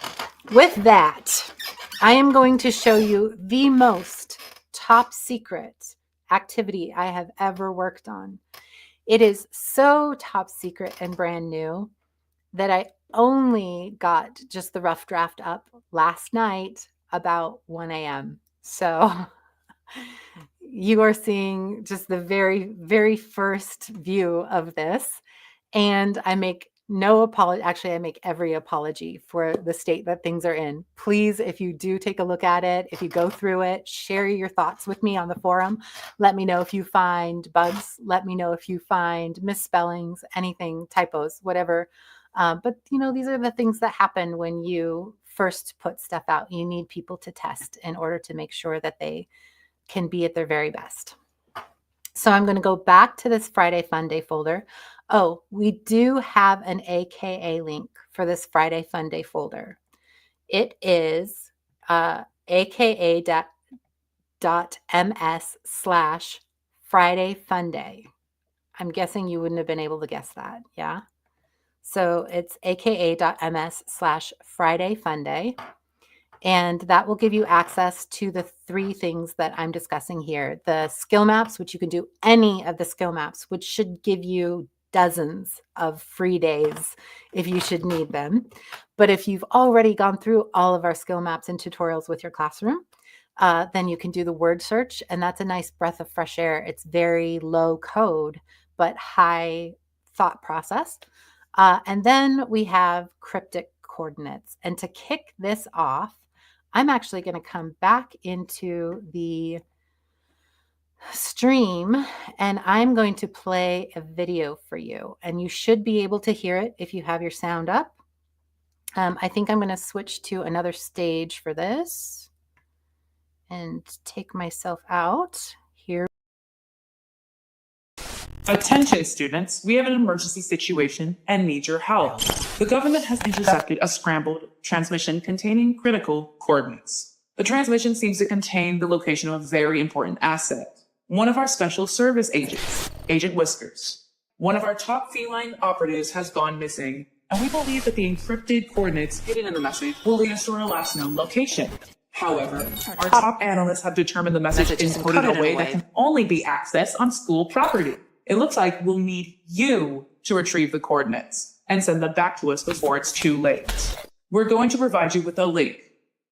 with that, I am going to show you the most top secret activity I have ever worked on. It is so top secret and brand new that I only got just the rough draft up last night about 1 a.m. So you are seeing just the very, very first view of this. And I make no apology. Actually, I make every apology for the state that things are in. Please, if you do take a look at it, if you go through it, share your thoughts with me on the forum. Let me know if you find bugs. Let me know if you find misspellings, anything, typos, whatever. But, you know, these are the things that happen when you first put stuff out. You need people to test in order to make sure that they can be at their very best. So I'm going to go back to this Friday Funday folder. Oh, we do have an AKA link for this Friday Funday folder. It is aka.ms/Friday Funday. I'm guessing you wouldn't have been able to guess that. Yeah. So it's aka.ms/Friday Funday. And that will give you access to the 3 things that I'm discussing here. The skill maps, which you can do any of the skill maps, which should give you dozens of free days if you should need them. But if you've already gone through all of our skill maps and tutorials with your classroom, then you can do the word search. And that's a nice breath of fresh air. It's very low code, but high thought process. And then we have cryptic coordinates. And to kick this off, I'm actually going to come back into the stream and I'm going to play a video for you. And you should be able to hear it if you have your sound up. I think I'm going to switch to another stage for this and take myself out here. Attention students, we have an emergency situation and need your help. The government has intercepted a scrambled transmission containing critical coordinates. The transmission seems to contain the location of a very important asset. One of our special service agents, Agent Whiskers. One of our top feline operatives has gone missing, and we believe that the encrypted coordinates hidden in the message will lead us to our last known location. However, our top analysts have determined the message is encoded in a way that can only be accessed on school property. It looks like we'll need you to retrieve the coordinates and send them back to us before it's too late. We're going to provide you with a link.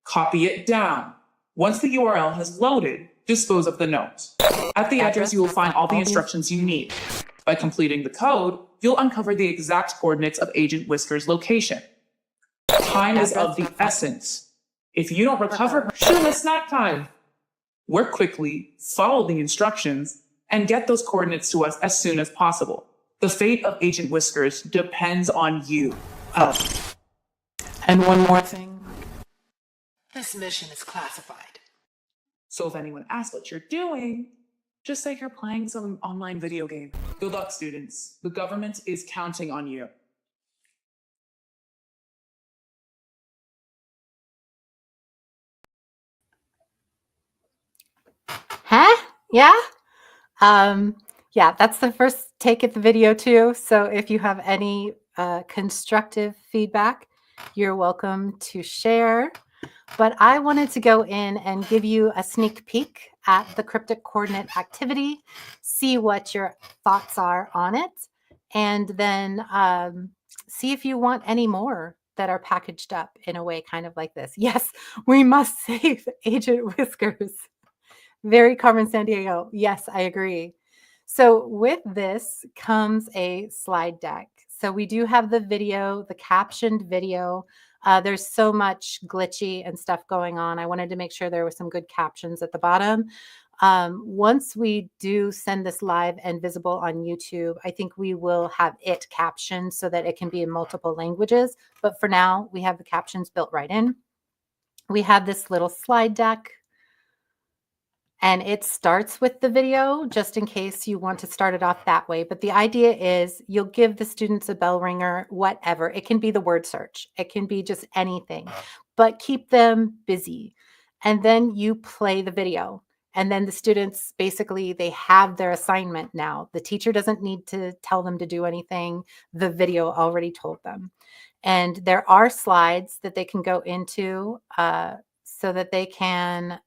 Copy it down. Once the URL has loaded, dispose of the note. At the address, you will find all the instructions you need. By completing the code, you'll uncover the exact coordinates of Agent Whiskers' location. Time is of the essence. If you don't recover her, she'll miss snack time. Work quickly, follow the instructions, and get those coordinates to us as soon as possible. The fate of Agent Whiskers depends on you. Oh. And one more thing. This mission is classified. So if anyone asks what you're doing, just say you're playing some online video game. Good luck, students. The government is counting on you. Huh? Yeah? Yeah, that's the first take at the video too. So if you have any constructive feedback, you're welcome to share. But I wanted to go in and give you a sneak peek at the cryptic coordinate activity, see what your thoughts are on it, and then see if you want any more that are packaged up in a way kind of like this. Yes, we must save Agent Whiskers. Very Carmen Sandiego. Yes, I agree. So with this comes a slide deck. So we do have the video, the captioned video. There's so much glitchy and stuff going on. I wanted to make sure there were some good captions at the bottom. Once we do send this live and visible on YouTube, I think we will have it captioned so that it can be in multiple languages. But for now, we have the captions built right in. We have this little slide deck. And it starts with the video, just in case you want to start it off that way. But the idea is you'll give the students a bell ringer, whatever. It can be the word search. It can be just anything. But keep them busy. And then you play the video. And then the students, basically, they have their assignment now. The teacher doesn't need to tell them to do anything. The video already told them. And there are slides that they can go into so that they can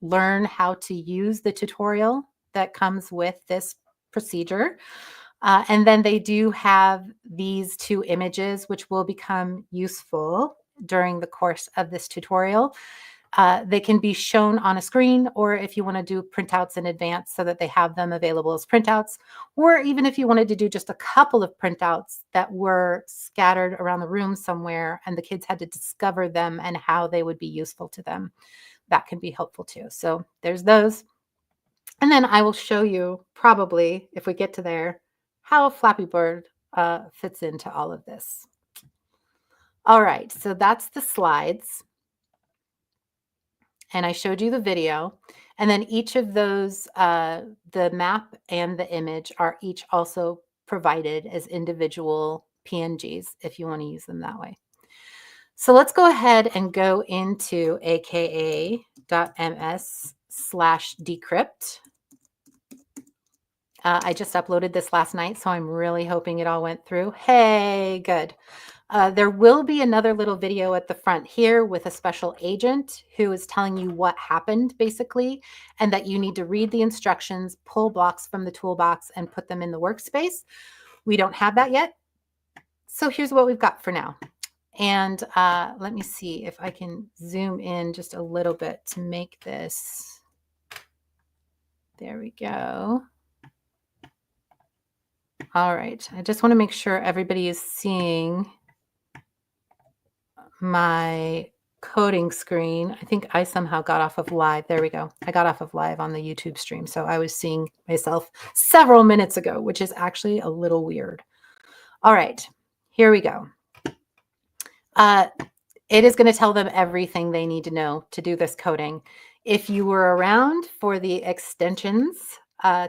learn how to use the tutorial that comes with this procedure. And then they do have these two images, which will become useful during the course of this tutorial. They can be shown on a screen, or if you want to do printouts in advance so that they have them available as printouts, or even if you wanted to do just a couple of printouts that were scattered around the room somewhere and the kids had to discover them and how they would be useful to them. That can be helpful too. So there's those. And then I will show you probably, if we get to there, how Flappy Bird fits into all of this. All right, so that's the slides. And I showed you the video. And then each of those, the map and the image are each also provided as individual PNGs if you want to use them that way. So let's go ahead and go into aka.ms/decrypt. I just uploaded this last night, so I'm really hoping it all went through. Hey, good. There will be another little video at the front here with a special agent who is telling you what happened, basically, and that you need to read the instructions, pull blocks from the toolbox, and put them in the workspace. We don't have that yet. So here's what we've got for now. And let me see if I can zoom in just a little bit to make this. There we go. All right. I just want to make sure everybody is seeing my coding screen. I think I somehow got off of live. There we go. I got off of live on the YouTube stream. So I was seeing myself several minutes ago, which is actually a little weird. All right. Here we go. It is going to tell them everything they need to know to do this coding. If you were around for the extensions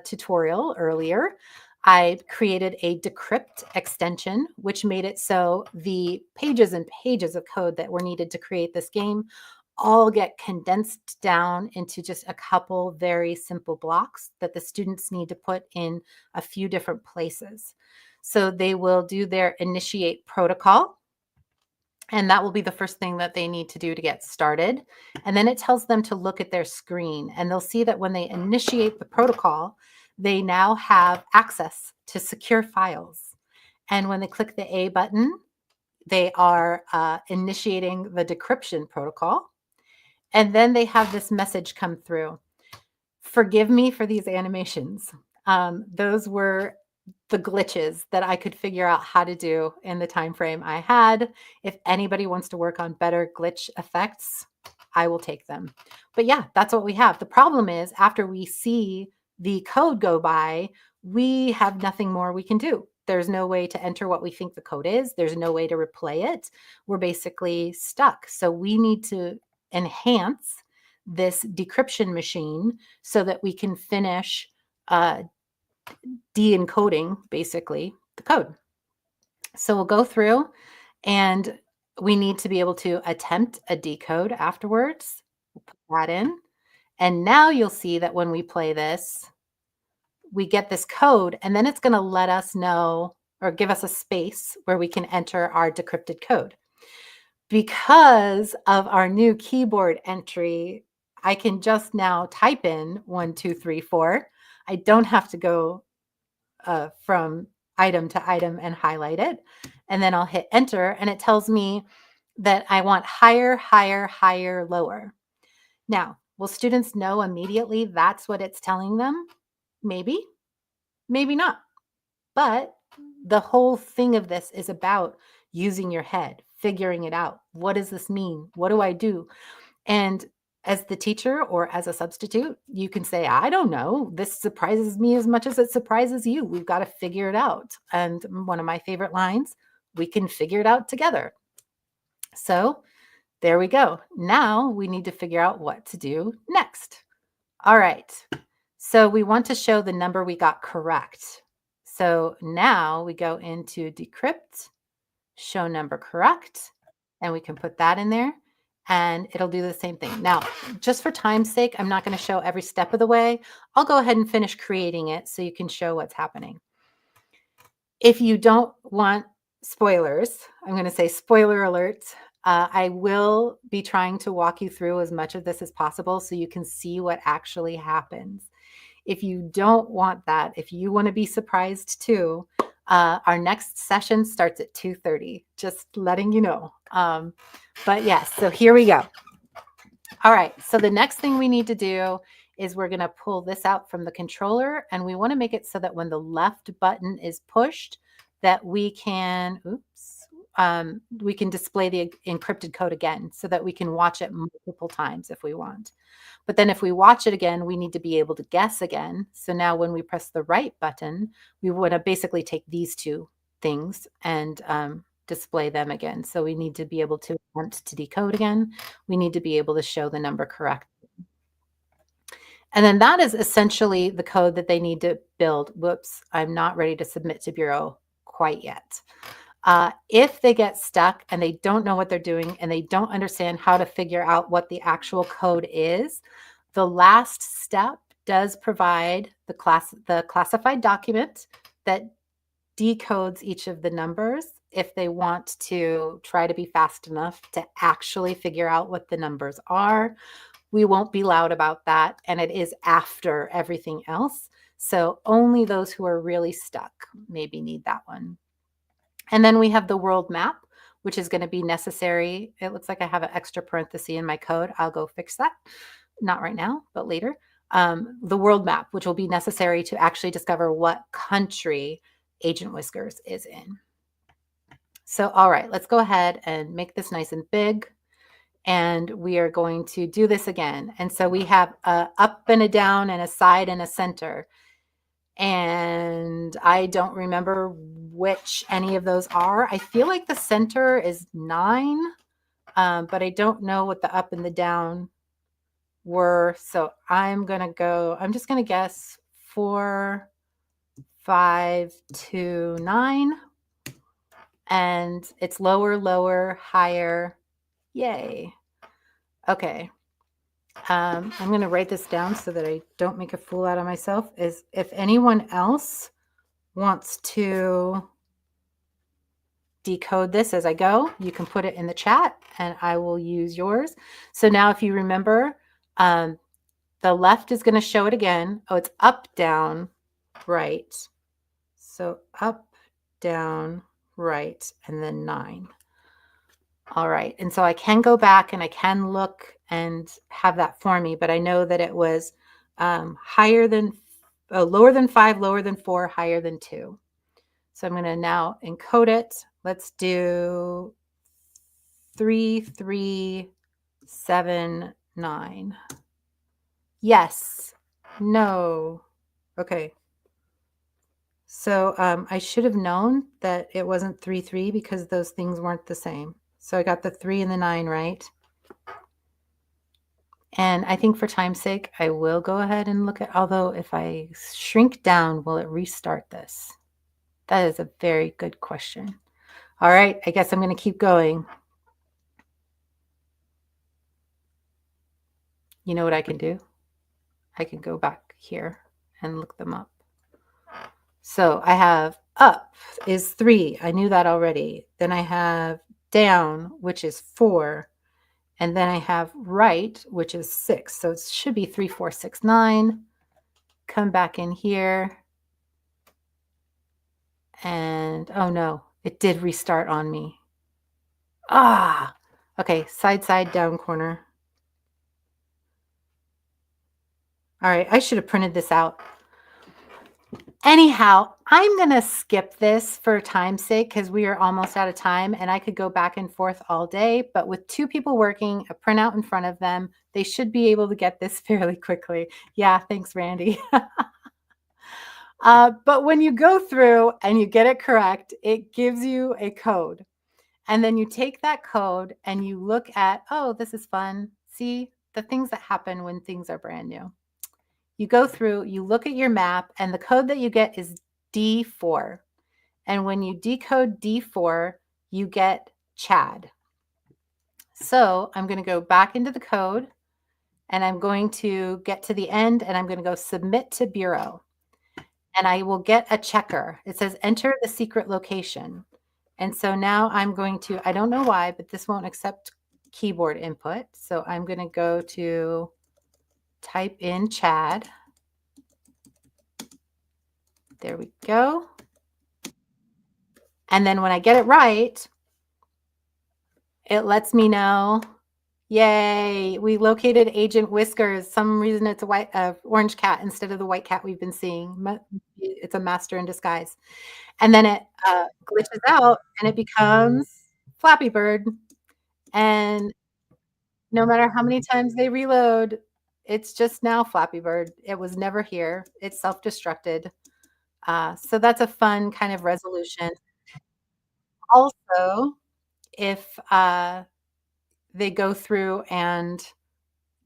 tutorial earlier, I created a decrypt extension, which made it so the pages and pages of code that were needed to create this game all get condensed down into just a couple very simple blocks that the students need to put in a few different places. So they will do their initiate protocol. And that will be the first thing that they need to do to get started. And then it tells them to look at their screen. And they'll see that when they initiate the protocol, they now have access to secure files. And when they click the A button, they are initiating the decryption protocol. And then they have this message come through. Forgive me for these animations. Those were the glitches that I could figure out how to do in the time frame I had. If anybody wants to work on better glitch effects, I will take them. But yeah, that's what we have. The problem is after we see the code go by, we have nothing more we can do. There's no way to enter what we think the code is. There's no way to replay it. We're basically stuck. So we need to enhance this decryption machine so that we can finish de-encoding basically the code. So we'll go through, and we need to be able to attempt a decode afterwards. We'll put that in. And now you'll see that when we play this, we get this code, and then it's going to let us know or give us a space where we can enter our decrypted code. Because of our new keyboard entry, I can just now type in 1, 2, 3, 4. I don't have to go from item to item and highlight it. And then I'll hit enter, and it tells me that I want higher, higher, higher, lower. Now, will students know immediately that's what it's telling them? Maybe, maybe not. But the whole thing of this is about using your head, figuring it out. What does this mean? What do I do? And as the teacher or as a substitute, you can say, I don't know. This surprises me as much as it surprises you. We've got to figure it out. And one of my favorite lines, we can figure it out together. So there we go. Now we need to figure out what to do next. All right. So we want to show the number we got correct. So now we go into decrypt, show number correct, and we can put that in there, and it'll do the same thing. Now, just for time's sake, I'm not going to show every step of the way. I'll go ahead and finish creating it so you can show what's happening. If you don't want spoilers, I'm going to say spoiler alert. I will be trying to walk you through as much of this as possible so you can see what actually happens. If you don't want that, if you want to be surprised too, our next session starts at 2:30, just letting you know. But yes, so here we go. All right, so the next thing we need to do is we're going to pull this out from the controller, and we want to make it so that when the left button is pushed, that we can, we can display the encrypted code again so that we can watch it multiple times if we want. But then if we watch it again, we need to be able to guess again. So now when we press the right button, we want to basically take these two things and display them again. So we need to be able to attempt to decode again. We need to be able to show the number correct. And then that is essentially the code that they need to build. Whoops, I'm not ready to submit to Bureau quite yet. If they get stuck and they don't know what they're doing and they don't understand how to figure out what the actual code is, the last step does provide the classified document that decodes each of the numbers if they want to try to be fast enough to actually figure out what the numbers are. We won't be loud about that, and it is after everything else. So only those who are really stuck maybe need that one. And then we have the world map, which is going to be necessary. It looks like I have an extra parenthesis in my code. I'll go fix that. Not right now, but later. The world map, which will be necessary to actually discover what country Agent Whiskers is in. So, all right, let's go ahead and make this nice and big. And we are going to do this again. And so we have a up and a down and a side and a center. And I don't remember which any of those are. I feel like the center is 9, but I don't know what the up and the down were. So I'm just going to guess 4, 5, 2, 9. And it's lower, lower, higher. Yay. Okay. I'm going to write this down so that I don't make a fool out of myself. Is if anyone else wants to decode this as I go, you can put it in the chat and I will use yours. So now if you remember, the left is going to show it again. Oh, it's up, down, right. So up, down, right, and then 9. All right. And so I can go back and I can look and have that for me, but I know that it was lower than 5, lower than 4, higher than 2. So I'm going to now encode it. Let's do 3, 3, 7, 9. Yes. No. Okay. So I should have known that it wasn't 3, 3 because those things weren't the same. So I got the 3 and the 9 right. And I think for time's sake, I will go ahead and look at, although if I shrink down, will it restart this? That is a very good question. All right, I guess I'm going to keep going. You know what I can do? I can go back here and look them up. So I have up is 3. I knew that already. Then I have down, which is 4. And then I have right, which is 6. So it should be 3, 4, 6, 9. Come back in here. And oh no, it did restart on me. Ah, okay, side, side, down, corner. All right, I should have printed this out. Anyhow, I'm going to skip this for time's sake because we are almost out of time and I could go back and forth all day. But with 2 people working, a printout in front of them, they should be able to get this fairly quickly. Yeah, thanks, Randy. But when you go through and you get it correct, it gives you a code. And then you take that code and you look at, oh, this is fun. See the things that happen when things are brand new. You go through, you look at your map, and the code that you get is D4. And when you decode D4, you get Chad. So I'm going to go back into the code, and I'm going to get to the end, and I'm going to go submit to Bureau. And I will get a checker. It says enter the secret location. And so now I'm going to, I don't know why, but this won't accept keyboard input. So I'm going to go to type in Chad. There we go. And then when I get it right, it lets me know, yay, we located Agent Whiskers. Some reason it's a white, orange cat instead of the white cat we've been seeing. It's a master in disguise. And then it glitches out and it becomes Flappy Bird. And no matter how many times they reload, it's just now Flappy Bird. It was never here. It's self-destructed. So that's a fun kind of resolution. Also, if they go through and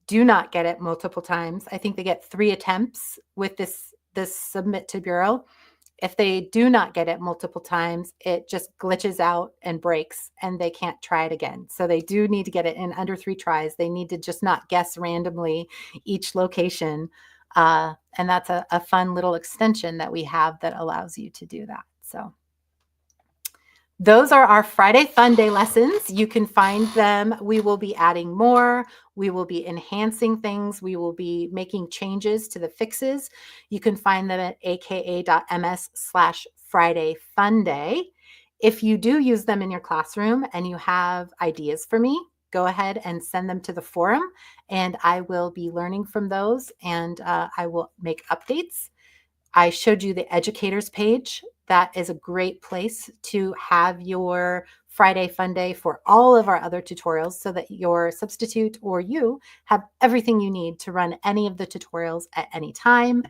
do not get it multiple times, I think they get 3 attempts with this submit to Bureau. If they do not get it multiple times, it just glitches out and breaks and they can't try it again. So they do need to get it in under 3 tries. They need to just not guess randomly each location. And that's a fun little extension that we have that allows you to do that. So those are our Friday Fun Day lessons. You can find them. We will be adding more. We will be enhancing things. We will be making changes to the fixes. You can find them at aka.ms/Friday Fun Day. If you do use them in your classroom and you have ideas for me, go ahead and send them to the forum and I will be learning from those and I will make updates. I showed you the educators page. That is a great place to have your Friday Fun Day for all of our other tutorials so that your substitute or you have everything you need to run any of the tutorials at any time.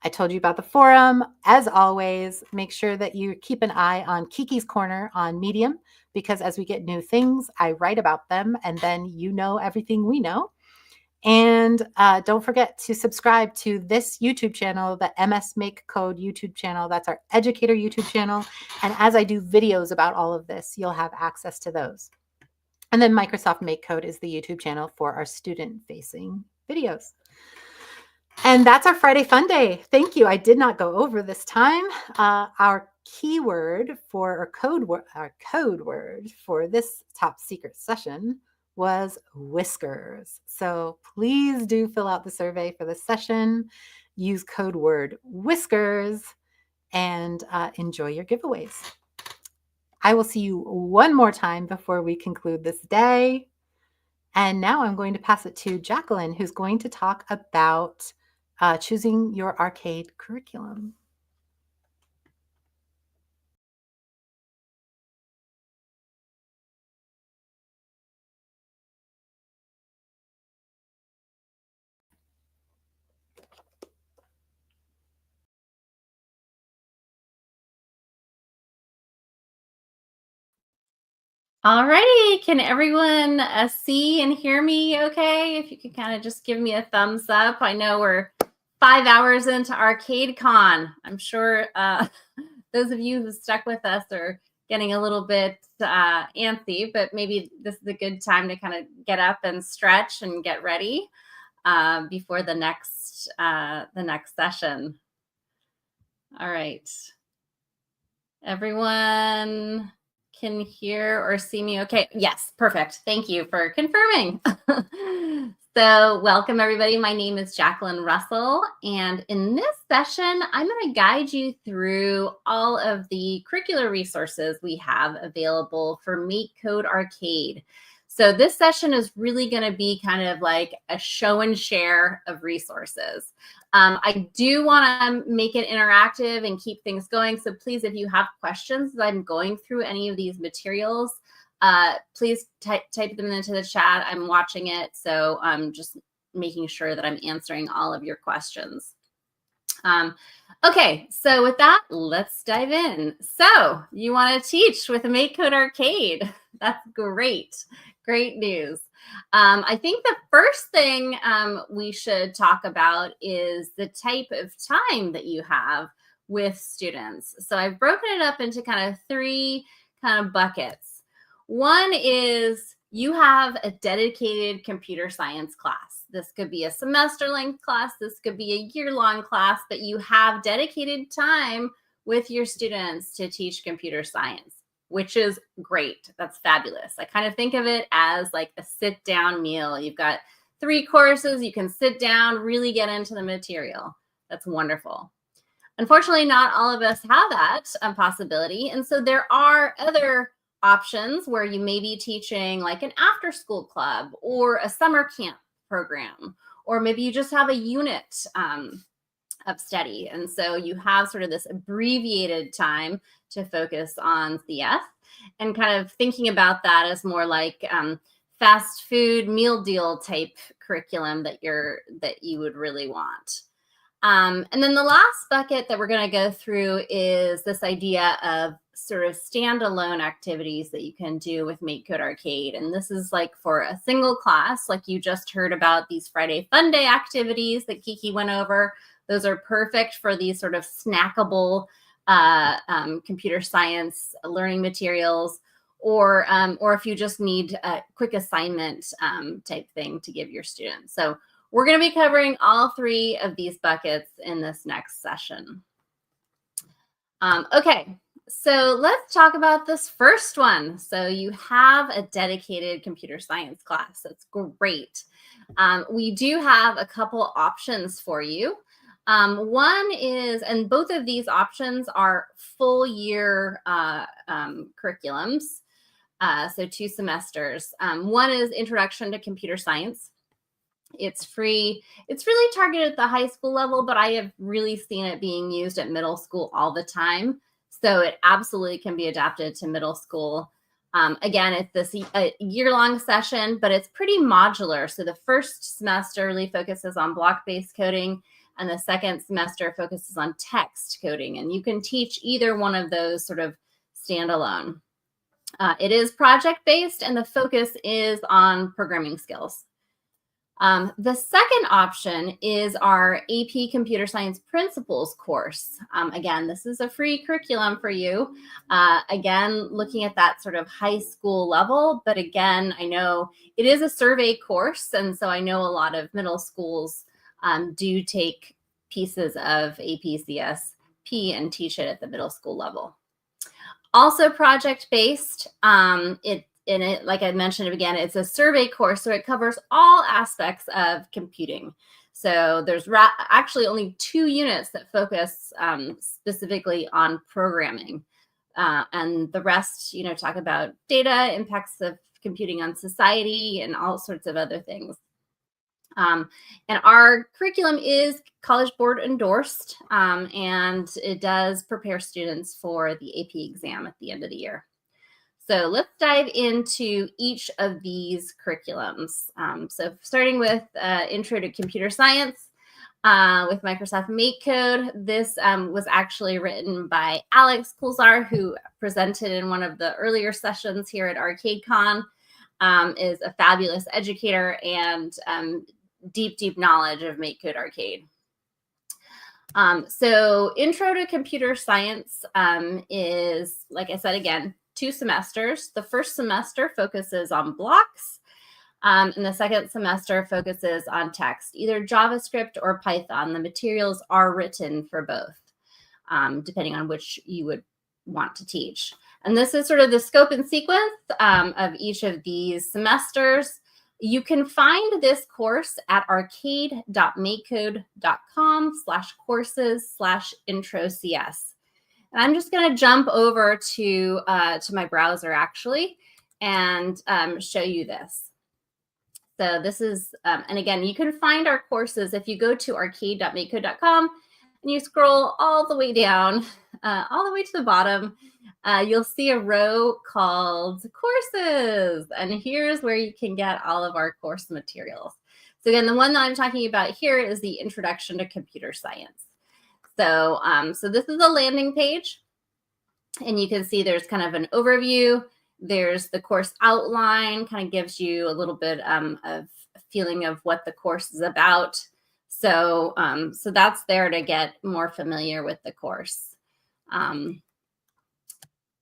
I told you about the forum. As always, make sure that you keep an eye on Kiki's Corner on Medium because as we get new things, I write about them and then you know everything we know. And don't forget to subscribe to this YouTube channel, the MS MakeCode YouTube channel. That's our educator YouTube channel. And as I do videos about all of this, you'll have access to those. And then Microsoft MakeCode is the YouTube channel for our student-facing videos. And that's our Friday Fun Day. Thank you. I did not go over this time. Our keyword for our code word for this top secret session was Whiskers. So please do fill out the survey for this session. Use code word Whiskers and enjoy your giveaways. I will see you one more time before we conclude this day. And now I'm going to pass it to Jacqueline, who's going to talk about choosing your arcade curriculum. Alrighty, can everyone see and hear me okay? If you could kind of just give me a thumbs up. I know we're 5 hours into ArcadeCon. I'm sure those of you who stuck with us are getting a little bit antsy, but maybe this is a good time to kind of get up and stretch and get ready before the next session. All right. Everyone can hear or see me okay? Yes, perfect. Thank you for confirming. So welcome everybody. My name is Jacqueline Russell, and in this session, I'm going to guide you through all of the curricular resources we have available for MakeCode Arcade. So this session is really going to be kind of like a show and share of resources. I do want to make it interactive and keep things going. So please, if you have questions as I'm going through any of these materials, please type them into the chat. I'm watching it, so I'm just making sure that I'm answering all of your questions. Okay, so with that, let's dive in. So you want to teach with a MakeCode Arcade. That's great. Great news. I think the first thing we should talk about is the type of time that you have with students. So I've broken it up into kind of 3 kind of buckets. One is you have a dedicated computer science class. This could be a semester-length class. This could be a year-long class, but you have dedicated time with your students to teach computer science, which is great. That's fabulous. I kind of think of it as like a sit-down meal. You've got 3 courses. You can sit down, really get into the material. That's wonderful. Unfortunately, not all of us have that possibility. And so there are other options where you may be teaching like an after-school club or a summer camp program, or maybe you just have a unit of study. And so you have sort of this abbreviated time to focus on CS, and kind of thinking about that as more like fast food meal deal type curriculum that you would really want. And then the last bucket that we're going to go through is this idea of sort of standalone activities that you can do with MakeCode Arcade. And this is like for a single class, like you just heard about these Friday Funday activities that Kiki went over. Those are perfect for these sort of snackable computer science learning materials, or if you just need a quick assignment type thing to give your students. So we're going to be covering all 3 of these buckets in this next session. Okay, so let's talk about this first one. So you have a dedicated computer science class. That's great. We do have a couple options for you. One is, and both of these options are full year curriculums, so 2 semesters. One is Introduction to Computer Science. It's free. It's really targeted at the high school level, but I have really seen it being used at middle school all the time. So it absolutely can be adapted to middle school. Again, it's a year-long session, but it's pretty modular. So the first semester really focuses on block-based coding, and the second semester focuses on text coding. And you can teach either one of those sort of standalone. It is project-based, and the focus is on programming skills. The second option is our AP Computer Science Principles course. Again, this is a free curriculum for you. Again, looking at that sort of high school level, but again, I know it is a survey course, and so I know a lot of middle schools do take pieces of AP CSP and teach it at the middle school level. Also project-based, like I mentioned again, it's a survey course, so it covers all aspects of computing. So there's actually only 2 units that focus specifically on programming. And the rest, talk about data, impacts of computing on society, and all sorts of other things. And our curriculum is College Board endorsed, and it does prepare students for the AP exam at the end of the year. So let's dive into each of these curriculums. So starting with Intro to Computer Science, with Microsoft MakeCode. This was actually written by Alex Kulzar, who presented in one of the earlier sessions here at ArcadeCon, is a fabulous educator and deep knowledge of MakeCode Arcade. So Intro to Computer Science is, like I said, again, 2 semesters. The first semester focuses on blocks, and the second semester focuses on text, either JavaScript or Python. The materials are written for both, depending on which you would want to teach. And this is sort of the scope and sequence of each of these semesters. You can find this course at arcade.makecode.com/courses/intro-CS. And I'm just going to jump over to my browser, actually, and show you this. So this is, and again, you can find our courses if you go to arcade.makecode.com and you scroll all the way down, all the way to the bottom. You'll see a row called courses, and here's where you can get all of our course materials. So again, the one that I'm talking about here is the Introduction to Computer Science. So, so this is a landing page, and you can see there's kind of an overview. There's the course outline, kind of gives you a little bit of a feeling of what the course is about. So, so that's there to get more familiar with the course.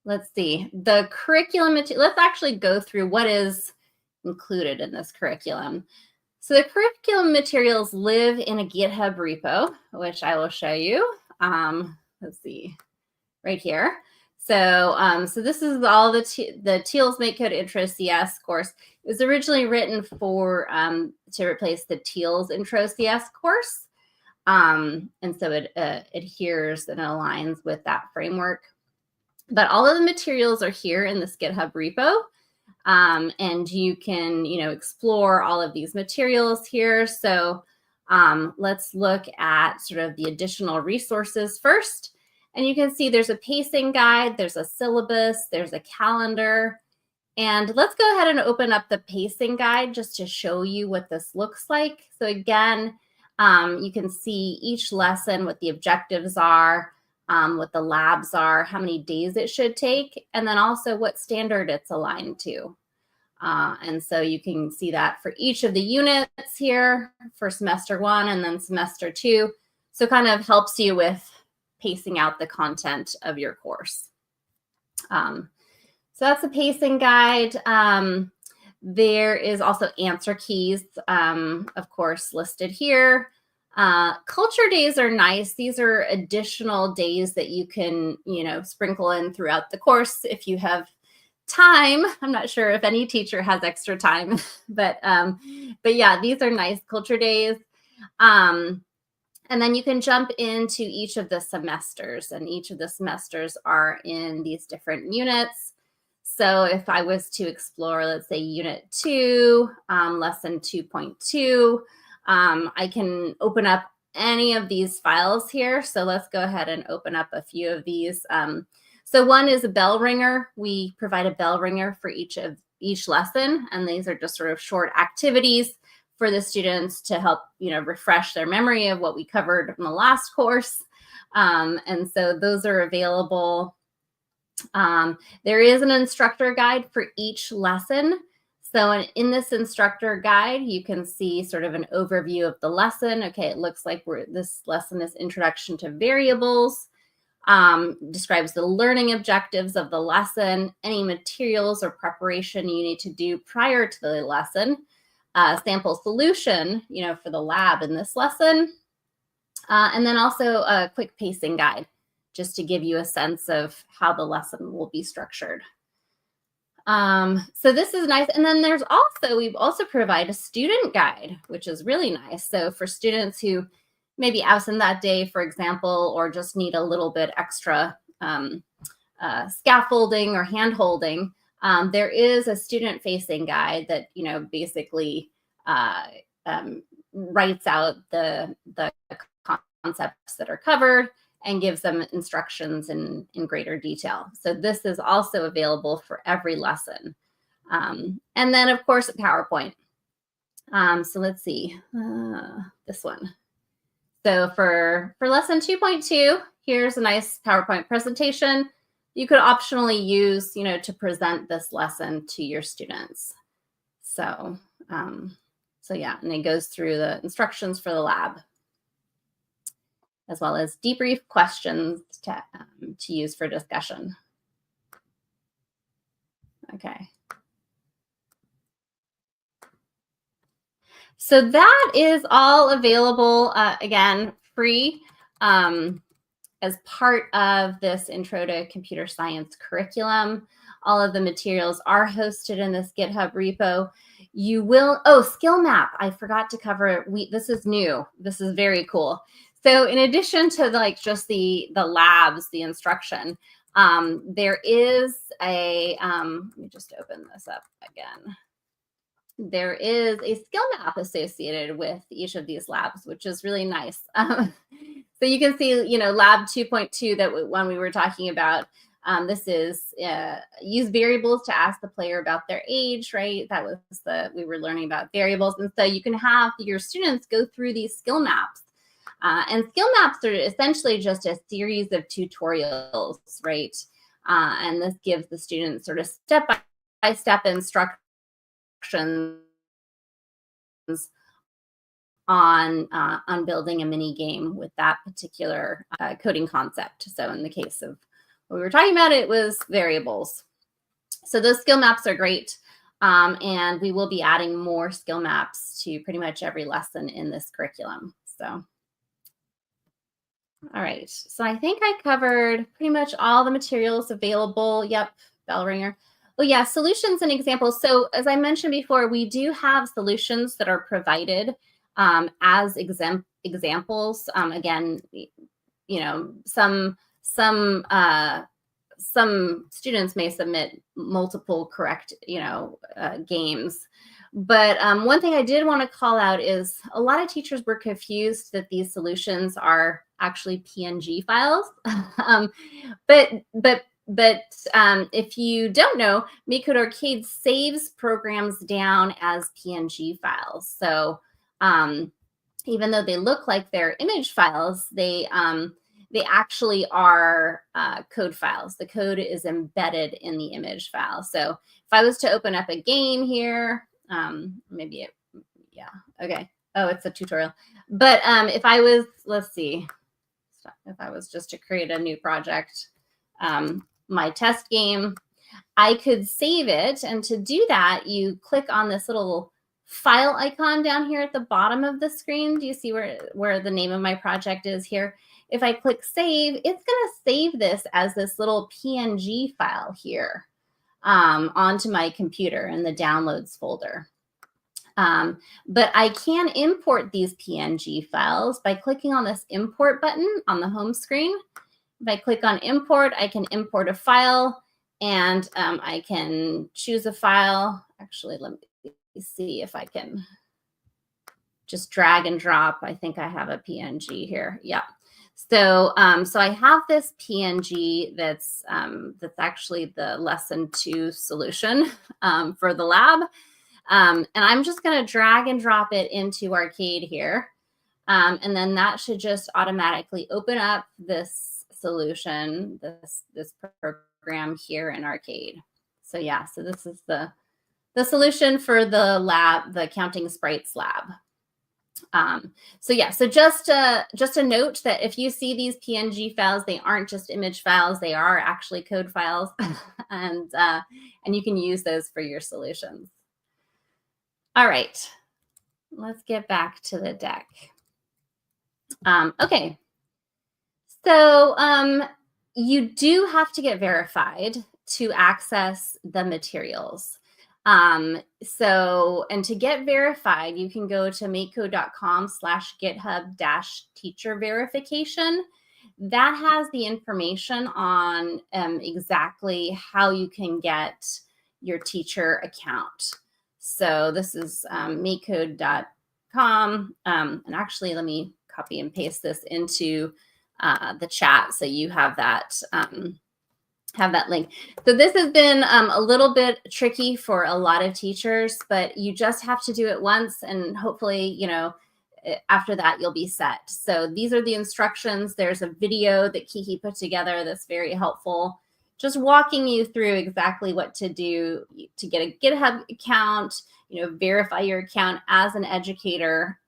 Let's see, the curriculum material. Let's actually go through what is included in this curriculum. So the curriculum materials live in a GitHub repo, which I will show you. Let's see, right here. So, so this is all the TEALS MakeCode Intro CS course. It was originally written for to replace the TEALS Intro CS course, and so it adheres and aligns with that framework. But all of the materials are here in this GitHub repo, and you can, explore all of these materials here. So let's look at sort of the additional resources first. And you can see there's a pacing guide, there's a syllabus, there's a calendar. And let's go ahead and open up the pacing guide just to show you what this looks like. So again, you can see each lesson, what the objectives are, what the labs are, how many days it should take, and then also what standard it's aligned to. And so you can see that for each of the units here for semester 1 and then semester 2. So kind of helps you with pacing out the content of your course. So that's the pacing guide. There is also answer keys, of course, listed here. Culture days are nice. These are additional days that you can, sprinkle in throughout the course if you have time. I'm not sure if any teacher has extra time, but yeah, these are nice culture days. And then you can jump into each of the semesters, and each of the semesters are in these different units. So if I was to explore, let's say unit 2, lesson 2.2, I can open up any of these files here. So let's go ahead and open up a few of these. So one is a bell ringer. We provide a bell ringer for each lesson, and these are just sort of short activities for the students to help, refresh their memory of what we covered in the last course. And so those are available. There is an instructor guide for each lesson. So in this instructor guide, you can see sort of an overview of the lesson. Okay, it looks like this lesson is Introduction to Variables, describes the learning objectives of the lesson, any materials or preparation you need to do prior to the lesson, sample solution, for the lab in this lesson, and then also a quick pacing guide, just to give you a sense of how the lesson will be structured. So this is nice. And then we also provide a student guide, which is really nice. So for students who may be absent that day, for example, or just need a little bit extra scaffolding or hand-holding, there is a student-facing guide that, basically writes out the concepts that are covered and gives them instructions in greater detail. So this is also available for every lesson. And then, of course, a PowerPoint. So let's see, this one. So for lesson 2.2, here's a nice PowerPoint presentation. You could optionally use, to present this lesson to your students. So, yeah, and it goes through the instructions for the lab, as well as debrief questions to use for discussion. Okay. So that is all available, again, free as part of this Intro to Computer Science curriculum. All of the materials are hosted in this GitHub repo. You will, skill map, I forgot to cover it. This is new. This is very cool. So in addition to just the labs, the instruction, there is a, let me just open this up again. There is a skill map associated with each of these labs, which is really nice. So you can see, lab 2.2, that one we were talking about. This is use variables to ask the player about their age, right? That was we were learning about variables. And so you can have your students go through these skill maps. And skill maps are essentially just a series of tutorials, right? And this gives the students sort of step-by-step instructions on building a mini game with that particular coding concept. So in the case of what we were talking about, it was variables. So those skill maps are great. And we will be adding more skill maps to pretty much every lesson in this curriculum. So, all right. So I think I covered pretty much all the materials available. Yep, bell ringer. Oh yeah, solutions and examples. So as I mentioned before, we do have solutions that are provided as examples. Again, some students may submit multiple correct, games. But one thing I did want to call out is a lot of teachers were confused that these solutions are actually PNG files. But if you don't know, MakeCode Arcade saves programs down as PNG files. So even though they look like they're image files, they actually are code files. The code is embedded in the image file. So if I was to open up a game here, okay. Oh, it's a tutorial. But if I was, let's see, if I was just to create a new project, my test game, I could save it. And to do that, you click on this little file icon down here at the bottom of the screen. Do you see where the name of my project is here? If I click save, it's going to save this as this little PNG file here onto my computer in the downloads folder. But I can import these PNG files by clicking on this import button on the home screen. If I click on import, I can import a file, and I can choose a file. Actually, let me see if I can just drag and drop. I think I have a PNG here. Yeah. So, so I have this PNG that's actually the lesson 2 solution for the lab. And I'm just going to drag and drop it into Arcade here. And then that should just automatically open up this solution, this program here in Arcade. So yeah, so this is the solution for the lab, the Counting Sprites lab. So yeah, so just a note that if you see these PNG files, they aren't just image files, they are actually code files, and you can use those for your solutions. All right, let's get back to the deck. Okay, so you do have to get verified to access the materials. And to get verified, you can go to makecode.com/GitHub-teacher verification. That has the information on exactly how you can get your teacher account. So this is makecode.com. And actually, let me copy and paste this into the chat so you have that link. So this has been a little bit tricky for a lot of teachers, but you just have to do it once, and hopefully, after that, you'll be set. So these are the instructions. There's a video that Kiki put together that's very helpful, just walking you through exactly what to do to get a GitHub account, verify your account as an educator,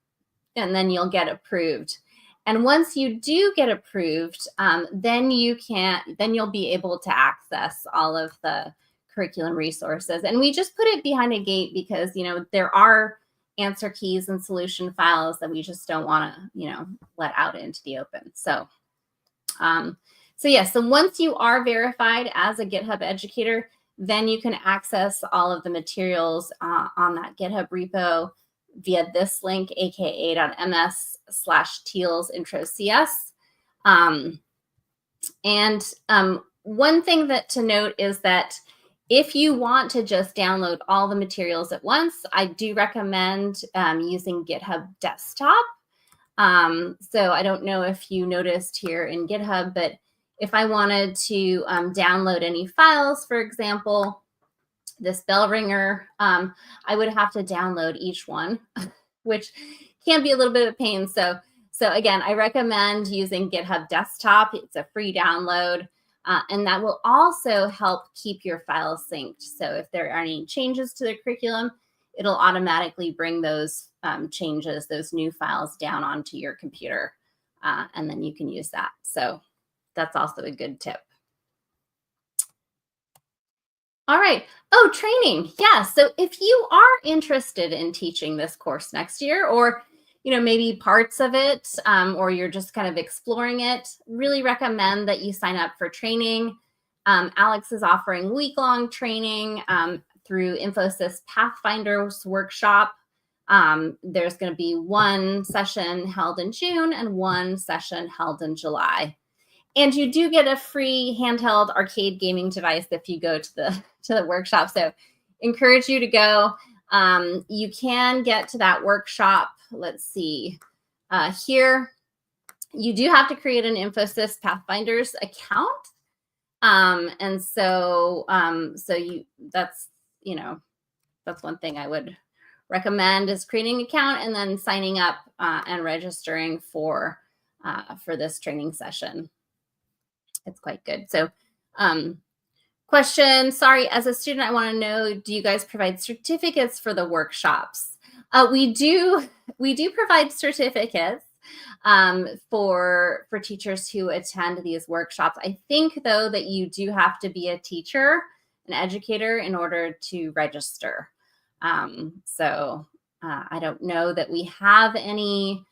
and then you'll get approved. And once you do get approved, then you'll be able to access all of the curriculum resources. And we just put it behind a gate because, there are answer keys and solution files that we just don't want to, let out into the open. So once you are verified as a GitHub educator, then you can access all of the materials on that GitHub repo via this link, aka.ms/TealsIntroCS. One thing to note is that if you want to just download all the materials at once, I do recommend using GitHub Desktop. So I don't know if you noticed here in GitHub, but if I wanted to download any files, for example, this bell ringer, I would have to download each one, which can be a little bit of a pain. So again, I recommend using GitHub Desktop. It's a free download. And that will also help keep your files synced. So if there are any changes to the curriculum, it'll automatically bring those changes, those new files down onto your computer. And then you can use that. So that's also a good tip. All right. Oh, training. Yeah. So if you are interested in teaching this course next year, or maybe parts of it, or you're just kind of exploring it, really recommend that you sign up for training. Alex is offering week-long training through Infosys Pathfinders workshop. There's going to be one session held in June and one session held in July. And you do get a free handheld arcade gaming device if you go to the workshop. So encourage you to go. You can get to that workshop. Let's see here. You do have to create an Infosys Pathfinders account. And so that's one thing I would recommend is creating an account and then signing up and registering for this training session. It's quite good. So question, sorry, as a student, I want to know, do you guys provide certificates for the workshops? We do provide certificates for teachers who attend these workshops. I think, though, that you do have to be a teacher, an educator, in order to register. So I don't know that we have any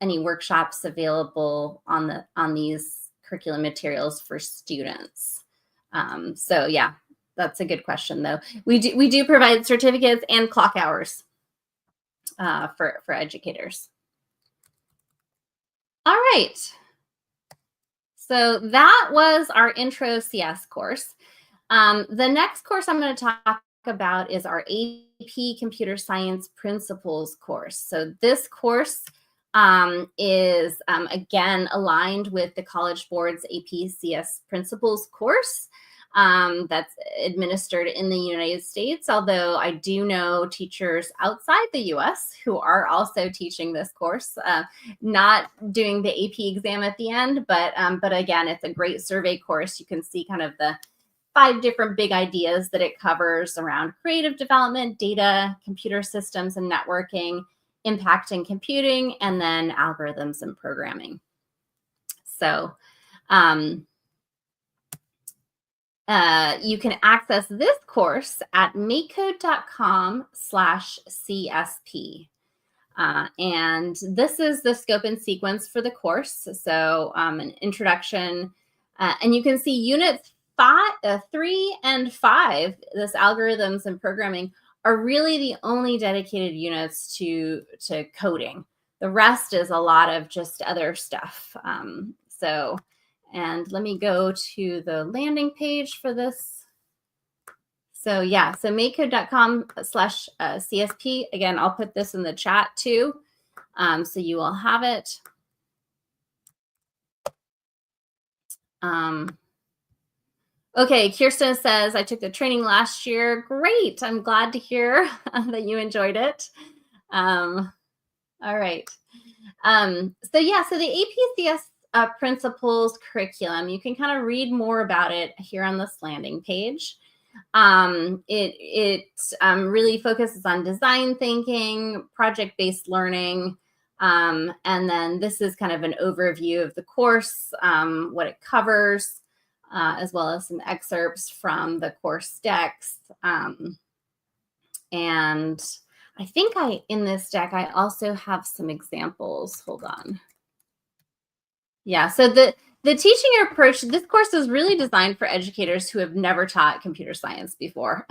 workshops available on these curriculum materials for students. So yeah, that's a good question, though. We do provide certificates and clock hours for educators. All right. So that was our Intro CS course. The next course I'm going to talk about is our AP Computer Science Principles course. So this course is, again, aligned with the College Board's AP CS Principles course that's administered in the United States, although I do know teachers outside the US who are also teaching this course, not doing the AP exam at the end, but again, it's a great survey course. You can see kind of the 5 different big ideas that it covers around creative development, data, computer systems and networking, impact in computing, and then algorithms and programming. So you can access this course at makecode.com/CSP. And this is the scope and sequence for the course. So an introduction, and you can see units 3 and 5, this algorithms and programming, are really the only dedicated units to coding. The rest is a lot of just other stuff. And let me go to the landing page for this. So yeah, so makecode.com/CSP. Again, I'll put this in the chat too, so you will have it. Okay, Kirsten says, I took the training last year. Great. I'm glad to hear that you enjoyed it. All right. So the APCS principles curriculum, you can kind of read more about it here on this landing page. It really focuses on design thinking, project-based learning, and then this is kind of an overview of the course, what it covers, as well as some excerpts from the course decks. And I think in this deck, I also have some examples. Hold on. Yeah, so the teaching approach, this course is really designed for educators who have never taught computer science before.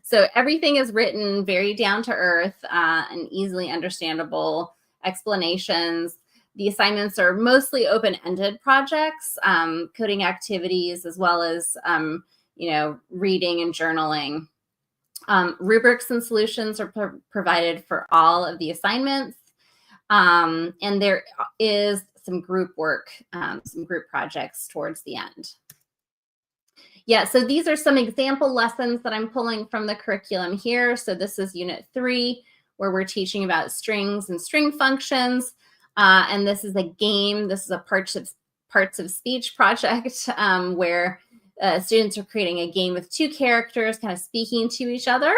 So everything is written very down to earth and easily understandable explanations. The assignments are mostly open-ended projects, coding activities, as well as reading and journaling. Rubrics and solutions are provided for all of the assignments. And there is some group work, some group projects towards the end. Yeah, so these are some example lessons that I'm pulling from the curriculum here. So this is Unit 3, where we're teaching about strings and string functions. And this is a game. This is a parts of speech project where students are creating a game with two characters kind of speaking to each other.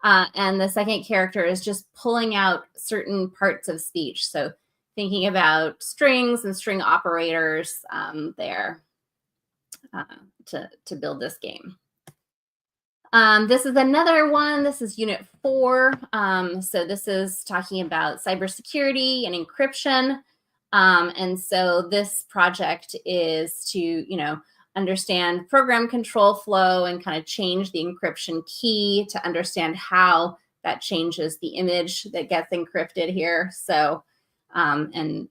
And the second character is just pulling out certain parts of speech. So thinking about strings and string operators there to build this game. This is another one. This is Unit 4. So this is talking about cybersecurity and encryption. And so this project is to, understand program control flow and kind of change the encryption key to understand how that changes the image that gets encrypted here. So, and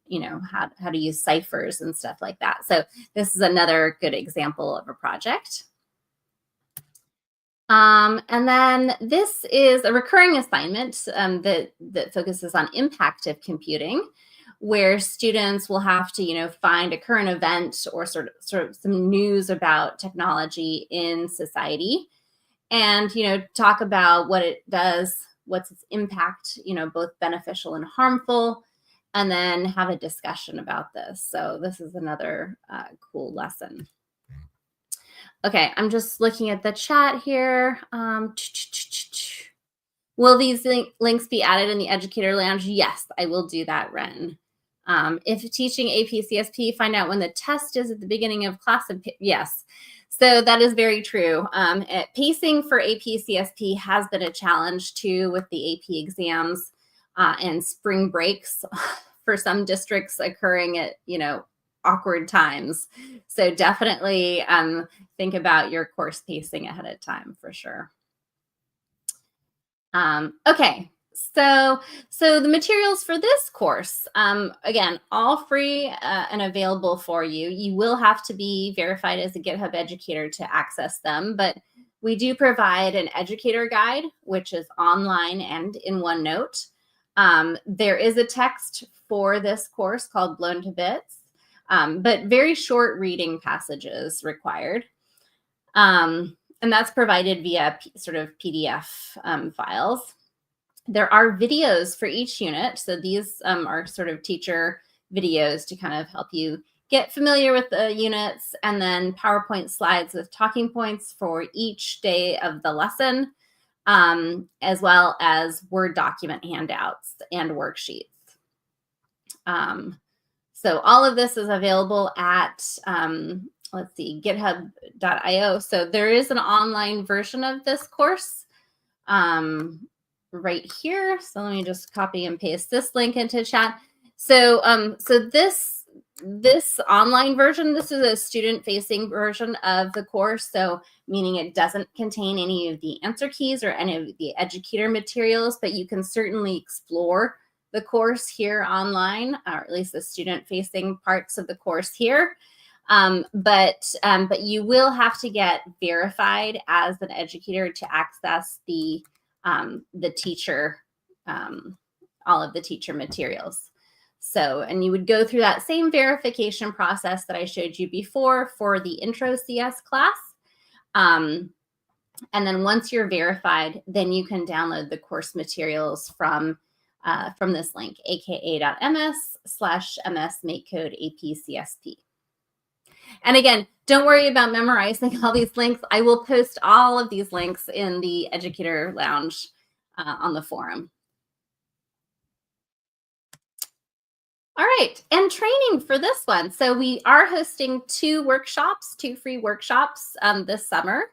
how to use ciphers and stuff like that. So this is another good example of a project. And then this is a recurring assignment that focuses on impactive computing, where students will have to, find a current event or sort of some news about technology in society, and talk about what it does, what's its impact, both beneficial and harmful, and then have a discussion about this. So this is another cool lesson. Okay, I'm just looking at the chat here. Will these links be added in the Educator Lounge? Yes, I will do that, Ren. If teaching AP-CSP, find out when the test is at the beginning of class. Yes, so that is very true. Pacing for AP-CSP has been a challenge too with the AP exams and spring breaks for some districts occurring at, awkward times. So definitely think about your course pacing ahead of time for sure. Okay. So the materials for this course, again, all free and available for you. You will have to be verified as a GitHub educator to access them, but we do provide an educator guide, which is online and in OneNote. There is a text for this course called Blown to Bits, but very short reading passages required. And that's provided via sort of PDF files. There are videos for each unit. So these are sort of teacher videos to kind of help you get familiar with the units, and then PowerPoint slides with talking points for each day of the lesson, as well as Word document handouts and worksheets. So all of this is available at, let's see, github.io. So there is an online version of this course right here. So let me just copy and paste this link into chat. So this online version, this is a student-facing version of the course. So meaning it doesn't contain any of the answer keys or any of the educator materials, but you can certainly explore the course here online, or at least the student-facing parts of the course here. But you will have to get verified as an educator to access the teacher, all of the teacher materials. So, and you would go through that same verification process that I showed you before for the Intro CS class. And then once you're verified, then you can download the course materials from from this link, aka.ms/MS MakeCode AP-CSP. And again, don't worry about memorizing all these links. I will post all of these links in the Educator Lounge on the forum. All right, and training for this one. So we are hosting two free workshops this summer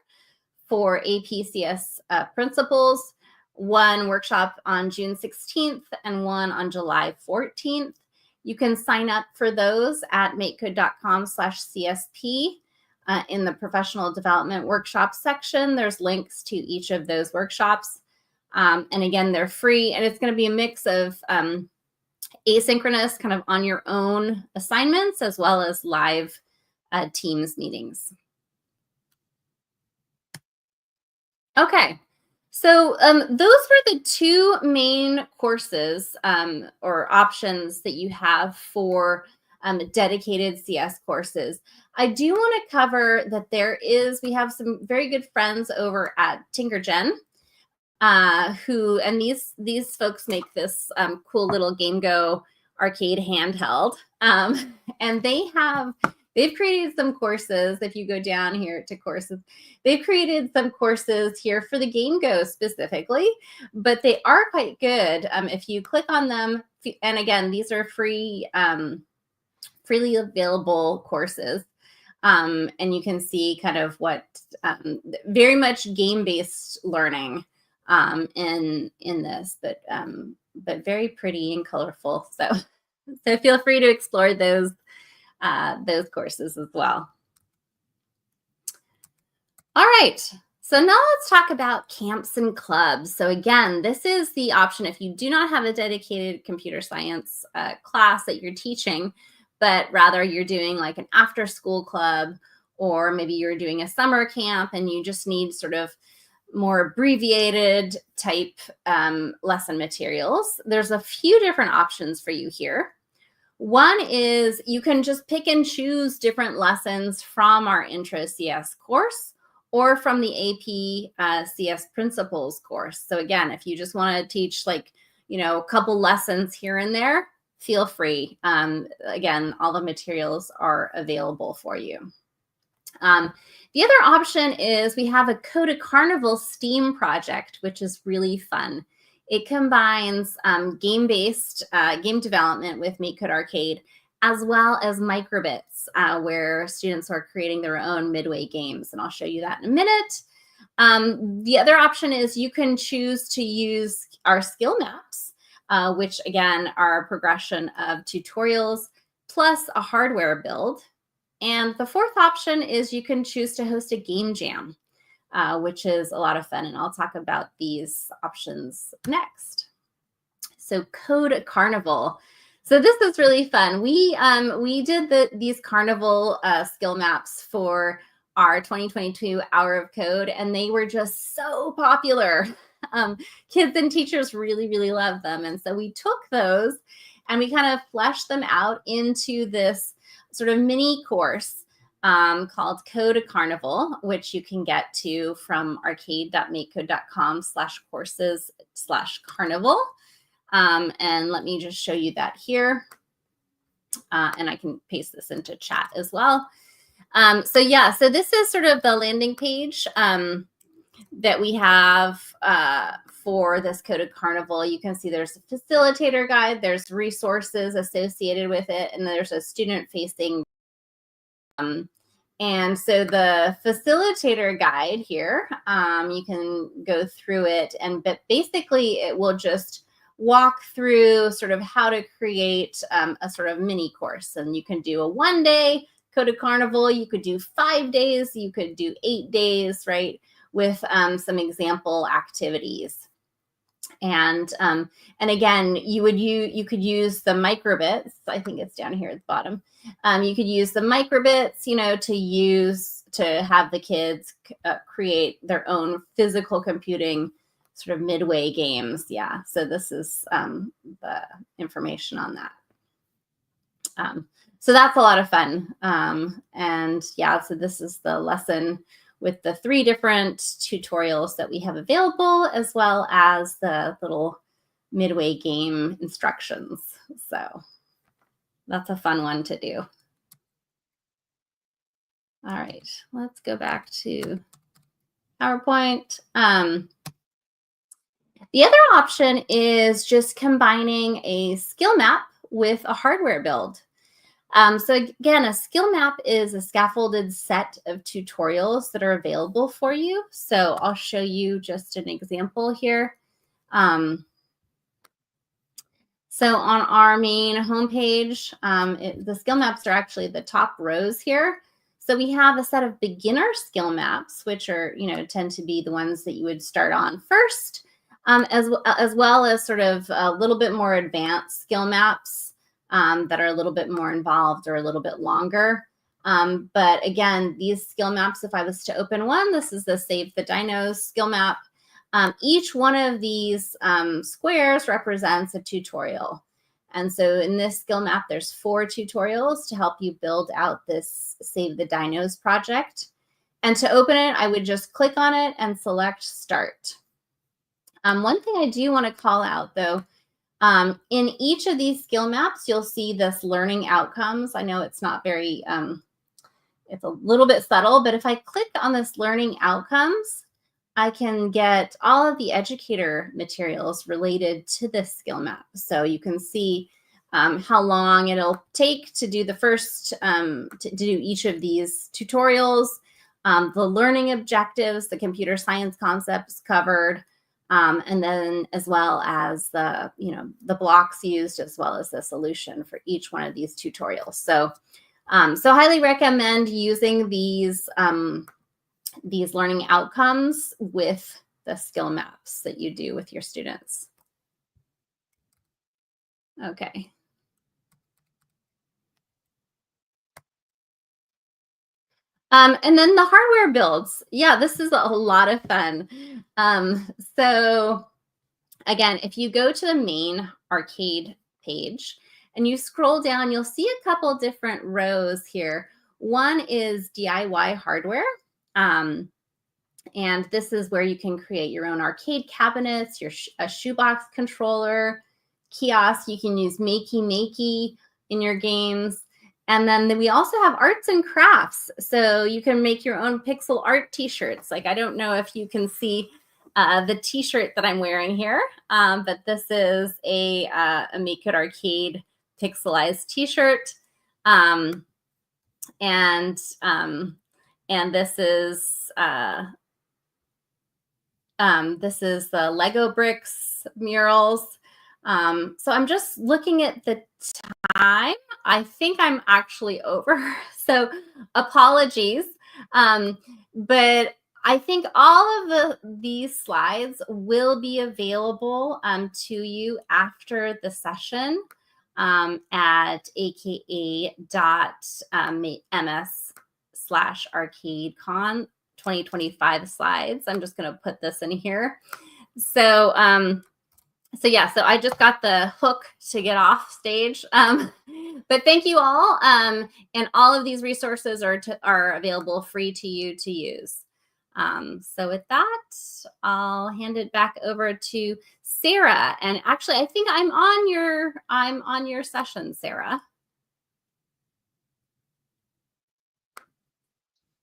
for APCS principals, one workshop on June 16th and one on July 14th. You can sign up for those at makecode.com/CSP. In the professional development workshop section, there's links to each of those workshops. And again, they're free, and it's going to be a mix of asynchronous, kind of on your own assignments, as well as live Teams meetings. Okay, so those were the two main courses or options that you have for dedicated CS courses. I do want to cover that we have some very good friends over at TinkerGen, these folks make this cool little GameGo arcade handheld, and they've created some courses. If you go down here to courses, they've created some courses here for the GameGo specifically, but they are quite good. If you click on them, and again, these are freely available courses. And you can see kind of what very much game-based learning in this, but very pretty and colorful. So feel free to explore those courses as well. All right. So now let's talk about camps and clubs. So again, this is the option if you do not have a dedicated computer science class that you're teaching, but rather you're doing like an after-school club, or maybe you're doing a summer camp and you just need sort of more abbreviated type lesson materials. There's a few different options for you here. One is you can just pick and choose different lessons from our Intro CS course or from the AP CS Principles course. So again, if you just want to teach like, a couple lessons here and there, feel free. Again, all the materials are available for you. The other option is we have a Code a Carnival STEAM project, which is really fun. It combines game-based game development with MakeCode Arcade, as well as microbits, where students are creating their own midway games. And I'll show you that in a minute. The other option is you can choose to use our skill maps, which again are a progression of tutorials plus a hardware build. And the fourth option is you can choose to host a game jam, which is a lot of fun. And I'll talk about these options next. So Code a Carnival. So this is really fun. We did these Carnival skill maps for our 2022 Hour of Code, and they were just so popular. Kids and teachers really, really love them. And so we took those and we kind of fleshed them out into this sort of mini course called Code a Carnival, which you can get to from arcade.makecode.com/courses/carnival. And let me just show you that here. And I can paste this into chat as well. So this is sort of the landing page that we have for this Code a Carnival. You can see there's a facilitator guide, there's resources associated with it, and there's a student-facing. And so the facilitator guide here, you can go through it, but basically it will just walk through sort of how to create a sort of mini course. And you can do a 1-day Code a Carnival, you could do 5 days, you could do 8 days, right? With some example activities. And again, you could use the microbits. I think it's down here at the bottom. You could use the microbits, to have the kids create their own physical computing sort of midway games. Yeah, so this is the information on that. So that's a lot of fun. And yeah, so this is the lesson with the 3 different tutorials that we have available, as well as the little midway game instructions. So that's a fun one to do. All right, let's go back to PowerPoint. The other option is just combining a skill map with a hardware build. So again, a skill map is a scaffolded set of tutorials that are available for you. So I'll show you just an example here. So on our main homepage, the skill maps are actually the top rows here. So we have a set of beginner skill maps, which are, tend to be the ones that you would start on first, as well as sort of a little bit more advanced skill maps that are a little bit more involved or a little bit longer. But again, these skill maps, if I was to open one, this is the Save the Dinos skill map. Each one of these squares represents a tutorial. And so in this skill map, there's 4 tutorials to help you build out this Save the Dinos project. And to open it, I would just click on it and select Start. One thing I do want to call out, though, in each of these skill maps, you'll see this learning outcomes. I know it's not very, it's a little bit subtle, but if I click on this learning outcomes, I can get all of the educator materials related to this skill map. So you can see how long it'll take to do the first, to do each of these tutorials, the learning objectives, the computer science concepts covered, and then as well as the, the blocks used, as well as the solution for each one of these tutorials. So, so highly recommend using these learning outcomes with the skill maps that you do with your students. Okay. And then the hardware builds. Yeah, this is a lot of fun. So again, if you go to the main arcade page and you scroll down, you'll see a couple different rows here. One is DIY hardware. And this is where you can create your own arcade cabinets, a shoebox controller, kiosk. You can use Makey in your games. And then we also have arts and crafts. So you can make your own pixel art t-shirts. Like, I don't know if you can see the t-shirt that I'm wearing here, but this is a MakeCode Arcade pixelized t-shirt. And this is the Lego bricks murals. So I'm just looking at the time. I think I'm actually over, so apologies. But I think all of these slides will be available to you after the session at aka.ms/arcadecon 2025 slides. I'm just going to put this in here. So, so I just got the hook to get off stage. But thank you all. And all of these resources are available free to you to use. So with that, I'll hand it back over to Sarah. And actually, I think I'm on your session, Sarah.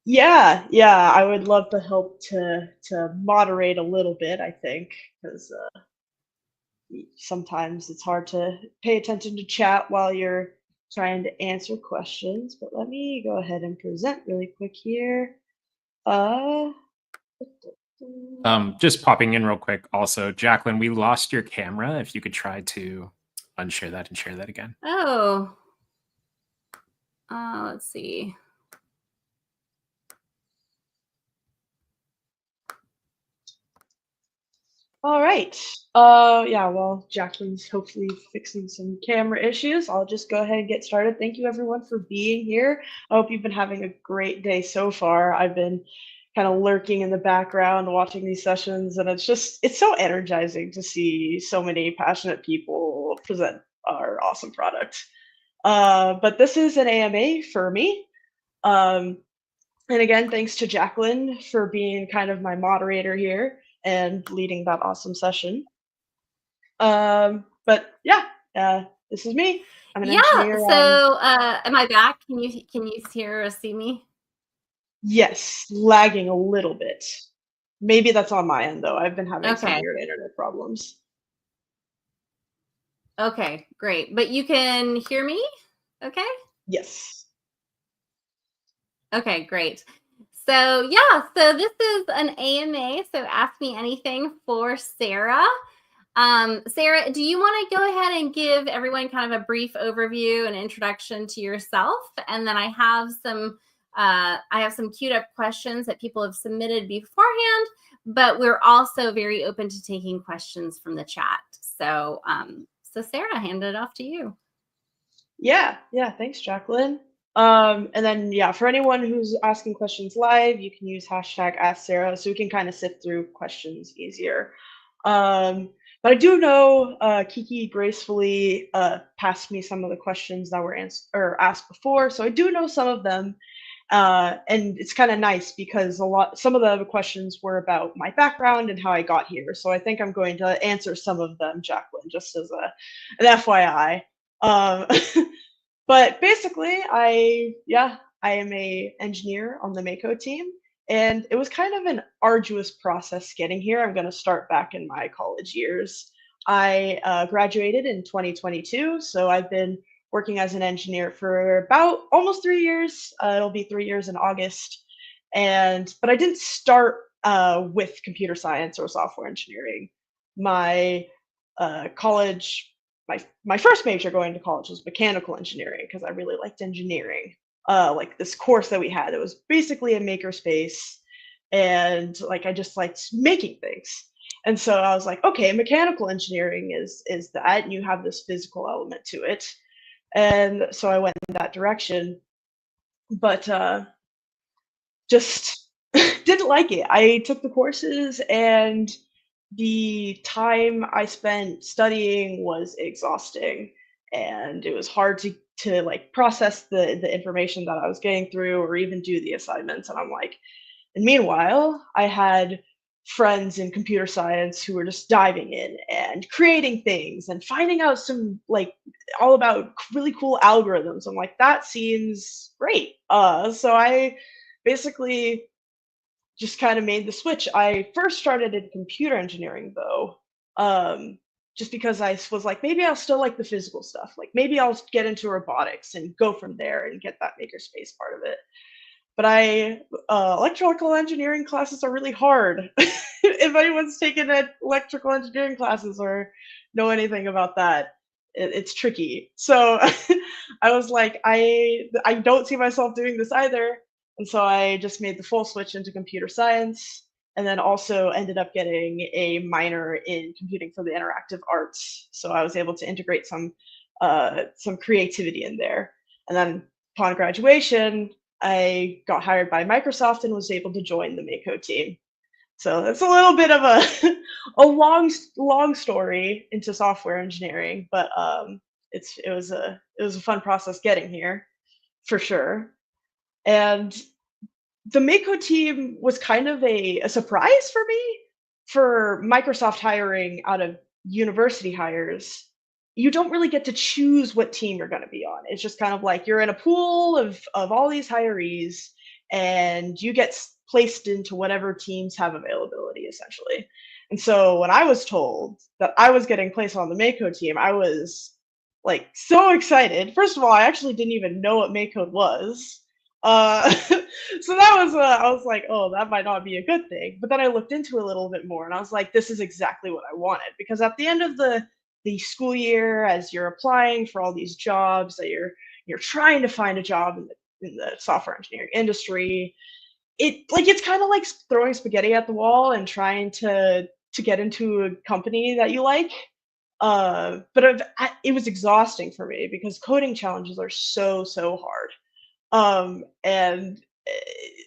Yeah, I would love to help to moderate a little bit, I think, because sometimes it's hard to pay attention to chat while you're trying to answer questions. But let me go ahead and present really quick here. Just popping in real quick. Also, Jacqueline, we lost your camera. If you could try to unshare that and share that again. Oh, let's see. All right. Yeah, well, Jacqueline's hopefully fixing some camera issues. I'll just go ahead and get started. Thank you everyone for being here. I hope you've been having a great day so far. I've been kind of lurking in the background watching these sessions, and it's so energizing to see so many passionate people present our awesome product. But this is an AMA for me. And again, thanks to Jacqueline for being kind of my moderator here and leading that awesome session. But yeah, this is me. I'm an Yeah. engineer. So, am I back? Can you hear or see me? Yes, lagging a little bit. Maybe that's on my end though. I've been having some Okay. weird internet problems. Okay, great. But you can hear me? Okay. Yes. Okay, great. So yeah, so this is an AMA. So ask me anything for Sarah. Sarah, do you want to go ahead and give everyone kind of a brief overview and introduction to yourself? And then I have some queued up questions that people have submitted beforehand, but we're also very open to taking questions from the chat. So, so Sarah, hand it off to you. Yeah, thanks, Jacqueline. And then yeah, for anyone who's asking questions live, you can use hashtag #AskSarah so we can kind of sift through questions easier. But I do know Kiki gracefully passed me some of the questions that were asked before, so I do know some of them. And it's kind of nice because some of the questions were about my background and how I got here. So I think I'm going to answer some of them, Jacqueline, just as an FYI. But basically, I am a engineer on the MakeCode team, and it was kind of an arduous process getting here. I'm going to start back in my college years. I graduated in 2022, so I've been working as an engineer for about almost 3 years. It'll be 3 years in August, but I didn't start with computer science or software engineering. My college. My first major going to college was mechanical engineering because I really liked engineering. Like this course that we had, it was basically a makerspace, and like I just liked making things. And so I was like, okay, mechanical engineering is that, and you have this physical element to it. And so I went in that direction, but just didn't like it. I took the courses, and the time I spent studying was exhausting, and it was hard to like process the information that I was getting through or even do the assignments. And I'm like, and meanwhile, I had friends in computer science who were just diving in and creating things and finding out some like all about really cool algorithms. I'm like, that seems great. So I basically just kind of made the switch. I first started in computer engineering though, just because I was like, maybe I'll still like the physical stuff. Like maybe I'll get into robotics and go from there and get that makerspace part of it. But electrical engineering classes are really hard. If anyone's taken electrical engineering classes or know anything about that, it's tricky. So I was like, I don't see myself doing this either. And so I just made the full switch into computer science, and then also ended up getting a minor in computing for the interactive arts. So I was able to integrate some creativity in there. And then upon graduation, I got hired by Microsoft and was able to join the MakeCode team. So it's a little bit of a long story into software engineering, but it was a fun process getting here, for sure. And the MakeCode team was kind of a surprise for me. For Microsoft hiring out of university hires, you don't really get to choose what team you're going to be on. It's just kind of like you're in a pool of all these hirees, and you get placed into whatever teams have availability, essentially. And so when I was told that I was getting placed on the MakeCode team, I was like so excited. First of all, I actually didn't even know what MakeCode was. So that was I was like, oh, that might not be a good thing. But then I looked into it a little bit more, and I was like, this is exactly what I wanted. Because at the end of the school year, as you're applying for all these jobs, that you're trying to find a job in the software engineering industry, it's kind of like throwing spaghetti at the wall and trying to get into a company that you like. But it was exhausting for me because coding challenges are so hard. And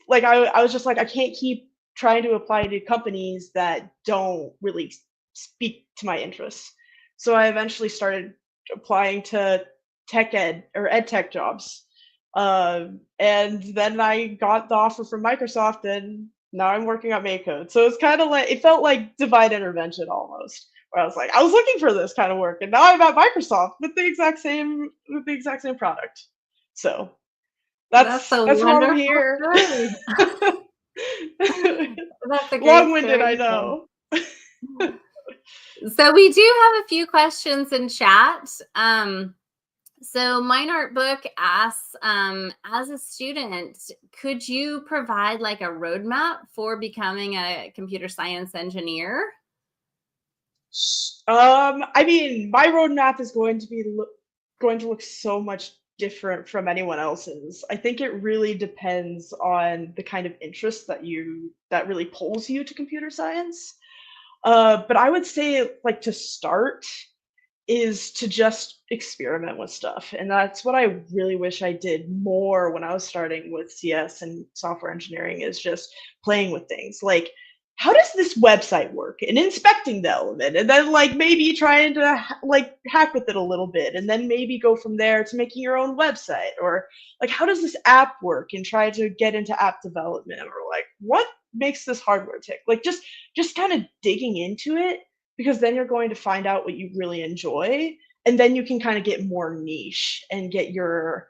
like I was just like, I can't keep trying to apply to companies that don't really speak to my interests. So I eventually started applying to tech ed or ed tech jobs. And then I got the offer from Microsoft, and now I'm working at MakeCode. So it's kind of like, it felt like divine intervention almost, where I was like, I was looking for this kind of work, and now I'm at Microsoft with the exact same product. So that's a why I'm wonderful here. story. That's a great Long-winded, story I to tell. know. So we do have a few questions in chat. So Mine Art Book asks, as a student, could you provide like a roadmap for becoming a computer science engineer? I mean, my roadmap is going to look so much different from anyone else's. I think it really depends on the kind of interest that really pulls you to computer science. But I would say, like, to start is to just experiment with stuff. And that's what I really wish I did more when I was starting with CS and software engineering, is just playing with things. Like, how does this website work? And inspecting the element, and then like maybe trying to like hack with it a little bit, and then maybe go from there to making your own website. Or like, how does this app work, and try to get into app development, or like, what makes this hardware tick? Like, just kind of digging into it, because then you're going to find out what you really enjoy, and then you can kind of get more niche and get your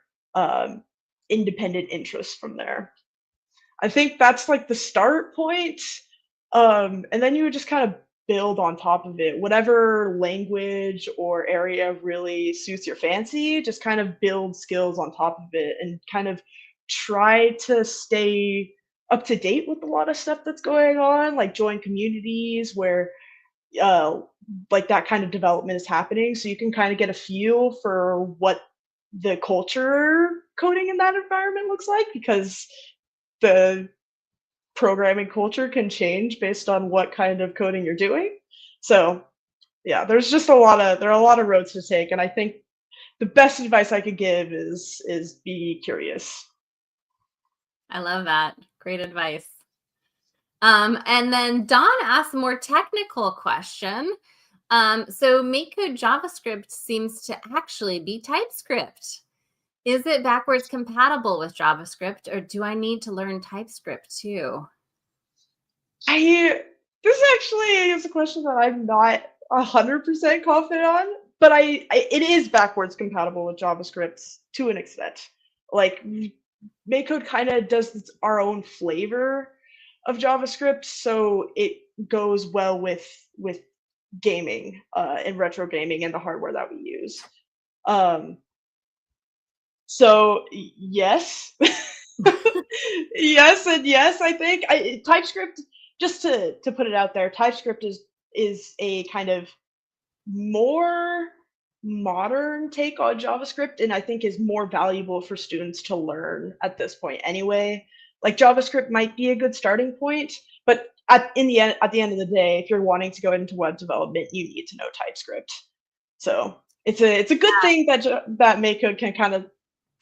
independent interests from there. I think that's like the start point. And then you would just kind of build on top of it. Whatever language or area really suits your fancy, just kind of build skills on top of it, and kind of try to stay up to date with a lot of stuff that's going on, like join communities where like that kind of development is happening, so you can kind of get a feel for what the culture coding in that environment looks like, because the programming culture can change based on what kind of coding you're doing. So yeah, there are a lot of roads to take, and I think the best advice I could give is be curious. I love that. Great advice. And then Don asked a more technical question. So MakeCode JavaScript seems to actually be TypeScript. Is it backwards compatible with JavaScript, or do I need to learn TypeScript too? This actually is a question that I'm not 100% confident on, but it is backwards compatible with JavaScript to an extent. Like, MakeCode kind of does our own flavor of JavaScript, so it goes well with gaming and retro gaming and the hardware that we use. So yes, yes and yes. I think TypeScript, just to put it out there, TypeScript is a kind of more modern take on JavaScript, and I think is more valuable for students to learn at this point anyway. Like, JavaScript might be a good starting point, but at the end of the day, if you're wanting to go into web development, you need to know TypeScript. So it's a good thing that MakeCode can kind of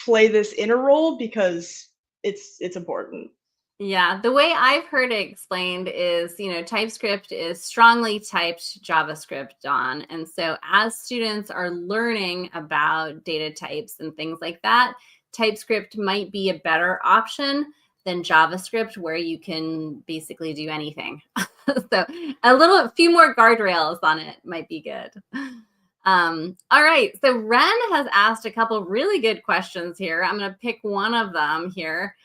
play this inner role, because it's important. Yeah, the way I've heard it explained is, TypeScript is strongly typed JavaScript, Don. And so as students are learning about data types and things like that, TypeScript might be a better option than JavaScript, where you can basically do anything. So a few more guardrails on it might be good. All right, so Ren has asked a couple really good questions here. I'm going to pick one of them here.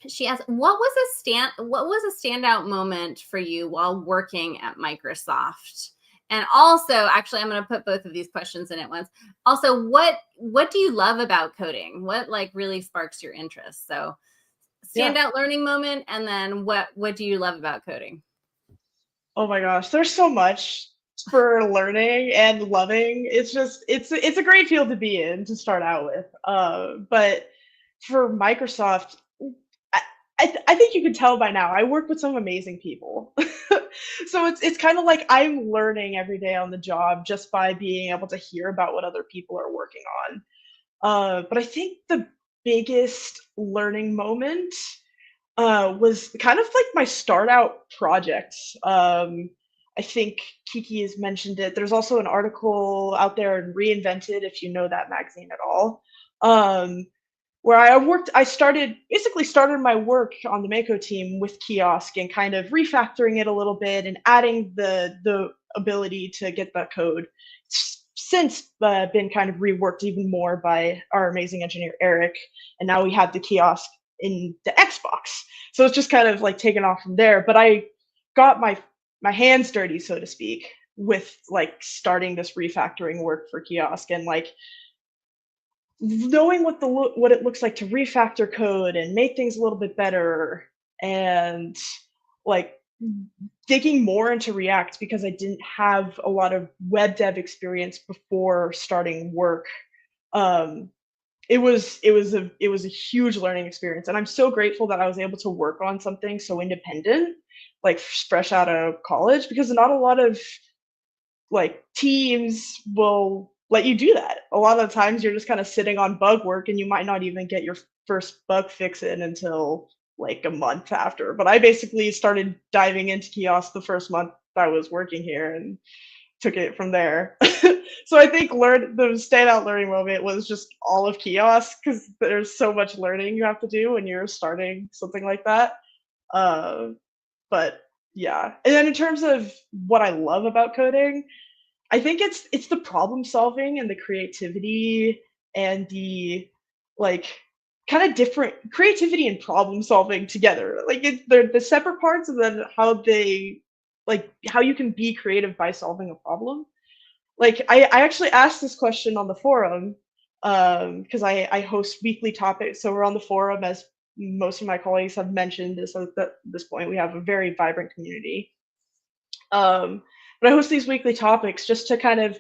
She asked, what was a standout moment for you while working at Microsoft? And also, actually, I'm going to put both of these questions in at once. Also, what do you love about coding? What really sparks your interest? So, standout learning moment, and then what do you love about coding? Oh my gosh, there's so much for learning and loving. It's a great field to be in to start out with. But for Microsoft, I think you can tell by now, I work with some amazing people. So it's kind of like I'm learning every day on the job just by being able to hear about what other people are working on. But I think the biggest learning moment was kind of like my start out projects. I think Kiki has mentioned it. There's also an article out there in Reinvented, if you know that magazine at all. where I basically started my work on the MakeCode team with kiosk and kind of refactoring it a little bit and adding the ability to get that code since been kind of reworked even more by our amazing engineer Eric, and now we have the kiosk in the Xbox, so it's just kind of like taken off from there. But I got my hands dirty, so to speak, with like starting this refactoring work for kiosk and like knowing what it looks like to refactor code and make things a little bit better, and like digging more into React because I didn't have a lot of web dev experience before starting work. It was a huge learning experience, and I'm so grateful that I was able to work on something so independent, like fresh out of college, because not a lot of like teams will let you do that. A lot of the times you're just kind of sitting on bug work and you might not even get your first bug fix in until like a month after. But I basically started diving into kiosk the first month I was working here and took it from there. So I think the standout learning moment was just all of kiosk, because there's so much learning you have to do when you're starting something like that. But yeah, and then in terms of what I love about coding, I think it's the problem solving and the creativity and the like kind of different creativity and problem solving together. Like they're the separate parts, and then how you can be creative by solving a problem. Like I actually asked this question on the forum because I host weekly topics. So we're on the forum, as most of my colleagues have mentioned. At this point, we have a very vibrant community. But I host these weekly topics just to kind of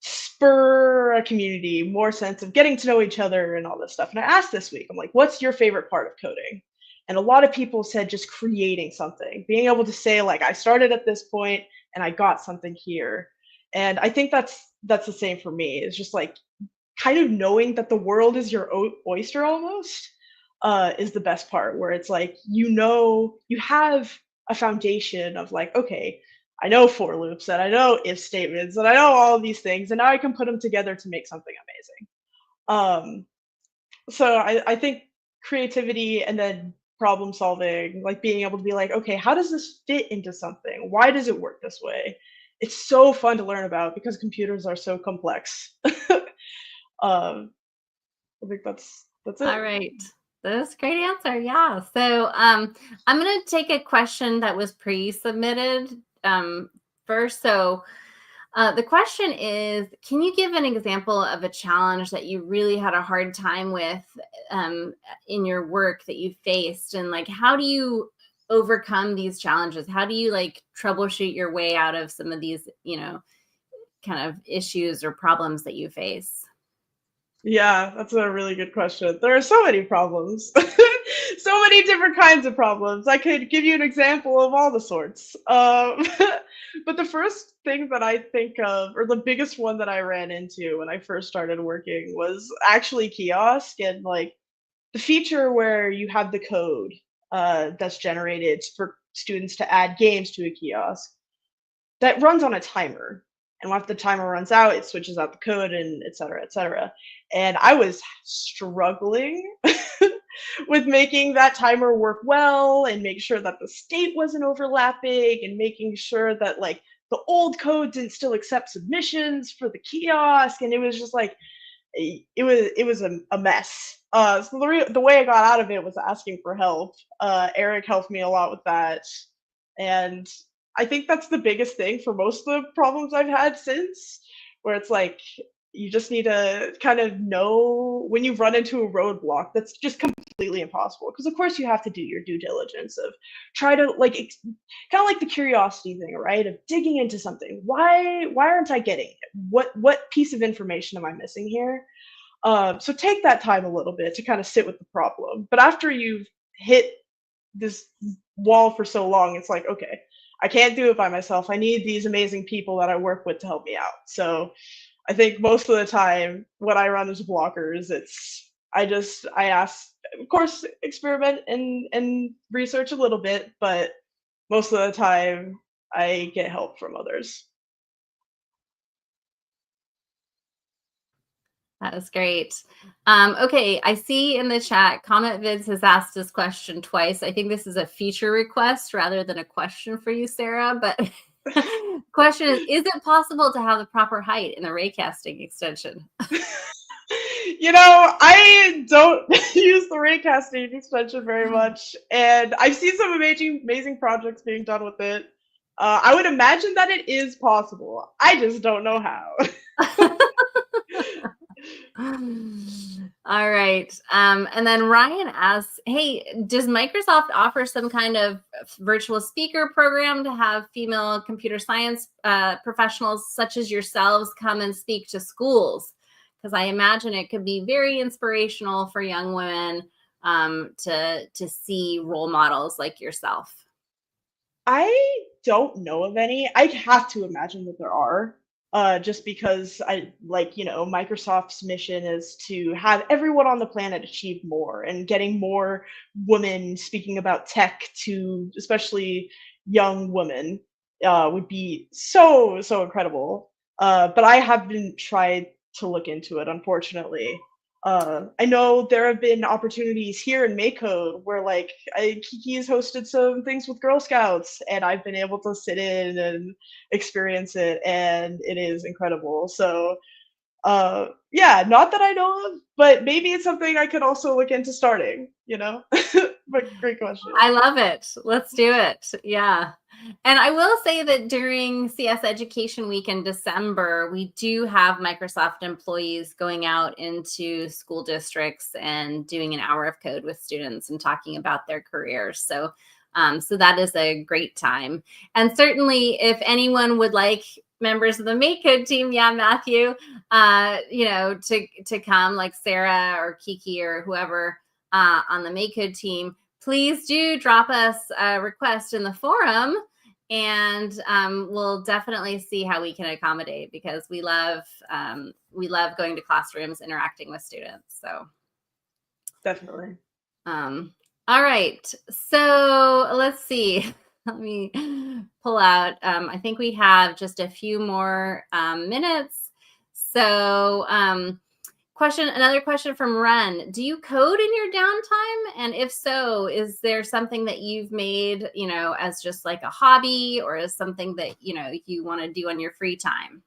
spur a community, more sense of getting to know each other and all this stuff. And I asked this week, I'm like, what's your favorite part of coding? And a lot of people said just creating something, being able to say like, I started at this point and I got something here. And I think that's the same for me. It's just like kind of knowing that the world is your oyster almost is the best part, where it's like, you have a foundation of like, okay, I know for loops and I know if statements and I know all of these things, and now I can put them together to make something amazing. So I think creativity and then problem solving, like being able to be like, okay, how does this fit into something? Why does it work this way? It's so fun to learn about because computers are so complex. I think that's it. All right. That's a great answer. Yeah. So I'm going to take a question that was pre-submitted first. So the question is, can you give an example of a challenge that you really had a hard time with in your work that you faced? And like, how do you overcome these challenges? How do you like troubleshoot your way out of some of these, kind of issues or problems that you face? Yeah, that's a really good question. There are so many problems, so many different kinds of problems. I could give you an example of all the sorts. But the first thing that I think of, or the biggest one that I ran into when I first started working, was actually kiosk, and like the feature where you have the code that's generated for students to add games to a kiosk that runs on a timer. And once the timer runs out, it switches out the code, and et cetera, et cetera. And I was struggling with making that timer work well and make sure that the state wasn't overlapping and making sure that like the old code didn't still accept submissions for the kiosk. And it was just like, it was a mess. So the way I got out of it was asking for help. Eric helped me a lot with that. And I think that's the biggest thing for most of the problems I've had since, where it's like, you just need to kind of know when you run into a roadblock that's just completely impossible. Because of course you have to do your due diligence of try to like, kind of like the curiosity thing, right? Of digging into something. Why aren't I getting it? What piece of information am I missing here? So take that time a little bit to kind of sit with the problem. But after you've hit this wall for so long, it's like, okay, I can't do it by myself. I need these amazing people that I work with to help me out. So I think most of the time when I run into blockers, I ask, of course, experiment and research a little bit, but most of the time I get help from others. That was great. Okay, I see in the chat, Comet Vids has asked this question twice. I think this is a feature request rather than a question for you, Sarah. But question is it possible to have the proper height in the raycasting extension? You know, I don't use the raycasting extension very much, and I've seen some amazing projects being done with it. I would imagine that it is possible. I just don't know how. All right. And then Ryan asks, hey, does Microsoft offer some kind of virtual speaker program to have female computer science professionals such as yourselves come and speak to schools? Because I imagine it could be very inspirational for young women to see role models like yourself. I don't know of any. I have to imagine that there are. Just because Microsoft's mission is to have everyone on the planet achieve more, and getting more women speaking about tech to especially young women would be so incredible. But I haven't tried to look into it, unfortunately. I know there have been opportunities here in MakeCode where Kiki's hosted some things with Girl Scouts, and I've been able to sit in and experience it, and it is incredible. So yeah, not that I know of, but maybe it's something I could also look into starting, But great question. I love it. Let's do it. Yeah. And I will say that during CS Education Week in December, we do have Microsoft employees going out into school districts and doing an hour of code with students and talking about their careers. So that is a great time. And certainly if anyone would like members of the MakeCode team, Matthew, to come, like Sarah or Kiki or whoever on the MakeCode team, please do drop us a request in the forum, and we'll definitely see how we can accommodate, because we love going to classrooms, interacting with students. So definitely. All right. So let's see. Let me pull out. I think we have just a few more minutes. So another question from Ren. Do you code in your downtime? And if so, is there something that you've made, as just like a hobby, or as something that, you want to do on your free time?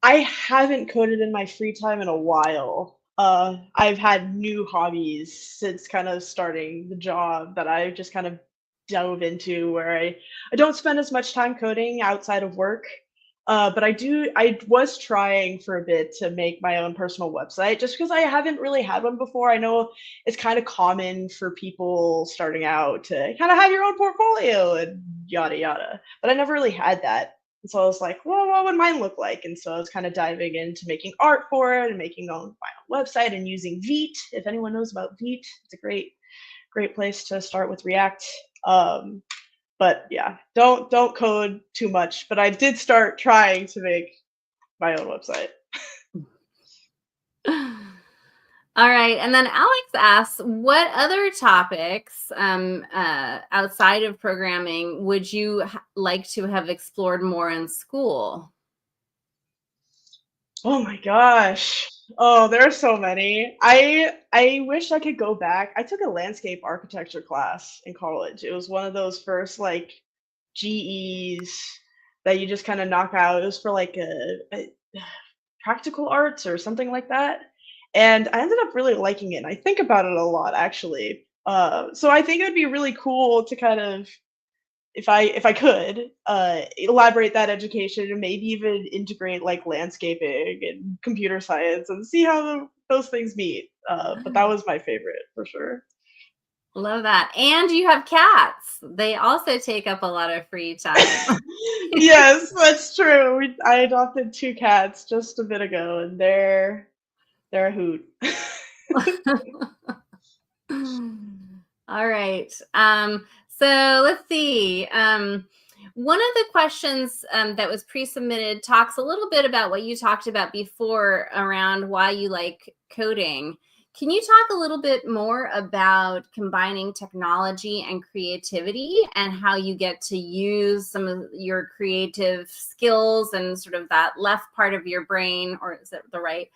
I haven't coded in my free time in a while. I've had new hobbies since kind of starting the job that I just kind of dove into, where I don't spend as much time coding outside of work. But I was trying for a bit to make my own personal website, just because I haven't really had one before. I know it's kind of common for people starting out to kind of have your own portfolio and yada yada, but I never really had that. And so I was like, well, what would mine look like? And so I was kind of diving into making art for it and making my own website and using Vite. If anyone knows about Vite, it's a great place to start with React. But yeah, don't code too much. But I did start trying to make my own website. All right. And then Alex asks, what other topics outside of programming would you like to have explored more in school? Oh my gosh. Oh, there are so many. I wish I could go back. I took a landscape architecture class in college. It was one of those first GEs that you just kind of knock out. It was for a practical arts or something like that. And I ended up really liking it. And I think about it a lot, actually. So I think it would be really cool to kind of, if I could, elaborate that education and maybe even integrate landscaping and computer science and see how those things meet. But that was my favorite for sure. Love that. And you have cats. They also take up a lot of free time. Yes, that's true. I adopted 2 cats just a bit ago, and they're a hoot. All right. So let's see. One of the questions that was pre-submitted talks a little bit about what you talked about before around why you like coding. Can you talk a little bit more about combining technology and creativity and how you get to use some of your creative skills and sort of that left part of your brain, or is it the right,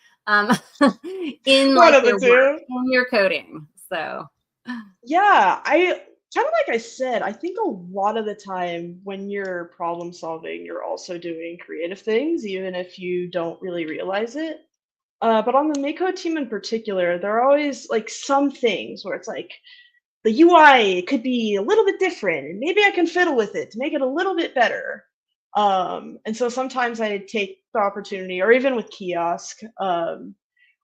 in One like of the your two. work, in your coding? So Yeah, I kind of like I said, I think a lot of the time when you're problem solving, you're also doing creative things, even if you don't really realize it. But on the MakeCode team in particular, there are always like some things where it's like the UI could be a little bit different, and maybe I can fiddle with it to make it a little bit better. And so sometimes I take the opportunity, or even with kiosk,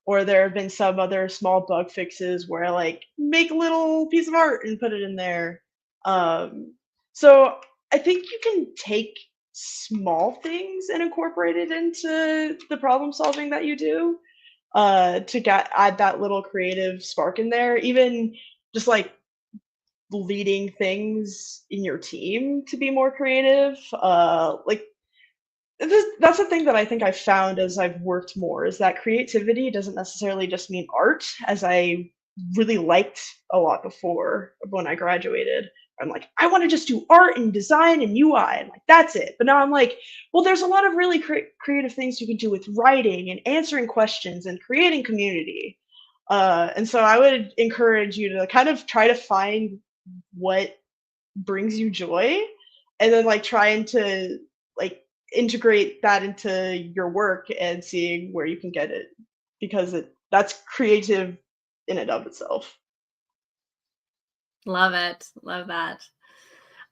or there have been some other small bug fixes where I like make a little piece of art and put it in there. So I think you can take small things and incorporate it into the problem solving that you do, to add that little creative spark in there. Even just like leading things in your team to be more creative. That's the thing that I think I've found as I've worked more, is that creativity doesn't necessarily just mean art, as I really liked a lot before when I graduated. I'm like, I want to just do art and design and UI, and like that's it. But now I'm like, well, there's a lot of really creative things you can do with writing and answering questions and creating community. And so I would encourage you to kind of try to find what brings you joy, and then like trying to like integrate that into your work and seeing where you can get it, because that's creative in and of itself. love it. Love that.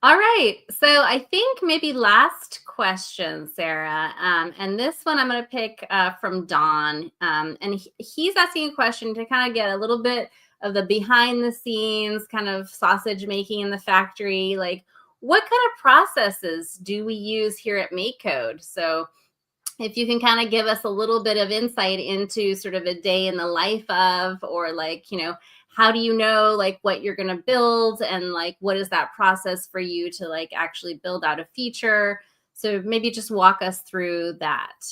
All right. So I think maybe last question, Sarah. And this one I'm going to pick from Don. And he's asking a question to kind of get a little bit of the behind the scenes kind of sausage making in the factory. Like, what kind of processes do we use here at MakeCode? So if you can kind of give us a little bit of insight into sort of a day in the life of, or like, how do you know like what you're going to build, and like what is that process for you to like actually build out a feature? So maybe just walk us through that.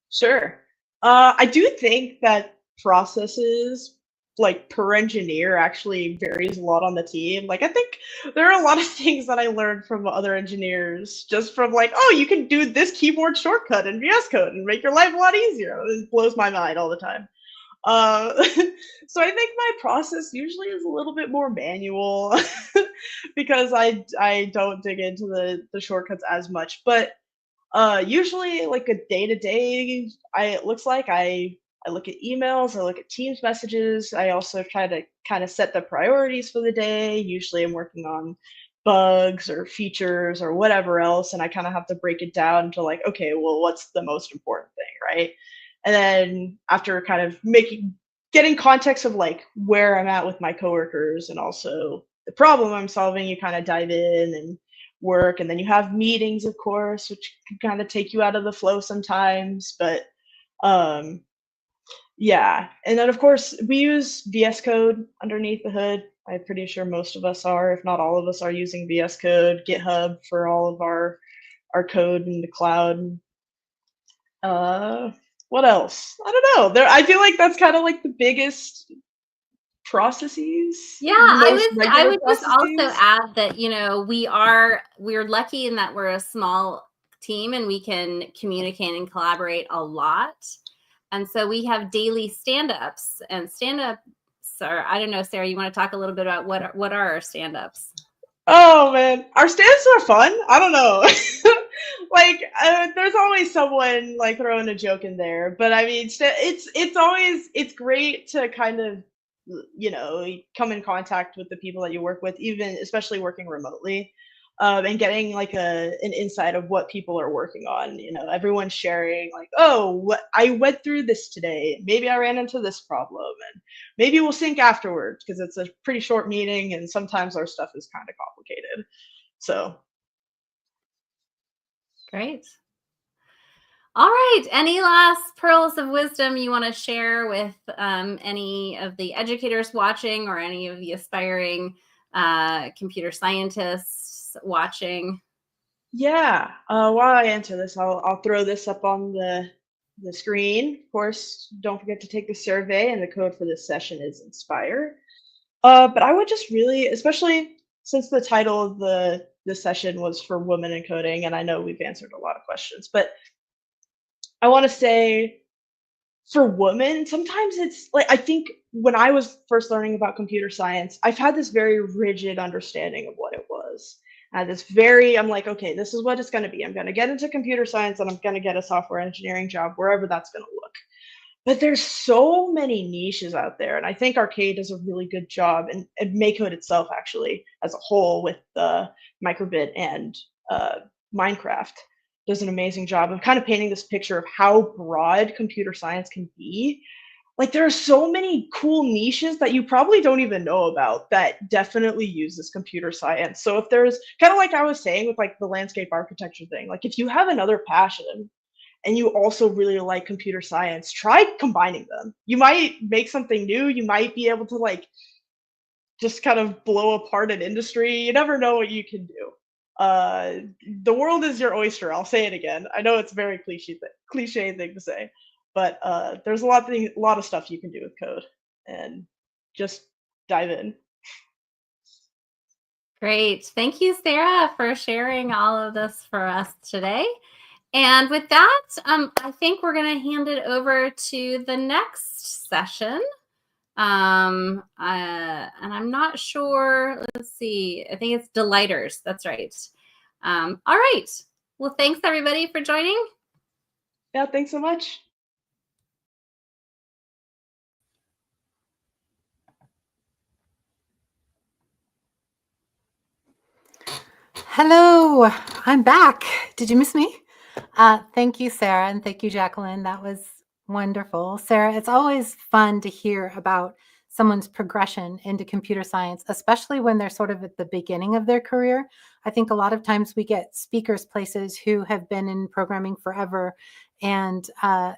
Sure. I do think that processes like per engineer actually varies a lot on the team. Like I think there are a lot of things that I learned from other engineers just from like, oh, you can do this keyboard shortcut in VS Code and make your life a lot easier. It blows my mind all the time. So I think my process usually is a little bit more manual because I don't dig into the shortcuts as much. But usually like a day to day, it looks like I look at emails, I look at Teams messages. I also try to kind of set the priorities for the day. Usually I'm working on bugs or features or whatever else, and I kind of have to break it down to like, okay, well, what's the most important thing, right? And then after kind of getting context of like where I'm at with my coworkers and also the problem I'm solving, you kind of dive in and work. And then you have meetings, of course, which can kind of take you out of the flow sometimes. But yeah. And then of course we use VS Code underneath the hood. I'm pretty sure most of us are, if not all of us are, using VS Code, GitHub for all of our code in the cloud. What else? I don't know. I feel like that's kind of like the biggest processes. Yeah, I would just also processes. add that, we're lucky in that we're a small team and we can communicate and collaborate a lot. And so we have daily stand-ups, and stand-ups are, I don't know, Sarah, you want to talk a little bit about what are our stand-ups? Oh man, our stand-ups are fun. I don't know. Like there's always someone like throwing a joke in there, but I mean it's great to kind of come in contact with the people that you work with, even especially working remotely, and getting like an insight of what people are working on. Everyone's sharing like, oh, I went through this today, maybe I ran into this problem, and maybe we'll sync afterwards because it's a pretty short meeting and sometimes our stuff is kind of complicated. So great. All right. Any last pearls of wisdom you want to share with any of the educators watching, or any of the aspiring computer scientists watching? yeah, while I answer this, I'll throw this up on the the screen. Of course, don't forget to take the survey, and the code for this session is inspire. But I would just really, especially since the title of the session was for women in coding, and I know we've answered a lot of questions, but I want to say for women, sometimes it's like, I think when I was first learning about computer science, I've had this very rigid understanding of what it was. I'm like, okay, this is what it's going to be. I'm going to get into computer science and I'm going to get a software engineering job, wherever that's going to look. But there's so many niches out there. And I think Arcade does a really good job, and MakeCode itself, actually, as a whole, with Microbit and Minecraft, does an amazing job of kind of painting this picture of how broad computer science can be. Like, there are so many cool niches that you probably don't even know about that definitely uses computer science. So if there's kind of like I was saying with like the landscape architecture thing, like if you have another passion and you also really like computer science, try combining them. You might make something new. You might be able to like just kind of blow apart an industry. You never know what you can do. The world is your oyster. I'll say it again. I know it's a very cliche thing to say, but there's a lot of stuff you can do with code, and just dive in. Great. Thank you, Sarah, for sharing all of this for us today. And with that, I think we're going to hand it over to the next session. And I'm not sure. Let's see. I think it's delighters. That's right. All right. Well, thanks everybody for joining. Yeah, thanks so much. Hello, I'm back. Did you miss me? Thank you, Sarah, and thank you, Jacqueline. That was wonderful. Sarah, it's always fun to hear about someone's progression into computer science, especially when they're sort of at the beginning of their career. I think a lot of times we get speakers places who have been in programming forever, and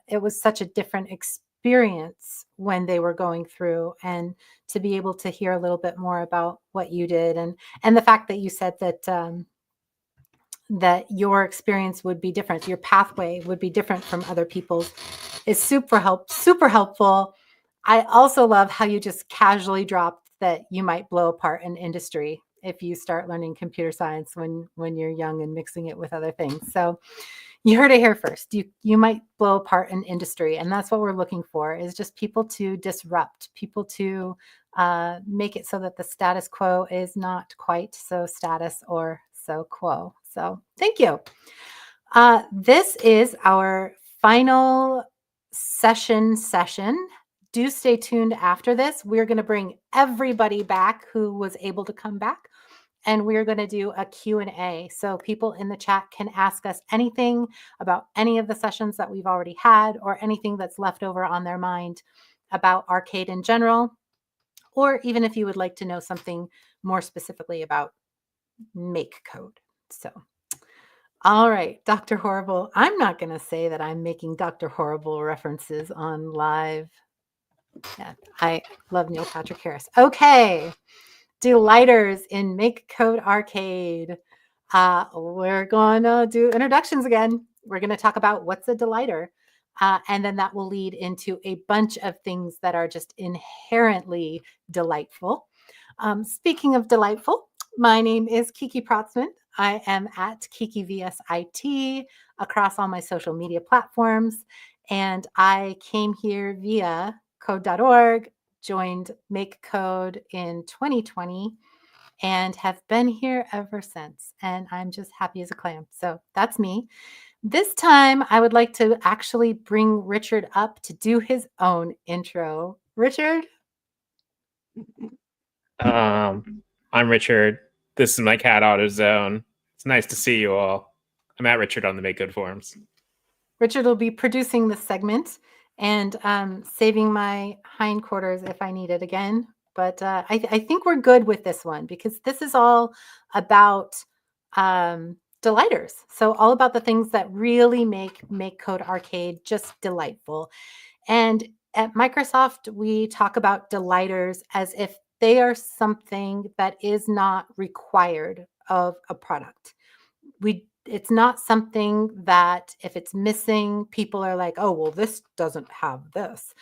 it was such a different experience when they were going through, and to be able to hear a little bit more about what you did, and the fact that you said that that your experience would be different, your pathway would be different from other people's, is super helpful. I also love how you just casually dropped that you might blow apart an industry if you start learning computer science when you're young and mixing it with other things. So you heard it here first. You might blow apart an industry, and that's what we're looking for, is just people to disrupt, people to make it so that the status quo is not quite so status or so quo. So thank you. This is our final session. Do stay tuned after this. We're going to bring everybody back who was able to come back, and we're going to do a Q&A. So people in the chat can ask us anything about any of the sessions that we've already had, or anything that's left over on their mind about Arcade in general, or even if you would like to know something more specifically about MakeCode. So, all right, Dr. Horrible. I'm not going to say that I'm making Dr. Horrible references on live. Yeah, I love Neil Patrick Harris. Okay, delighters in MakeCode Arcade. We're going to do introductions again. We're going to talk about what's a delighter. And then that will lead into a bunch of things that are just inherently delightful. Speaking of delightful, my name is Kiki Protzman. I am at KikiVSIT across all my social media platforms. And I came here via code.org, joined MakeCode in 2020, and have been here ever since. And I'm just happy as a clam. So that's me. This time, I would like to actually bring Richard up to do his own intro. Richard? I'm Richard. This is my cat AutoZone. It's nice to see you all. I'm at Richard on the MakeCode forums. Richard will be producing this segment and saving my hindquarters if I need it again. But I think we're good with this one, because this is all about delighters. So all about the things that really make MakeCode Arcade just delightful. And at Microsoft, we talk about delighters as if they are something that is not required of a product. We it's not something that if it's missing, people are like, oh, well, this doesn't have this.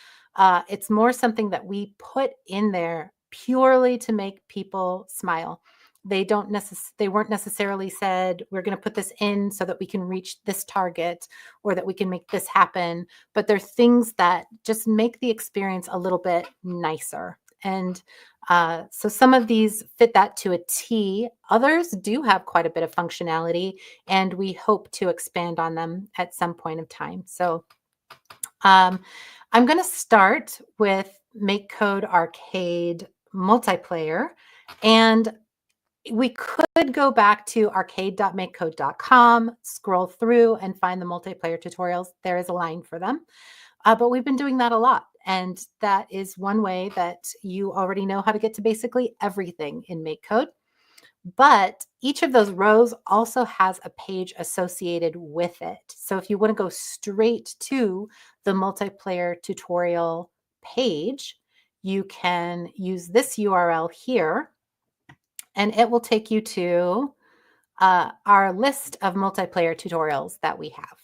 It's more something that we put in there purely to make people smile. They weren't necessarily said, we're going to put this in so that we can reach this target or that we can make this happen. But they're things that just make the experience a little bit nicer. And so some of these fit that to a T. Others do have quite a bit of functionality, and we hope to expand on them at some point of time. So I'm going to start with MakeCode Arcade multiplayer. And we could go back to arcade.makecode.com, scroll through and find the multiplayer tutorials. There is a line for them. But we've been doing that a lot. And that is one way that you already know how to get to basically everything in MakeCode. But each of those rows also has a page associated with it. So if you want to go straight to the multiplayer tutorial page, you can use this URL here, and it will take you to our list of multiplayer tutorials that we have.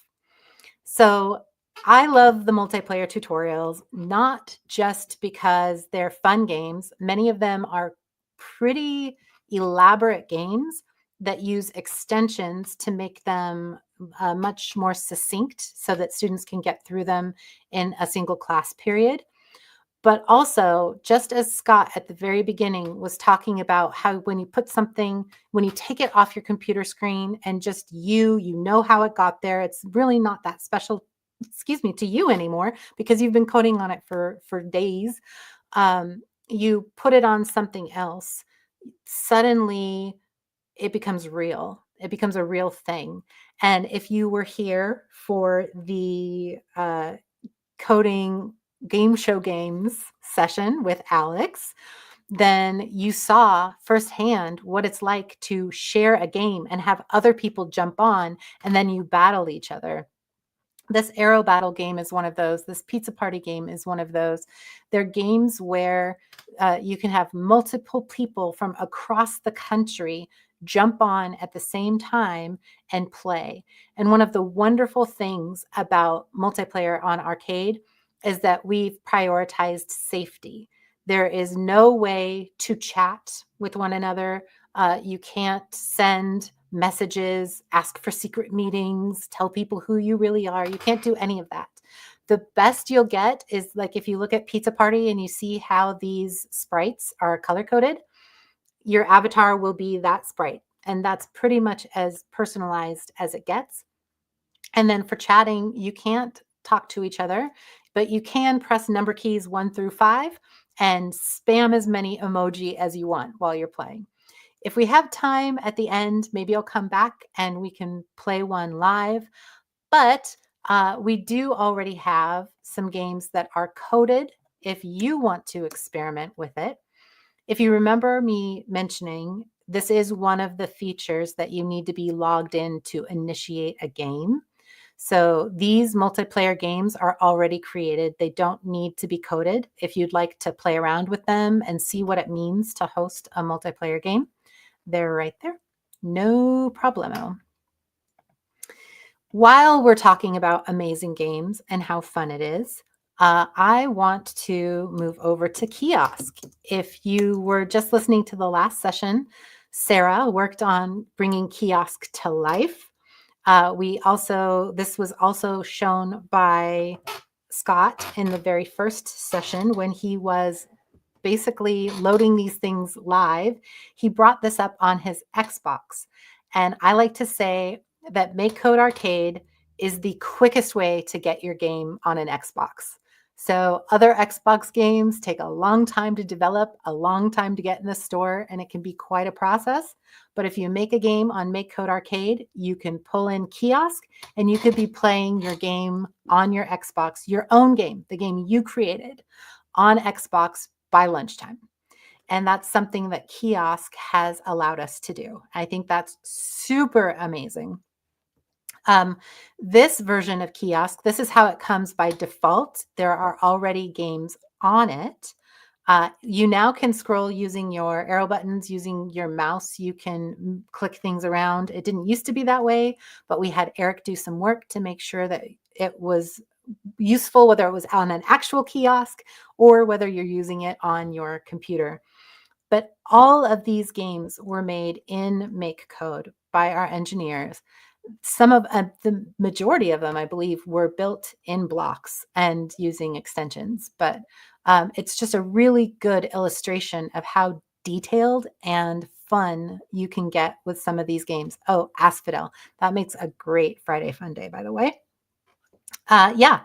So I love the multiplayer tutorials, not just because they're fun games. Many of them are pretty elaborate games that use extensions to make them much more succinct so that students can get through them in a single class period. But also, just as Scott at the very beginning was talking about how when you put something, when you take it off your computer screen and just you know how it got there, it's really not that special, to you anymore because you've been coding on it for days. You put it on something else, suddenly it becomes real. It becomes a real thing. And if you were here for the coding game show games session with Alex, then you saw firsthand what it's like to share a game and have other people jump on and then you battle each other. This arrow battle game is one of those. This pizza party game is one of those. They're games where you can have multiple people from across the country jump on at the same time and play. And one of the wonderful things about multiplayer on Arcade is that we've prioritized safety. There is no way to chat with one another. You can't send messages, ask for secret meetings, tell people who you really are. You can't do any of that. The best you'll get is like if you look at Pizza Party and you see how these sprites are color-coded, your avatar will be that sprite. And that's pretty much as personalized as it gets. And then for chatting, you can't talk to each other, but you can press number keys 1 through 5 and spam as many emoji as you want while you're playing. If we have time at the end, maybe I'll come back and we can play one live. But we do already have some games that are coded if you want to experiment with it. If you remember me mentioning, this is one of the features that you need to be logged in to initiate a game. So these multiplayer games are already created. They don't need to be coded. If you'd like to play around with them and see what it means to host a multiplayer game, they're right there. No problemo. While we're talking about amazing games and how fun it is, I want to move over to kiosk. If you were just listening to the last session, Sarah worked on bringing kiosk to life. This was also shown by Scott in the very first session when he was basically loading these things live. He brought this up on his Xbox. And I like to say that MakeCode Arcade is the quickest way to get your game on an Xbox. So other Xbox games take a long time to develop, a long time to get in the store, and it can be quite a process. But if you make a game on MakeCode Arcade, you can pull in kiosk and you could be playing your game on your Xbox, your own game, the game you created on Xbox by lunchtime. And that's something that kiosk has allowed us to do. I think that's super amazing. This version of kiosk, this is how it comes by default. There are already games on it. You now can scroll using your arrow buttons, using your mouse. You can click things around. It didn't used to be that way, but we had Eric do some work to make sure that it was useful, whether it was on an actual kiosk or whether you're using it on your computer. But all of these games were made in MakeCode by our engineers. Some of the majority of them, I believe, were built in blocks and using extensions. But it's just a really good illustration of how detailed and fun you can get with some of these games. Oh, Asphodel. That makes a great Friday Fun Day, by the way. Yeah.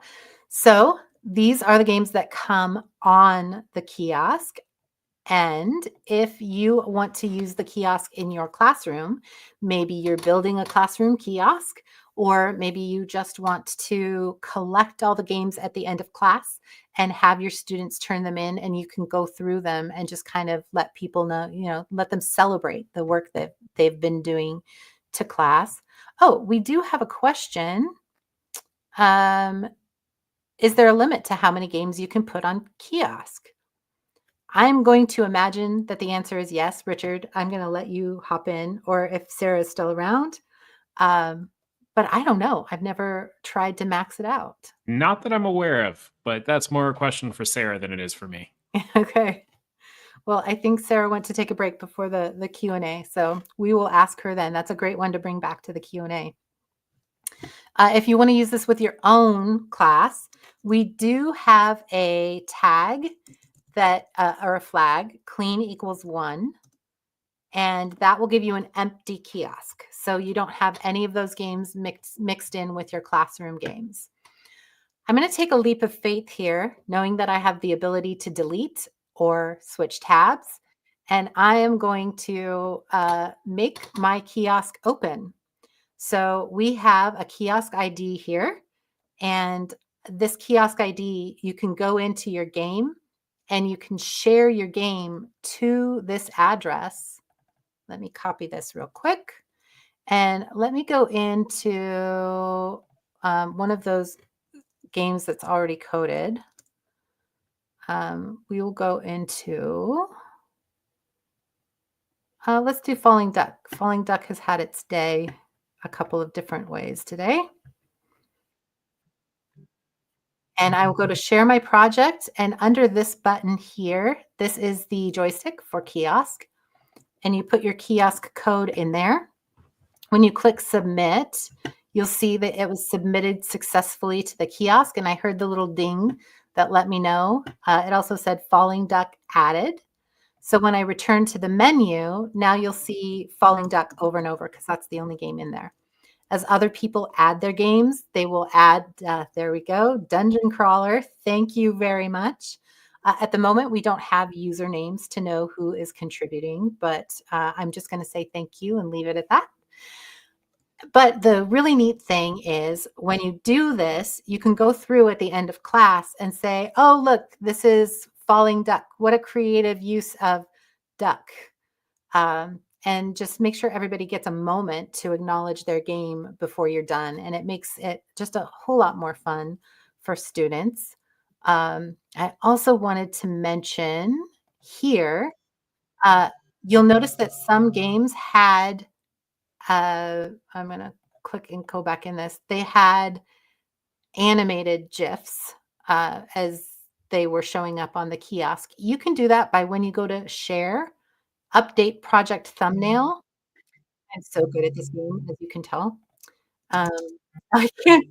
So these are the games that come on the kiosk. And if you want to use the kiosk in your classroom, maybe you're building a classroom kiosk, or maybe you just want to collect all the games at the end of class and have your students turn them in, and you can go through them and just kind of let people know, let them celebrate the work that they've been doing to class. Oh, we do have a question. Is there a limit to how many games you can put on kiosk? I'm going to imagine that the answer is yes. Richard, I'm going to let you hop in, or if Sarah is still around. But I don't know. I've never tried to max it out. Not that I'm aware of, but that's more a question for Sarah than it is for me. Okay. Well, I think Sarah went to take a break before the Q&A, so we will ask her then. That's a great one to bring back to the Q&A. If you want to use this with your own class, we do have a tag that or a flag, clean equals 1, and that will give you an empty kiosk. So you don't have any of those games mixed in with your classroom games. I'm going to take a leap of faith here, knowing that I have the ability to delete or switch tabs, and I am going to make my kiosk open. So we have a kiosk ID here, and this kiosk ID, you can go into your game and you can share your game to this address. Let me copy this real quick. And let me go into one of those games that's already coded. We will go into, let's do Falling Duck. Falling Duck has had its day a couple of different ways today. And I will go to share my project, and under this button here, this is the joystick for kiosk, and you put your kiosk code in there. When you click submit, you'll see that it was submitted successfully to the kiosk, and I heard the little ding that let me know. It also said Falling Duck added. So when I return to the menu, now you'll see Falling Duck over and over because that's the only game in there. As other people add their games, they will add, there we go, Dungeon Crawler. Thank you very much. At the moment, we don't have usernames to know who is contributing, but I'm just going to say thank you and leave it at that. But the really neat thing is when you do this, you can go through at the end of class and say, oh, look, this is Falling Duck. What a creative use of duck. And just make sure everybody gets a moment to acknowledge their game before you're done. And it makes it just a whole lot more fun for students. I also wanted to mention here, you'll notice that some games had, I'm going to click and go back in this. They had animated GIFs as they were showing up on the kiosk. You can do that by when you go to share, update project thumbnail. I'm so good at this game, as you can tell. I can't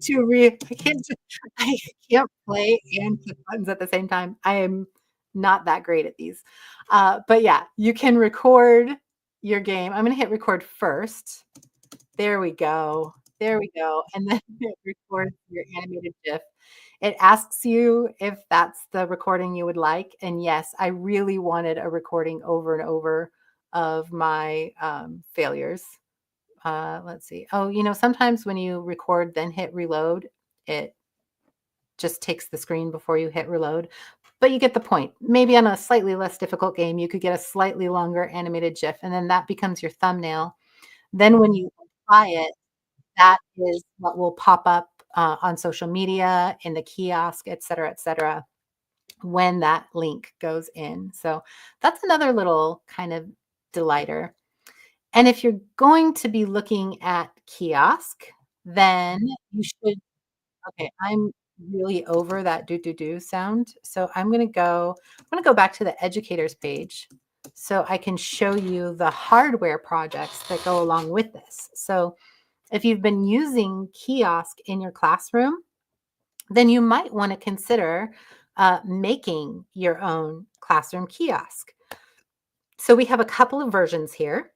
play and click buttons at the same time. I am not that great at these. But yeah, you can record your game. I'm going to hit record first. There we go. There we go. And then it records your animated GIF. It asks you if that's the recording you would like. And yes, I really wanted a recording over and over of my failures. Let's see. Oh, sometimes when you record, then hit reload, it just takes the screen before you hit reload. But you get the point. Maybe on a slightly less difficult game, you could get a slightly longer animated GIF, and then that becomes your thumbnail. Then when you apply it, that is what will pop up on social media, in the kiosk, et cetera, et cetera. when that link goes in. So that's another little kind of delighter. And if you're going to be looking at kiosk, then you should, okay, I'm really over that do sound. So I'm going to go back to the educators page so I can show you the hardware projects that go along with this. So if you've been using kiosk in your classroom, then you might want to consider making your own classroom kiosk. So we have a couple of versions here.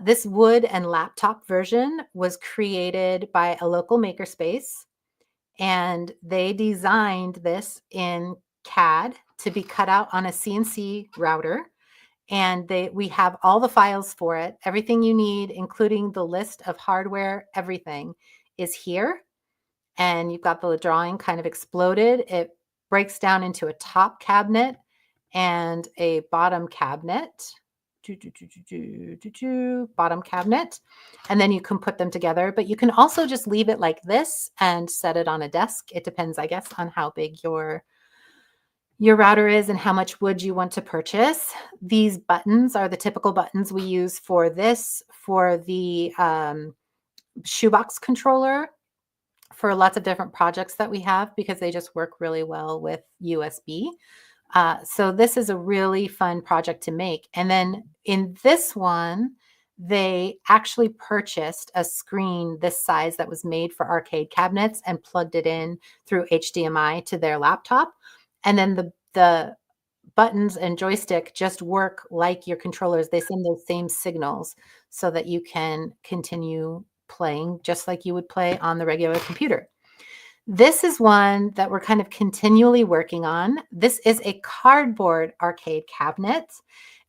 This wood and laptop version was created by a local makerspace, and they designed this in CAD to be cut out on a CNC router. And we have all the files for it. Everything you need, including the list of hardware, everything is here. And you've got the drawing kind of exploded. It breaks down into a top cabinet and a bottom cabinet. Bottom cabinet. And then you can put them together. But you can also just leave it like this and set it on a desk. It depends, I guess, on how big your router is and how much wood you want to purchase. These buttons are the typical buttons we use for this, for the shoebox controller, for lots of different projects that we have, because they just work really well with USB. So this is a really fun project to make. And then in this one, they actually purchased a screen this size that was made for arcade cabinets and plugged it in through HDMI to their laptop. And then the buttons and joystick just work like your controllers. They send those same signals so that you can continue playing just like you would play on the regular computer. This is one that we're kind of continually working on. This is a cardboard arcade cabinet.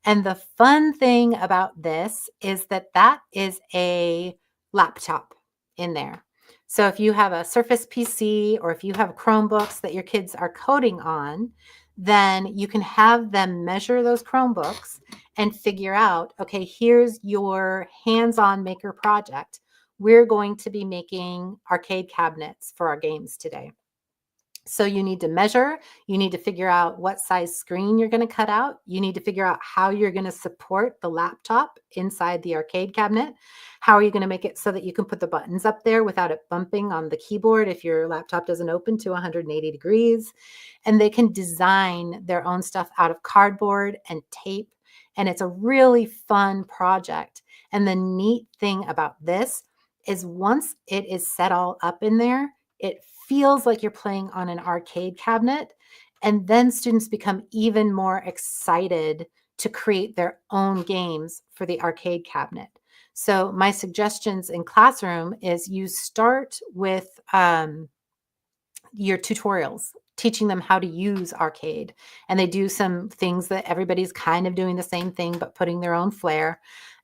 And the fun thing about this is that that is a laptop in there. So if you have a Surface PC or if you have Chromebooks that your kids are coding on, then you can have them measure those Chromebooks and figure out, okay, here's your hands-on maker project. We're going to be making arcade cabinets for our games today. So you need to measure, you need to figure out what size screen you're going to cut out. You need to figure out how you're going to support the laptop inside the arcade cabinet. How are you going to make it so that you can put the buttons up there without it bumping on the keyboard if your laptop doesn't open to 180 degrees? And they can design their own stuff out of cardboard and tape. And it's a really fun project. And the neat thing about this is once it is set all up in there, it feels like you're playing on an arcade cabinet. And then students become even more excited to create their own games for the arcade cabinet. So my suggestions in classroom is you start with your tutorials, teaching them how to use arcade. And they do some things that everybody's kind of doing the same thing, but putting their own flair.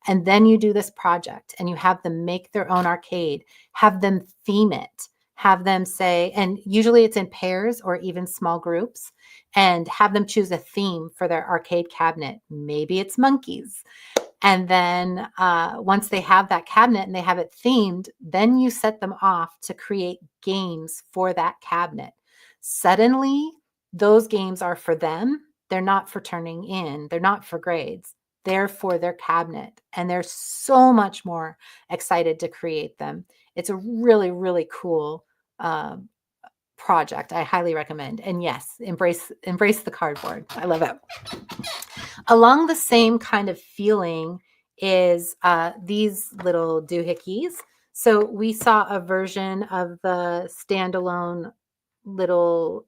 And then you do this project and you have them make their own arcade, have them theme it, have them say, and usually it's in pairs or even small groups, and have them choose a theme for their arcade cabinet. Maybe it's monkeys. And then once they have that cabinet and they have it themed, then you set them off to create games for that cabinet. Suddenly, those games are for them. They're not for turning in. They're not for grades. They're for their cabinet. And they're so much more excited to create them. It's a really, really cool project. I highly recommend. And yes, embrace the cardboard. I love it. Along the same kind of feeling is these little doohickeys. So we saw a version of the standalone little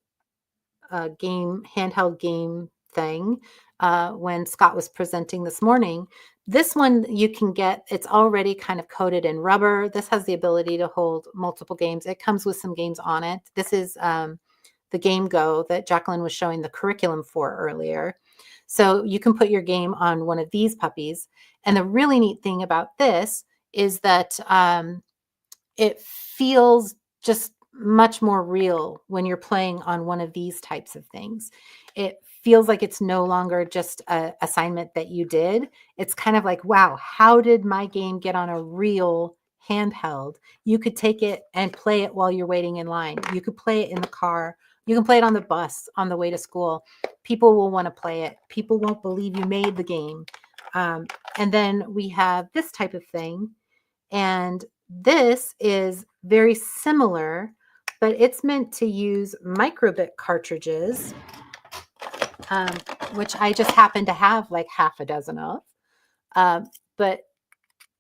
handheld game thing when Scott was presenting this morning. This one you can get, it's already kind of coated in rubber. This has the ability to hold multiple games. It comes with some games on it. This is the Game Go that Jacqueline was showing the curriculum for earlier. So you can put your game on one of these puppies. And the really neat thing about this is that it feels just much more real when you're playing on one of these types of things. It feels like it's no longer just an assignment that you did. It's kind of like, wow, how did my game get on a real handheld? You could take it and play it while you're waiting in line. You could play it in the car. You can play it on the bus on the way to school. People will want to play it. People won't believe you made the game. And then we have this type of thing. And this is very similar, but it's meant to use microbit cartridges, which I just happen to have like half a dozen of. But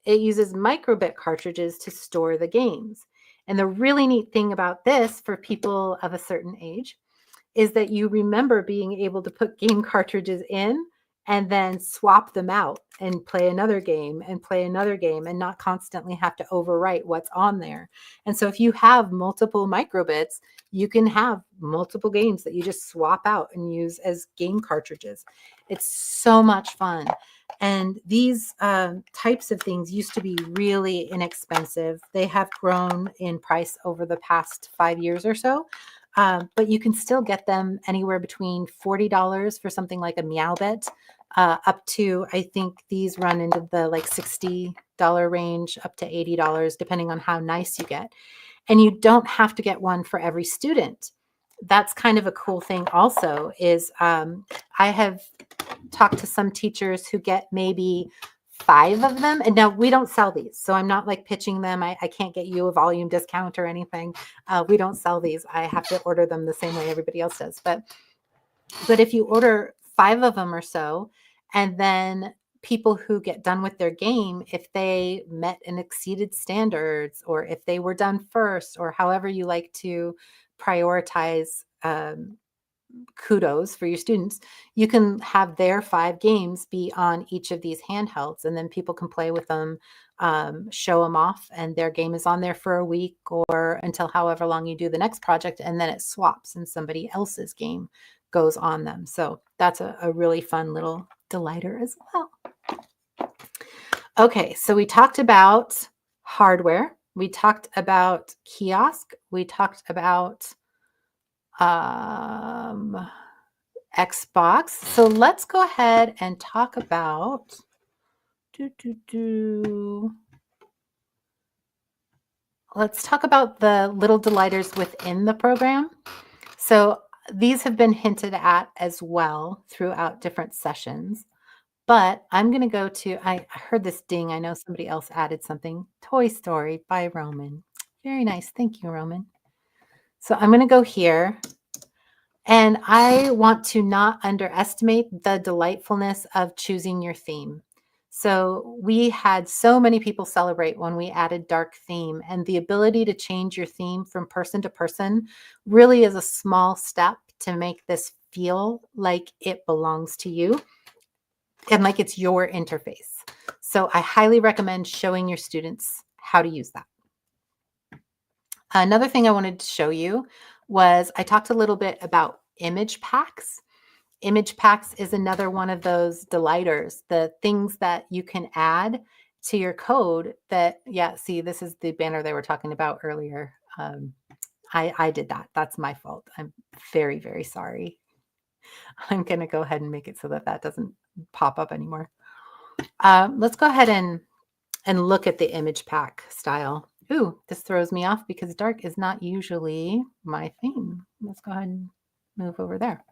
it uses microbit cartridges to store the games. And the really neat thing about this for people of a certain age is that you remember being able to put game cartridges in and then swap them out and play another game and not constantly have to overwrite what's on there. And so if you have multiple microbits, you can have multiple games that you just swap out and use as game cartridges. It's so much fun. And these types of things used to be really inexpensive. They have grown in price over the past 5 years or so. But you can still get them anywhere between $40 for something like a Meowbit, up to, I think these run into the like $60 range, up to $80, depending on how nice you get. And you don't have to get one for every student. That's kind of a cool thing also is I have talked to some teachers who get maybe 5 of them. And now we don't sell these. So I'm not like pitching them. I can't get you a volume discount or anything. We don't sell these. I have to order them the same way everybody else does. But if you order 5 of them or so, and then people who get done with their game, if they met and exceeded standards, or if they were done first, or however you like to prioritize kudos for your students, you can have their 5 games be on each of these handhelds, and then people can play with them, show them off, and their game is on there for a week or until however long you do the next project, and then it swaps and somebody else's game goes on them. So that's a really fun little delighter as well. Okay, so we talked about hardware. We talked about kiosk. We talked about Xbox. So let's go ahead and talk about let's talk about the little delighters within the program. So these have been hinted at as well throughout different sessions, but I'm going to go to, I heard this ding. I know somebody else added something. Toy Story by Roman. Very nice. Thank you, Roman. So I'm going to go here, and I want to not underestimate the delightfulness of choosing your theme. So we had so many people celebrate when we added dark theme, and the ability to change your theme from person to person really is a small step to make this feel like it belongs to you and like it's your interface. So I highly recommend showing your students how to use that. Another thing I wanted to show you was I talked a little bit about image packs. Image packs is another one of those delighters, the things that you can add to your code that, yeah, see, this is the banner they were talking about earlier. I did that. That's my fault. I'm very, very sorry. I'm going to go ahead and make it so that that doesn't pop up anymore. Let's go ahead and look at the image pack style. Ooh, this throws me off because dark is not usually my theme. Let's go ahead and move over there.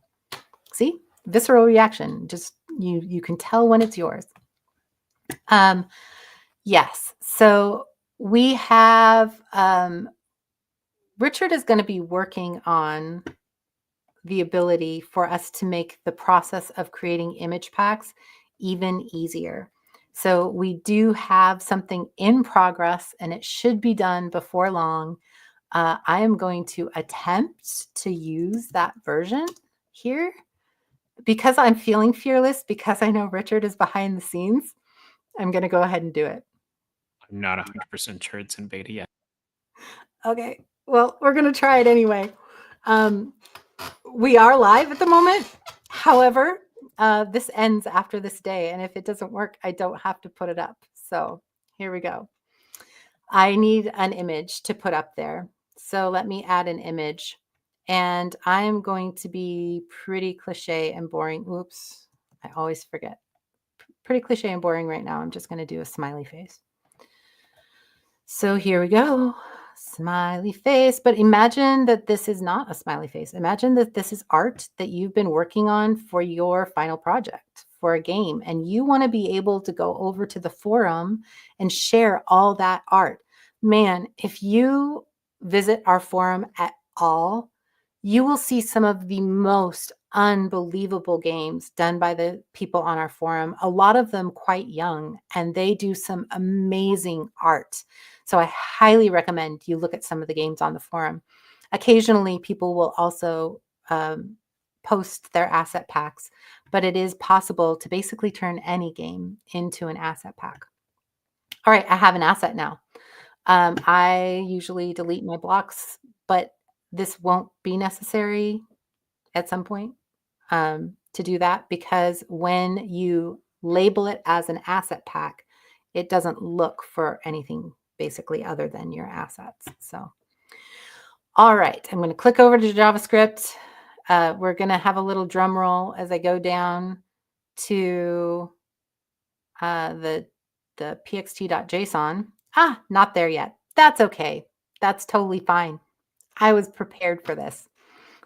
See, visceral reaction. Just you can tell when it's yours. Yes. So we have Richard is going to be working on the ability for us to make the process of creating image packs even easier. So we do have something in progress, and it should be done before long. I am going to attempt to use that version here because I'm feeling fearless, because I know Richard is behind the scenes. I'm going to go ahead and do it. I'm not 100% sure it's in beta yet. Okay, well, we're going to try it anyway. We are live at the moment. However, this ends after this day, and if it doesn't work, I don't have to put it up. So here we go. I need an image to put up there. So let me add an image, and I'm going to be pretty cliche and boring. Oops, I always forget. Pretty cliche and boring right now. I'm just going to do a smiley face. So here we go. Smiley face. But imagine that this is not a smiley face. Imagine that this is art that you've been working on for your final project for a game. And you want to be able to go over to the forum and share all that art. Man, if you visit our forum at all, you will see some of the most unbelievable games done by the people on our forum, a lot of them quite young, and they do some amazing art. So I highly recommend you look at some of the games on the forum. Occasionally, people will also post their asset packs, but it is possible to basically turn any game into an asset pack. All right, I have an asset now. I usually delete my blocks, but this won't be necessary at some point to do that, because when you label it as an asset pack, it doesn't look for anything basically other than your assets. So, all right, I'm going to click over to JavaScript. We're going to have a little drum roll as I go down to the pxt.json. Not there yet. That's okay. That's totally fine. I was prepared for this.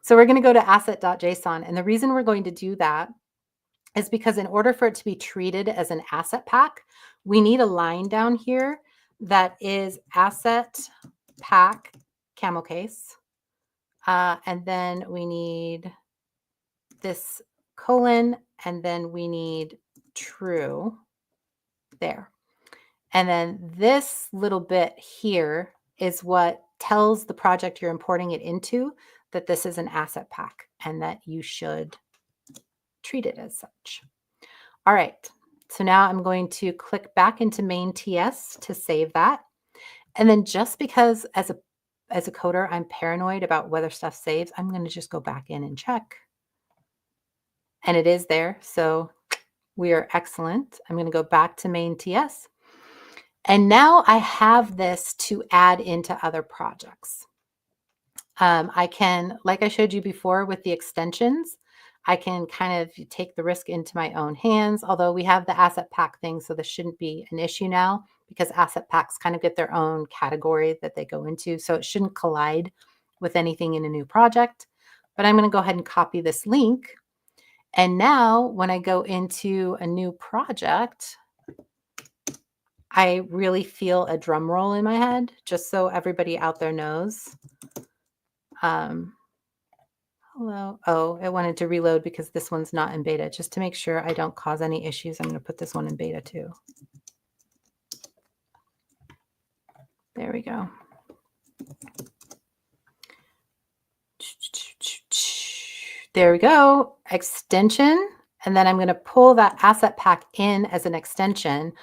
So we're going to go to asset.json. And the reason we're going to do that is because in order for it to be treated as an asset pack, we need a line down here that is asset pack camel case. And then we need this colon, and then we need true there. And then this little bit here is what tells the project you're importing it into that this is an asset pack and that you should treat it as such. All right, so now I'm going to click back into main TS to save that. And then just because as a coder, I'm paranoid about whether stuff saves, I'm going to just go back in and check. And it is there, so we are excellent. I'm going to go back to main TS. And now I have this to add into other projects. I can, like I showed you before with the extensions, I can kind of take the risk into my own hands, although we have the asset pack thing, so this shouldn't be an issue now because asset packs kind of get their own category that they go into, so it shouldn't collide with anything in a new project. But I'm going to go ahead and copy this link. And now when I go into a new project, I really feel a drum roll in my head, just so everybody out there knows. Hello. Oh, it wanted to reload because this one's not in beta. Just to make sure I don't cause any issues, I'm going to put this one in beta too. There we go. There we go. Extension. And then I'm going to pull that asset pack in as an extension.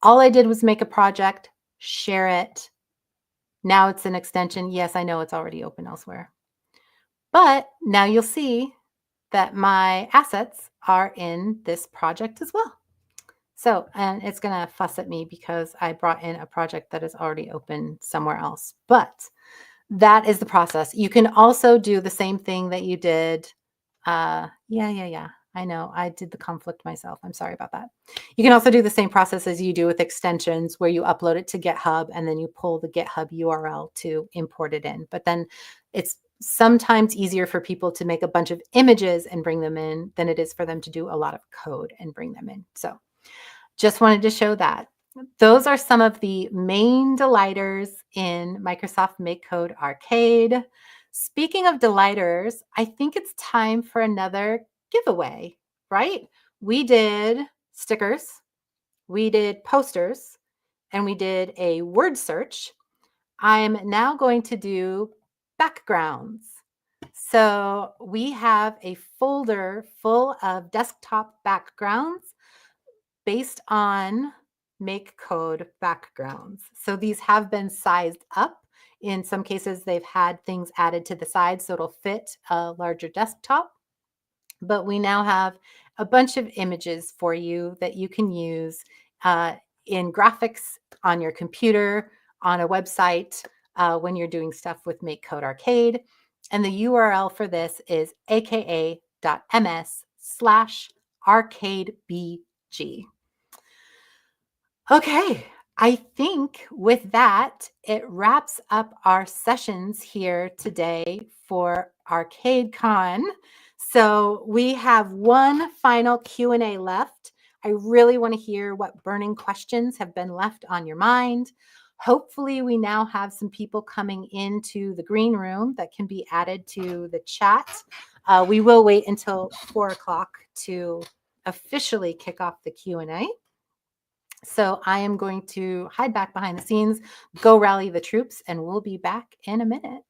All I did was make a project, share it. Now it's an extension. Yes, I know it's already open elsewhere. But now you'll see that my assets are in this project as well. So, and it's going to fuss at me because I brought in a project that is already open somewhere else. But that is the process. You can also do the same thing that you did. Yeah. I know I did the conflict myself. I'm sorry about that. You can also do the same process as you do with extensions where you upload it to GitHub and then you pull the GitHub URL to import it in. But then it's sometimes easier for people to make a bunch of images and bring them in than it is for them to do a lot of code and bring them in. So just wanted to show that. Those are some of the main delighters in Microsoft MakeCode Arcade. Speaking of delighters, I think it's time for another giveaway, right? We did stickers, we did posters, and we did a word search. I'm now going to do backgrounds. So we have a folder full of desktop backgrounds based on MakeCode backgrounds. So these have been sized up. In some cases, they've had things added to the side so it'll fit a larger desktop. But we now have a bunch of images for you that you can use in graphics on your computer, on a website, when you're doing stuff with MakeCode Arcade. And the URL for this is aka.ms/arcadebg. Okay, I think with that, it wraps up our sessions here today for ArcadeCon. So we have one final Q&A left. I really want to hear what burning questions have been left on your mind. Hopefully we now have some people coming into the green room that can be added to the chat. We will wait until 4 o'clock to officially kick off the Q&A. So I am going to hide back behind the scenes, go rally the troops, and we'll be back in a minute.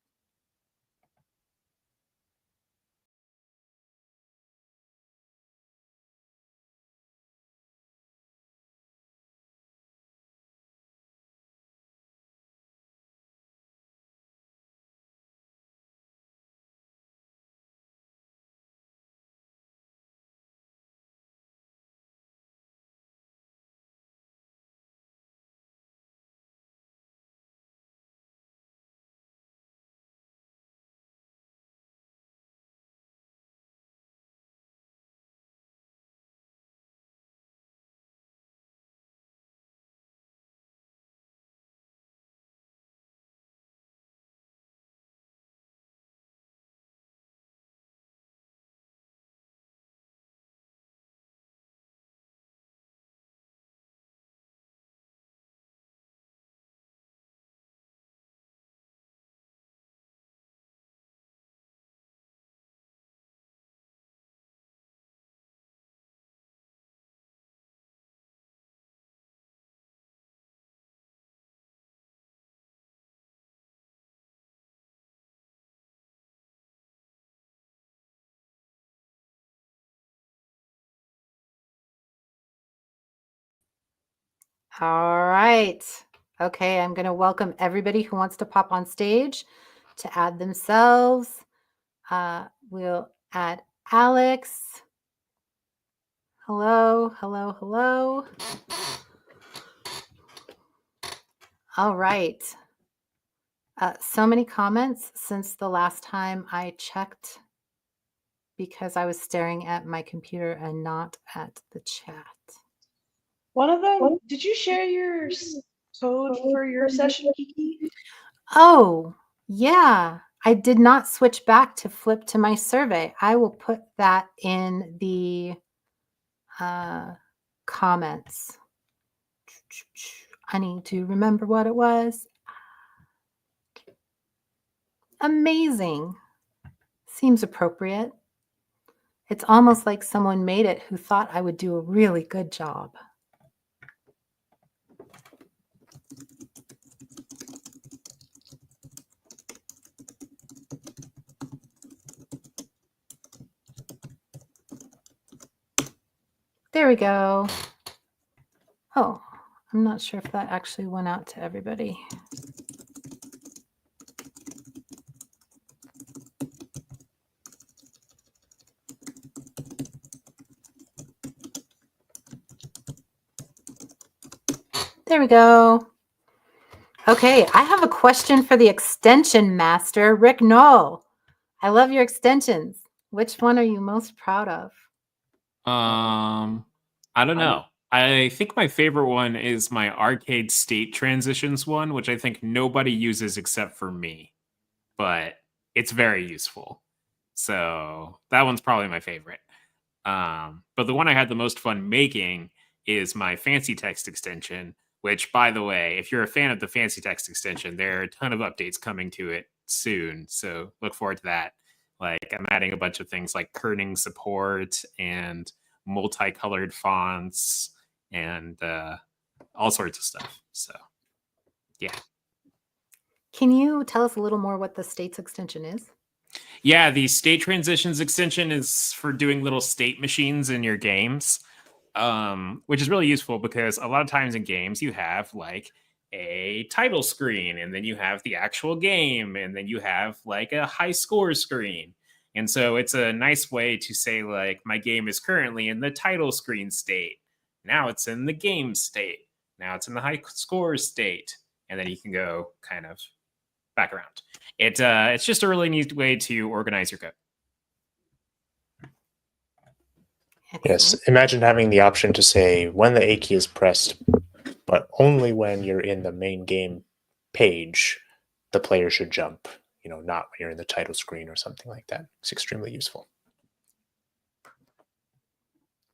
All right. Okay, I'm going to welcome everybody who wants to pop on stage to add themselves. We'll add Alex. Hello, hello, hello. All right. So many comments since the last time I checked because I was staring at my computer and not at the chat. One of them, did you share your code for your session, Kiki? Oh, yeah. I did not switch back to flip to my survey. I will put that in the comments. I need to remember what it was. Amazing. Seems appropriate. It's almost like someone made it who thought I would do a really good job. There we go. Oh, I'm not sure if that actually went out to everybody. There we go. Okay, I have a question for the extension master, Rick Knoll. I love your extensions. Which one are you most proud of? I don't know. I think my favorite one is my arcade state transitions one, which I think nobody uses except for me, but it's very useful. So that one's probably my favorite. But the one I had the most fun making is my fancy text extension, which, by the way, if you're a fan of the fancy text extension, there are a ton of updates coming to it soon. So look forward to that. Like, I'm adding a bunch of things like kerning support and multicolored fonts and all sorts of stuff. So, yeah. Can you tell us a little more what the states extension is? Yeah, the state transitions extension is for doing little state machines in your games, which is really useful because a lot of times in games you have like a title screen and then you have the actual game and then you have like a high score screen. And so it's a nice way to say like my game is currently in the title screen state. Now it's in the game state. Now it's in the high score state. And then you can go kind of back around. It's just a really neat way to organize your code. Yes, imagine having the option to say when the A key is pressed, but only when you're in the main game page, the player should jump, not when you're in the title screen or something like that. It's extremely useful.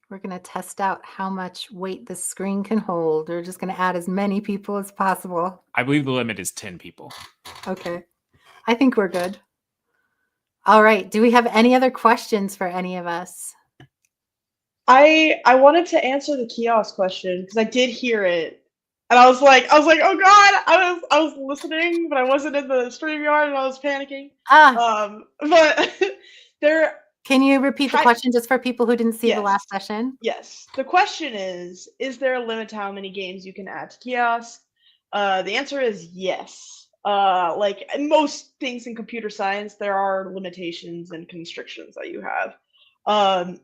We're going to test out how much weight the screen can hold. We're just going to add as many people as possible. I believe the limit is 10 people. Okay. I think we're good. All right. Do we have any other questions for any of us? I wanted to answer the kiosk question because I did hear it, and I was like, oh god, I was listening, but I wasn't in the StreamYard, and I was panicking. But there. Can you repeat the question just for people who didn't see the last session? Yes. The question is there a limit to how many games you can add to kiosk? The answer is yes. Like most things in computer science, there are limitations and constrictions that you have.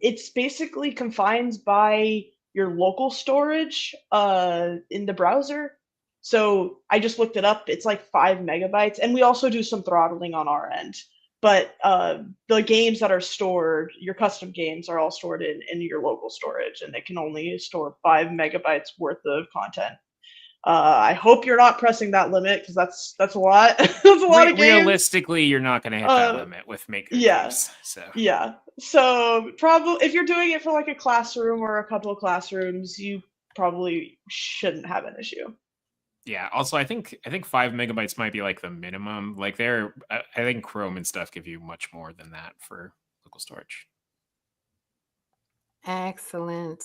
It's basically confined by your local storage in the browser. So I just looked it up. It's like 5 megabytes. And we also do some throttling on our end. But the games that are stored, your custom games, are all stored in your local storage, and they can only store 5 megabytes worth of content. I hope you're not pressing that limit because that's a lot. That's a lot of games. Realistically, you're not going to hit that limit with MakeCode games. So probably if you're doing it for like a classroom or a couple of classrooms, you probably shouldn't have an issue. Yeah. Also, I think 5 megabytes might be like the minimum. Like I think Chrome and stuff give you much more than that for local storage. Excellent.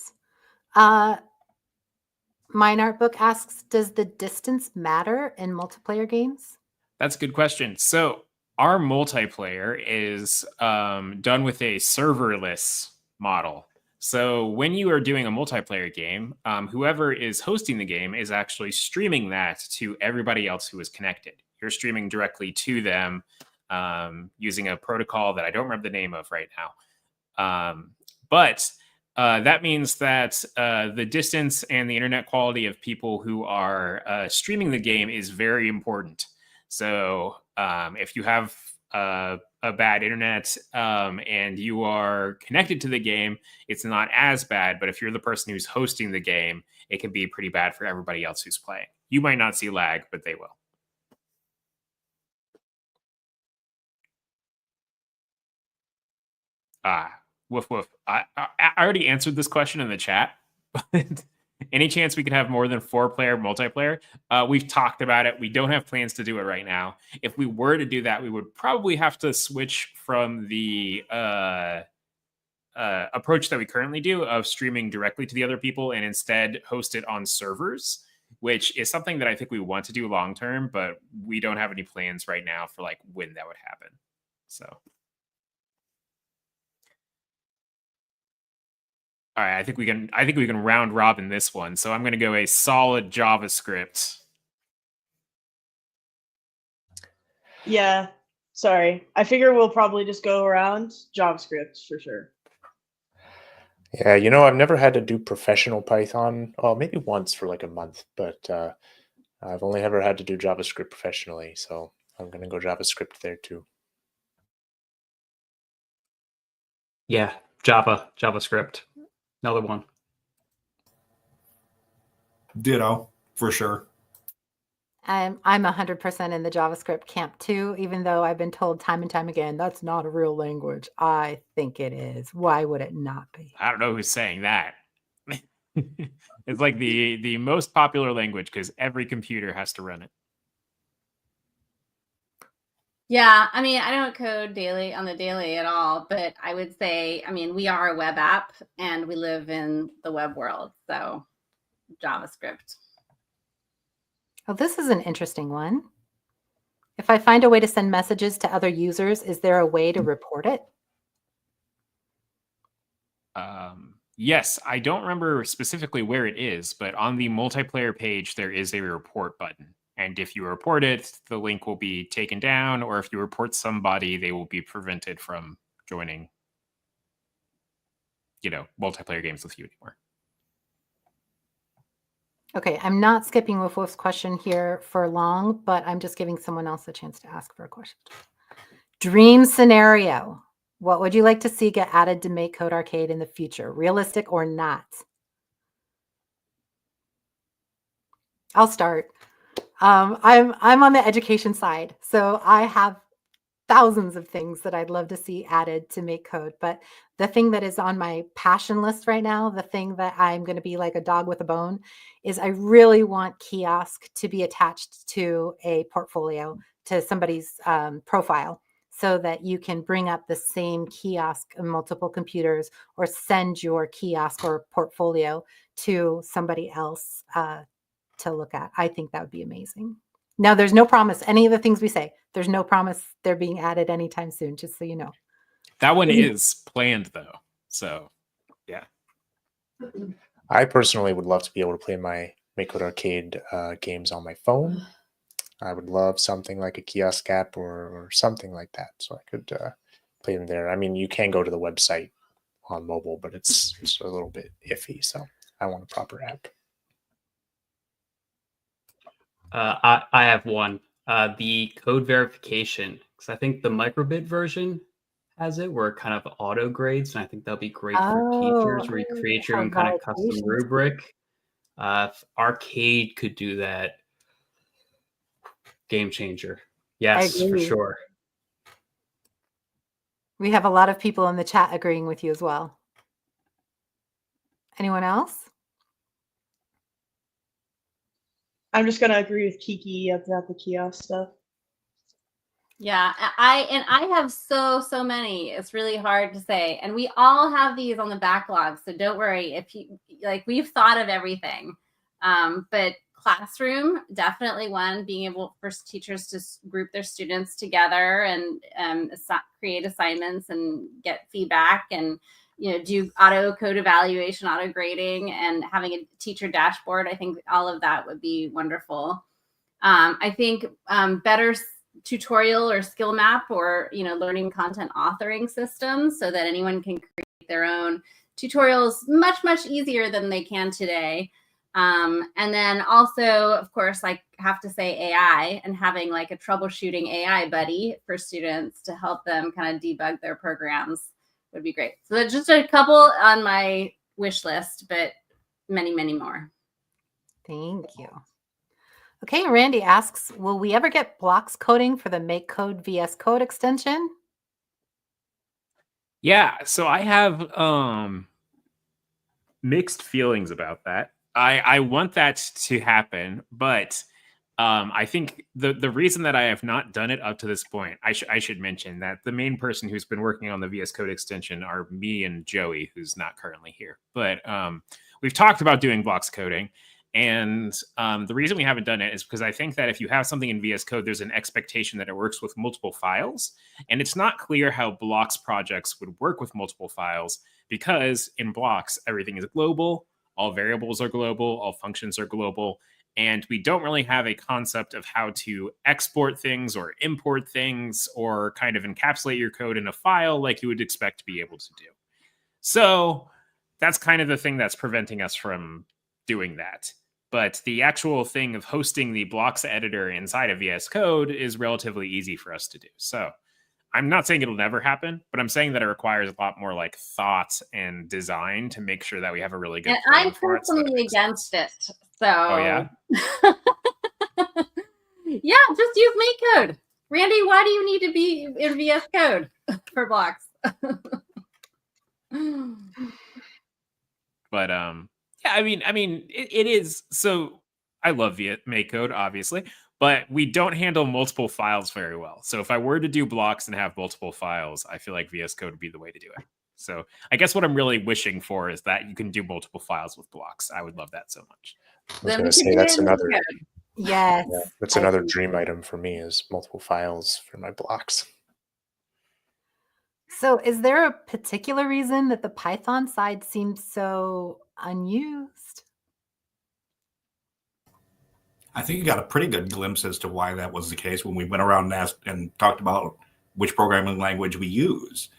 Mine Art Book asks, does the distance matter in multiplayer games? That's a good question. So our multiplayer is done with a serverless model. So when you are doing a multiplayer game, whoever is hosting the game is actually streaming that to everybody else who is connected. You're streaming directly to them using a protocol that I don't remember the name of right now. But that means that the distance and the internet quality of people who are streaming the game is very important. So if you have a bad internet and you are connected to the game, it's not as bad. But if you're the person who's hosting the game, it can be pretty bad for everybody else who's playing. You might not see lag, but they will. Woof woof. I already answered this question in the chat. Any chance we could have more than 4-player multiplayer? We've talked about it. We don't have plans to do it right now. If we were to do that, we would probably have to switch from the approach that we currently do of streaming directly to the other people and instead host it on servers, which is something that I think we want to do long term, but we don't have any plans right now for like when that would happen. So. All right, I think we can round robin this one. So I'm going to go a solid JavaScript. Yeah, sorry. I figure we'll probably just go around JavaScript for sure. Yeah, I've never had to do professional Python. Oh, maybe once for like a month, but I've only ever had to do JavaScript professionally. So I'm going to go JavaScript there too. Yeah, JavaScript. Another one. Ditto, for sure. I'm 100% in the JavaScript camp too, even though I've been told time and time again, that's not a real language. I think it is. Why would it not be? I don't know who's saying that. It's like the most popular language because every computer has to run it. Yeah, I mean, I don't code on the daily at all, but I would say, I mean, we are a web app and we live in the web world, so JavaScript. Oh, this is an interesting one. If I find a way to send messages to other users, is there a way to report it? Yes, I don't remember specifically where it is, but on the multiplayer page, there is a report button. And if you report it, the link will be taken down, or if you report somebody, they will be prevented from joining, multiplayer games with you anymore. Okay, I'm not skipping Woof Woof's question here for long, but I'm just giving someone else a chance to ask for a question. Dream scenario. What would you like to see get added to MakeCode Arcade in the future? Realistic or not? I'll start. I'm on the education side, so I have thousands of things that I'd love to see added to MakeCode. But the thing that is on my passion list right now, the thing that I'm going to be like a dog with a bone, is I really want kiosk to be attached to a portfolio, to somebody's profile, so that you can bring up the same kiosk on multiple computers or send your kiosk or portfolio to somebody else to look at. I think that would be amazing. Now, there's no promise. Any of the things we say, there's no promise they're being added anytime soon, just so you know. That one is planned, though. So, yeah. I personally would love to be able to play my MakeCode Arcade games on my phone. I would love something like a kiosk app or something like that, so I could play them there. I mean, you can go to the website on mobile, but it's a little bit iffy, so I want a proper app. I have one. The code verification, because I think the microbit version has it where it kind of auto grades, and I think that'll be great for teachers where you create your own kind of custom rubric. If Arcade could do that, game changer. Yes, for sure. We have a lot of people in the chat agreeing with you as well. Anyone else? I'm just gonna agree with Kiki about the kiosk stuff. Yeah, I have so many. It's really hard to say, and we all have these on the backlog. So don't worry if you like. We've thought of everything, but classroom definitely one. Being able for teachers to group their students together and create assignments and get feedback and do auto code evaluation, auto grading, and having a teacher dashboard. I think all of that would be wonderful. I think better tutorial or skill map or learning content authoring systems so that anyone can create their own tutorials much easier than they can today. And then also, of course, I have to say AI and having like a troubleshooting AI buddy for students to help them kind of debug their programs would be great. So that's just a couple on my wish list, but many more. Thank you. Okay, Randy asks, will we ever get blocks coding for the MakeCode VS Code extension? Yeah, so I have mixed feelings about that. I want that to happen, but I think the reason that I have not done it up to this point, I should mention that the main person who's been working on the VS Code extension are me and Joey, who's not currently here. But we've talked about doing blocks coding. And the reason we haven't done it is because I think that if you have something in VS Code, there's an expectation that it works with multiple files. And it's not clear how blocks projects would work with multiple files because in blocks, everything is global. All variables are global. All functions are global. And we don't really have a concept of how to export things or import things or kind of encapsulate your code in a file like you would expect to be able to do. So that's kind of the thing that's preventing us from doing that. But the actual thing of hosting the blocks editor inside of VS Code is relatively easy for us to do. So I'm not saying it'll never happen, but I'm saying that it requires a lot more like thought and design to make sure that we have a really good. And I'm personally against it. So oh yeah. Yeah, just use MakeCode. Randy, why do you need to be in VS Code for blocks? But yeah, I mean, it is. So I love MakeCode, obviously, but we don't handle multiple files very well. So if I were to do blocks and have multiple files, I feel like VS Code would be the way to do it. So I guess what I'm really wishing for is that you can do multiple files with blocks. I would love that so much. I was going to say that's another. Yes, yeah, that's another dream item for me is multiple files for my blocks. So is there a particular reason that the Python side seems so unused? I think you got a pretty good glimpse as to why that was the case when we went around and asked and talked about which programming language we use.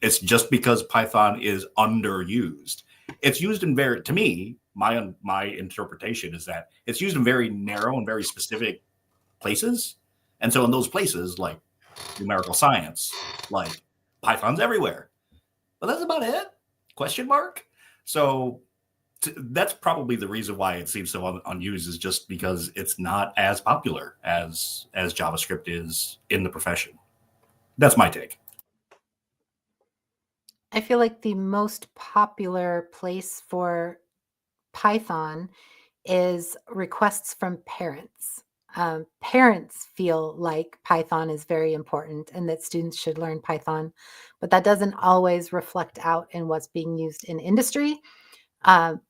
It's just because Python is underused. It's used in to me, my interpretation is that it's used in very narrow and very specific places. And so in those places, like numerical science, like Python's everywhere. But that's about it? Question mark? So That's probably the reason why it seems so unused, is just because it's not as popular as JavaScript is in the profession. That's my take. I feel like the most popular place for Python is requests from parents. Parents feel like Python is very important and that students should learn Python, but that doesn't always reflect out in what's being used in industry.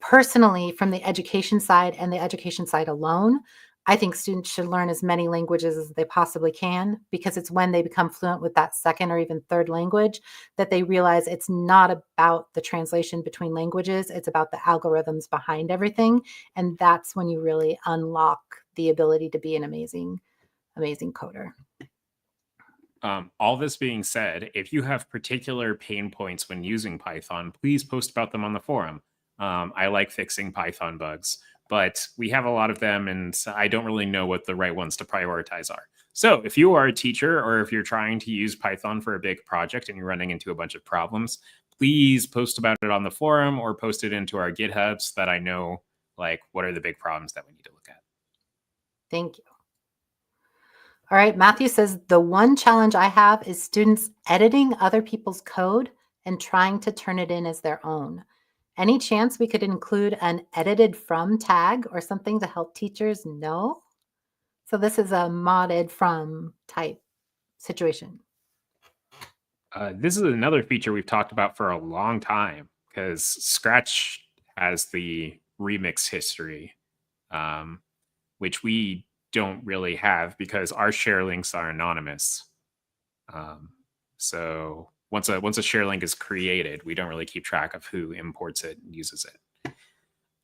Personally, from the education side and the education side alone, I think students should learn as many languages as they possibly can, because it's when they become fluent with that second or even third language that they realize it's not about the translation between languages, it's about the algorithms behind everything. And that's when you really unlock the ability to be an amazing coder. All this being said, if you have particular pain points when using Python, please post about them on the forum. I like fixing Python bugs, but we have a lot of them, and I don't really know what the right ones to prioritize are. So if you are a teacher, or if you're trying to use Python for a big project and you're running into a bunch of problems, please post about it on the forum or post it into our GitHub so that I know, like, what are the big problems that we need to look at. Thank you. All right, Matthew says, the one challenge I have is students editing other people's code and trying to turn it in as their own. Any chance we could include an edited from tag or something to help teachers know? So this is a modded from type situation. This is another feature we've talked about for a long time, because Scratch has the remix history, which we don't really have because our share links are anonymous. So once a share link is created, we don't really keep track of who imports it and uses it.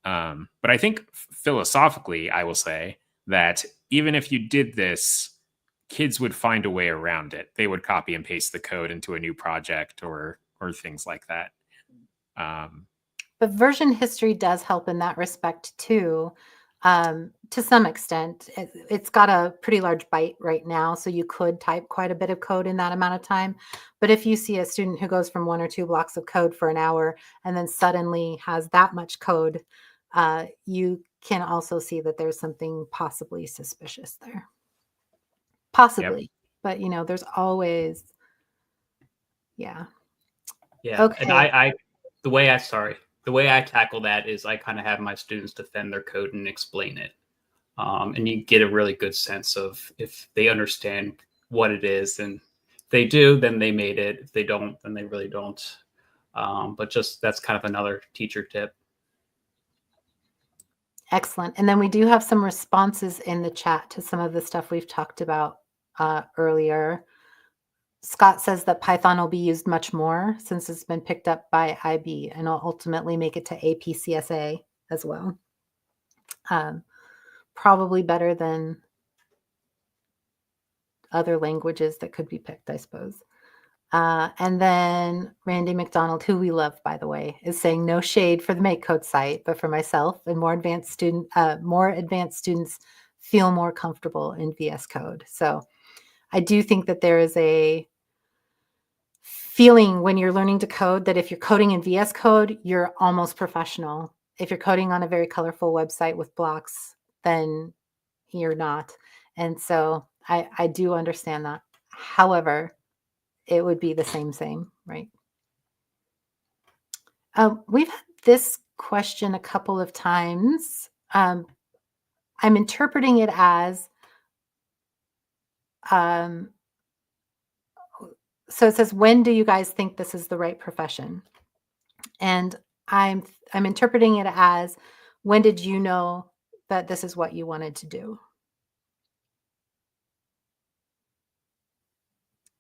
But I think philosophically, I will say that even if you did this, kids would find a way around it. They would copy and paste the code into a new project or things like that. But version history does help in that respect too. To some extent, it's got a pretty large byte right now, so you could type quite a bit of code in that amount of time. But if you see a student who goes from 1 or 2 blocks of code for an hour and then suddenly has that much code, you can also see that there's something possibly suspicious there. Possibly, yep. But there's always, yeah. Yeah, okay. And the way I tackle that is I kind of have my students defend their code and explain it. And you get a really good sense of if they understand what it is. And if they do, then they made it. If they don't, then they really don't. But just that's kind of another teacher tip. Excellent. And then we do have some responses in the chat to some of the stuff we've talked about earlier. Scott says that Python will be used much more since it's been picked up by IB and will ultimately make it to APCSA as well. Probably better than other languages that could be picked, I suppose. And then Randy McDonald, who we love, by the way, is saying no shade for the MakeCode site, but for myself and more advanced students feel more comfortable in VS Code. So I do think that there is a feeling when you're learning to code that if you're coding in VS Code, you're almost professional. If you're coding on a very colorful website with blocks, then you're not. And so I do understand that. However, it would be the same, right? We've had this question a couple of times. I'm interpreting it as, so it says, when do you guys think this is the right profession? And I'm interpreting it as, when did you know that this is what you wanted to do?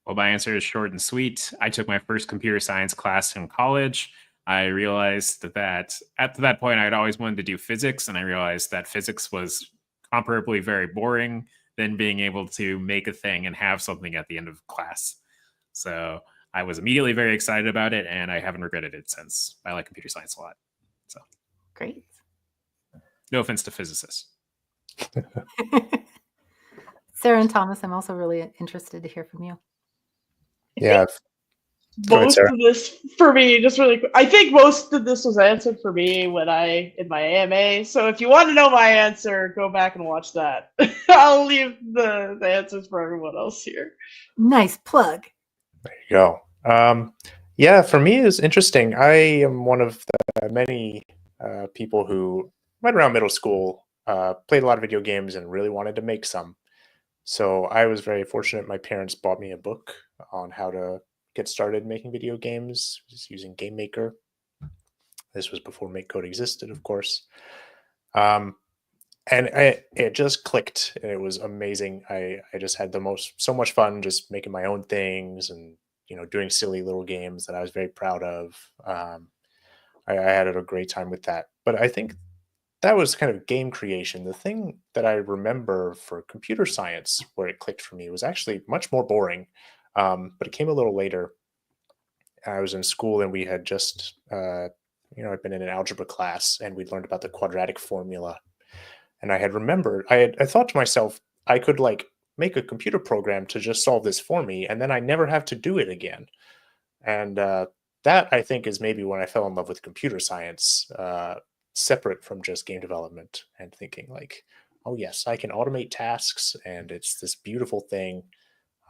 Well, my answer is short and sweet. I took my first computer science class in college. I realized that at that point, I'd always wanted to do physics, and I realized that physics was comparably very boring than being able to make a thing and have something at the end of class. So I was immediately very excited about it, and I haven't regretted it since. I like computer science a lot. So great. No offense to physicists. Sarah and Thomas, I'm also really interested to hear from you. Yeah, Go ahead, most Sarah. of this for me, just really quick, I think most of this was answered for me when in my AMA. So if you want to know my answer, go back and watch that. I'll leave the answers for everyone else here. Nice plug. There you go. Yeah, for me, it's interesting. I am one of the many people who, right around middle school, played a lot of video games and really wanted to make some. So I was very fortunate. My parents bought me a book on how to get started making video games, just using Game Maker. This was before MakeCode existed, of course. And it just clicked, and it was amazing. I just had so much fun just making my own things and doing silly little games that I was very proud of. I had a great time with that. But I think that was kind of game creation. The thing that I remember for computer science where it clicked for me was actually much more boring, but it came a little later. I was in school and we had just, I'd been in an algebra class and we'd learned about the quadratic formula. And I had remembered, I thought to myself, I could make a computer program to just solve this for me, and then I never have to do it again. And that, I think, is maybe when I fell in love with computer science, separate from just game development, and thinking oh yes, I can automate tasks and it's this beautiful thing.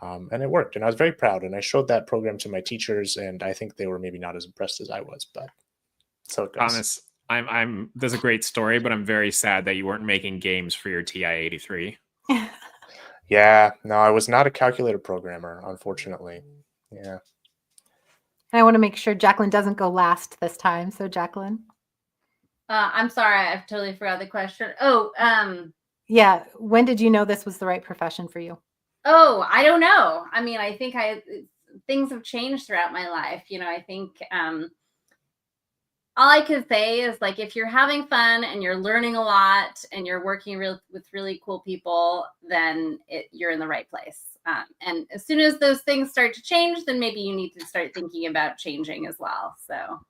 And it worked, and I was very proud, and I showed that program to my teachers, and I think they were maybe not as impressed as I was, but so it goes. Thomas, that's a great story, but I'm very sad that you weren't making games for your TI-83. Yeah, no, I was not a calculator programmer, unfortunately. Yeah. I want to make sure Jacqueline doesn't go last this time. So Jacqueline. I'm sorry, I've totally forgot the question. Oh, yeah. When did you know this was the right profession for you? Oh, I don't know. I mean, I think things have changed throughout my life. I think all I could say is if you're having fun and you're learning a lot and you're working with really cool people, then you're in the right place. And as soon as those things start to change, then maybe you need to start thinking about changing as well. So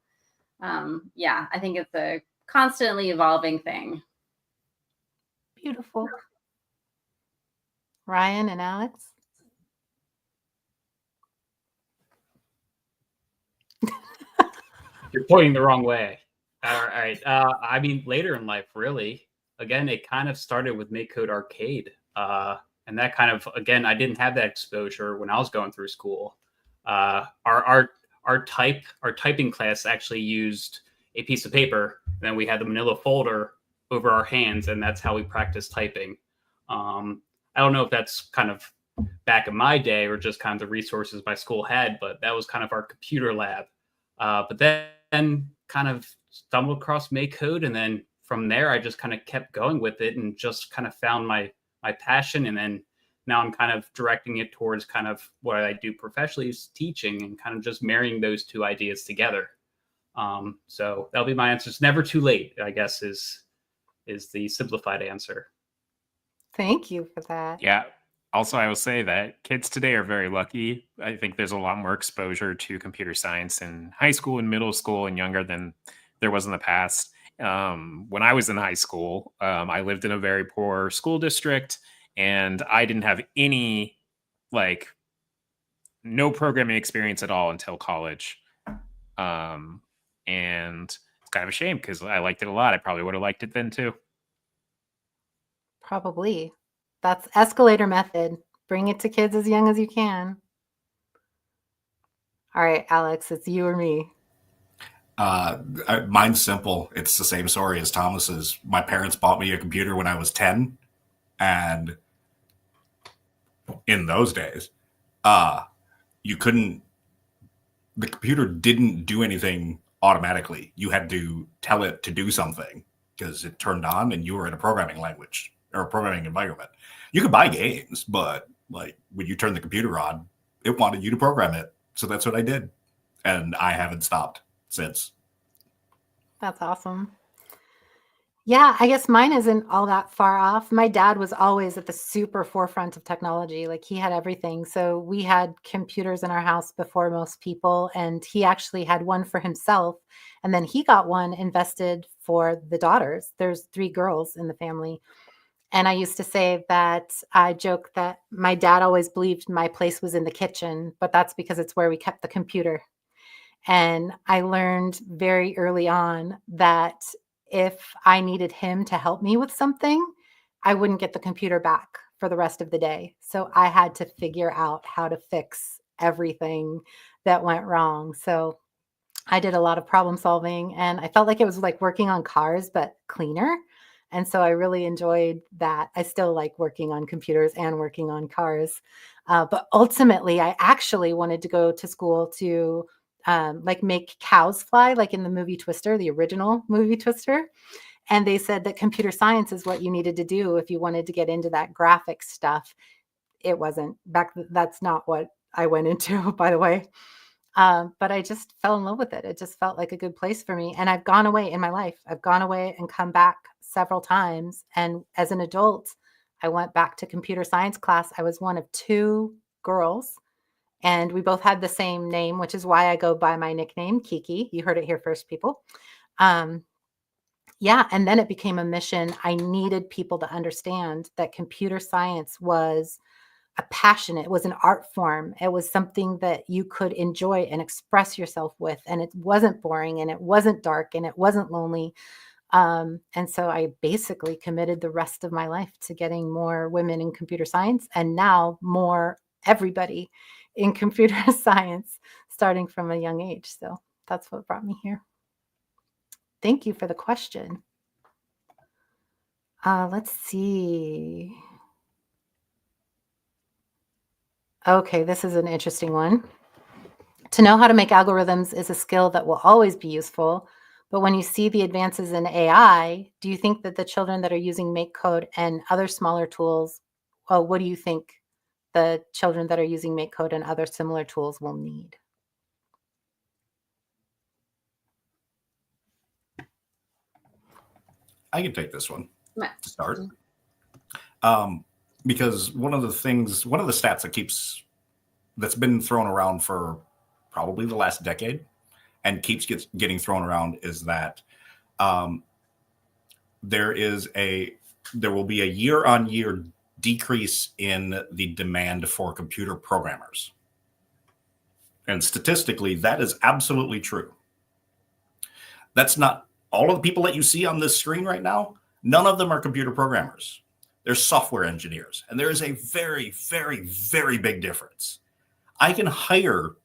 yeah, I think it's a constantly evolving thing. Beautiful. Ryan and Alex. You're pointing the wrong way. All right. I mean, later in life, really. Again, it kind of started with MakeCode Arcade. And that kind of, again, I didn't have that exposure when I was going through school. Our typing class actually used a piece of paper. Then we had the manila folder over our hands, and that's how we practiced typing. I don't know if that's kind of back in my day or just kind of the resources my school had, but that was kind of our computer lab. But then kind of stumbled across MakeCode, and then from there I just kind of kept going with it and just kind of found my passion. And then now I'm kind of directing it towards kind of what I do professionally is teaching, and kind of just marrying those two ideas together. So that'll be my answer. It's never too late, I guess, is the simplified answer. Thank you for that. Yeah. Also, I will say that kids today are very lucky. I think there's a lot more exposure to computer science in high school and middle school and younger than there was in the past. When I was in high school, I lived in a very poor school district, and I didn't have any, no programming experience at all until college. And it's kind of a shame because I liked it a lot. I probably would have liked it then too. Probably. That's Escalator Method. Bring it to kids as young as you can. All right, Alex, it's you or me. Mine's simple. It's the same story as Thomas's. My parents bought me a computer when I was 10, and in those days, the computer didn't do anything automatically. You had to tell it to do something because it turned on and you were in a programming language or a programming environment. You could buy games, but when you turn the computer on, it wanted you to program it. So that's what I did. And I haven't stopped since. That's awesome. Yeah, I guess mine isn't all that far off. My dad was always at the super forefront of technology. He had everything. So we had computers in our house before most people, and he actually had one for himself. And then he got one invested for the daughters. There's 3 girls in the family. And I used to say that I joke that my dad always believed my place was in the kitchen, but that's because it's where we kept the computer. And I learned very early on that if I needed him to help me with something, I wouldn't get the computer back for the rest of the day. So I had to figure out how to fix everything that went wrong. So I did a lot of problem solving, and I felt like it was like working on cars, but cleaner. And so I really enjoyed that. I still like working on computers and working on cars. But ultimately, I actually wanted to go to school to like make cows fly, like in the movie Twister, the original movie Twister. And they said that computer science is what you needed to do if you wanted to get into that graphic stuff. It wasn't back. That's not what I went into, by the way. But I just fell in love with it. It just felt like a good place for me. And I've gone away in my life. I've gone away and come back several times. And as an adult, I went back to computer science class. I was one of 2 girls, and we both had the same name, which is why I go by my nickname, Kiki. You heard it here first, people. Yeah, and then it became a mission. I needed people to understand that computer science was a passion. It was an art form. It was something that you could enjoy and express yourself with. And it wasn't boring, and it wasn't dark, and it wasn't lonely. And so I basically committed the rest of my life to getting more women in computer science, and now more everybody in computer science, starting from a young age. So that's what brought me here. Thank you for the question. Let's see. Okay, this is an interesting one. To know how to make algorithms is a skill that will always be useful. But when you see the advances in AI, do you think that the children that are using MakeCode and other smaller tools, well, what do you think the children that are using MakeCode and other similar tools will need? I can take this one Right. to start. Because one of the stats that's been thrown around for probably the last decade and keeps getting thrown around is that there will be a year-on-year decrease in the demand for computer programmers. And statistically, that is absolutely true. That's not all of the people that you see on this screen right now. None of them are computer programmers. They're software engineers. And there is a very, very, very big difference. I can hire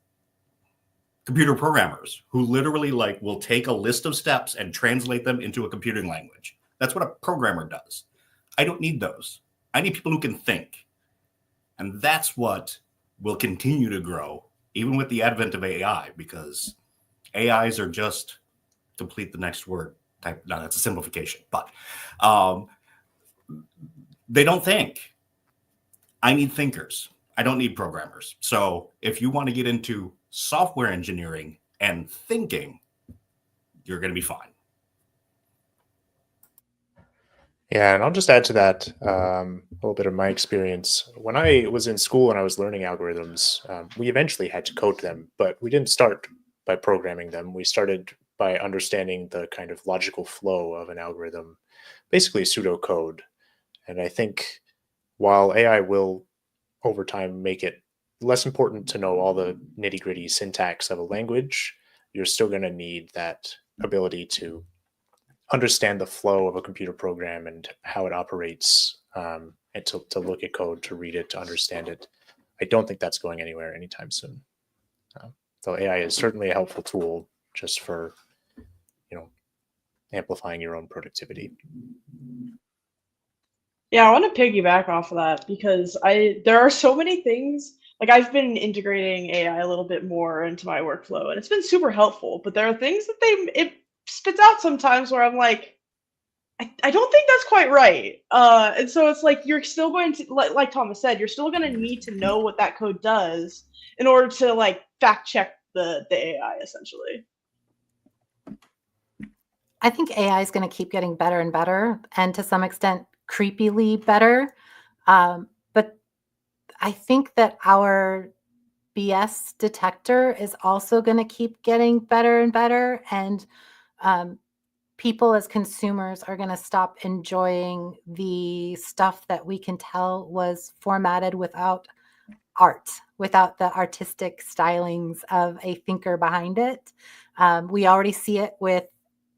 computer programmers who literally will take a list of steps and translate them into a computing language. That's what a programmer does. I don't need those. I need people who can think. And that's what will continue to grow, even with the advent of AI, because AIs are just complete the next word type. No, that's a simplification, but they don't think. I need thinkers. I don't need programmers. So if you want to get into software engineering and thinking, you're going to be fine. Yeah, and I'll just add to that a little bit of my experience. When I was in school and I was learning algorithms, we eventually had to code them, but we didn't start by programming them. We started by understanding the kind of logical flow of an algorithm, basically pseudocode. And I think while AI will over time make it less important to know all the nitty-gritty syntax of a language, you're still going to need that ability to understand the flow of a computer program and how it operates, and to look at code, to read it, to understand it. I don't think that's going anywhere anytime soon. So AI is certainly a helpful tool just for, amplifying your own productivity. Yeah, I want to piggyback off of that because there are so many things. Like, I've been integrating AI a little bit more into my workflow, and it's been super helpful. But there are things that it spits out sometimes where I'm like, I don't think that's quite right. And so it's like you're still going to, like Thomas said, you're still going to need to know what that code does in order to fact check the AI essentially. I think AI is going to keep getting better and better, and to some extent, creepily better. But I think that our BS detector is also going to keep getting better and better. And people as consumers are going to stop enjoying the stuff that we can tell was formatted without art, without the artistic stylings of a thinker behind it. We already see it with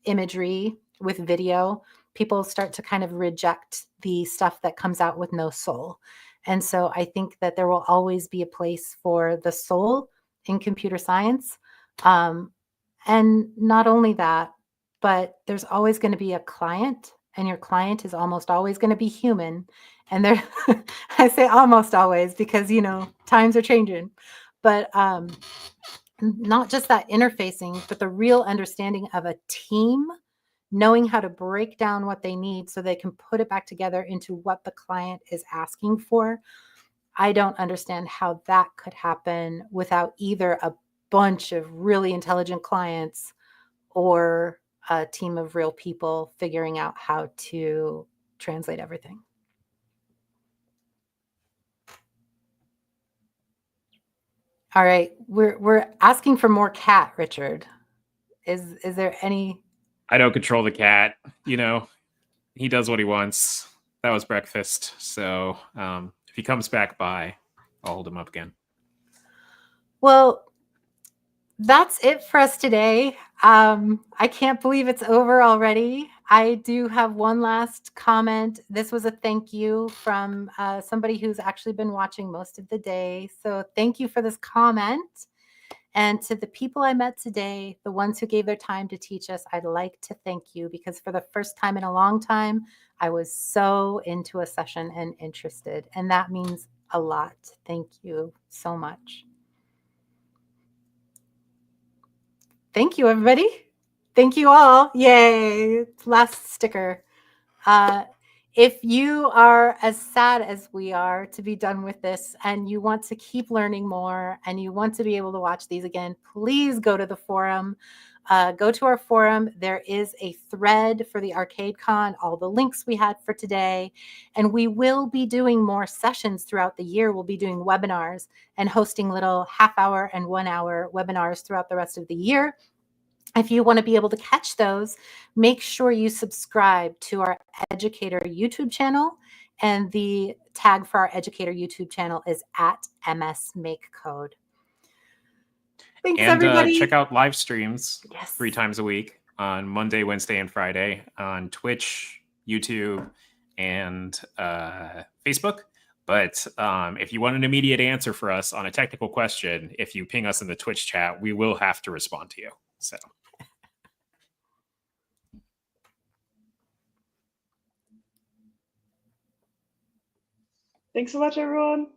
imagery, with video. People start to kind of reject the stuff that comes out with no soul. And so I think that there will always be a place for the soul in computer science. And not only that, but there's always going to be a client, and your client is almost always going to be human. And there, I say almost always because, you know, times are changing. But not just that interfacing, but the real understanding of a team, knowing how to break down what they need so they can put it back together into what the client is asking for. I don't understand how that could happen without either a bunch of really intelligent clients or a team of real people figuring out how to translate everything. All right, we're asking for more cat, Richard. Is there any? I don't control the cat. You know, he does what he wants. That was breakfast. So if he comes back by, I'll hold him up again. Well, that's it for us today. I can't believe it's over already. I do have one last comment. This was a thank you from somebody who's actually been watching most of the day. So thank you for this comment. And to the people I met today, the ones who gave their time to teach us, I'd like to thank you because for the first time in a long time, I was so into a session and interested. And that means a lot. Thank you so much. Thank you, everybody. Thank you all. Yay. Last sticker. If you are as sad as we are to be done with this and you want to keep learning more and you want to be able to watch these again, please go to the forum. Go to our forum. There is a thread for the ArcadeCon, all the links we had for today. And we will be doing more sessions throughout the year. We'll be doing webinars and hosting little half-hour and 1 hour webinars throughout the rest of the year. If you want to be able to catch those, make sure you subscribe to our educator YouTube channel. And the tag for our educator YouTube channel is @MS MakeCode. Thanks, And everybody. check out live streams Yes. 3 times a week on Monday, Wednesday, and Friday on Twitch, YouTube, and Facebook. But if you want an immediate answer for us on a technical question, if you ping us in the Twitch chat, we will have to respond to you. So. Thanks so much, everyone.